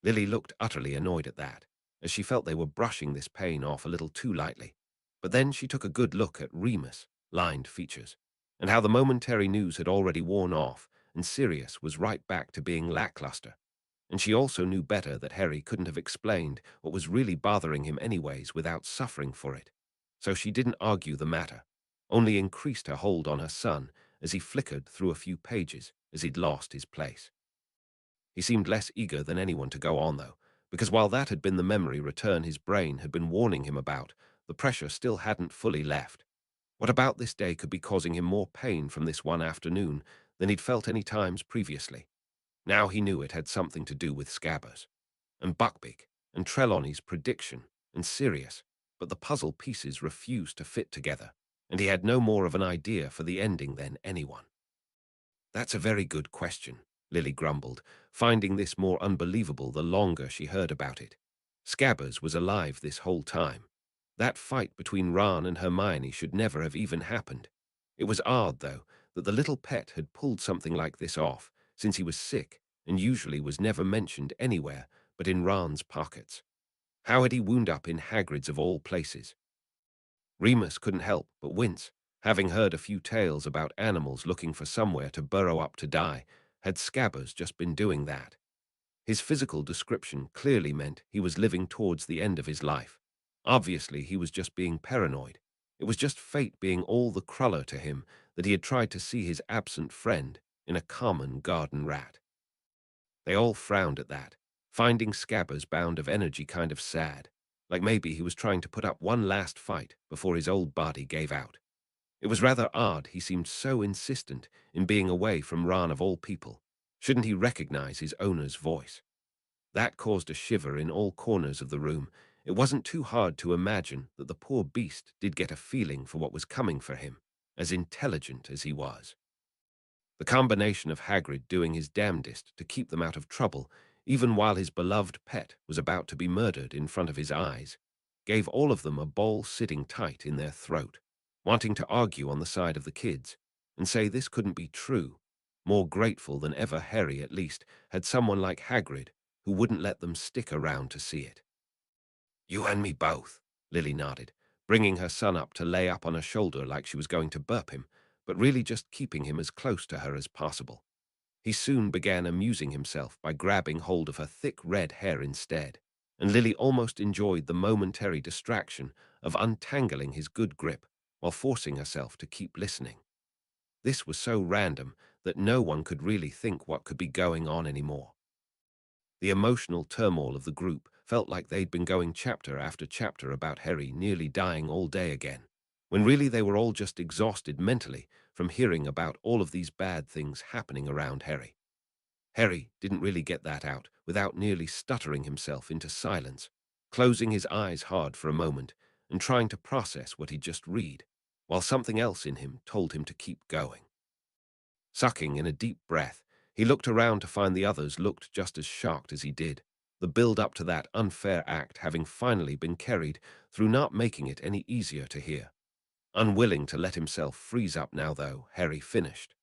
Lily looked utterly annoyed at that, as she felt they were brushing this pain off a little too lightly. But then she took a good look at Remus' lined features, and how the momentary news had already worn off, and Sirius was right back to being lackluster. And she also knew better that Harry couldn't have explained what was really bothering him anyways without suffering for it. So she didn't argue the matter, only increased her hold on her son as he flickered through a few pages as he'd lost his place. He seemed less eager than anyone to go on, though, because while that had been the memory return his brain had been warning him about, the pressure still hadn't fully left. What about this day could be causing him more pain from this one afternoon than he'd felt any times previously? Now he knew it had something to do with Scabbers, and Buckbeak, and Trelawney's prediction, and Sirius, but the puzzle pieces refused to fit together, and he had no more of an idea for the ending than anyone. "That's a very good question," Lily grumbled, finding this more unbelievable the longer she heard about it. Scabbers was alive this whole time. That fight between Ron and Hermione should never have even happened. It was odd, though, that the little pet had pulled something like this off, since he was sick, and usually was never mentioned anywhere but in Ron's pockets. How had he wound up in Hagrid's of all places? Remus couldn't help but wince, having heard a few tales about animals looking for somewhere to burrow up to die. Had Scabbers just been doing that? His physical description clearly meant he was living towards the end of his life. Obviously, he was just being paranoid. It was just fate being all the cruller to him that he had tried to see his absent friend in a common garden rat. They all frowned at that, finding Scabbers' bound of energy kind of sad, like maybe he was trying to put up one last fight before his old body gave out. It was rather odd he seemed so insistent in being away from Ron of all people. Shouldn't he recognize his owner's voice? That caused a shiver in all corners of the room. It wasn't too hard to imagine that the poor beast did get a feeling for what was coming for him, as intelligent as he was. The combination of Hagrid doing his damnedest to keep them out of trouble, even while his beloved pet was about to be murdered in front of his eyes, gave all of them a ball sitting tight in their throat, wanting to argue on the side of the kids, and say this couldn't be true, more grateful than ever Harry, at least, had someone like Hagrid who wouldn't let them stick around to see it. "You and me both," Lily nodded, bringing her son up to lay up on her shoulder like she was going to burp him, but really just keeping him as close to her as possible. He soon began amusing himself by grabbing hold of her thick red hair instead, and Lily almost enjoyed the momentary distraction of untangling his good grip while forcing herself to keep listening. This was so random that no one could really think what could be going on anymore. The emotional turmoil of the group felt like they'd been going chapter after chapter about Harry nearly dying all day again, when really they were all just exhausted mentally from hearing about all of these bad things happening around Harry. Harry didn't really get that out without nearly stuttering himself into silence, closing his eyes hard for a moment and trying to process what he'd just read, while something else in him told him to keep going. Sucking in a deep breath, He looked around to find the others looked just as shocked as he did, the build-up to that unfair act having finally been carried through not making it any easier to hear. Unwilling to let himself freeze up now, though, Harry finished.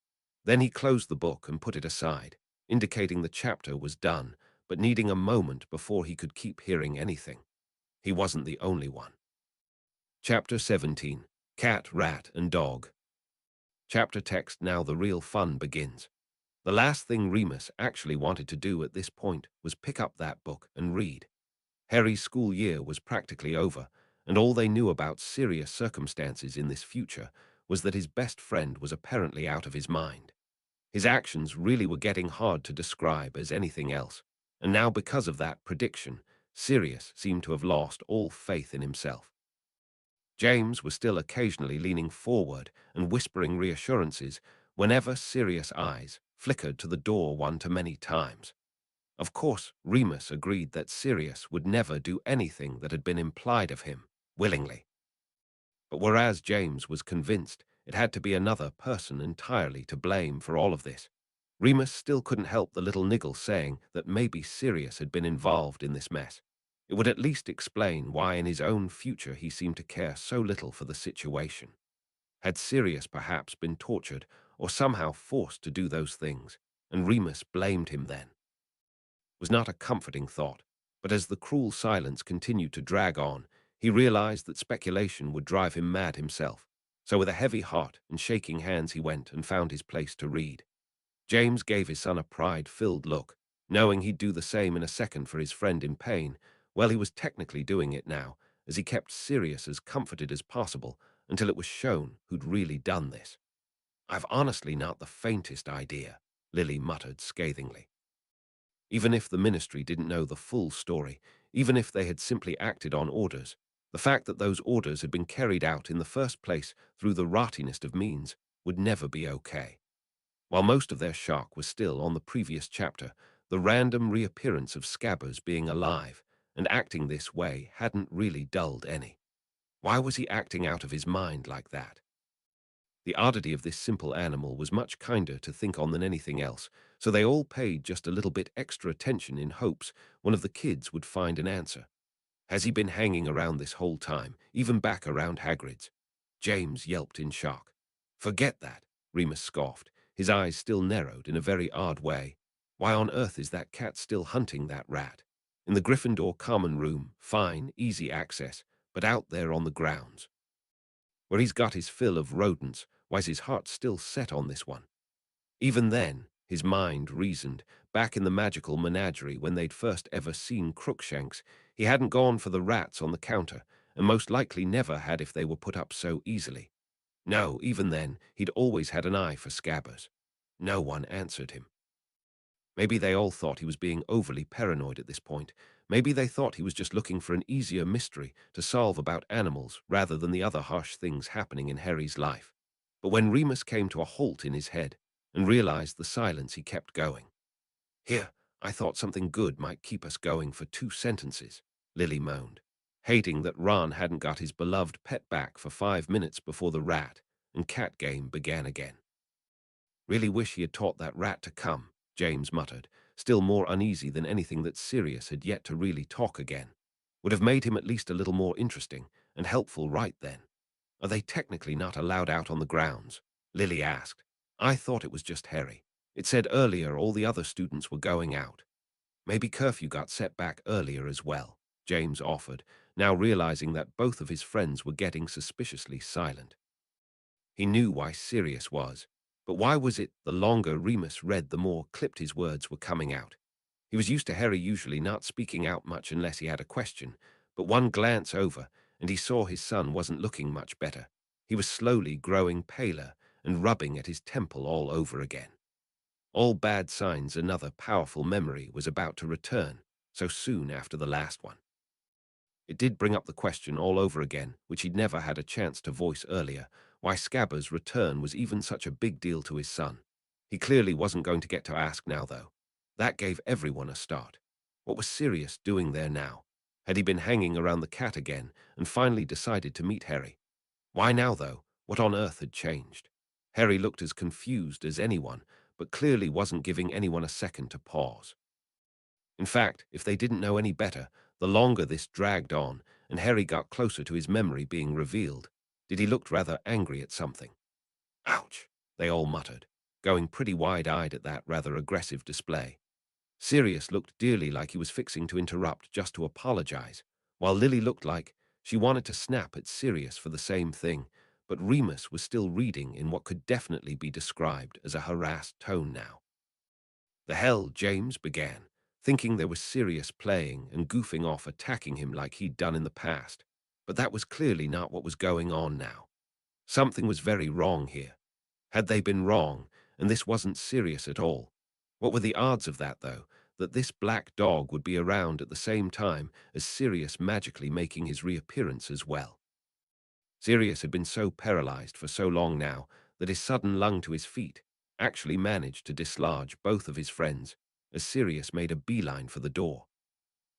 Then he closed the book and put it aside, indicating the chapter was done, but needing a moment before he could keep hearing anything. He wasn't the only one. Chapter 17. Cat, Rat, and Dog. Chapter text. Now the real fun begins. The last thing Remus actually wanted to do at this point was pick up that book and read. Harry's school year was practically over, and all they knew about Sirius circumstances in this future was that his best friend was apparently out of his mind. His actions really were getting hard to describe as anything else, and now because of that prediction, Sirius seemed to have lost all faith in himself. James was still occasionally leaning forward and whispering reassurances whenever Sirius' eyes flickered to the door one too many times. Of course, Remus agreed that Sirius would never do anything that had been implied of him, willingly. But whereas James was convinced it had to be another person entirely to blame for all of this, Remus still couldn't help the little niggle saying that maybe Sirius had been involved in this mess. It would at least explain why in his own future he seemed to care so little for the situation. Had Sirius perhaps been tortured or somehow forced to do those things, and Remus blamed him then? Was not a comforting thought, but as the cruel silence continued to drag on, he realized that speculation would drive him mad himself. So with a heavy heart and shaking hands he went and found his place to read. James gave his son a pride-filled look, knowing he'd do the same in a second for his friend in pain. Well, he was technically doing it now, as he kept Sirius as comforted as possible until it was shown who'd really done this. "I've honestly not the faintest idea," Lily muttered scathingly. Even if the ministry didn't know the full story, even if they had simply acted on orders, the fact that those orders had been carried out in the first place through the rottiest of means would never be okay. While most of their shock was still on the previous chapter, the random reappearance of Scabbers being alive and acting this way hadn't really dulled any. Why was he acting out of his mind like that? The oddity of this simple animal was much kinder to think on than anything else, so they all paid just a little bit extra attention in hopes one of the kids would find an answer. Has he been hanging around this whole time, even back around Hagrid's? James yelped in shock. Forget that, Remus scoffed, his eyes still narrowed in a very odd way. Why on earth is that cat still hunting that rat? In the Gryffindor common room, fine, easy access, but out there on the grounds, where he's got his fill of rodents, why's his heart still set on this one? Even then, his mind reasoned, back in the magical menagerie when they'd first ever seen Crookshanks, he hadn't gone for the rats on the counter, and most likely never had if they were put up so easily. No, even then, he'd always had an eye for Scabbers. No one answered him. Maybe they all thought he was being overly paranoid at this point. Maybe they thought he was just looking for an easier mystery to solve about animals rather than the other harsh things happening in Harry's life. But when Remus came to a halt in his head and realized the silence, he kept going. "Here, I thought something good might keep us going for 2 sentences, Lily moaned, hating that Ron hadn't got his beloved pet back for 5 minutes before the rat and cat game began again. "Really wish he had taught that rat to come," James muttered, still more uneasy than anything that Sirius had yet to really talk again. Would have made him at least a little more interesting and helpful right then. "Are they technically not allowed out on the grounds?" Lily asked. "I thought it was just Harry. It said earlier all the other students were going out." "Maybe curfew got set back earlier as well," James offered, now realizing that both of his friends were getting suspiciously silent. He knew why Sirius was, but why was it the longer Remus read the more clipped his words were coming out? He was used to Harry usually not speaking out much unless he had a question, but one glance over, and he saw his son wasn't looking much better. He was slowly growing paler and rubbing at his temple all over again. All bad signs another powerful memory was about to return, so soon after the last one. It did bring up the question all over again, which he'd never had a chance to voice earlier, why Scabbers' return was even such a big deal to his son. He clearly wasn't going to get to ask now, though. That gave everyone a start. What was Sirius doing there now? Had he been hanging around the cat again and finally decided to meet Harry? Why now, though? What on earth had changed? Harry looked as confused as anyone, but clearly wasn't giving anyone a second to pause. In fact, if they didn't know any better, the longer this dragged on, and Harry got closer to his memory being revealed, did he looked rather angry at something. Ouch, they all muttered, going pretty wide-eyed at that rather aggressive display. Sirius looked dearly like he was fixing to interrupt just to apologize, while Lily looked like she wanted to snap at Sirius for the same thing, but Remus was still reading in what could definitely be described as a harassed tone now. The hell, James began, thinking there was Sirius playing and goofing off attacking him like he'd done in the past, but that was clearly not what was going on now. Something was very wrong here. Had they been wrong, and this wasn't Sirius at all? What were the odds of that, though, that this black dog would be around at the same time as Sirius magically making his reappearance as well? Sirius had been so paralyzed for so long now that his sudden lung to his feet actually managed to dislodge both of his friends as Sirius made a beeline for the door.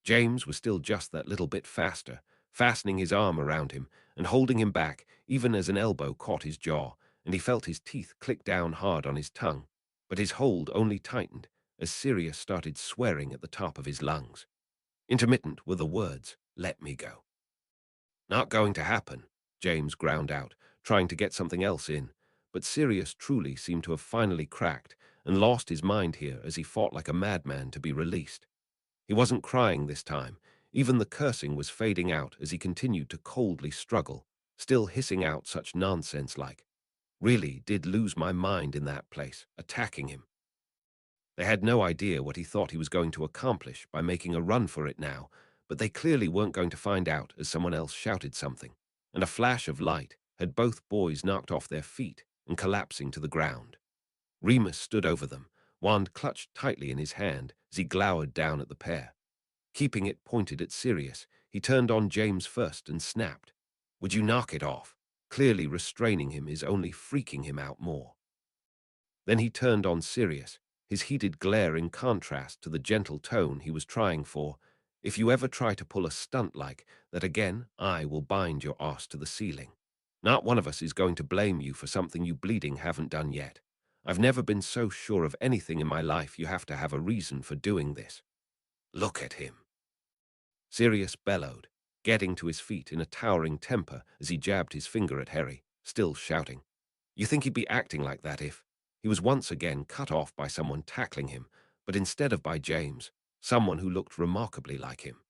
James was still just that little bit faster, fastening his arm around him and holding him back even as an elbow caught his jaw, and he felt his teeth click down hard on his tongue, but his hold only tightened as Sirius started swearing at the top of his lungs. Intermittent were the words, "Let me go." "Not going to happen," James ground out, trying to get something else in, but Sirius truly seemed to have finally cracked and lost his mind here as he fought like a madman to be released. He wasn't crying this time. Even the cursing was fading out as he continued to coldly struggle, still hissing out such nonsense like, "Really did lose my mind in that place, attacking him." They had no idea what he thought he was going to accomplish by making a run for it now, but they clearly weren't going to find out as someone else shouted something, and a flash of light had both boys knocked off their feet and collapsing to the ground. Remus stood over them, wand clutched tightly in his hand as he glowered down at the pair. Keeping it pointed at Sirius, he turned on James first and snapped, "Would you knock it off?" Clearly restraining him is only freaking him out more. Then he turned on Sirius, his heated glare in contrast to the gentle tone he was trying for, "If you ever try to pull a stunt like that again, I will bind your ass to the ceiling. Not one of us is going to blame you for something you bleeding haven't done yet. I've never been so sure of anything in my life you have to have a reason for doing this. Look at him." Sirius bellowed, getting to his feet in a towering temper as he jabbed his finger at Harry, still shouting. You think he'd be acting like that if he was once again cut off by someone tackling him, but instead of by James, someone who looked remarkably like him.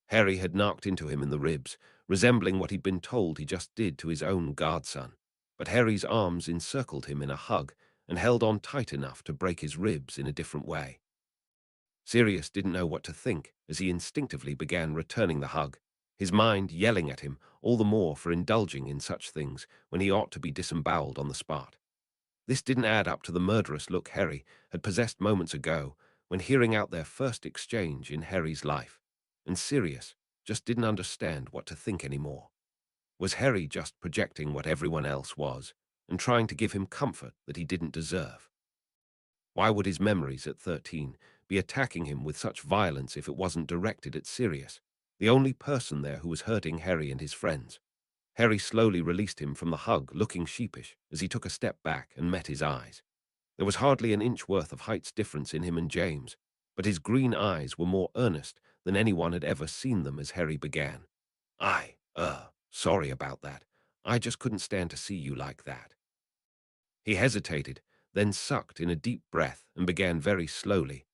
Harry had knocked into him in the ribs, resembling what he'd been told he just did to his own godson, but Harry's arms encircled him in a hug and held on tight enough to break his ribs in a different way. Sirius didn't know what to think as he instinctively began returning the hug, his mind yelling at him all the more for indulging in such things when he ought to be disemboweled on the spot. This didn't add up to the murderous look Harry had possessed moments ago when hearing out their first exchange in Harry's life, and Sirius just didn't understand what to think anymore. Was Harry just projecting what everyone else was and trying to give him comfort that he didn't deserve? Why would his memories at 13 be attacking him with such violence if it wasn't directed at Sirius, the only person there who was hurting Harry and his friends? Harry slowly released him from the hug, looking sheepish as he took a step back and met his eyes. There was hardly an inch worth of height's difference in him and James, but his green eyes were more earnest than anyone had ever seen them as Harry began. Sorry about that. I just couldn't stand to see you like that." He hesitated, then sucked in a deep breath and began very slowly.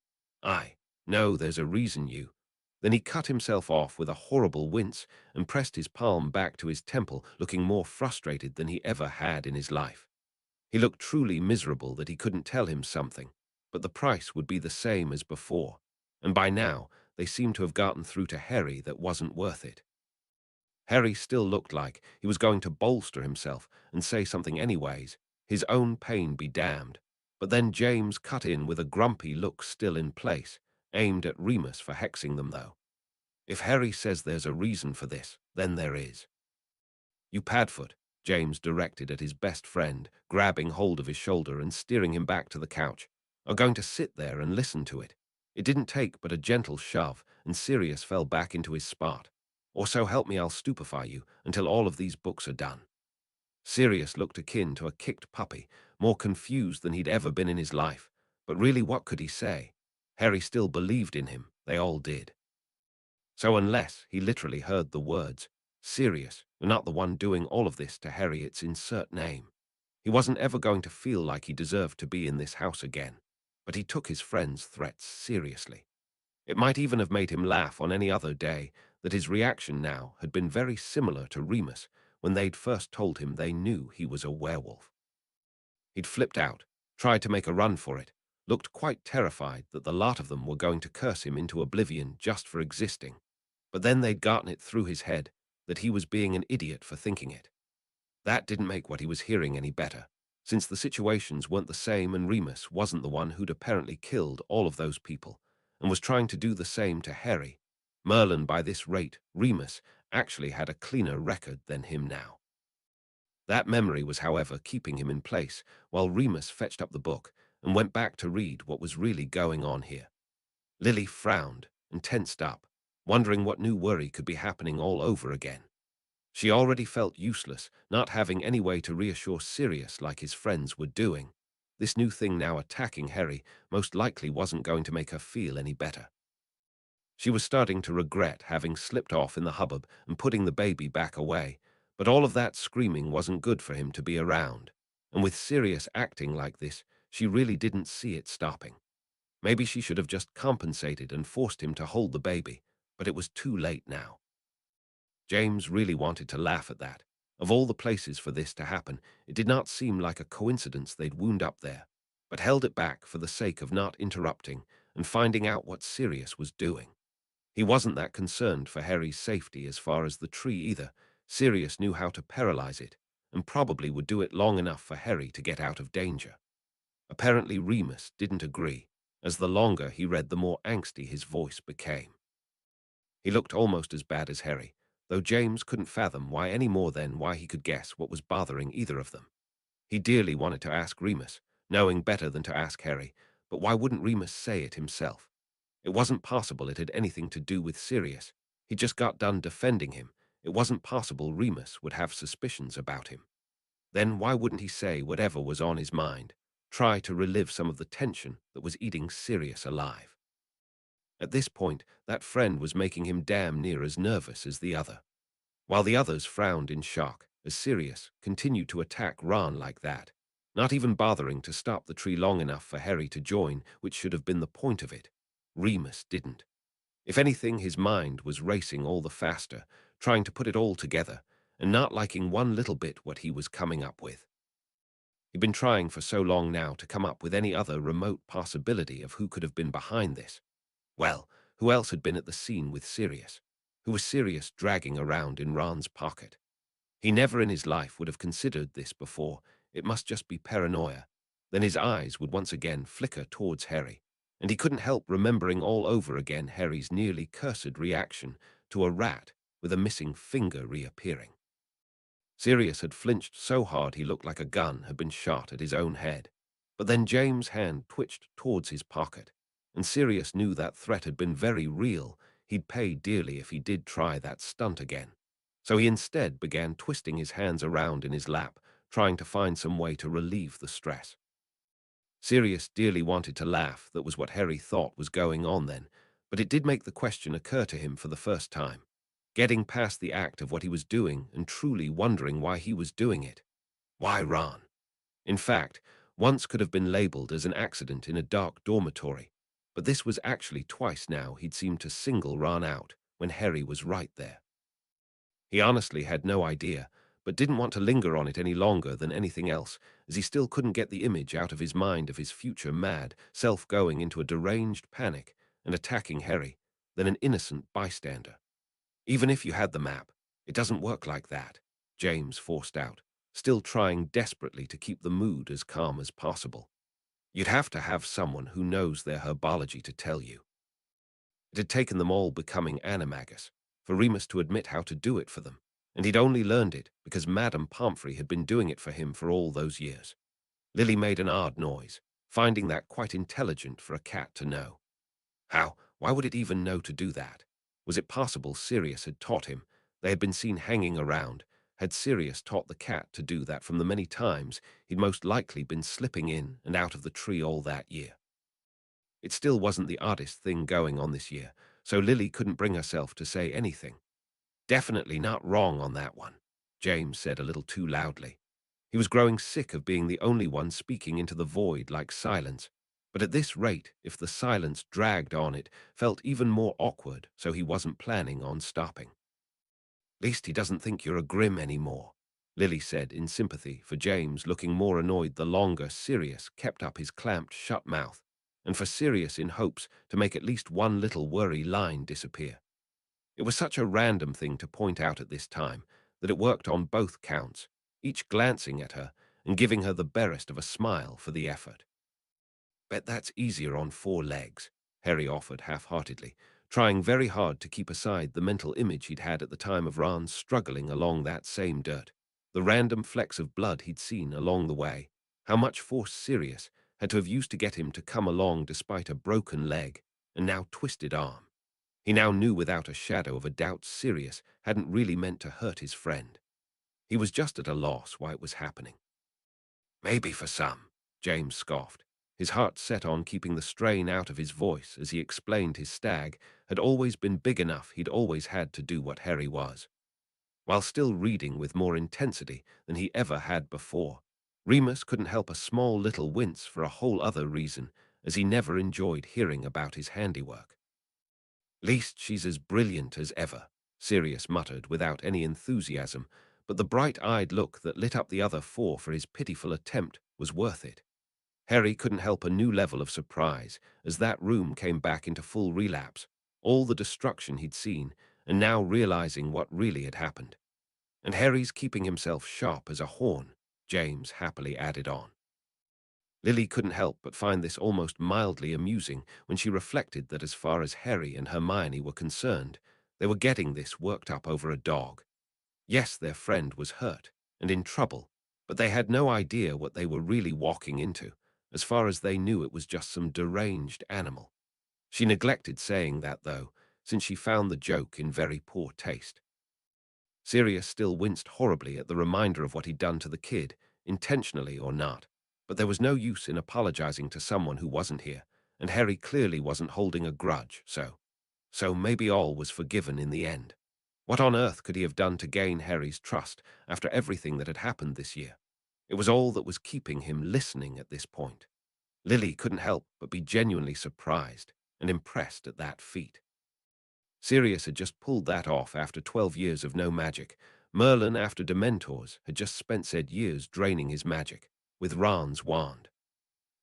No, there's a reason you." Then he cut himself off with a horrible wince and pressed his palm back to his temple, looking more frustrated than he ever had in his life. He looked truly miserable that he couldn't tell him something, but the price would be the same as before, and by now they seemed to have gotten through to Harry that wasn't worth it. Harry still looked like he was going to bolster himself and say something anyways, his own pain be damned, but then James cut in with a grumpy look still in place, aimed at Remus for hexing them though. "If Harry says there's a reason for this, then there is." "You Padfoot," James directed at his best friend, grabbing hold of his shoulder and steering him back to the couch, "are going to sit there and listen to it." It didn't take but a gentle shove, and Sirius fell back into his spot. "Or so help me I'll stupefy you until all of these books are done." Sirius looked akin to a kicked puppy, more confused than he'd ever been in his life. But really, what could he say? Harry still believed in him. They all did. So unless he literally heard the words, Sirius, you're not the one doing all of this to Harriet's insert name, he wasn't ever going to feel like he deserved to be in this house again. But he took his friend's threats seriously. It might even have made him laugh on any other day that his reaction now had been very similar to Remus when they'd first told him they knew he was a werewolf. He'd flipped out, tried to make a run for it, looked quite terrified that the lot of them were going to curse him into oblivion just for existing. But then they'd gotten it through his head that he was being an idiot for thinking it. That didn't make what he was hearing any better, since the situations weren't the same and Remus wasn't the one who'd apparently killed all of those people and was trying to do the same to Harry. Merlin, by this rate, Remus actually had a cleaner record than him now. That memory was, however, keeping him in place while Remus fetched up the book and went back to read what was really going on here. Lily frowned and tensed up, wondering what new worry could be happening all over again. She already felt useless, not having any way to reassure Sirius like his friends were doing. This new thing now attacking Harry most likely wasn't going to make her feel any better. She was starting to regret having slipped off in the hubbub and putting the baby back away, but all of that screaming wasn't good for him to be around. And with Sirius acting like this, she really didn't see it stopping. Maybe she should have just compensated and forced him to hold the baby, but it was too late now. James really wanted to laugh at that. Of all the places for this to happen, it did not seem like a coincidence they'd wound up there, but held it back for the sake of not interrupting and finding out what Sirius was doing. He wasn't that concerned for Harry's safety as far as the tree either. Sirius knew how to paralyze it, and probably would do it long enough for Harry to get out of danger. Apparently Remus didn't agree, as the longer he read the more angsty his voice became. He looked almost as bad as Harry, though James couldn't fathom why any more than why he could guess what was bothering either of them. He dearly wanted to ask Remus, knowing better than to ask Harry, but why wouldn't Remus say it himself? It wasn't possible it had anything to do with Sirius. He just got done defending him. It wasn't possible Remus would have suspicions about him. Then why wouldn't he say whatever was on his mind, try to relive some of the tension that was eating Sirius alive? At this point, that friend was making him damn near as nervous as the other, while the others frowned in shock as Sirius continued to attack Ron like that, not even bothering to stop the tree long enough for Harry to join, which should have been the point of it. Remus didn't. If anything, his mind was racing all the faster, trying to put it all together, and not liking one little bit what he was coming up with. He'd been trying for so long now to come up with any other remote possibility of who could have been behind this. Well, who else had been at the scene with Sirius? Who was Sirius dragging around in Ron's pocket? He never in his life would have considered this before. It must just be paranoia. Then his eyes would once again flicker towards Harry, and he couldn't help remembering all over again Harry's nearly cursed reaction to a rat with a missing finger reappearing. Sirius had flinched so hard he looked like a gun had been shot at his own head. But then James' hand twitched towards his pocket, and Sirius knew that threat had been very real. He'd pay dearly if he did try that stunt again. So he instead began twisting his hands around in his lap, trying to find some way to relieve the stress. Sirius dearly wanted to laugh. That was what Harry thought was going on then, but it did make the question occur to him for the first time. Getting past the act of what he was doing and truly wondering why he was doing it. Why Ron? In fact, once could have been labeled as an accident in a dark dormitory, but this was actually twice now he'd seemed to single Ron out when Harry was right there. He honestly had no idea, but didn't want to linger on it any longer than anything else, as he still couldn't get the image out of his mind of his future mad self going into a deranged panic and attacking Harry, than an innocent bystander. Even if you had the map, it doesn't work like that, James forced out, still trying desperately to keep the mood as calm as possible. You'd have to have someone who knows their herbology to tell you. It had taken them all becoming animagus for Remus to admit how to do it for them, and he'd only learned it because Madame Pomfrey had been doing it for him for all those years. Lily made an odd noise, finding that quite intelligent for a cat to know. How? Why would it even know to do that? Was it possible Sirius had taught him? They had been seen hanging around. Had Sirius taught the cat to do that from the many times he'd most likely been slipping in and out of the tree all that year? It still wasn't the oddest thing going on this year, so Lily couldn't bring herself to say anything. Definitely not wrong on that one, James said a little too loudly. He was growing sick of being the only one speaking into the void like silence. But at this rate, if the silence dragged on, it felt even more awkward, so he wasn't planning on stopping. Least he doesn't think you're a Grim anymore, Lily said in sympathy for James, looking more annoyed the longer Sirius kept up his clamped shut mouth, and for Sirius in hopes to make at least one little worry line disappear. It was such a random thing to point out at this time that it worked on both counts, each glancing at her and giving her the barest of a smile for the effort. Bet that's easier on four legs, Harry offered half-heartedly, trying very hard to keep aside the mental image he'd had at the time of Ron struggling along that same dirt, the random flecks of blood he'd seen along the way, how much force Sirius had to have used to get him to come along despite a broken leg and now twisted arm. He now knew without a shadow of a doubt Sirius hadn't really meant to hurt his friend. He was just at a loss why it was happening. Maybe for some, James scoffed, his heart set on keeping the strain out of his voice as he explained his stag had always been big enough he'd always had to do what Harry was. While still reading with more intensity than he ever had before, Remus couldn't help a small little wince for a whole other reason, as he never enjoyed hearing about his handiwork. Least she's as brilliant as ever, Sirius muttered without any enthusiasm, but the bright-eyed look that lit up the other four for his pitiful attempt was worth it. Harry couldn't help a new level of surprise as that room came back into full relapse, all the destruction he'd seen, and now realizing what really had happened. And Harry's keeping himself sharp as a horn, James happily added on. Lily couldn't help but find this almost mildly amusing when she reflected that as far as Harry and Hermione were concerned, they were getting this worked up over a dog. Yes, their friend was hurt and in trouble, but they had no idea what they were really walking into. As far as they knew, it was just some deranged animal. She neglected saying that, though, since she found the joke in very poor taste. Sirius still winced horribly at the reminder of what he'd done to the kid, intentionally or not. But there was no use in apologizing to someone who wasn't here, and Harry clearly wasn't holding a grudge, so maybe all was forgiven in the end. What on earth could he have done to gain Harry's trust after everything that had happened this year? It was all that was keeping him listening at this point. Lily couldn't help but be genuinely surprised and impressed at that feat. Sirius had just pulled that off after 12 years of no magic. Merlin, after Dementors, had just spent said years draining his magic with Ran's wand.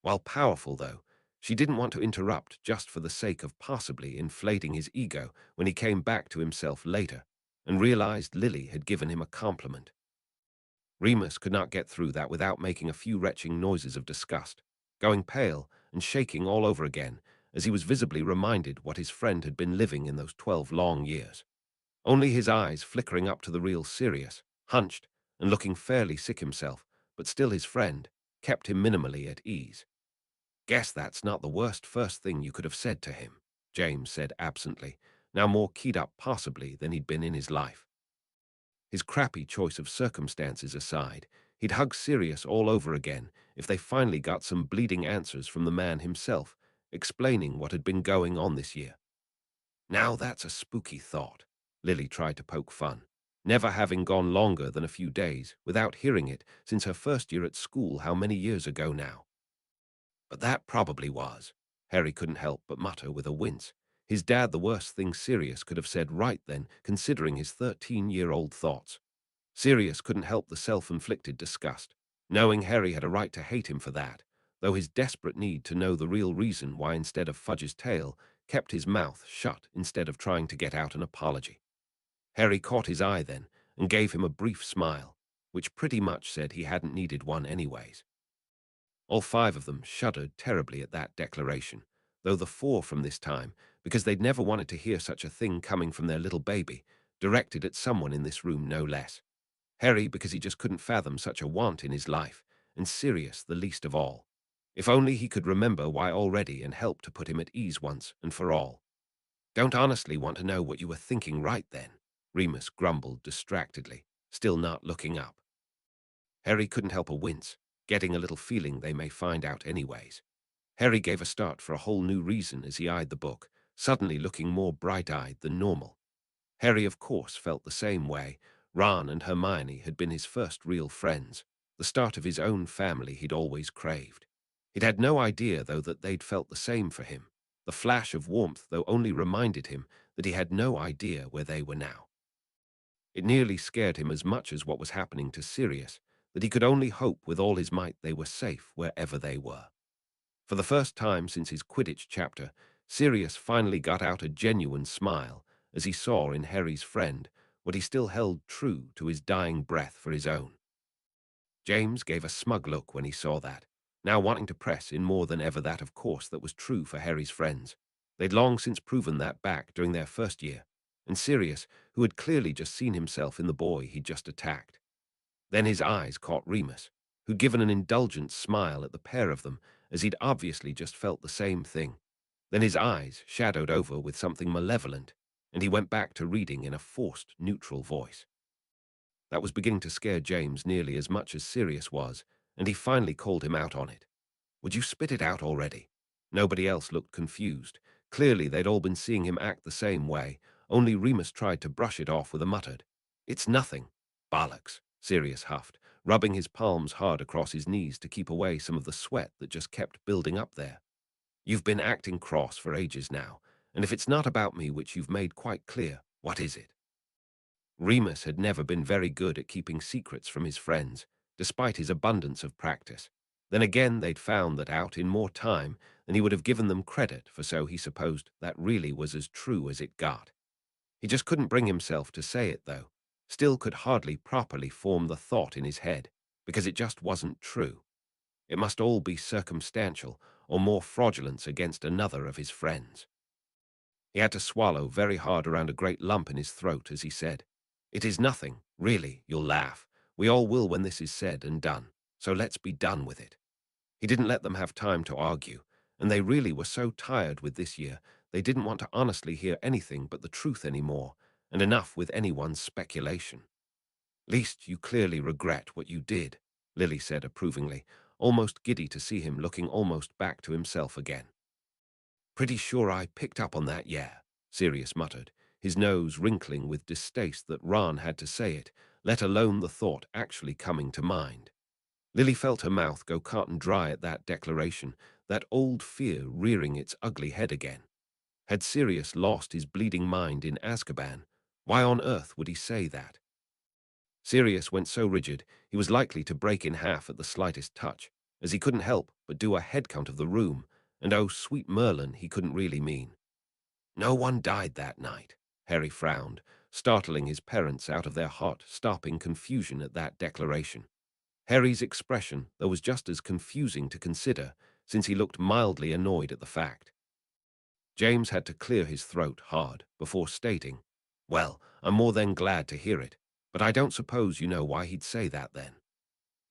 While powerful, though, she didn't want to interrupt just for the sake of possibly inflating his ego when he came back to himself later and realized Lily had given him a compliment. Remus could not get through that without making a few retching noises of disgust, going pale and shaking all over again as he was visibly reminded what his friend had been living in those 12 long years. Only his eyes flickering up to the real Sirius, hunched and looking fairly sick himself, but still his friend, kept him minimally at ease. Guess that's not the worst first thing you could have said to him, James said absently, now more keyed up possibly than he'd been in his life. His crappy choice of circumstances aside, he'd hug Sirius all over again if they finally got some bleeding answers from the man himself, explaining what had been going on this year. Now that's a spooky thought, Lily tried to poke fun, never having gone longer than a few days without hearing it since her first year at school how many years ago now. But that probably was, Harry couldn't help but mutter with a wince. His dad the worst thing Sirius could have said right then, considering his 13-year-old thoughts. Sirius couldn't help the self-inflicted disgust, knowing Harry had a right to hate him for that, though his desperate need to know the real reason why instead of Fudge's tail kept his mouth shut instead of trying to get out an apology. Harry caught his eye then and gave him a brief smile, which pretty much said he hadn't needed one anyways. All five of them shuddered terribly at that declaration, though the four from this time, because they'd never wanted to hear such a thing coming from their little baby, directed at someone in this room no less. Harry because he just couldn't fathom such a want in his life, and Sirius the least of all. If only he could remember why already and help to put him at ease once and for all. Don't honestly want to know what you were thinking right then, Remus grumbled distractedly. still not looking up. Harry couldn't help a wince, getting a little feeling they may find out anyways. Harry gave a start for a whole new reason as he eyed the book, suddenly looking more bright-eyed than normal. Harry, of course, felt the same way. Ron and Hermione had been his first real friends, the start of his own family he'd always craved. He'd had no idea, though, that they'd felt the same for him. The flash of warmth, though, only reminded him that he had no idea where they were now. It nearly scared him as much as what was happening to Sirius, that he could only hope with all his might they were safe wherever they were. For the first time since his Quidditch chapter, Sirius finally got out a genuine smile as he saw in Harry's friend what he still held true to his dying breath for his own. James gave a smug look when he saw that, now wanting to press in more than ever that, of course, that was true for Harry's friends. They'd long since proven that back during their first year, and Sirius, who had clearly just seen himself in the boy he'd just attacked. Then his eyes caught Remus, who'd given an indulgent smile at the pair of them, as he'd obviously just felt the same thing. Then his eyes shadowed over with something malevolent, and he went back to reading in a forced, neutral voice. That was beginning to scare James nearly as much as Sirius was, and he finally called him out on it. "Would you spit it out already?" Nobody else looked confused. Clearly they'd all been seeing him act the same way, only Remus tried to brush it off with a muttered, "It's nothing." "Bollocks," Sirius huffed, rubbing his palms hard across his knees to keep away some of the sweat that just kept building up there. "You've been acting cross for ages now, and if it's not about me, which you've made quite clear, what is it?" Remus had never been very good at keeping secrets from his friends, despite his abundance of practice. Then again, they'd found that out in more time than he would have given them credit for, so he supposed that really was as true as it got. He just couldn't bring himself to say it, though, still could hardly properly form the thought in his head, because it just wasn't true. It must all be circumstantial, or more fraudulence against another of his friends. He had to swallow very hard around a great lump in his throat as he said, "It is nothing, really, you'll laugh. We all will when this is said and done, so let's be done with it." He didn't let them have time to argue, and they really were so tired with this year, they didn't want to honestly hear anything but the truth anymore, and enough with anyone's speculation. "Least you clearly regret what you did," Lily said approvingly, almost giddy to see him looking almost back to himself again. "Pretty sure I picked up on that, yeah," Sirius muttered, his nose wrinkling with distaste that Ron had to say it, let alone the thought actually coming to mind. Lily felt her mouth go cotton dry at that declaration, that old fear rearing its ugly head again. Had Sirius lost his bleeding mind in Azkaban? Why on earth would he say that? Sirius went so rigid he was likely to break in half at the slightest touch, as he couldn't help but do a head count of the room, and oh, sweet Merlin, he couldn't really mean. "No one died that night," Harry frowned, startling his parents out of their hot, stopping confusion at that declaration. Harry's expression, though, was just as confusing to consider, since he looked mildly annoyed at the fact. James had to clear his throat hard before stating, "Well, I'm more than glad to hear it, but I don't suppose you know why he'd say that then."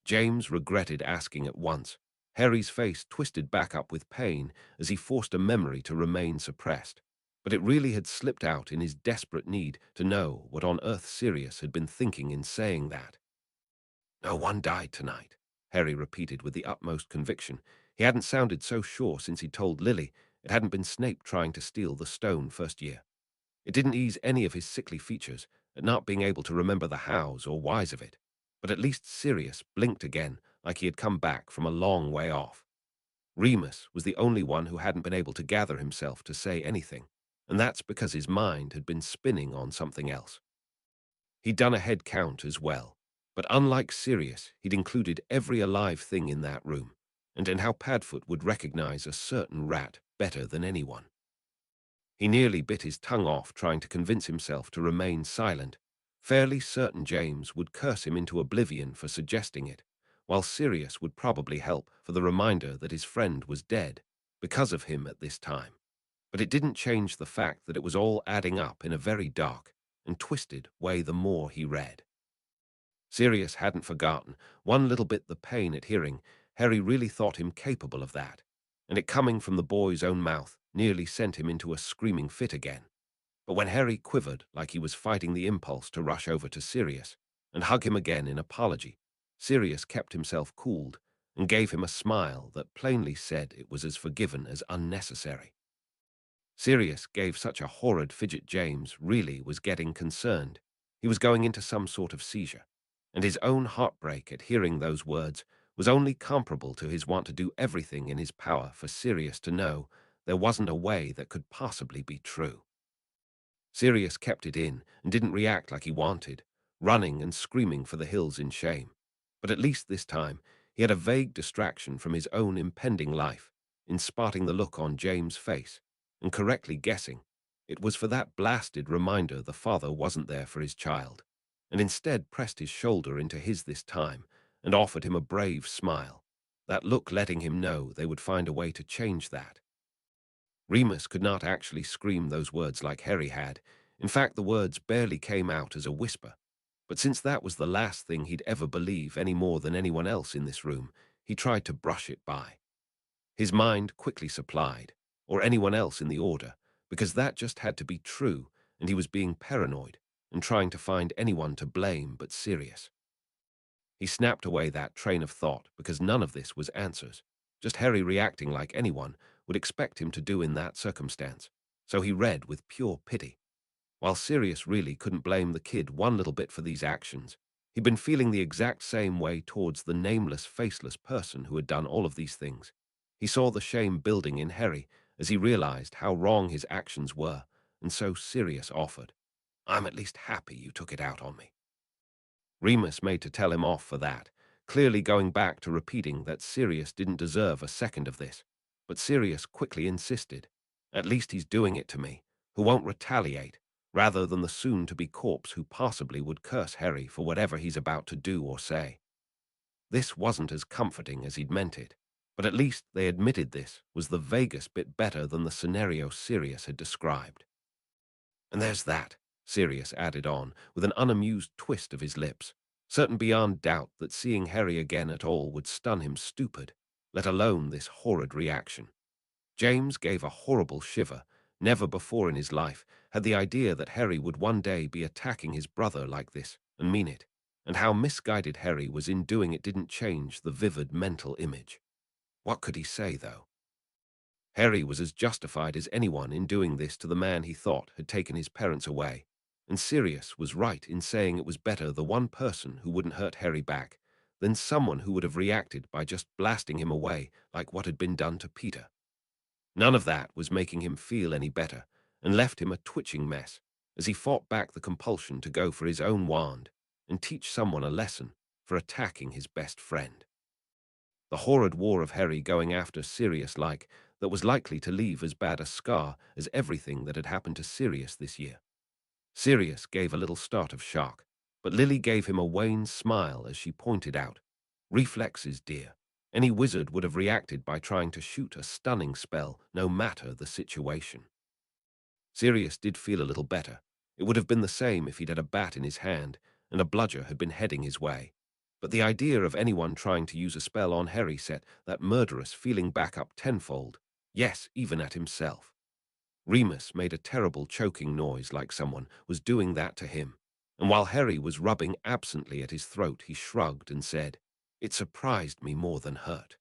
James regretted asking at once. Harry's face twisted back up with pain as he forced a memory to remain suppressed, but it really had slipped out in his desperate need to know what on earth Sirius had been thinking in saying that. "No one died tonight," Harry repeated with the utmost conviction. He hadn't sounded so sure since he told Lily it hadn't been Snape trying to steal the stone first year. It didn't ease any of his sickly features at not being able to remember the hows or whys of it, but at least Sirius blinked again like he had come back from a long way off. Remus was the only one who hadn't been able to gather himself to say anything, and that's because his mind had been spinning on something else. He'd done a head count as well, but unlike Sirius, he'd included every alive thing in that room, and how Padfoot would recognize a certain rat better than anyone. He nearly bit his tongue off trying to convince himself to remain silent, fairly certain James would curse him into oblivion for suggesting it, while Sirius would probably help for the reminder that his friend was dead because of him at this time. But it didn't change the fact that it was all adding up in a very dark and twisted way the more he read. Sirius hadn't forgotten one little bit the pain at hearing Harry really thought him capable of that, and it coming from the boy's own mouth nearly sent him into a screaming fit again. But when Harry quivered like he was fighting the impulse to rush over to Sirius, and hug him again in apology, Sirius kept himself cooled and gave him a smile that plainly said it was as forgiven as unnecessary. Sirius gave such a horrid fidget James really was getting concerned. He was going into some sort of seizure, and his own heartbreak at hearing those words was only comparable to his want to do everything in his power for Sirius to know there wasn't a way that could possibly be true. Sirius kept it in and didn't react like he wanted, running and screaming for the hills in shame. But at least this time, he had a vague distraction from his own impending life in spotting the look on James' face and correctly guessing it was for that blasted reminder the father wasn't there for his child, and instead pressed his shoulder into his this time and offered him a brave smile, that look letting him know they would find a way to change that. Remus could not actually scream those words like Harry had. In fact, the words barely came out as a whisper. But since that was the last thing he'd ever believe any more than anyone else in this room, he tried to brush it by. His mind quickly supplied, or anyone else in the order, because that just had to be true, and he was being paranoid and trying to find anyone to blame but Sirius. He snapped away that train of thought because none of this was answers, just Harry reacting like anyone would expect him to do in that circumstance. So he read with pure pity. While Sirius really couldn't blame the kid one little bit for these actions, he'd been feeling the exact same way towards the nameless, faceless person who had done all of these things. He saw the shame building in Harry as he realized how wrong his actions were, and so Sirius offered, "I'm at least happy you took it out on me." Remus made to tell him off for that, clearly going back to repeating that Sirius didn't deserve a second of this. But Sirius quickly insisted, "At least he's doing it to me, who won't retaliate, rather than the soon-to-be corpse who possibly would curse Harry for whatever he's about to do or say." This wasn't as comforting as he'd meant it, but at least they admitted this was the vaguest bit better than the scenario Sirius had described. "And there's that," Sirius added on, with an unamused twist of his lips, certain beyond doubt that seeing Harry again at all would stun him stupid, let alone this horrid reaction. James gave a horrible shiver. Never before in his life had the idea that Harry would one day be attacking his brother like this and mean it, and how misguided Harry was in doing it didn't change the vivid mental image. What could he say, though? Harry was as justified as anyone in doing this to the man he thought had taken his parents away, and Sirius was right in saying it was better the one person who wouldn't hurt Harry back than someone who would have reacted by just blasting him away like what had been done to Peter. None of that was making him feel any better, and left him a twitching mess as he fought back the compulsion to go for his own wand and teach someone a lesson for attacking his best friend. The horrid war of Harry going after Sirius like that was likely to leave as bad a scar as everything that had happened to Sirius this year. Sirius gave a little start of shock, but Lily gave him a wan smile as she pointed out, "Reflexes, dear. Any wizard would have reacted by trying to shoot a stunning spell, no matter the situation." Sirius did feel a little better. It would have been the same if he'd had a bat in his hand and a bludger had been heading his way. But the idea of anyone trying to use a spell on Harry set that murderous feeling back up tenfold, yes, even at himself. Remus made a terrible choking noise like someone was doing that to him, and while Harry was rubbing absently at his throat, he shrugged and said, "It surprised me more than hurt."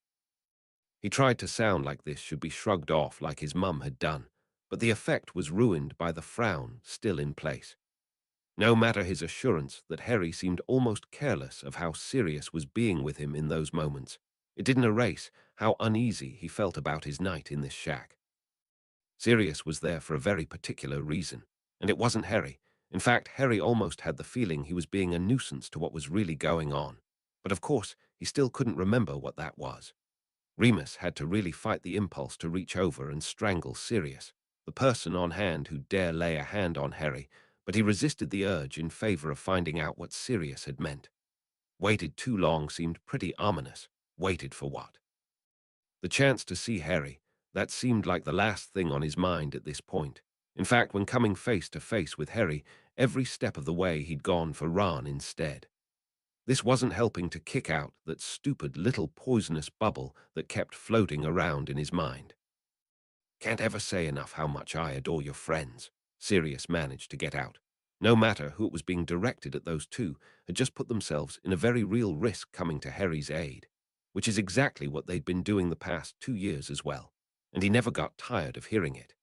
He tried to sound like this should be shrugged off like his mum had done, but the effect was ruined by the frown still in place. No matter his assurance that Harry seemed almost careless of how Sirius was being with him in those moments, it didn't erase how uneasy he felt about his night in this shack. Sirius was there for a very particular reason, and it wasn't Harry. In fact, Harry almost had the feeling he was being a nuisance to what was really going on. But of course, he still couldn't remember what that was. Remus had to really fight the impulse to reach over and strangle Sirius, the person on hand who dare lay a hand on Harry, but he resisted the urge in favor of finding out what Sirius had meant. Waited too long seemed pretty ominous. Waited for what? The chance to see Harry, that seemed like the last thing on his mind at this point. In fact, when coming face to face with Harry, every step of the way he'd gone for Ron instead. This wasn't helping to kick out that stupid little poisonous bubble that kept floating around in his mind. "Can't ever say enough how much I adore your friends," Sirius managed to get out. No matter who it was being directed at, those two had just put themselves in a very real risk coming to Harry's aid, which is exactly what they'd been doing the past 2 years as well, and he never got tired of hearing it.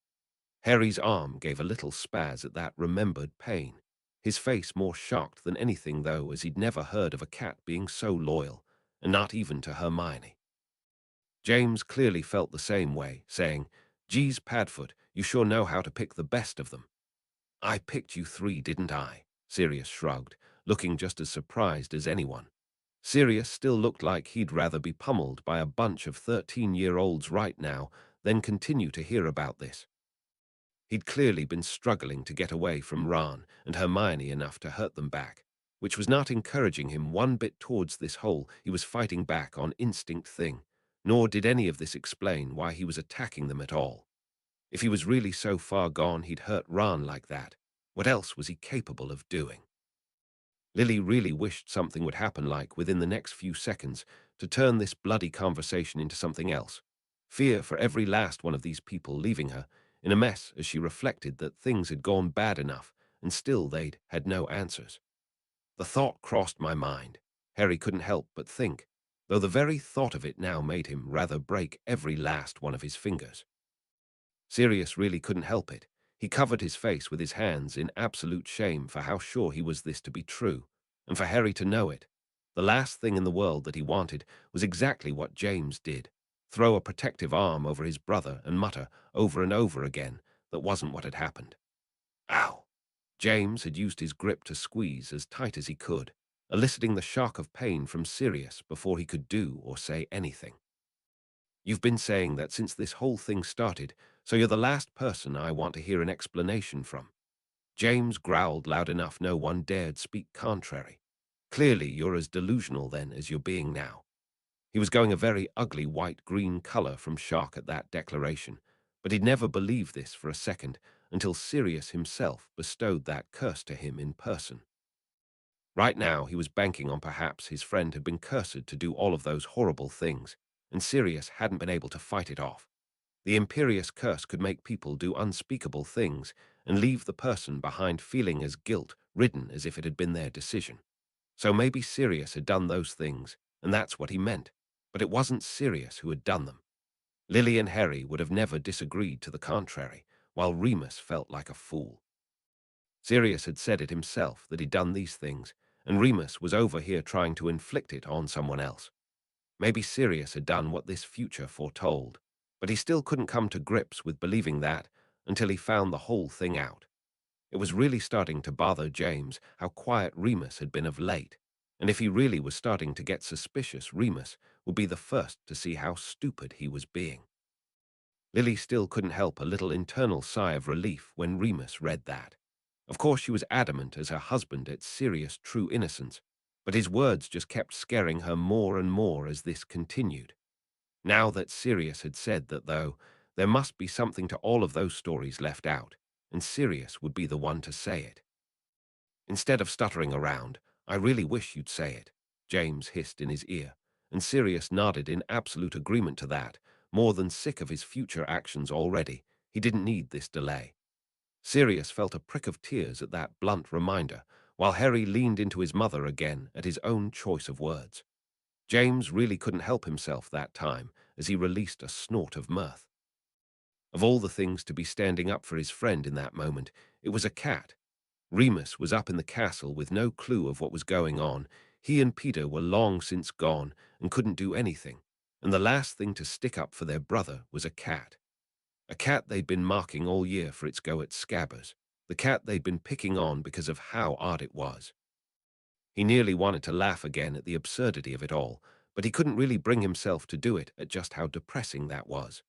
Harry's arm gave a little spaz at that remembered pain, his face more shocked than anything, though, as he'd never heard of a cat being so loyal, and not even to Hermione. James clearly felt the same way, saying, "Geez, Padfoot, you sure know how to pick the best of them." "I picked you three, didn't I?" Sirius shrugged, looking just as surprised as anyone. Sirius still looked like he'd rather be pummeled by a bunch of 13-year-olds right now than continue to hear about this. He'd clearly been struggling to get away from Ron and Hermione enough to hurt them back, which was not encouraging him one bit towards this whole he was fighting back on instinct thing, nor did any of this explain why he was attacking them at all. If he was really so far gone he'd hurt Ron like that, what else was he capable of doing? Lily really wished something would happen, like within the next few seconds, to turn this bloody conversation into something else. Fear for every last one of these people leaving her, in a mess as she reflected that things had gone bad enough, and still they'd had no answers. The thought crossed my mind. Harry couldn't help but think, though the very thought of it now made him rather break every last one of his fingers. Sirius really couldn't help it. He covered his face with his hands in absolute shame for how sure he was this to be true, and for Harry to know it. The last thing in the world that he wanted was exactly what James did: throw a protective arm over his brother and mutter over and over again that wasn't what had happened. Ow! James had used his grip to squeeze as tight as he could, eliciting the shock of pain from Sirius before he could do or say anything. "You've been saying that since this whole thing started, so you're the last person I want to hear an explanation from." James growled loud enough no one dared speak contrary. "Clearly you're as delusional then as you're being now." He was going a very ugly white-green color from shock at that declaration, but he'd never believed this for a second until Sirius himself bestowed that curse to him in person. Right now he was banking on perhaps his friend had been cursed to do all of those horrible things, and Sirius hadn't been able to fight it off. The imperious curse could make people do unspeakable things and leave the person behind feeling as guilt-ridden as if it had been their decision. So maybe Sirius had done those things, and that's what he meant, but it wasn't Sirius who had done them. Lily and Harry would have never disagreed to the contrary, while Remus felt like a fool. Sirius had said it himself that he'd done these things, and Remus was over here trying to inflict it on someone else. Maybe Sirius had done what this future foretold, but he still couldn't come to grips with believing that until he found the whole thing out. It was really starting to bother James how quiet Remus had been of late, and if he really was starting to get suspicious, Remus would be the first to see how stupid he was being. Lily still couldn't help a little internal sigh of relief when Remus read that. Of course she was adamant as her husband at Sirius' true innocence, but his words just kept scaring her more and more as this continued. Now that Sirius had said that, though, there must be something to all of those stories left out, and Sirius would be the one to say it. "Instead of stuttering around, I really wish you'd say it," James hissed in his ear, and Sirius nodded in absolute agreement to that, more than sick of his future actions already. He didn't need this delay. Sirius felt a prick of tears at that blunt reminder, while Harry leaned into his mother again at his own choice of words. James really couldn't help himself that time as he released a snort of mirth. Of all the things to be standing up for his friend in that moment, it was a cat. Remus was up in the castle with no clue of what was going on. He and Peter were long since gone and couldn't do anything, and the last thing to stick up for their brother was a cat. A cat they'd been marking all year for its go at Scabbers, the cat they'd been picking on because of how odd it was. He nearly wanted to laugh again at the absurdity of it all, but he couldn't really bring himself to do it at just how depressing that was.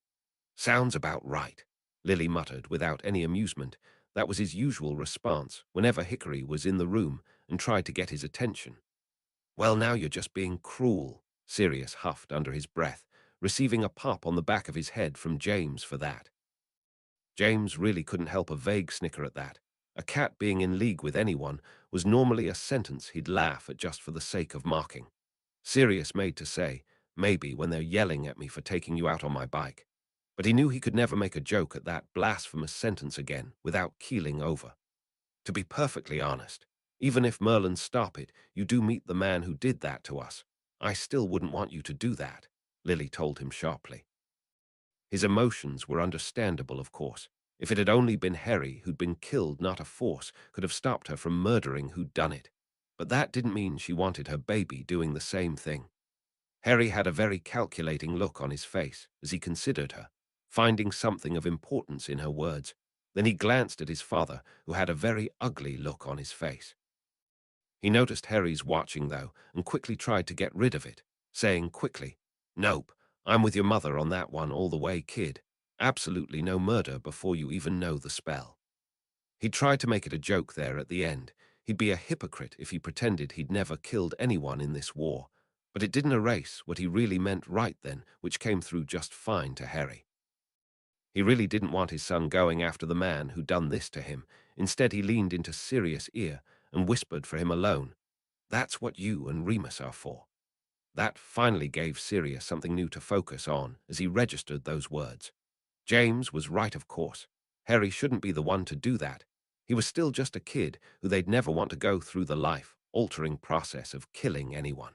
"Sounds about right," Lily muttered without any amusement. That was his usual response whenever Hickory was in the room and tried to get his attention. "Well, now you're just being cruel," Sirius huffed under his breath, receiving a pop on the back of his head from James for that. James really couldn't help a vague snicker at that. A cat being in league with anyone was normally a sentence he'd laugh at just for the sake of mocking. Sirius made to say, "Maybe when they're yelling at me for taking you out on my bike." But he knew he could never make a joke at that blasphemous sentence again without keeling over. To be perfectly honest, even if Merlin stop it, you do meet the man who did that to us. I still wouldn't want you to do that, Lily told him sharply. His emotions were understandable, of course. If it had only been Harry who'd been killed, not a force could have stopped her from murdering who'd done it. But that didn't mean she wanted her baby doing the same thing. Harry had a very calculating look on his face as he considered her, finding something of importance in her words. Then he glanced at his father, who had a very ugly look on his face. He noticed Harry's watching, though, and quickly tried to get rid of it, saying quickly, "Nope, I'm with your mother on that one all the way, kid. Absolutely no murder before you even know the spell." He tried to make it a joke there at the end. He'd be a hypocrite if he pretended he'd never killed anyone in this war, but it didn't erase what he really meant right then, which came through just fine to Harry. He really didn't want his son going after the man who'd done this to him. Instead, he leaned into Sirius' ear and whispered for him alone. "That's what you and Remus are for." That finally gave Sirius something new to focus on as he registered those words. James was right, of course. Harry shouldn't be the one to do that. He was still just a kid who they'd never want to go through the life-altering process of killing anyone.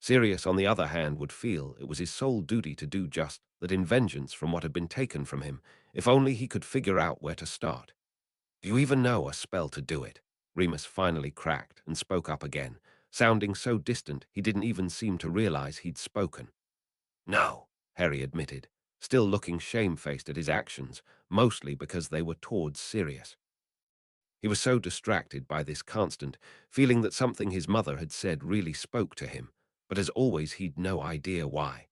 Sirius, on the other hand, would feel it was his sole duty to do just that, in vengeance from what had been taken from him, if only he could figure out where to start. "Do you even know a spell to do it?" Remus finally cracked and spoke up again, sounding so distant he didn't even seem to realize he'd spoken. "No," Harry admitted, still looking shamefaced at his actions, mostly because they were towards Sirius. He was so distracted by this constant feeling that something his mother had said really spoke to him, but as always he'd no idea why.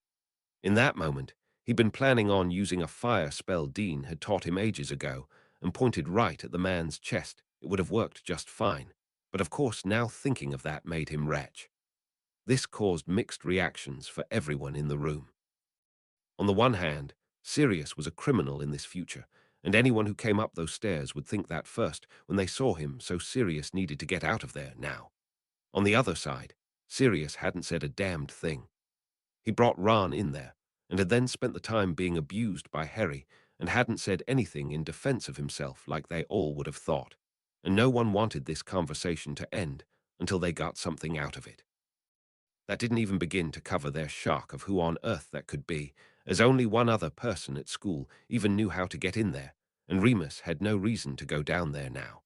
In that moment, he'd been planning on using a fire spell Dean had taught him ages ago and pointed right at the man's chest. It would have worked just fine, but of course now thinking of that made him retch. This caused mixed reactions for everyone in the room. On the one hand, Sirius was a criminal in this future, and anyone who came up those stairs would think that first when they saw him, so Sirius needed to get out of there now. On the other side, Sirius hadn't said a damned thing. He brought Ron in there, and had then spent the time being abused by Harry, and hadn't said anything in defense of himself like they all would have thought, and no one wanted this conversation to end until they got something out of it. That didn't even begin to cover their shock of who on earth that could be, as only one other person at school even knew how to get in there, and Remus had no reason to go down there now.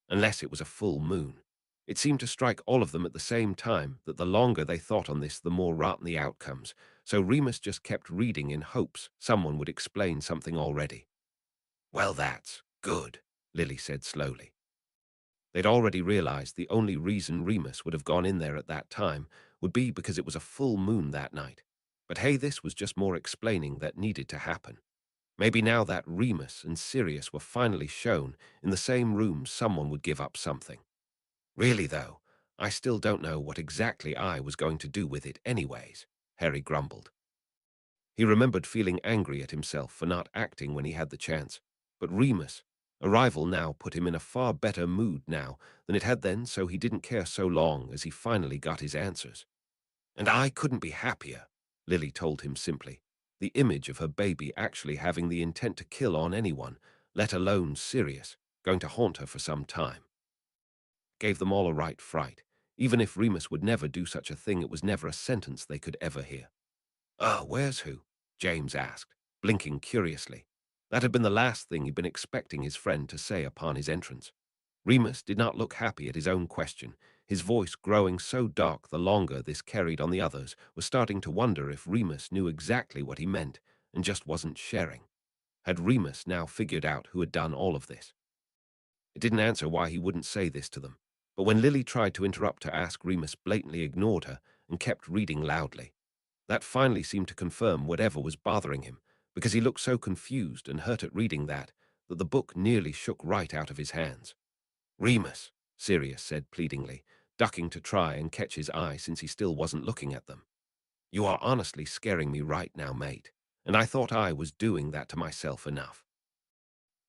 Unless it was a full moon. It seemed to strike all of them at the same time that the longer they thought on this, the more rotten the outcomes, so Remus just kept reading in hopes someone would explain something already. "Well, that's good," Lily said slowly. They'd already realized the only reason Remus would have gone in there at that time would be because it was a full moon that night. But hey, this was just more explaining that needed to happen. Maybe now that Remus and Sirius were finally shown in the same room, someone would give up something. "Really, though, I still don't know what exactly I was going to do with it anyways," Harry grumbled. He remembered feeling angry at himself for not acting when he had the chance, but Remus' arrival now put him in a far better mood now than it had then, so he didn't care so long as he finally got his answers. "And I couldn't be happier," Lily told him simply. The image of her baby actually having the intent to kill on anyone, let alone Sirius, going to haunt her for some time. Gave them all a right fright. Even if Remus would never do such a thing, it was never a sentence they could ever hear. Where's who?" James asked, blinking curiously. That had been the last thing he'd been expecting his friend to say upon his entrance. Remus did not look happy at his own question. His voice growing so dark the longer this carried on the others was starting to wonder if Remus knew exactly what he meant and just wasn't sharing. Had Remus now figured out who had done all of this? It didn't answer why he wouldn't say this to them, but when Lily tried to interrupt to ask, Remus blatantly ignored her and kept reading loudly. That finally seemed to confirm whatever was bothering him, because he looked so confused and hurt at reading that the book nearly shook right out of his hands. "Remus," Sirius said pleadingly, ducking to try and catch his eye since he still wasn't looking at them. "You are honestly scaring me right now, mate, and I thought I was doing that to myself enough."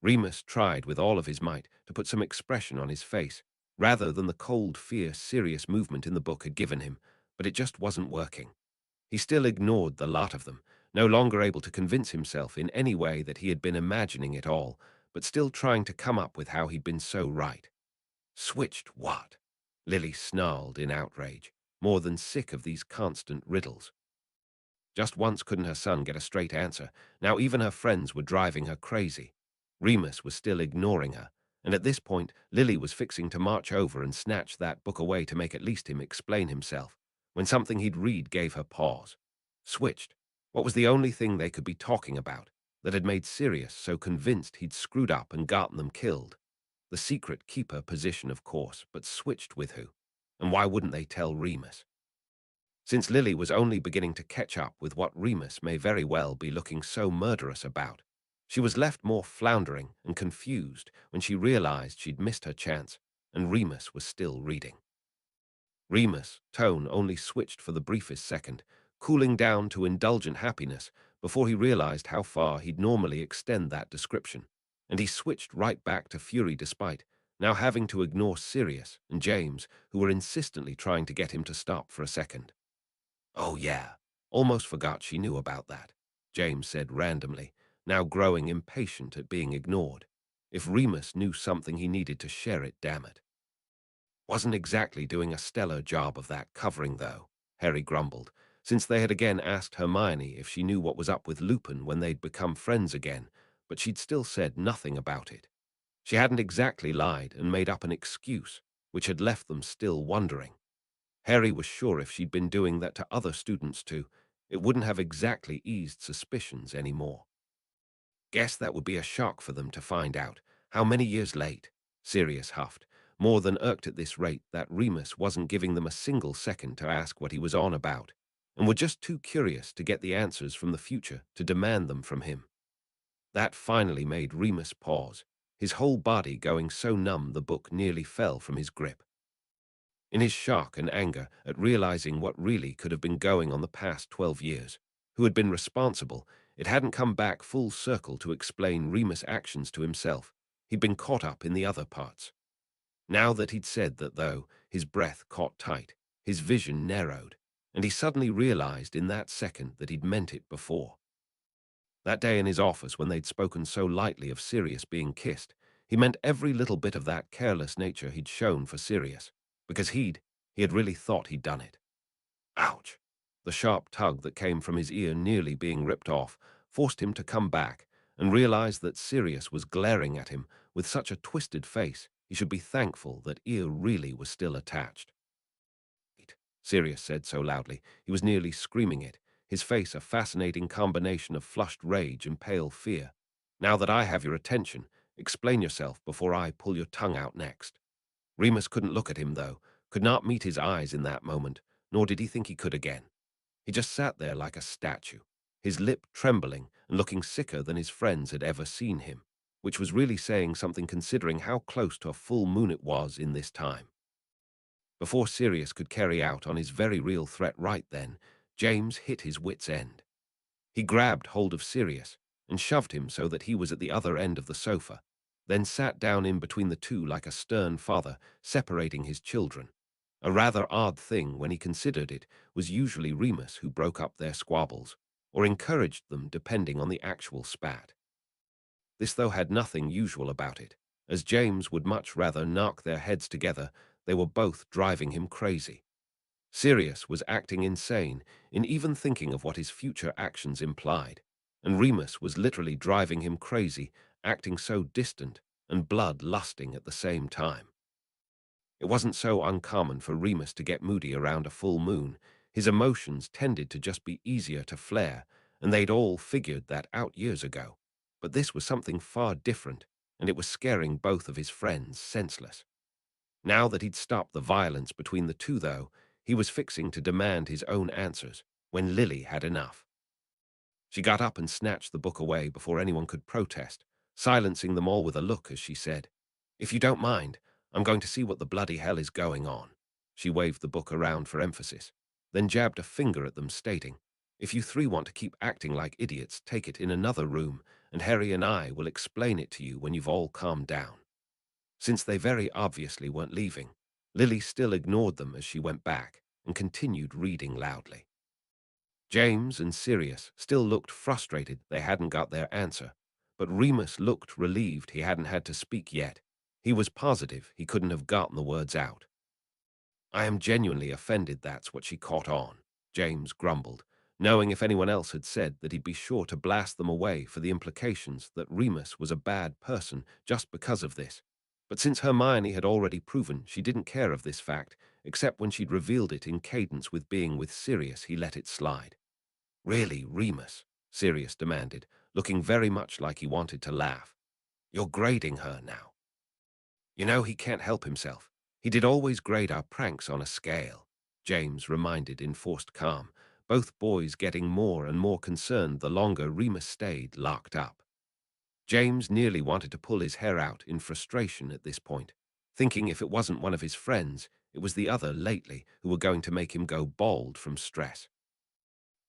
Remus tried with all of his might to put some expression on his face, rather than the cold, fierce, serious movement in the book had given him, but it just wasn't working. He still ignored the lot of them, no longer able to convince himself in any way that he had been imagining it all, but still trying to come up with how he'd been so right. Switched what? Lily snarled in outrage, more than sick of these constant riddles. Just once couldn't her son get a straight answer. Now even her friends were driving her crazy. Remus was still ignoring her, and at this point Lily was fixing to march over and snatch that book away to make at least him explain himself, when something he'd read gave her pause. Switched. What was the only thing they could be talking about that had made Sirius so convinced he'd screwed up and gotten them killed? The secret keeper position, of course, but switched with who? And why wouldn't they tell Remus? Since Lily was only beginning to catch up with what Remus may very well be looking so murderous about, she was left more floundering and confused when she realized she'd missed her chance, and Remus was still reading. Remus' tone only switched for the briefest second, cooling down to indulgent happiness before he realized how far he'd normally extend that description, and he switched right back to fury despite now having to ignore Sirius and James, who were insistently trying to get him to stop for a second. "Oh, yeah. Almost forgot she knew about that," James said randomly, now growing impatient at being ignored. If Remus knew something, he needed to share it, damn it. Wasn't exactly doing a stellar job of that covering, though, Harry grumbled, since they had again asked Hermione if she knew what was up with Lupin when they'd become friends again, but she'd still said nothing about it. She hadn't exactly lied and made up an excuse, which had left them still wondering. Harry was sure if she'd been doing that to other students too, it wouldn't have exactly eased suspicions anymore. Guess that would be a shock for them to find out. How many years late? Sirius huffed, more than irked at this rate that Remus wasn't giving them a single second to ask what he was on about, and were just too curious to get the answers from the future to demand them from him. That finally made Remus pause, his whole body going so numb the book nearly fell from his grip. In his shock and anger at realizing what really could have been going on the past 12 years, who had been responsible, it hadn't come back full circle to explain Remus' actions to himself. He'd been caught up in the other parts. Now that he'd said that, though, his breath caught tight, his vision narrowed, and he suddenly realized in that second that he'd meant it before. That day in his office when they'd spoken so lightly of Sirius being kissed, he meant every little bit of that careless nature he'd shown for Sirius, because he had really thought he'd done it. Ouch! The sharp tug that came from his ear nearly being ripped off forced him to come back and realize that Sirius was glaring at him with such a twisted face he should be thankful that ear really was still attached. Sirius said so loudly he was nearly screaming it, his face a fascinating combination of flushed rage and pale fear. "Now that I have your attention, explain yourself before I pull your tongue out next." Remus couldn't look at him, though, could not meet his eyes in that moment, nor did he think he could again. He just sat there like a statue, his lip trembling and looking sicker than his friends had ever seen him, which was really saying something considering how close to a full moon it was in this time. Before Sirius could carry out on his very real threat right then, James hit his wit's end. He grabbed hold of Sirius and shoved him so that he was at the other end of the sofa, then sat down in between the two like a stern father separating his children. A rather odd thing when he considered it was usually Remus who broke up their squabbles, or encouraged them depending on the actual spat. This, though, had nothing usual about it, as James would much rather knock their heads together. They were both driving him crazy. Sirius was acting insane in even thinking of what his future actions implied, and Remus was literally driving him crazy, acting so distant and blood-lusting at the same time. It wasn't so uncommon for Remus to get moody around a full moon. His emotions tended to just be easier to flare, and they'd all figured that out years ago. But this was something far different, and it was scaring both of his friends senseless. Now that he'd stopped the violence between the two, though, he was fixing to demand his own answers when Lily had enough. She got up and snatched the book away before anyone could protest, silencing them all with a look as she said, "If you don't mind, I'm going to see what the bloody hell is going on." She waved the book around for emphasis, then jabbed a finger at them, stating, "If you three want to keep acting like idiots, take it in another room, and Harry and I will explain it to you when you've all calmed down." Since they very obviously weren't leaving, Lily still ignored them as she went back and continued reading loudly. James and Sirius still looked frustrated they hadn't got their answer, but Remus looked relieved he hadn't had to speak yet. He was positive he couldn't have gotten the words out. "I am genuinely offended that's what she caught on," James grumbled, knowing if anyone else had said that he'd be sure to blast them away for the implications that Remus was a bad person just because of this. But since Hermione had already proven she didn't care of this fact, except when she'd revealed it in cadence with being with Sirius, he let it slide. "Really, Remus?" Sirius demanded, looking very much like he wanted to laugh. "You're grading her now." "You know he can't help himself. He did always grade our pranks on a scale," James reminded in forced calm, both boys getting more and more concerned the longer Remus stayed locked up. James nearly wanted to pull his hair out in frustration at this point, thinking if it wasn't one of his friends, it was the other lately who were going to make him go bald from stress.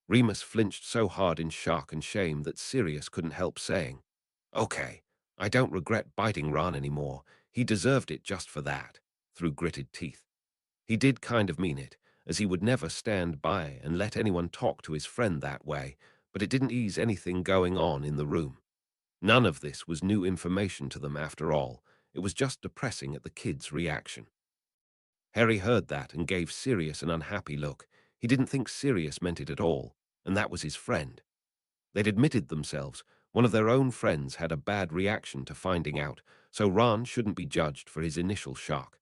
Remus flinched so hard in shock and shame that Sirius couldn't help saying, "Okay, I don't regret biting Ron anymore. He deserved it just for that," through gritted teeth. He did kind of mean it, as he would never stand by and let anyone talk to his friend that way, but it didn't ease anything going on in the room. None of this was new information to them after all. It was just depressing at the kid's reaction. Harry heard that and gave Sirius an unhappy look. He didn't think Sirius meant it at all, and that was his friend. They'd admitted themselves. One of their own friends had a bad reaction to finding out, so Ron shouldn't be judged for his initial shock.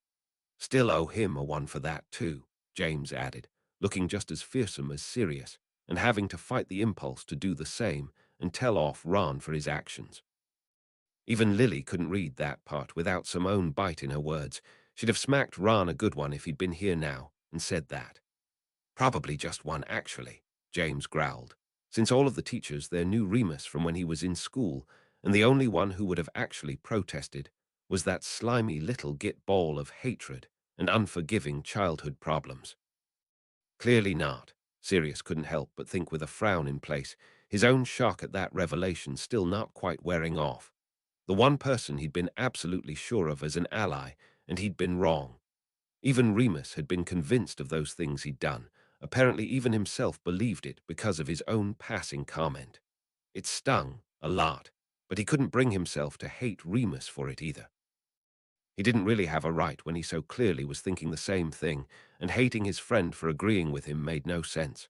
"Still owe him a one for that, too," James added, looking just as fearsome as Sirius, and having to fight the impulse to do the same and tell off Ron for his actions. Even Lily couldn't read that part without some own bite in her words. She'd have smacked Ron a good one if he'd been here now and said that. "Probably just one, actually," James growled, since all of the teachers there knew Remus from when he was in school, and the only one who would have actually protested was that slimy little git ball of hatred and unforgiving childhood problems. Clearly not. Sirius couldn't help but think with a frown in place, his own shock at that revelation still not quite wearing off. The one person he'd been absolutely sure of as an ally, and he'd been wrong. Even Remus had been convinced of those things he'd done. Apparently even himself believed it because of his own passing comment. It stung a lot, but he couldn't bring himself to hate Remus for it either. He didn't really have a right when he so clearly was thinking the same thing, and hating his friend for agreeing with him made no sense.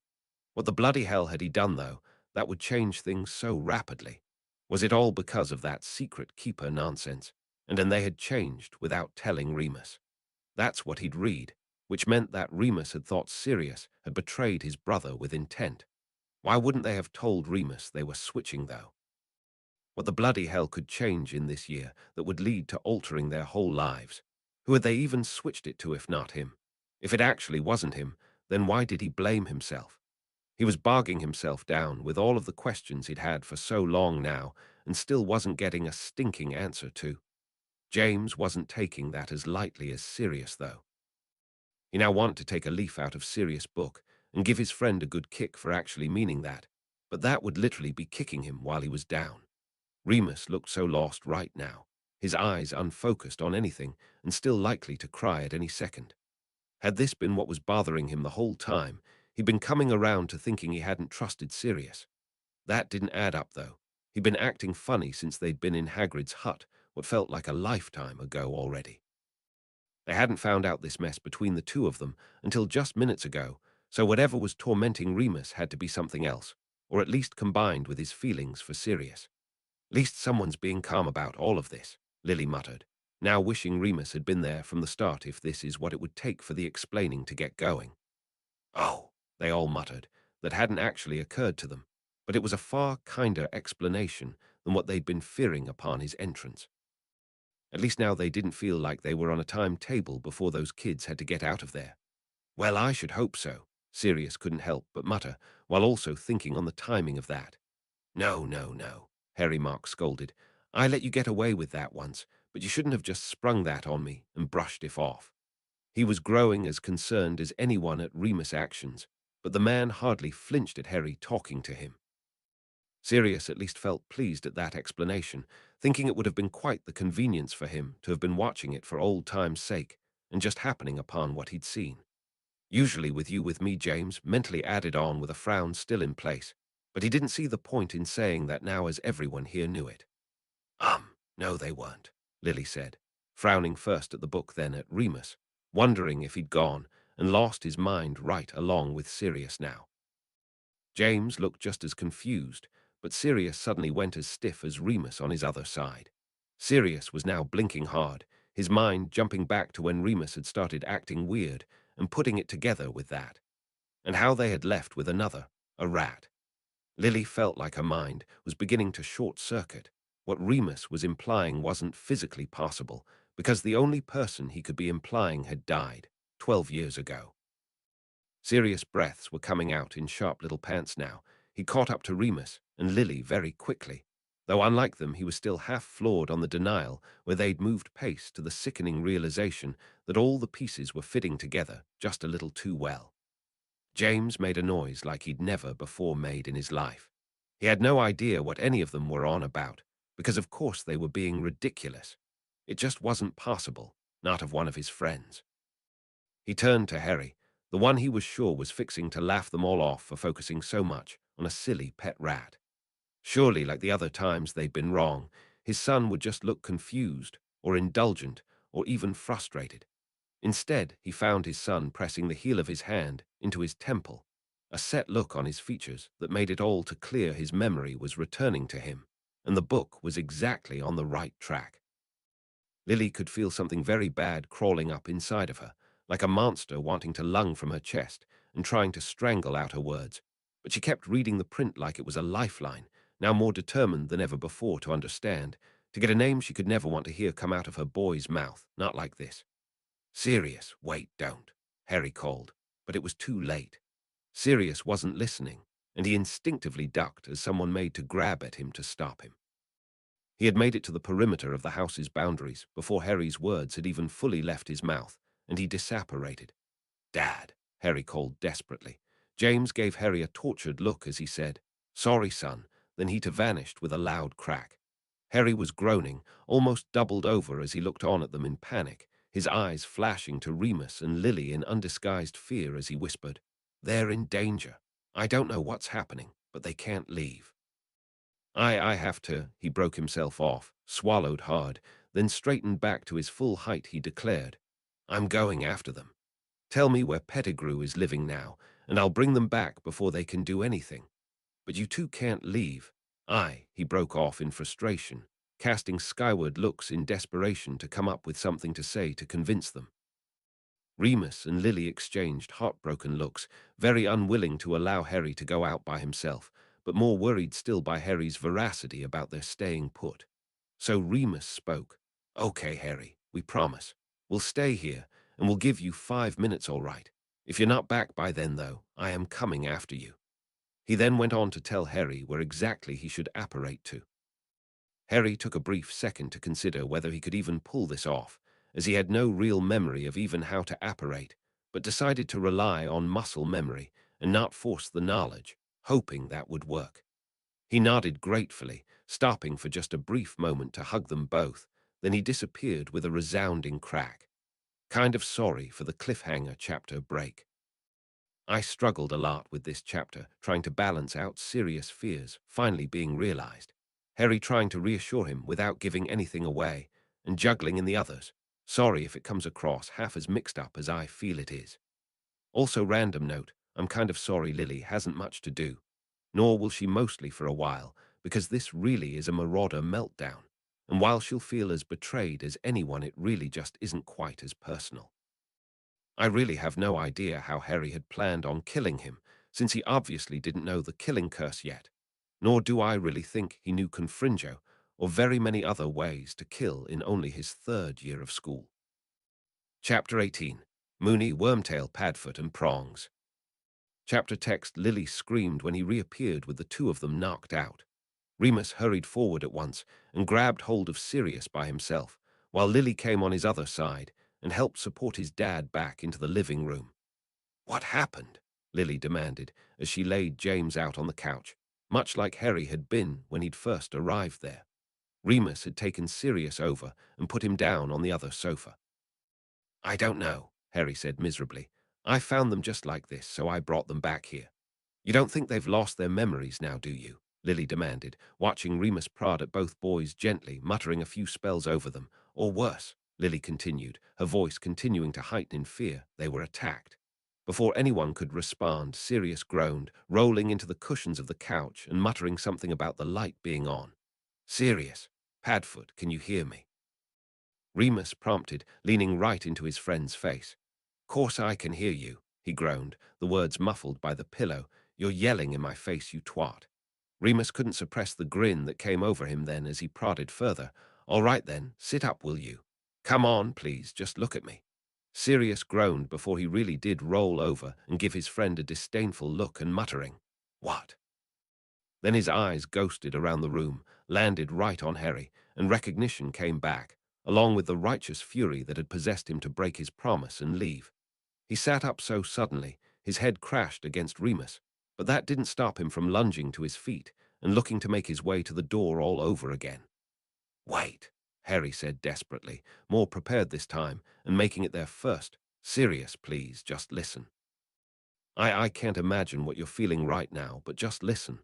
What the bloody hell had he done, though, that would change things so rapidly? Was it all because of that secret keeper nonsense? And then they had changed without telling Remus. That's what he'd read, which meant that Remus had thought Sirius had betrayed his brother with intent. Why wouldn't they have told Remus they were switching, though? What the bloody hell could change in this year that would lead to altering their whole lives? Who had they even switched it to if not him? If it actually wasn't him, then why did he blame himself? He was bogging himself down with all of the questions he'd had for so long now and still wasn't getting a stinking answer to. James wasn't taking that as lightly as Sirius, though. He now wanted to take a leaf out of Sirius' book and give his friend a good kick for actually meaning that, but that would literally be kicking him while he was down. Remus looked so lost right now, his eyes unfocused on anything and still likely to cry at any second. Had this been what was bothering him the whole time, he'd been coming around to thinking he hadn't trusted Sirius. That didn't add up, though. He'd been acting funny since they'd been in Hagrid's hut, what felt like a lifetime ago already. They hadn't found out this mess between the two of them until just minutes ago, so whatever was tormenting Remus had to be something else, or at least combined with his feelings for Sirius. "Least someone's being calm about all of this," Lily muttered, now wishing Remus had been there from the start if this is what it would take for the explaining to get going. "Oh," they all muttered, that hadn't actually occurred to them, but it was a far kinder explanation than what they'd been fearing upon his entrance. At least now they didn't feel like they were on a timetable before those kids had to get out of there. "Well, I should hope so," Sirius couldn't help but mutter, while also thinking on the timing of that. "No, no, no," Harry Mark scolded. "I let you get away with that once, but you shouldn't have just sprung that on me and brushed it off." He was growing as concerned as anyone at Remus' actions, but the man hardly flinched at Harry talking to him. Sirius at least felt pleased at that explanation, thinking it would have been quite the convenience for him to have been watching it for old time's sake and just happening upon what he'd seen. "Usually with you with me, James," mentally added on with a frown still in place, but he didn't see the point in saying that now as everyone here knew it. No, they weren't, Lily said, frowning first at the book, then at Remus, wondering if he'd gone and lost his mind right along with Sirius now. James looked just as confused, but Sirius suddenly went as stiff as Remus on his other side. Sirius was now blinking hard, his mind jumping back to when Remus had started acting weird and putting it together with that, and how they had left with another, a rat. Lily felt like her mind was beginning to short-circuit. What Remus was implying wasn't physically possible, because the only person he could be implying had died 12 years ago. Serious breaths were coming out in sharp little pants now. He caught up to Remus and Lily very quickly, though unlike them he was still half floored on the denial where they'd moved pace to the sickening realization that all the pieces were fitting together just a little too well. James made a noise like he'd never before made in his life. He had no idea what any of them were on about, because of course they were being ridiculous. It just wasn't possible, not of one of his friends. He turned to Harry, the one he was sure was fixing to laugh them all off for focusing so much on a silly pet rat. Surely, like the other times they'd been wrong, his son would just look confused, or indulgent, or even frustrated. Instead, he found his son pressing the heel of his hand into his temple, a set look on his features that made it all too clear his memory was returning to him, and the book was exactly on the right track. Lily could feel something very bad crawling up inside of her, like a monster wanting to lung from her chest and trying to strangle out her words, but she kept reading the print like it was a lifeline, now more determined than ever before to understand, to get a name she could never want to hear come out of her boy's mouth, not like this. Sirius, wait, don't, Harry called, but it was too late. Sirius wasn't listening, and he instinctively ducked as someone made to grab at him to stop him. He had made it to the perimeter of the house's boundaries before Harry's words had even fully left his mouth, and he disapparated. Dad, Harry called desperately. James gave Harry a tortured look as he said, Sorry, son, then he too vanished with a loud crack. Harry was groaning, almost doubled over as he looked on at them in panic, his eyes flashing to Remus and Lily in undisguised fear as he whispered, They're in danger. I don't know what's happening, but they can't leave. I have to, he broke himself off, swallowed hard, then straightened back to his full height he declared, I'm going after them. Tell me where Pettigrew is living now, and I'll bring them back before they can do anything. But you two can't leave. He broke off in frustration, casting skyward looks in desperation to come up with something to say to convince them. Remus and Lily exchanged heartbroken looks, very unwilling to allow Harry to go out by himself, but more worried still by Harry's veracity about their staying put. So Remus spoke. Okay, Harry, we promise. We'll stay here, and we'll give you 5 minutes, all right. If you're not back by then, though, I am coming after you. He then went on to tell Harry where exactly he should apparate to. Harry took a brief second to consider whether he could even pull this off, as he had no real memory of even how to apparate, but decided to rely on muscle memory and not force the knowledge, hoping that would work. He nodded gratefully, stopping for just a brief moment to hug them both, then he disappeared with a resounding crack. Kind of sorry for the cliffhanger chapter break. I struggled a lot with this chapter, trying to balance out Sirius' fears finally being realized, Harry trying to reassure him without giving anything away, and juggling in the others. Sorry if it comes across half as mixed up as I feel it is. Also, random note, I'm kind of sorry Lily hasn't much to do, nor will she mostly for a while, because this really is a marauder meltdown, and while she'll feel as betrayed as anyone, it really just isn't quite as personal. I really have no idea how Harry had planned on killing him, since he obviously didn't know the killing curse yet, nor do I really think he knew Confringo or very many other ways to kill in only his 3rd year of school. Chapter 18. Mooney, Wormtail, Padfoot, and Prongs. Chapter text. Lily screamed when he reappeared with the two of them knocked out. Remus hurried forward at once and grabbed hold of Sirius by himself, while Lily came on his other side and helped support his dad back into the living room. What happened? Lily demanded as she laid James out on the couch, much like Harry had been when he'd first arrived there. Remus had taken Sirius over and put him down on the other sofa. I don't know, Harry said miserably. I found them just like this, so I brought them back here. You don't think they've lost their memories now, do you? Lily demanded, watching Remus prod at both boys gently, muttering a few spells over them. Or worse, Lily continued, her voice continuing to heighten in fear. They were attacked. Before anyone could respond, Sirius groaned, rolling into the cushions of the couch and muttering something about the light being on. Sirius, Padfoot, can you hear me? Remus prompted, leaning right into his friend's face. Course I can hear you, he groaned, the words muffled by the pillow. You're yelling in my face, you twat. Remus couldn't suppress the grin that came over him then as he prodded further. All right then, sit up, will you? Come on, please, just look at me. Sirius groaned before he really did roll over and give his friend a disdainful look and muttering, What? Then his eyes ghosted around the room, landed right on Harry, and recognition came back, along with the righteous fury that had possessed him to break his promise and leave. He sat up so suddenly, his head crashed against Remus, but that didn't stop him from lunging to his feet and looking to make his way to the door all over again. Wait, Harry said desperately, more prepared this time, and making it their first. Sirius, please, just listen. I can't imagine what you're feeling right now, but just listen.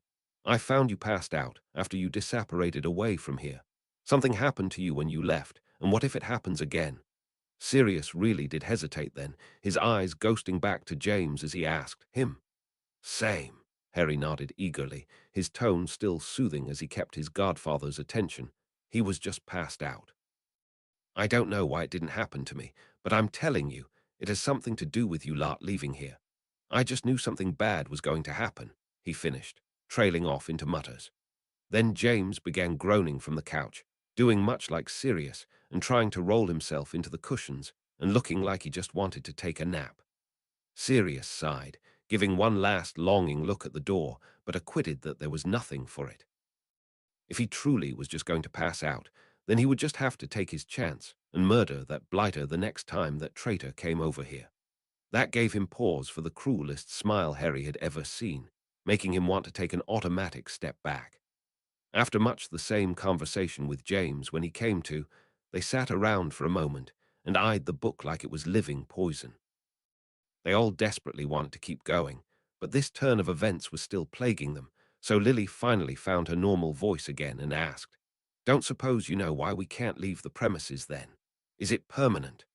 I found you passed out after you disapparated away from here. Something happened to you when you left, and what if it happens again? Sirius really did hesitate then, his eyes ghosting back to James as he asked, Him? Same. Harry nodded eagerly, his tone still soothing as he kept his godfather's attention. He was just passed out. I don't know why it didn't happen to me, but I'm telling you, it has something to do with you lot leaving here. I just knew something bad was going to happen, he finished, trailing off into mutters. Then James began groaning from the couch, doing much like Sirius and trying to roll himself into the cushions and looking like he just wanted to take a nap. Sirius sighed, giving one last longing look at the door, but acquitted that there was nothing for it. If he truly was just going to pass out, then he would just have to take his chance and murder that blighter the next time that traitor came over here. That gave him pause for the cruelest smile Harry had ever seen, making him want to take an automatic step back. After much the same conversation with James when he came to, they sat around for a moment and eyed the book like it was living poison. They all desperately wanted to keep going, but this turn of events was still plaguing them, so Lily finally found her normal voice again and asked, Don't suppose you know why we can't leave the premises then? Is it permanent?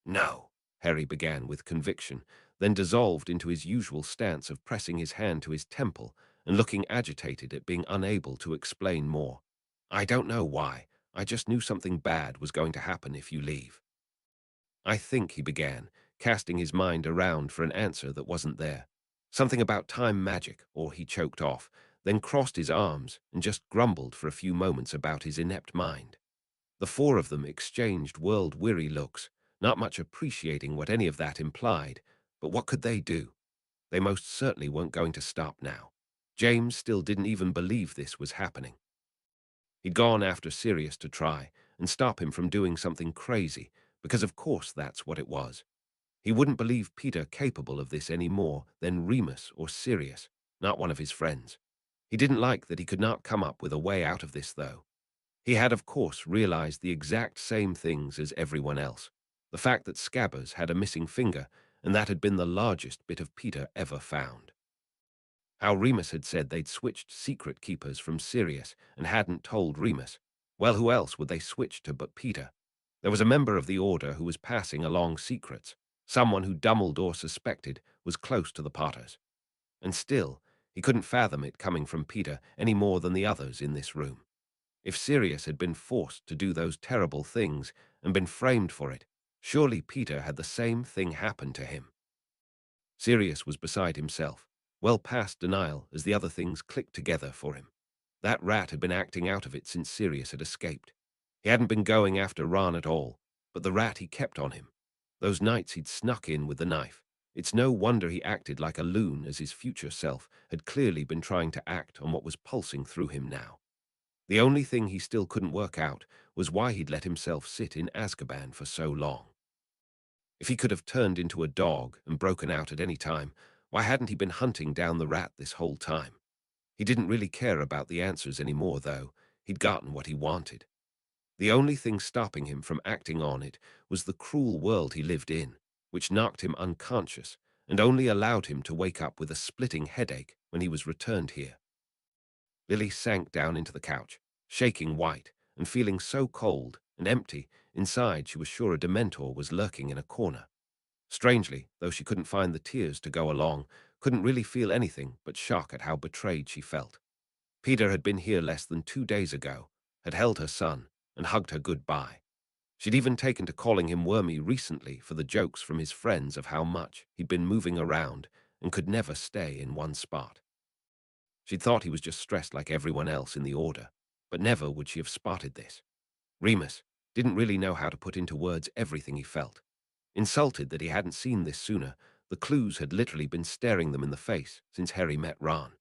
No, Harry began with conviction, then dissolved into his usual stance of pressing his hand to his temple and looking agitated at being unable to explain more. I don't know why, I just knew something bad was going to happen if you leave. I think, he began, casting his mind around for an answer that wasn't there. Something about time magic, or he choked off, then crossed his arms and just grumbled for a few moments about his inept mind. The four of them exchanged world-weary looks, not much appreciating what any of that implied, but what could they do? They most certainly weren't going to stop now. James still didn't even believe this was happening. He'd gone after Sirius to try and stop him from doing something crazy, because of course that's what it was. He wouldn't believe Peter capable of this any more than Remus or Sirius, not one of his friends. He didn't like that he could not come up with a way out of this, though. He had, of course, realized the exact same things as everyone else. The fact that Scabbers had a missing finger, and that had been the largest bit of Peter ever found. How Remus had said they'd switched secret keepers from Sirius and hadn't told Remus. Well, who else would they switch to but Peter? There was a member of the Order who was passing along secrets. Someone who Dumbledore suspected was close to the Potters. And still, he couldn't fathom it coming from Peter any more than the others in this room. If Sirius had been forced to do those terrible things and been framed for it, surely Peter had the same thing happen to him. Sirius was beside himself, well past denial as the other things clicked together for him. That rat had been acting out of it since Sirius had escaped. He hadn't been going after Ron at all, but the rat he kept on him. Those nights he'd snuck in with the knife. It's no wonder he acted like a loon, as his future self had clearly been trying to act on what was pulsing through him now. The only thing he still couldn't work out was why he'd let himself sit in Azkaban for so long. If he could have turned into a dog and broken out at any time, why hadn't he been hunting down the rat this whole time? He didn't really care about the answers anymore, though. He'd gotten what he wanted. The only thing stopping him from acting on it was the cruel world he lived in, which knocked him unconscious and only allowed him to wake up with a splitting headache when he was returned here. Lily sank down into the couch, shaking white and feeling so cold and empty inside she was sure a Dementor was lurking in a corner. Strangely, though she couldn't find the tears to go along, couldn't really feel anything but shock at how betrayed she felt. Peter had been here less than 2 days ago, had held her son, and hugged her goodbye. She'd even taken to calling him Wormy recently for the jokes from his friends of how much he'd been moving around and could never stay in one spot. She'd thought he was just stressed like everyone else in the Order, but never would she have spotted this. Remus didn't really know how to put into words everything he felt. Insulted that he hadn't seen this sooner, the clues had literally been staring them in the face since Harry met Ron.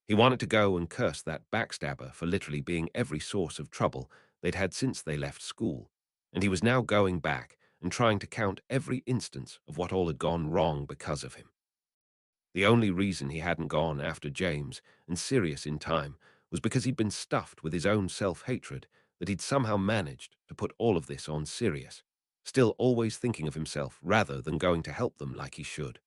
He wanted to go and curse that backstabber for literally being every source of trouble they'd had since they left school, and he was now going back and trying to count every instance of what all had gone wrong because of him. The only reason he hadn't gone after James and Sirius in time was because he'd been stuffed with his own self-hatred that he'd somehow managed to put all of this on Sirius, still always thinking of himself rather than going to help them like he should.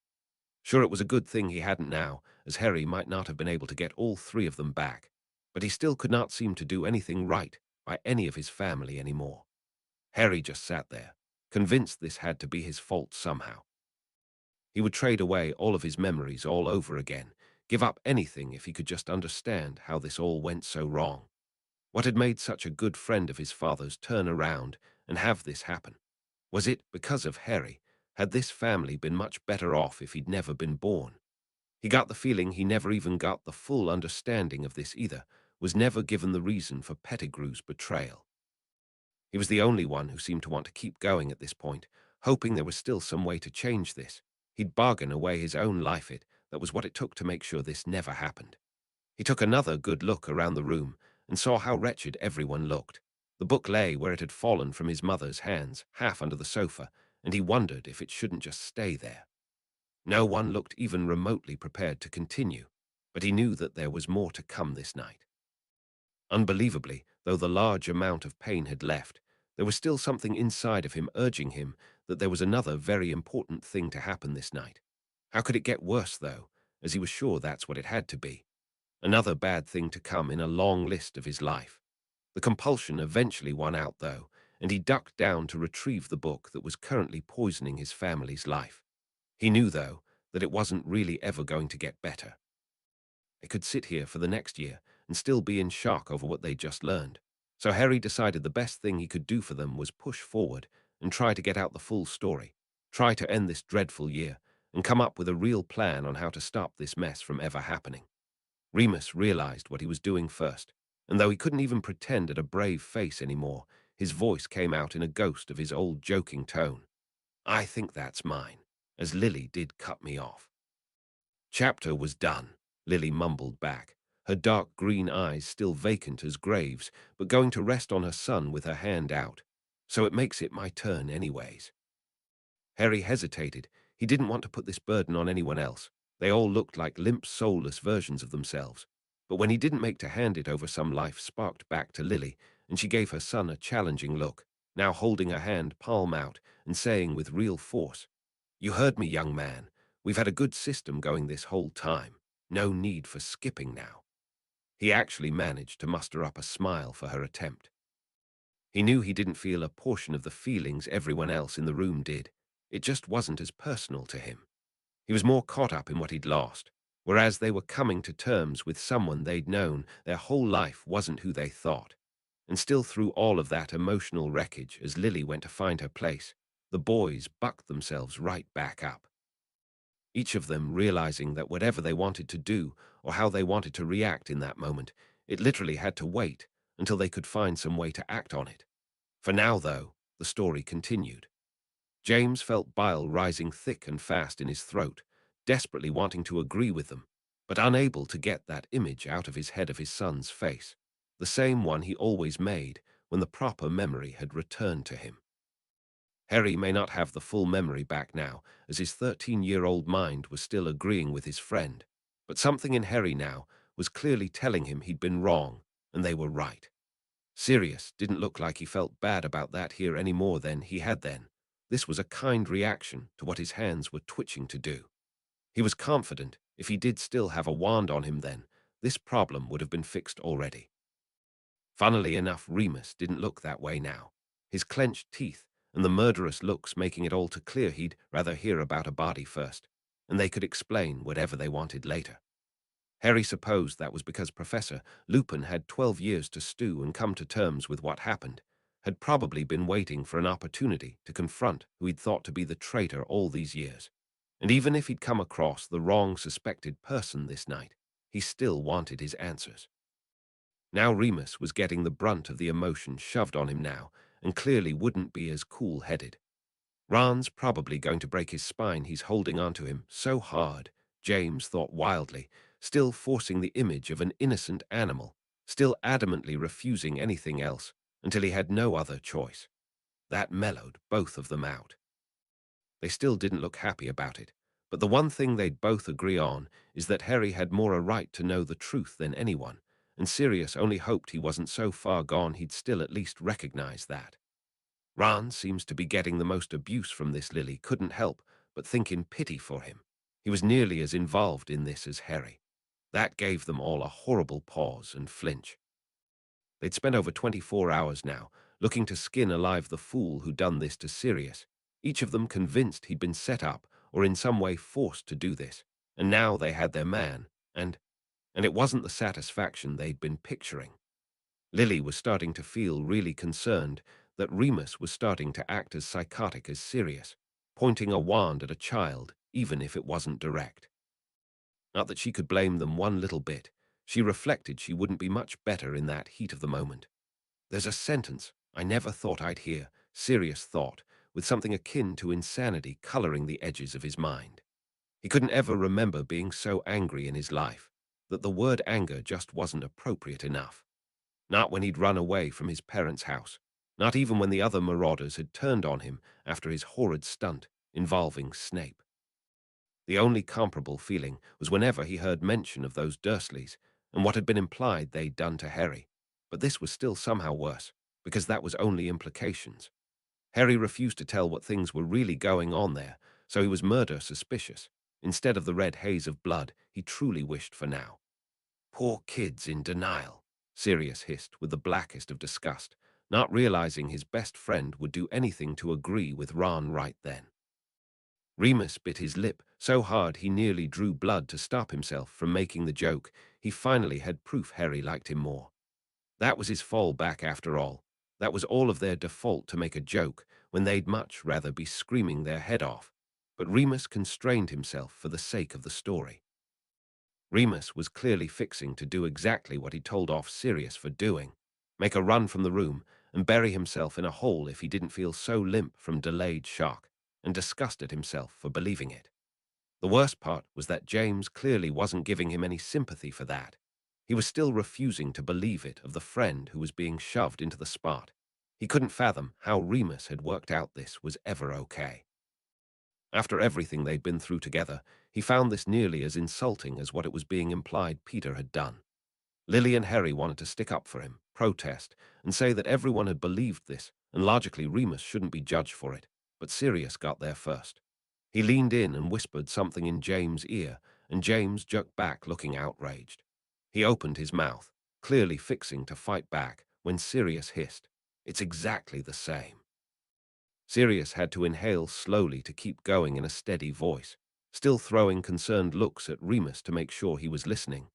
Sure, it was a good thing he hadn't now, as Harry might not have been able to get all three of them back, but he still could not seem to do anything right by any of his family anymore. Harry just sat there, convinced this had to be his fault somehow. He would trade away all of his memories all over again, give up anything if he could just understand how this all went so wrong. What had made such a good friend of his father's turn around and have this happen? Was it because of Harry? Had this family been much better off if he'd never been born? He got the feeling he never even got the full understanding of this either, was never given the reason for Pettigrew's betrayal. He was the only one who seemed to want to keep going at this point, hoping there was still some way to change this. He'd bargain away his own life that was what it took to make sure this never happened. He took another good look around the room and saw how wretched everyone looked. The book lay where it had fallen from his mother's hands, half under the sofa, and he wondered if it shouldn't just stay there. No one looked even remotely prepared to continue, but he knew that there was more to come this night. Unbelievably, though the large amount of pain had left, there was still something inside of him urging him that there was another very important thing to happen this night. How could it get worse, though, as he was sure that's what it had to be? Another bad thing to come in a long list of his life. The compulsion eventually won out, though, and he ducked down to retrieve the book that was currently poisoning his family's life. He knew, though, that it wasn't really ever going to get better. They could sit here for the next year and still be in shock over what they'd just learned. So Harry decided the best thing he could do for them was push forward and try to get out the full story, try to end this dreadful year, and come up with a real plan on how to stop this mess from ever happening. Remus realized what he was doing first, and though he couldn't even pretend at a brave face anymore, his voice came out in a ghost of his old joking tone. "I think that's mine, as Lily did cut me off." Chapter was done, Lily mumbled back, her dark green eyes still vacant as graves, but going to rest on her son with her hand out. "So it makes it my turn anyways." Harry hesitated. He didn't want to put this burden on anyone else. They all looked like limp, soulless versions of themselves. But when he didn't make to hand it over, some life sparked back to Lily, and she gave her son a challenging look, now holding her hand palm out and saying with real force, "You heard me, young man. We've had a good system going this whole time. No need for skipping now." He actually managed to muster up a smile for her attempt. He knew he didn't feel a portion of the feelings everyone else in the room did. It just wasn't as personal to him. He was more caught up in what he'd lost, whereas they were coming to terms with someone they'd known their whole life wasn't who they thought. And still through all of that emotional wreckage, as Lily went to find her place, the boys bucked themselves right back up. Each of them realizing that whatever they wanted to do or how they wanted to react in that moment, it literally had to wait until they could find some way to act on it. For now, though, the story continued. James felt bile rising thick and fast in his throat, desperately wanting to agree with them, but unable to get that image out of his head of his son's face, the same one he always made when the proper memory had returned to him. Harry may not have the full memory back now, as his 13-year-old mind was still agreeing with his friend, but something in Harry now was clearly telling him he'd been wrong, and they were right. Sirius didn't look like he felt bad about that here any more than he had then. This was a kind reaction to what his hands were twitching to do. He was confident, if he did still have a wand on him then, this problem would have been fixed already. Funnily enough, Remus didn't look that way now. His clenched teeth and the murderous looks making it all too clear he'd rather hear about a body first, and they could explain whatever they wanted later. Harry supposed that was because Professor Lupin had 12 years to stew and come to terms with what happened, had probably been waiting for an opportunity to confront who he'd thought to be the traitor all these years. And even if he'd come across the wrong suspected person this night, he still wanted his answers. Now Remus was getting the brunt of the emotion shoved on him now, and clearly wouldn't be as cool-headed. Ron's probably going to break his spine, he's holding onto him so hard, James thought wildly, still forcing the image of an innocent animal, still adamantly refusing anything else, until he had no other choice. That mellowed both of them out. They still didn't look happy about it, but the one thing they'd both agree on is that Harry had more a right to know the truth than anyone, and Sirius only hoped he wasn't so far gone he'd still at least recognize that. Ron seems to be getting the most abuse from this. Lily couldn't help but think in pity for him. He was nearly as involved in this as Harry. That gave them all a horrible pause and flinch. They'd spent over 24 hours now, looking to skin alive the fool who'd done this to Sirius, each of them convinced he'd been set up or in some way forced to do this, and now they had their man, and it wasn't the satisfaction they'd been picturing. Lily was starting to feel really concerned that Remus was starting to act as psychotic as Sirius, pointing a wand at a child, even if it wasn't direct. Not that she could blame them one little bit. She reflected she wouldn't be much better in that heat of the moment. There's a sentence I never thought I'd hear, Sirius thought, with something akin to insanity coloring the edges of his mind. He couldn't ever remember being so angry in his life, that the word anger just wasn't appropriate enough. Not when he'd run away from his parents' house, not even when the other marauders had turned on him after his horrid stunt involving Snape. The only comparable feeling was whenever he heard mention of those Dursleys and what had been implied they'd done to Harry, but this was still somehow worse, because that was only implications. Harry refused to tell what things were really going on there, so he was murder suspicious, instead of the red haze of blood he truly wished for now. Poor kids in denial, Sirius hissed with the blackest of disgust, not realizing his best friend would do anything to agree with Ron right then. Remus bit his lip so hard he nearly drew blood to stop himself from making the joke. He finally had proof Harry liked him more. That was his fallback after all. That was all of their default to make a joke when they'd much rather be screaming their head off. But Remus constrained himself for the sake of the story. Remus was clearly fixing to do exactly what he told off Sirius for doing, make a run from the room and bury himself in a hole if he didn't feel so limp from delayed shock, and disgusted himself for believing it. The worst part was that James clearly wasn't giving him any sympathy for that. He was still refusing to believe it of the friend who was being shoved into the spot. He couldn't fathom how Remus had worked out this was ever okay. After everything they'd been through together, he found this nearly as insulting as what it was being implied Peter had done. Lily and Harry wanted to stick up for him, protest, and say that everyone had believed this, and logically Remus shouldn't be judged for it, but Sirius got there first. He leaned in and whispered something in James' ear, and James jerked back looking outraged. He opened his mouth, clearly fixing to fight back, when Sirius hissed, "It's exactly the same." Sirius had to inhale slowly to keep going in a steady voice, still throwing concerned looks at Remus to make sure he was listening.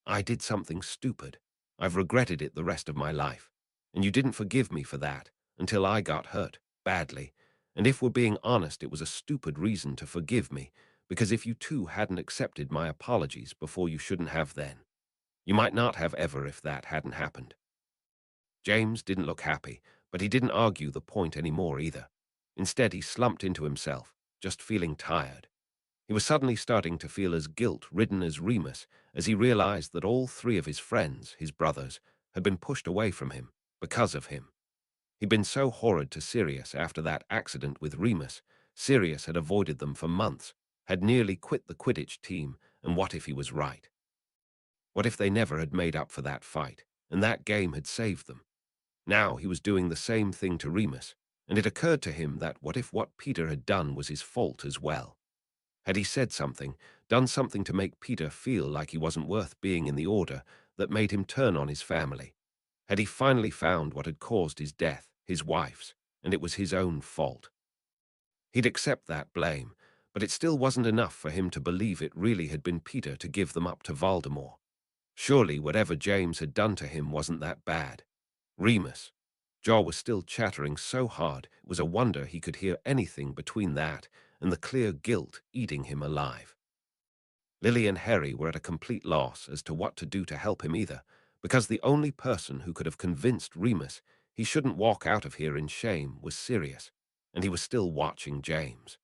"I did something stupid. I've regretted it the rest of my life. And you didn't forgive me for that, until I got hurt, badly. And if we're being honest, it was a stupid reason to forgive me, because if you two hadn't accepted my apologies before, you shouldn't have then. You might not have ever if that hadn't happened." James didn't look happy, but he didn't argue the point anymore either. Instead, he slumped into himself, just feeling tired. He was suddenly starting to feel as guilt-ridden as Remus as he realized that all three of his friends, his brothers, had been pushed away from him because of him. He'd been so horrid to Sirius after that accident with Remus. Sirius had avoided them for months, had nearly quit the Quidditch team, and what if he was right? What if they never had made up for that fight, and that game had saved them? Now he was doing the same thing to Remus, and it occurred to him that what if what Peter had done was his fault as well? Had he said something, done something to make Peter feel like he wasn't worth being in the Order, that made him turn on his family? Had he finally found what had caused his death, his wife's, and it was his own fault? He'd accept that blame, but it still wasn't enough for him to believe it really had been Peter to give them up to Voldemort. Surely whatever James had done to him wasn't that bad. Remus. Jaw was still chattering so hard it was a wonder he could hear anything between that and the clear guilt eating him alive. Lily and Harry were at a complete loss as to what to do to help him either, because the only person who could have convinced Remus he shouldn't walk out of here in shame was Sirius, and he was still watching James.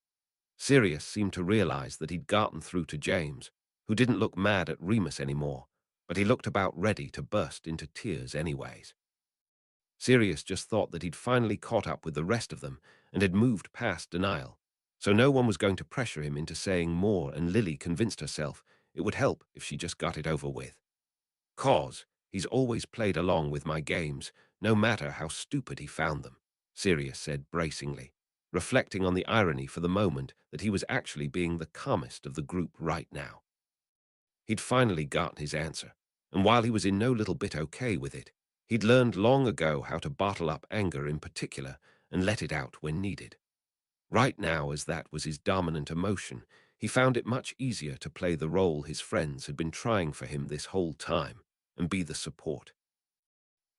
Sirius seemed to realize that he'd gotten through to James, who didn't look mad at Remus anymore, but he looked about ready to burst into tears anyways. Sirius just thought that he'd finally caught up with the rest of them and had moved past denial, so no one was going to pressure him into saying more, and Lily convinced herself it would help if she just got it over with. "'Cause he's always played along with my games, no matter how stupid he found them," Sirius said bracingly, reflecting on the irony for the moment that he was actually being the calmest of the group right now. He'd finally gotten his answer, and while he was in no little bit okay with it, he'd learned long ago how to bottle up anger in particular and let it out when needed. Right now, as that was his dominant emotion, he found it much easier to play the role his friends had been trying for him this whole time and be the support.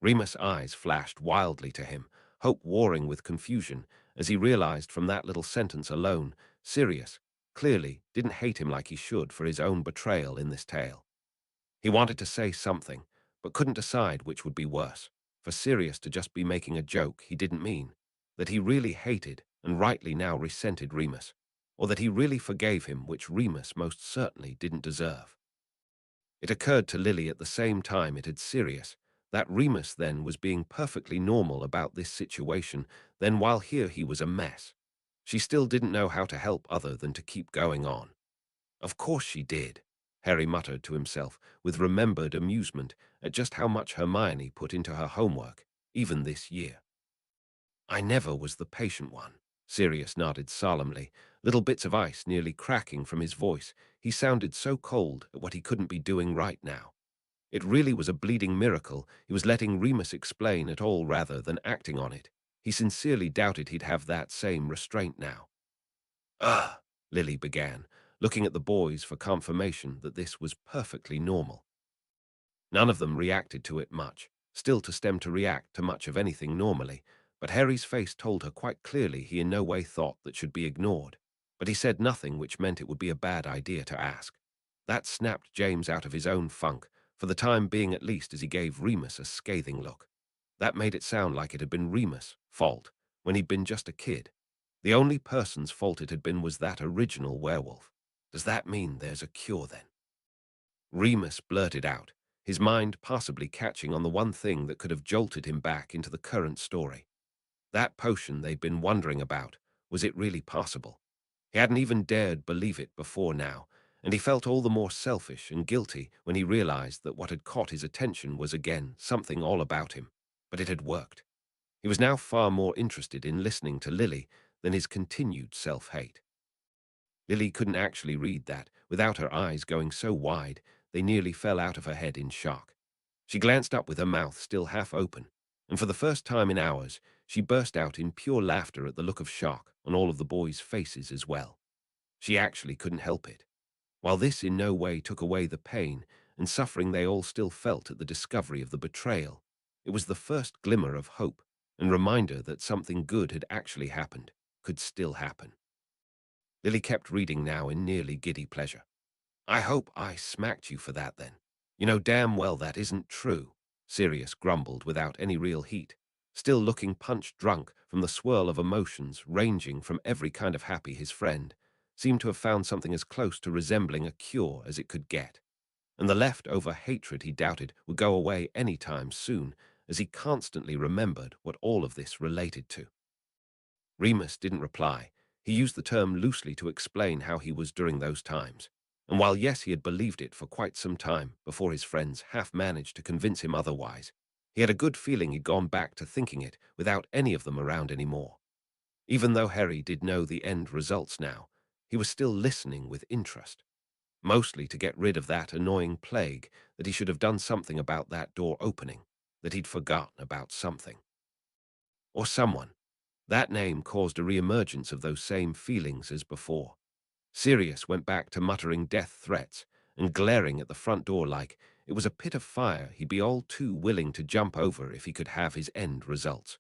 Remus' eyes flashed wildly to him, hope warring with confusion, as he realized from that little sentence alone, Sirius clearly didn't hate him like he should for his own betrayal in this tale. He wanted to say something, but couldn't decide which would be worse, for Sirius to just be making a joke he didn't mean, that he really hated and rightly now resented Remus, or that he really forgave him, which Remus most certainly didn't deserve. It occurred to Lily at the same time it had Sirius, that Remus then was being perfectly normal about this situation, then while here he was a mess. She still didn't know how to help other than to keep going on. Of course she did, Harry muttered to himself with remembered amusement at just how much Hermione put into her homework, even this year. "I never was the patient one," Sirius nodded solemnly, little bits of ice nearly cracking from his voice. He sounded so cold at what he couldn't be doing right now. It really was a bleeding miracle he was letting Remus explain at all rather than acting on it. He sincerely doubted he'd have that same restraint now. "Ugh," Lily began, looking at the boys for confirmation that this was perfectly normal. None of them reacted to it much, still too stem to react to much of anything normally, but Harry's face told her quite clearly he in no way thought that should be ignored. But he said nothing, which meant it would be a bad idea to ask. That snapped James out of his own funk, for the time being at least, as he gave Remus a scathing look. That made it sound like it had been Remus' fault, when he'd been just a kid. The only person's fault it had been was that original werewolf. "Does that mean there's a cure then?" Remus blurted out, his mind possibly catching on the one thing that could have jolted him back into the current story. That potion they'd been wondering about, was it really possible? He hadn't even dared believe it before now, and he felt all the more selfish and guilty when he realized that what had caught his attention was again something all about him. But it had worked. He was now far more interested in listening to Lily than his continued self-hate. Lily couldn't actually read that, without her eyes going so wide they nearly fell out of her head in shock. She glanced up with her mouth still half open, and for the first time in hours, she burst out in pure laughter at the look of shock on all of the boys' faces as well. She actually couldn't help it. While this in no way took away the pain and suffering they all still felt at the discovery of the betrayal, it was the first glimmer of hope and reminder that something good had actually happened, could still happen. Lily kept reading now in nearly giddy pleasure. "I hope I smacked you for that then. You know damn well that isn't true," Sirius grumbled without any real heat, still looking punch-drunk from the swirl of emotions ranging from every kind of happy. His friend seemed to have found something as close to resembling a cure as it could get, and the leftover hatred he doubted would go away any time soon, as he constantly remembered what all of this related to. Remus didn't reply. He used the term loosely to explain how he was during those times. And while yes, he had believed it for quite some time before his friends half managed to convince him otherwise, he had a good feeling he'd gone back to thinking it without any of them around anymore. Even though Harry did know the end results now, He was still listening with interest, mostly to get rid of that annoying plague, that he should have done something about that door opening, that he'd forgotten about something. Or someone. That name caused a reemergence of those same feelings as before. Sirius went back to muttering death threats and glaring at the front door like it was a pit of fire he'd be all too willing to jump over if he could have his end results.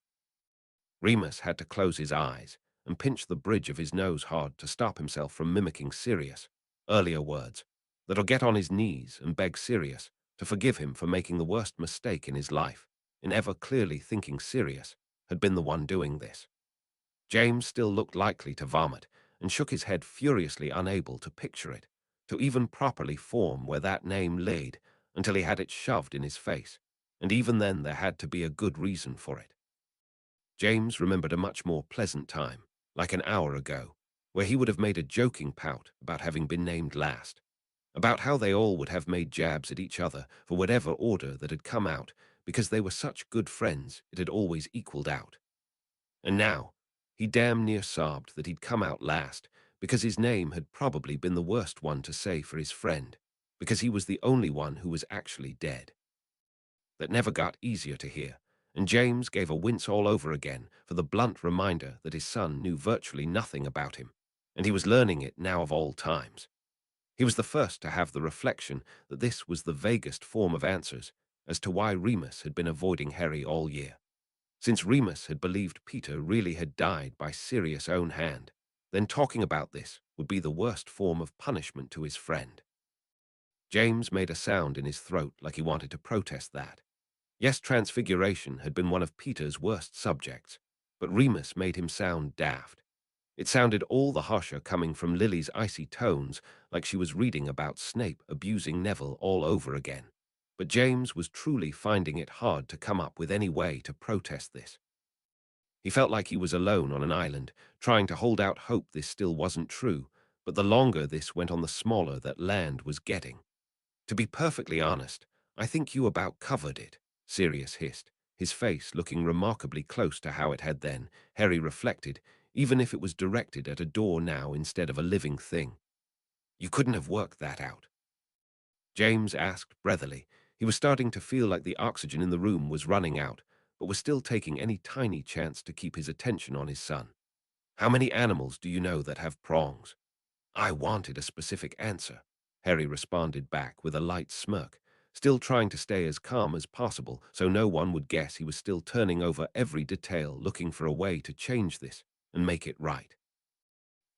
Remus had to close his eyes and pinch the bridge of his nose hard to stop himself from mimicking Sirius' earlier words, that'll get on his knees and beg Sirius to forgive him for making the worst mistake in his life, in ever clearly thinking Sirius had been the one doing this. James still looked likely to vomit and shook his head furiously, unable to picture it, to even properly form where that name laid until he had it shoved in his face, and even then there had to be a good reason for it. James remembered a much more pleasant time, like an hour ago, where he would have made a joking pout about having been named last, about how they all would have made jabs at each other for whatever order that had come out because they were such good friends it had always equaled out. And now, he damn near sobbed that he'd come out last because his name had probably been the worst one to say for his friend, because he was the only one who was actually dead. That never got easier to hear, and James gave a wince all over again for the blunt reminder that his son knew virtually nothing about him, and he was learning it now of all times. He was the first to have the reflection that this was the vaguest form of answers as to why Remus had been avoiding Harry all year. Since Remus had believed Peter really had died by Sirius' own hand, then talking about this would be the worst form of punishment to his friend. James made a sound in his throat like he wanted to protest that. Yes, transfiguration had been one of Peter's worst subjects, but Remus made him sound daft. It sounded all the harsher coming from Lily's icy tones, like she was reading about Snape abusing Neville all over again. But James was truly finding it hard to come up with any way to protest this. He felt like he was alone on an island, trying to hold out hope this still wasn't true, but the longer this went on the smaller that land was getting. To be perfectly honest, I think you about covered it, Sirius hissed, his face looking remarkably close to how it had then, Harry reflected, even if it was directed at a door now instead of a living thing. You couldn't have worked that out. James asked breathily. He was starting to feel like the oxygen in the room was running out, but was still taking any tiny chance to keep his attention on his son. How many animals do you know that have prongs? I wanted a specific answer, Harry responded back with a light smirk, still trying to stay as calm as possible so no one would guess he was still turning over every detail looking for a way to change this and make it right.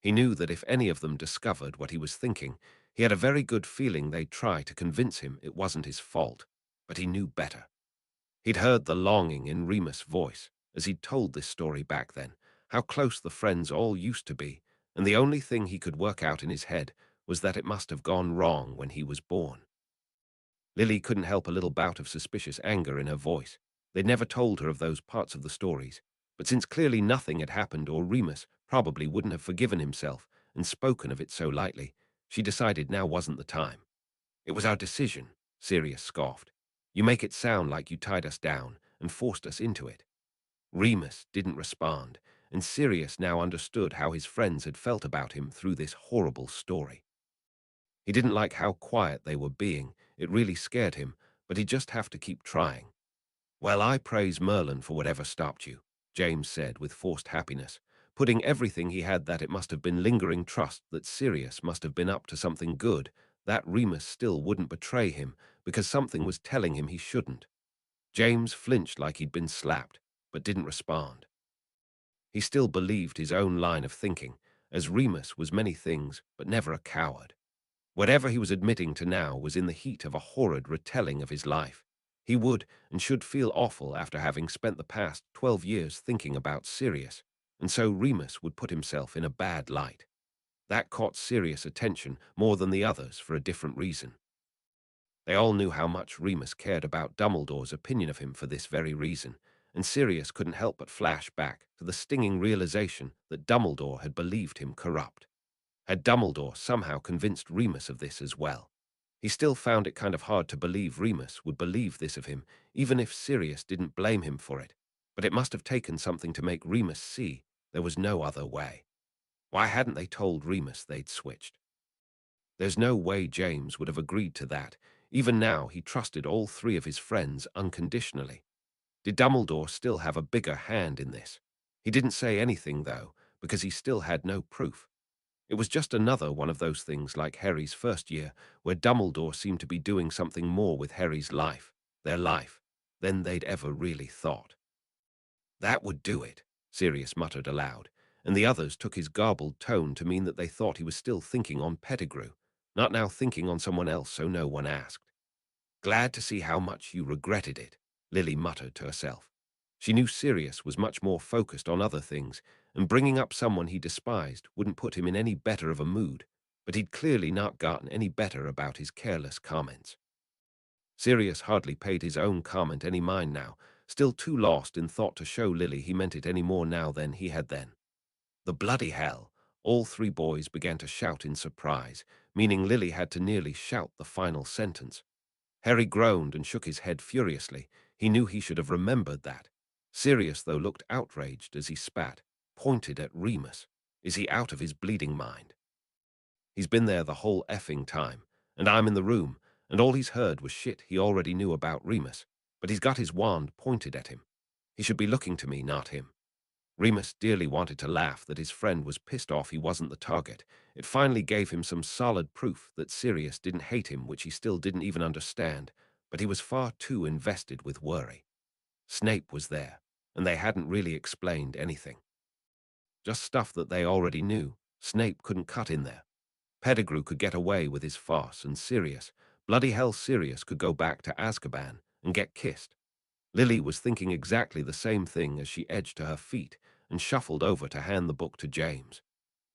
He knew that if any of them discovered what he was thinking, he had a very good feeling they'd try to convince him it wasn't his fault, but he knew better. He'd heard the longing in Remus' voice as he'd told this story back then, how close the friends all used to be, and the only thing he could work out in his head was that it must have gone wrong when he was born. Lily couldn't help a little bout of suspicious anger in her voice. They'd never told her of those parts of the stories, but since clearly nothing had happened or Remus probably wouldn't have forgiven himself and spoken of it so lightly, she decided now wasn't the time. It was our decision, Sirius scoffed. You make it sound like you tied us down and forced us into it. Remus didn't respond, and Sirius now understood how his friends had felt about him through this horrible story. He didn't like how quiet they were being. It really scared him, but he'd just have to keep trying. Well, I praise Merlin for whatever stopped you, James said with forced happiness, putting everything he had that it must have been lingering trust that Sirius must have been up to something good, that Remus still wouldn't betray him because something was telling him he shouldn't. James flinched like he'd been slapped, but didn't respond. He still believed his own line of thinking, as Remus was many things but never a coward. Whatever he was admitting to now was in the heat of a horrid retelling of his life. He would and should feel awful after having spent the past 12 years thinking about Sirius, and so Remus would put himself in a bad light. That caught Sirius' attention more than the others for a different reason. They all knew how much Remus cared about Dumbledore's opinion of him for this very reason, and Sirius couldn't help but flash back to the stinging realization that Dumbledore had believed him corrupt. Had Dumbledore somehow convinced Remus of this as well? He still found it kind of hard to believe Remus would believe this of him, even if Sirius didn't blame him for it, but it must have taken something to make Remus see there was no other way. Why hadn't they told Remus they'd switched? There's no way James would have agreed to that. Even now, he trusted all three of his friends unconditionally. Did Dumbledore still have a bigger hand in this? He didn't say anything, though, because he still had no proof. It was just another one of those things like Harry's first year, where Dumbledore seemed to be doing something more with Harry's life, their life, than they'd ever really thought. That would do it, Sirius muttered aloud, and the others took his garbled tone to mean that they thought he was still thinking on Pettigrew, not now thinking on someone else, so no one asked. Glad to see how much you regretted it, Lily muttered to herself. She knew Sirius was much more focused on other things, and bringing up someone he despised wouldn't put him in any better of a mood, but he'd clearly not gotten any better about his careless comments. Sirius hardly paid his own comment any mind now, still too lost in thought to show Lily he meant it any more now than he had then. The bloody hell! All three boys began to shout in surprise, meaning Lily had to nearly shout the final sentence. Harry groaned and shook his head furiously. He knew he should have remembered that. Sirius, though, looked outraged as he spat, pointed at Remus. Is he out of his bleeding mind? He's been there the whole effing time, and I'm in the room, and all he's heard was shit he already knew about Remus, but he's got his wand pointed at him. He should be looking to me, not him. Remus dearly wanted to laugh that his friend was pissed off he wasn't the target. It finally gave him some solid proof that Sirius didn't hate him, which he still didn't even understand, but he was far too invested with worry. Snape was there, and they hadn't really explained anything. Just stuff that they already knew. Snape couldn't cut in there. Pettigrew could get away with his farce, and Sirius, bloody hell Sirius, could go back to Azkaban and get kissed. Lily was thinking exactly the same thing as she edged to her feet and shuffled over to hand the book to James.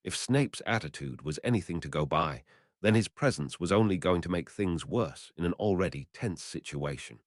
If Snape's attitude was anything to go by, then his presence was only going to make things worse in an already tense situation.